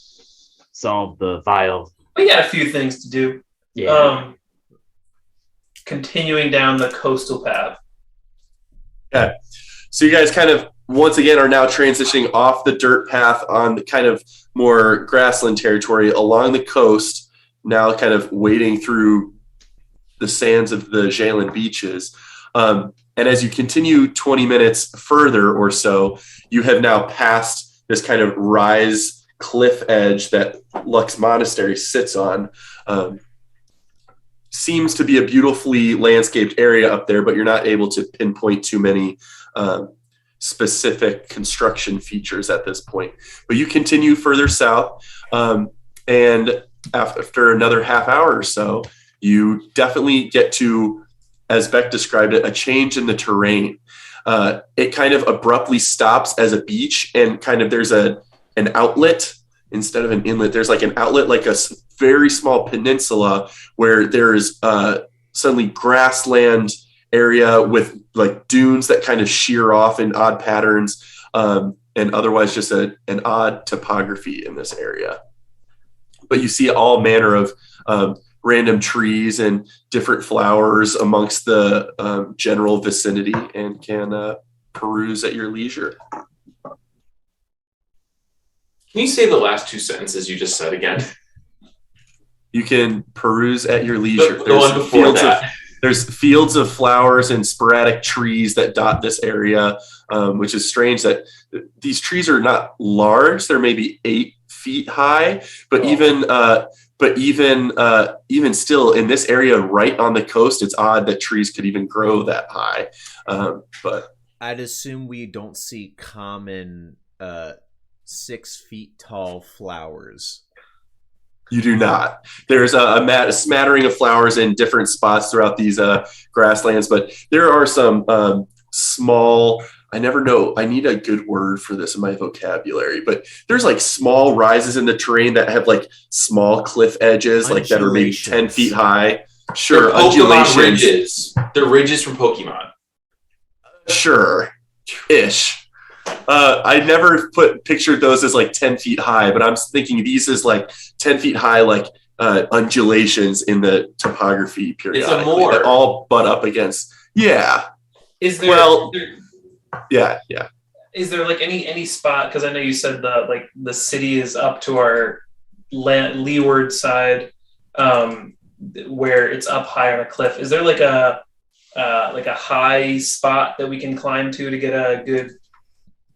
Speaker 6: solve the file,
Speaker 4: we got a few things to do.
Speaker 6: Yeah.
Speaker 4: Continuing down the coastal path.
Speaker 1: Yeah. So you guys kind of once again are now transitioning off the dirt path on the kind of more grassland territory along the coast, now kind of wading through the sands of the Jalen beaches. And as you continue 20 minutes further or so, you have now passed this kind of rise cliff edge that Lux Monastery sits on. Seems to be a beautifully landscaped area up there, but you're not able to pinpoint too many specific construction features at this point. But you continue further south, and after another half hour or so, you definitely get to, as Beck described it, a change in the terrain. It kind of abruptly stops as a beach, and kind of there's an outlet instead of an inlet. There's like an outlet, like a very small peninsula where there's suddenly grassland area with like dunes that kind of shear off in odd patterns, and otherwise just an odd topography in this area. But you see all manner of random trees and different flowers amongst the general vicinity, and can peruse at your leisure.
Speaker 7: Can you say the last two sentences you just said again?
Speaker 1: You can peruse at your leisure.
Speaker 7: The one before that.
Speaker 1: There's fields of flowers and sporadic trees that dot this area, which is strange that these trees are not large. They're maybe 8 feet high, but even still in this area right on the coast, it's odd that trees could even grow that high. But
Speaker 2: I'd assume we don't see common 6 feet tall flowers.
Speaker 1: You do not. There's a smattering of flowers in different spots throughout these grasslands, but there are some small, I never know, I need a good word for this in my vocabulary, but there's like small rises in the terrain that have like small cliff edges, like that are maybe 10 feet high. Sure,
Speaker 7: They're Pokemon ridges. They're ridges from Pokemon.
Speaker 1: Sure-ish. I never pictured those as like 10 feet high, but I'm thinking these as like 10 feet high, like undulations in the topography periodically.
Speaker 7: It's a moor.
Speaker 1: That all butt up against. Yeah.
Speaker 4: Is there?
Speaker 1: Yeah.
Speaker 4: Is there like any spot? Because I know you said the city is up to our leeward side, where it's up high on a cliff. Is there like a high spot that we can climb to get a good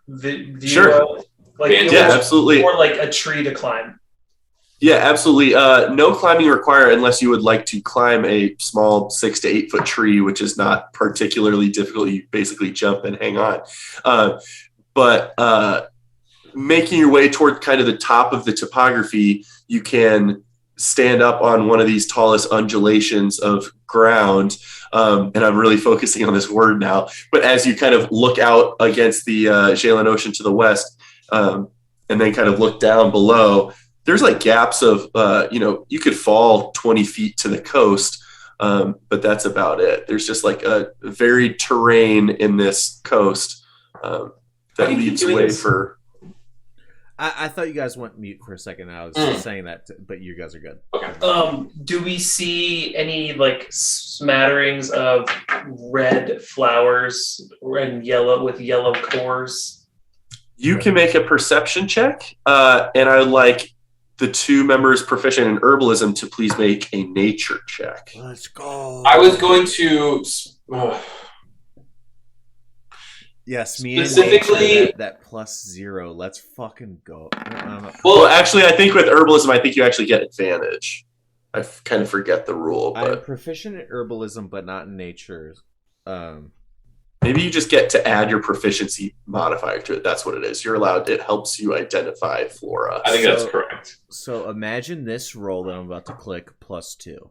Speaker 4: view?
Speaker 1: Sure. Absolutely.
Speaker 4: Or like a tree to climb.
Speaker 1: Yeah, absolutely. No climbing required unless you would like to climb a small 6 to 8 foot tree, which is not particularly difficult. You basically jump and hang on. But making your way toward kind of the top of the topography, you can stand up on one of these tallest undulations of ground. And I'm really focusing on this word now. But as you kind of look out against the Jalen Ocean to the west, and then kind of look down below, there's like gaps of, you could fall 20 feet to the coast, but that's about it. There's just like a varied terrain in this coast that leads way for...
Speaker 2: I thought you guys went mute for a second. I was saying that, but you guys are good.
Speaker 7: Okay.
Speaker 4: Do we see any like smatterings of red flowers and yellow with yellow cores?
Speaker 1: You can make a perception check, and I would like the 2 members proficient in herbalism to please make a nature check.
Speaker 2: Let's go.
Speaker 7: I was going to.
Speaker 2: Yes, me and
Speaker 7: Specifically-
Speaker 2: nature, that +0. Let's fucking go.
Speaker 1: Well, actually, I think with herbalism, I think you actually get advantage. I kind of forget the rule,
Speaker 2: I'm
Speaker 1: but
Speaker 2: proficient in herbalism, but not in nature.
Speaker 1: maybe you just get to add your proficiency modifier to it. That's what it is. You're allowed. It helps you identify flora.
Speaker 7: I think that's correct.
Speaker 2: So imagine this roll that I'm about to click +2.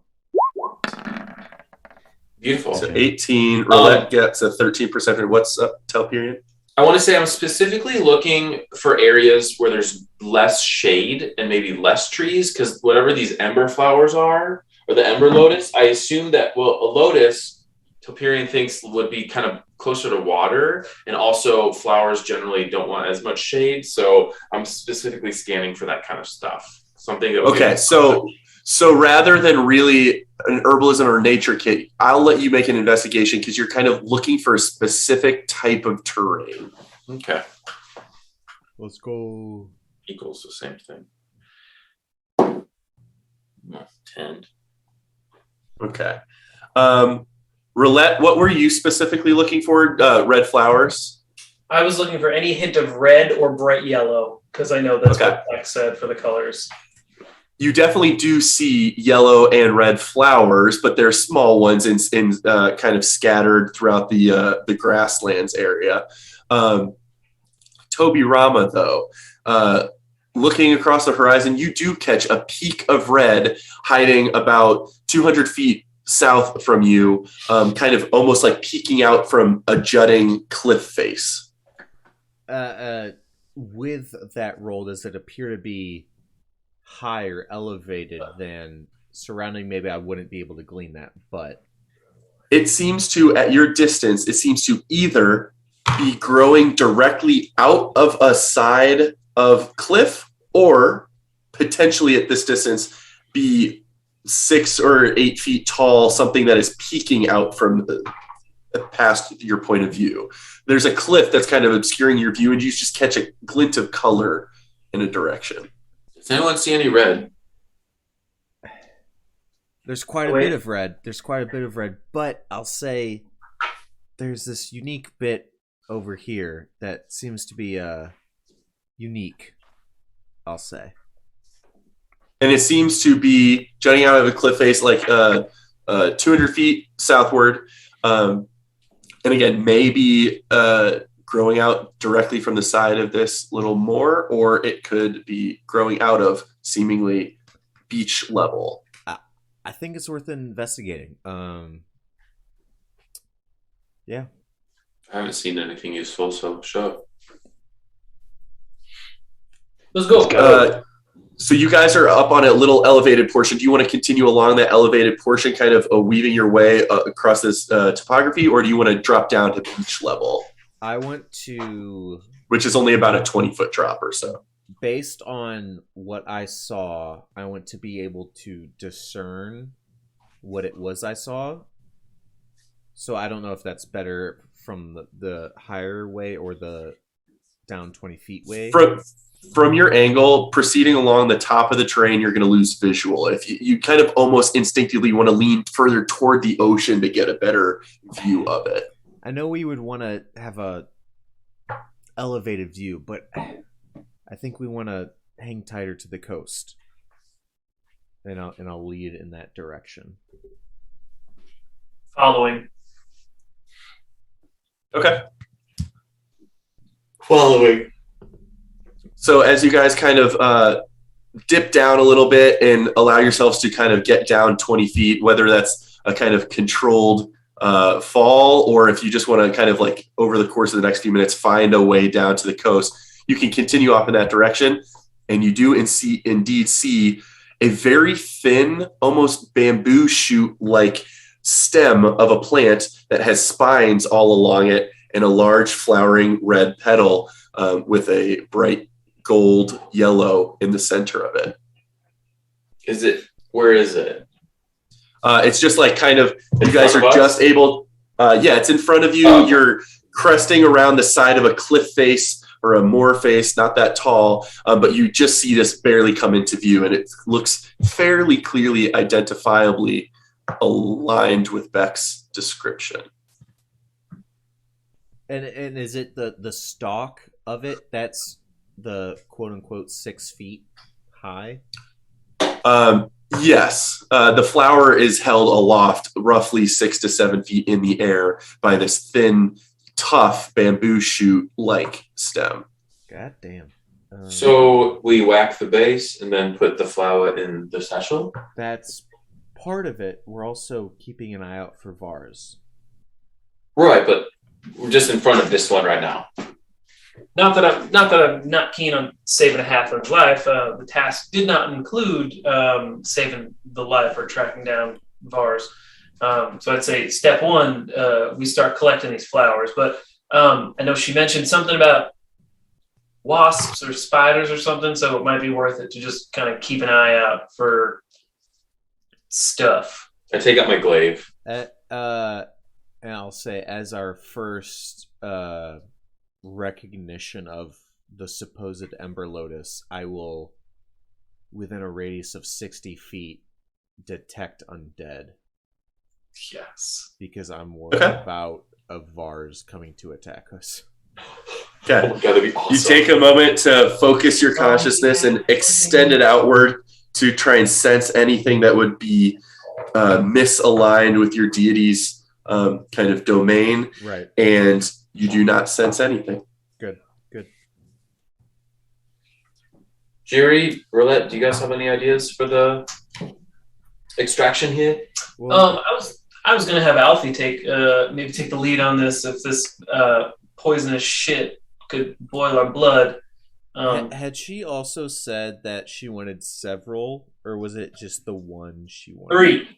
Speaker 7: Beautiful.
Speaker 1: So 18. Roulette gets a 13%. What's up, Telperion?
Speaker 7: I want to say I'm specifically looking for areas where there's less shade and maybe less trees, because whatever these ember flowers are, or the ember lotus, I assume that, well, a lotus, Telperion thinks would be kind of closer to water, and also flowers generally don't want as much shade. So I'm specifically scanning for that kind of stuff. Something that
Speaker 1: Okay, so rather than really an herbalism or nature kit, I'll let you make an investigation because you're kind of looking for a specific type of terrain.
Speaker 7: Okay.
Speaker 2: Let's go.
Speaker 7: Equals the same thing. 10.
Speaker 1: Okay. Roulette, what were you specifically looking for? Red flowers?
Speaker 4: I was looking for any hint of red or bright yellow, because I know that's what Beck said for the colors.
Speaker 1: You definitely do see yellow and red flowers, but they're small ones in kind of scattered throughout the grasslands area. Toby Rama, though, looking across the horizon, you do catch a peak of red hiding about 200 feet south from you, kind of almost like peeking out from a jutting cliff face.
Speaker 2: With that roll, does it appear to be higher, elevated than surrounding? Maybe I wouldn't be able to glean that, but
Speaker 1: it seems to, at your distance, it seems to either be growing directly out of a side of cliff, or potentially at this distance be 6 or 8 feet tall, something that is peeking out from past your point of view. There's a cliff that's kind of obscuring your view, and you just catch a glint of color in a direction.
Speaker 7: Does anyone see any red?
Speaker 2: There's quite a bit of red. But I'll say there's this unique bit over here that seems to be unique, I'll say.
Speaker 1: And it seems to be jutting out of a cliff face like 200 feet southward. And again, maybe growing out directly from the side of this little moor, or it could be growing out of seemingly beach level.
Speaker 2: I think it's worth investigating. Yeah.
Speaker 3: I haven't seen anything useful, so sure.
Speaker 4: Let's go.
Speaker 1: So you guys are up on a little elevated portion. Do you want to continue along that elevated portion, kind of weaving your way across this topography, or do you want to drop down to beach level?
Speaker 2: I want to...
Speaker 1: Which is only about a 20-foot drop or so.
Speaker 2: Based on what I saw, I want to be able to discern what it was I saw. So I don't know if that's better from the higher way or the down 20 feet way.
Speaker 1: From your angle, proceeding along the top of the terrain, you're going to lose visual. If you kind of almost instinctively want to lean further toward the ocean to get a better view of it.
Speaker 2: I know we would want to have a elevated view, but I think we want to hang tighter to the coast. And I'll lead in that direction.
Speaker 4: Following.
Speaker 1: Okay.
Speaker 7: Following.
Speaker 1: So as you guys kind of dip down a little bit and allow yourselves to kind of get down 20 feet, whether that's a kind of controlled fall, or if you just want to kind of like over the course of the next few minutes find a way down to the coast, you can continue off in that direction. And you do indeed see a very thin, almost bamboo shoot-like stem of a plant that has spines all along it and a large flowering red petal with a bright gold yellow in the center of it.
Speaker 7: Where is it?
Speaker 1: It's just like kind of, you guys are just able, it's in front of you.
Speaker 7: Oh.
Speaker 1: You're cresting around the side of a cliff face or a moor face, not that tall, but you just see this barely come into view, and it looks fairly clearly identifiably aligned with Beck's description.
Speaker 2: And is it the stalk of it that's the quote unquote 6 feet high?
Speaker 1: Yes. The flower is held aloft roughly 6 to 7 feet in the air by this thin, tough bamboo shoot like stem.
Speaker 2: God damn.
Speaker 3: So we whack the base and then put the flower in the satchel?
Speaker 2: That's part of it. We're also keeping an eye out for Vars.
Speaker 3: Right, but we're just in front of this one right now.
Speaker 4: Not that I'm not keen on saving a halfling's life. The task did not include saving the life or tracking down Vars. So I'd say step one, we start collecting these flowers. But I know she mentioned something about wasps or spiders or something, so it might be worth it to just kind of keep an eye out for stuff.
Speaker 3: I take out my glaive.
Speaker 2: And I'll say, as our first recognition of the supposed Ember Lotus, I will, within a radius of 60 feet, detect undead.
Speaker 4: Yes.
Speaker 2: Because I'm worried about a Vars coming to attack us.
Speaker 1: Okay.
Speaker 3: Oh my God, that'd be awesome.
Speaker 1: You take a moment to focus your consciousness and extend it outward to try and sense anything that would be misaligned with your deity's kind of domain.
Speaker 2: Right.
Speaker 1: And you do not sense anything.
Speaker 2: Good.
Speaker 3: Jerry, Roulette, do you guys have any ideas for the extraction here?
Speaker 2: Well,
Speaker 4: I was gonna have Alfie maybe take the lead on this if this poisonous shit could boil our blood.
Speaker 2: had she also said that she wanted several, or was it just the one she wanted?
Speaker 4: 3.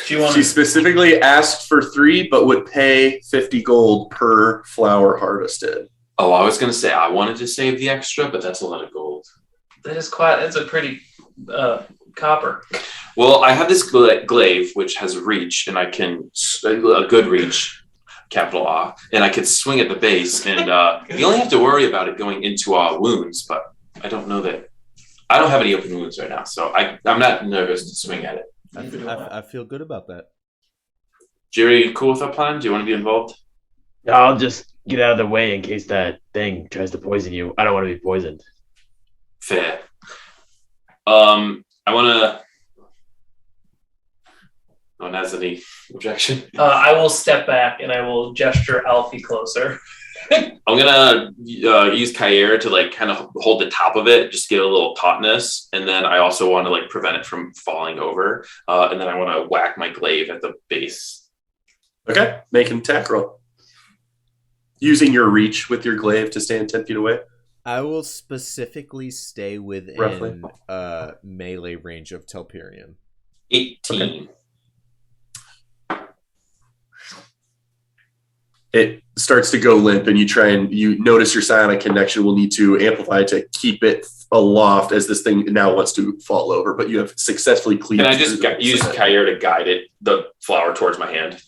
Speaker 1: She specifically asked for 3, but would pay 50 gold per flower harvested.
Speaker 3: Oh, I was going to say I wanted to save the extra, but that's a lot of gold.
Speaker 4: That's a pretty copper.
Speaker 3: Well, I have this glaive, which has reach, and I can, a good reach, capital R, and I could swing at the base, and you only have to worry about it going into our wounds, but I don't have any open wounds right now, so I'm not nervous to swing at it.
Speaker 2: I feel good about that.
Speaker 3: Jerry, cool with our plan? Do you want to be involved?
Speaker 6: I'll just get out of the way in case that thing tries to poison you. I don't want to be poisoned.
Speaker 3: Fair. I want to... No one has any objection?
Speaker 4: I will step back and I will gesture Alfie closer.
Speaker 3: I'm gonna use Kair to like kind of hold the top of it, just get a little tautness, and then I also want to like prevent it from falling over, and then I want to whack my glaive at the base.
Speaker 1: Okay, make an attack roll. Using your reach with your glaive to stand 10 feet away.
Speaker 2: I will specifically stay within
Speaker 1: Roughly.
Speaker 2: Melee range of Telperion.
Speaker 3: 18.
Speaker 1: Okay. It starts to go limp, and you notice your psionic connection will need to amplify to keep it aloft as this thing now wants to fall over, but you have successfully cleaved.
Speaker 3: Can I just use Kair to guide the flower towards my hand?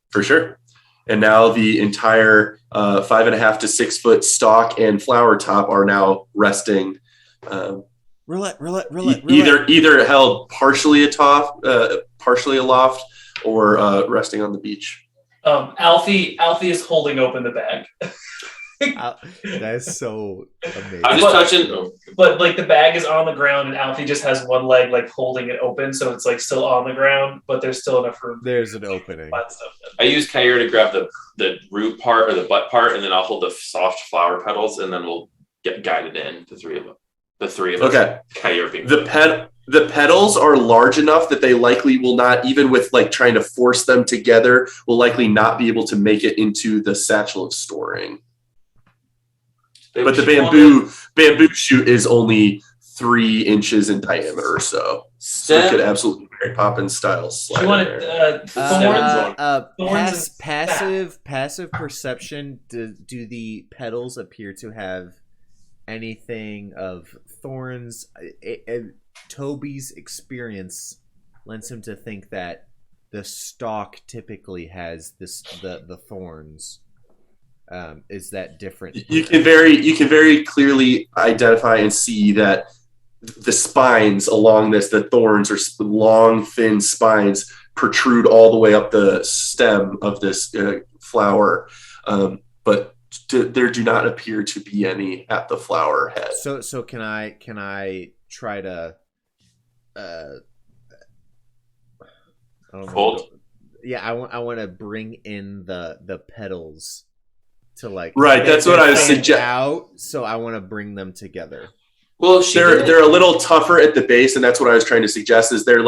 Speaker 1: For sure. And now the entire 5.5 to 6 foot stalk and flower top are now resting.
Speaker 2: Roulette.
Speaker 1: Either held partially aloft, or resting on the beach.
Speaker 4: Alfie is holding open the bag.
Speaker 2: That is so amazing.
Speaker 3: I'm just touching.
Speaker 4: But like the bag is on the ground and Alfie just has one leg like holding it open, so it's like still on the ground, but there's still enough room.
Speaker 2: There's an opening.
Speaker 3: I use Kair to grab the root part or the butt part, and then I'll hold the soft flower petals, and then we'll get guided in, the three of them. The three of us.
Speaker 1: Okay.
Speaker 3: Kair being
Speaker 1: the petals are large enough that they likely will not, even with like trying to force them together, will likely not be able to make it into the satchel of storing. But the bamboo shoot is only 3 inches in diameter or so. So it could absolutely Mary Poppins style slide.
Speaker 4: You wanted thorns
Speaker 2: passive perception. Do the petals appear to have anything of thorns? Toby's experience lends him to think that the stalk typically has the thorns. Is that different?
Speaker 1: You can very clearly identify and see that the spines along this, the thorns are long, thin spines protrude all the way up the stem of this flower. But there do not appear to be any at the flower head.
Speaker 2: So can I try to I don't know.
Speaker 3: Fold?
Speaker 2: Yeah, I want to bring in the petals to like
Speaker 1: Right, that's what I was suggesting.
Speaker 2: Out, so I want to bring them together.
Speaker 7: Well,
Speaker 1: they're a little tougher at the base, and that's what I was trying to suggest. Is they're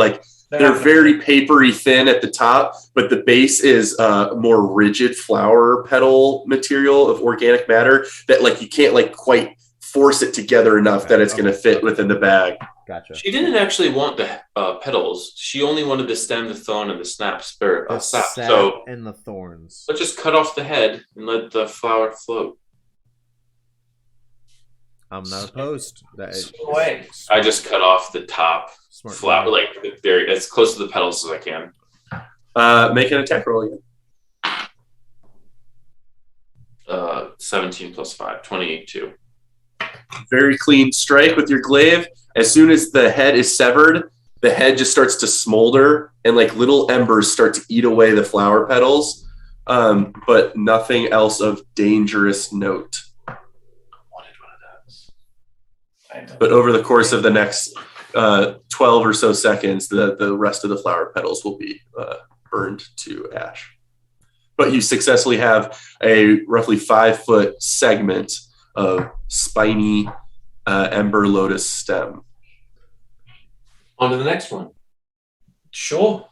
Speaker 1: very papery thin at the top, but the base is more rigid flower petal material of organic matter that like you can't like quite force it together enough that it's going to fit within the bag.
Speaker 2: Gotcha.
Speaker 7: She didn't actually want the petals. She only wanted the stem, the thorn, and the sap. So
Speaker 2: and the thorns.
Speaker 7: let's just cut off the head and let the flower float.
Speaker 2: I'm not opposed.
Speaker 4: Way.
Speaker 7: I just cut off the top
Speaker 2: Smart
Speaker 7: flower,
Speaker 2: move.
Speaker 7: like very as close to the petals as I can.
Speaker 1: Make an attack roll again.
Speaker 7: 17 plus 5, 22.
Speaker 1: Very clean strike with your glaive. As soon as the head is severed, the head just starts to smolder and like little embers start to eat away the flower petals, but nothing else of dangerous note. But over the course of the next 12 or so seconds, the rest of the flower petals will be burned to ash. But you successfully have a roughly 5-foot segment of spiny ember lotus stem.
Speaker 7: On to the next one.
Speaker 4: Sure.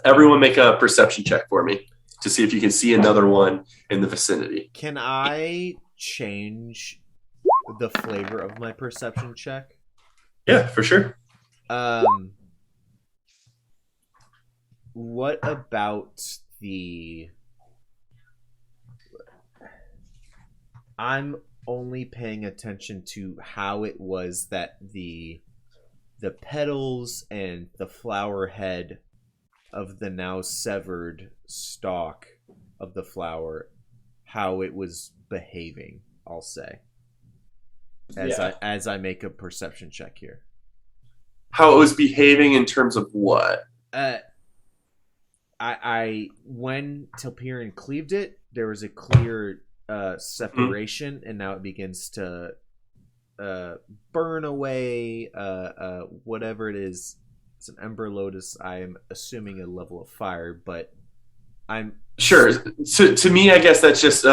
Speaker 1: Everyone make a perception check for me to see if you can see another one in the vicinity.
Speaker 2: Can I change the flavor of my perception check?
Speaker 1: Yeah, for sure.
Speaker 2: What about I'm only paying attention to how it was that the petals and the flower head of the now severed stalk of the flower, how it was behaving, I'll say. As I make a perception check here.
Speaker 1: How it was behaving in terms of what?
Speaker 2: I when Telperion cleaved it, there was a clear separation, and now it begins to burn away whatever it is. It's an ember lotus. I am assuming a level of fire, but I'm
Speaker 1: sure. So to me, I guess that's just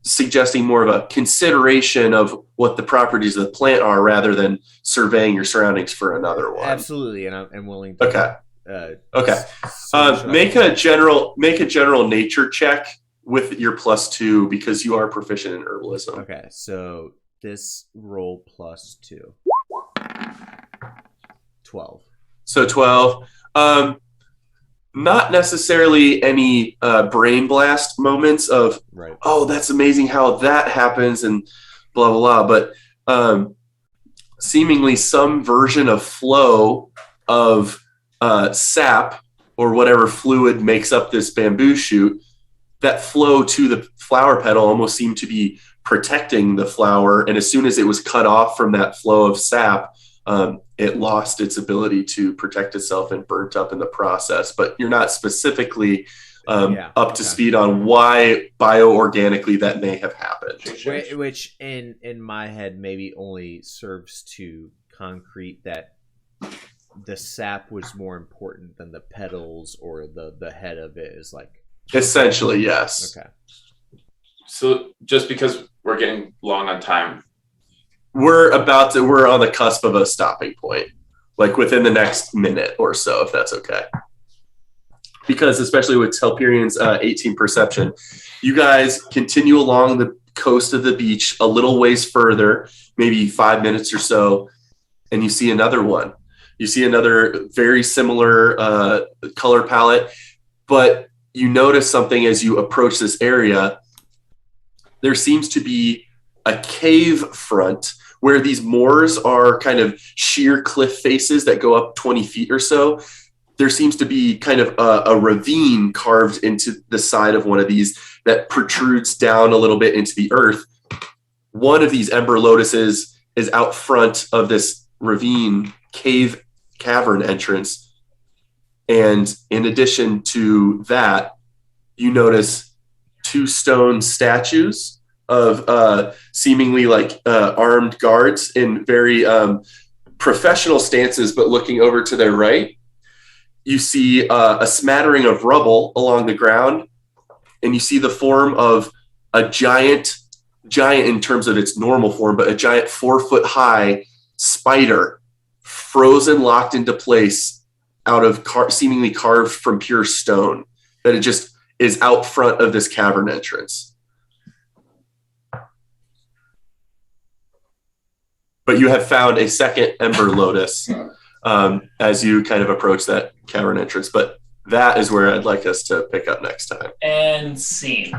Speaker 1: suggesting more of a consideration of what the properties of the plant are, rather than surveying your surroundings for another one.
Speaker 2: Absolutely, and I'm willing to.
Speaker 1: Okay. Make a general nature check with your +2 because you are proficient in herbalism.
Speaker 2: Okay, so this roll +2. 12.
Speaker 1: So 12. Not necessarily any brain blast moments of,
Speaker 2: right.
Speaker 1: Oh, that's amazing how that happens and blah, blah, blah. But seemingly some version of flow of sap or whatever fluid makes up this bamboo shoot, that flow to the flower petal almost seemed to be protecting the flower. And as soon as it was cut off from that flow of sap, it lost its ability to protect itself and burnt up in the process. But you're not specifically up to speed on why bioorganically that may have happened.
Speaker 2: Which in my head maybe only serves to concrete that the sap was more important than the petals or the head of it is like.
Speaker 1: Essentially, yes.
Speaker 2: Okay.
Speaker 3: So just because we're getting long on time,
Speaker 1: we're on the cusp of a stopping point, like within the next minute or so, if that's okay. Because especially with Telperion's 18 perception, you guys continue along the coast of the beach a little ways further, maybe 5 minutes or so, and you see another one. You see another very similar color palette, but you notice something as you approach this area. There seems to be a cave front where these moors are kind of sheer cliff faces that go up 20 feet or so. There seems to be kind of a ravine carved into the side of one of these that protrudes down a little bit into the earth. One of these ember lotuses is out front of this ravine cavern entrance. And in addition to that, you notice 2 stone statues of seemingly like armed guards in very professional stances, but looking over to their right. You see a smattering of rubble along the ground, and you see the form of a giant in terms of its normal form, but a giant 4-foot-high spider, frozen, locked into place out of seemingly carved from pure stone, that it just is out front of this cavern entrance. But you have found a second Ember Lotus as you kind of approach that cavern entrance. But that is where I'd like us to pick up next time.
Speaker 4: And scene.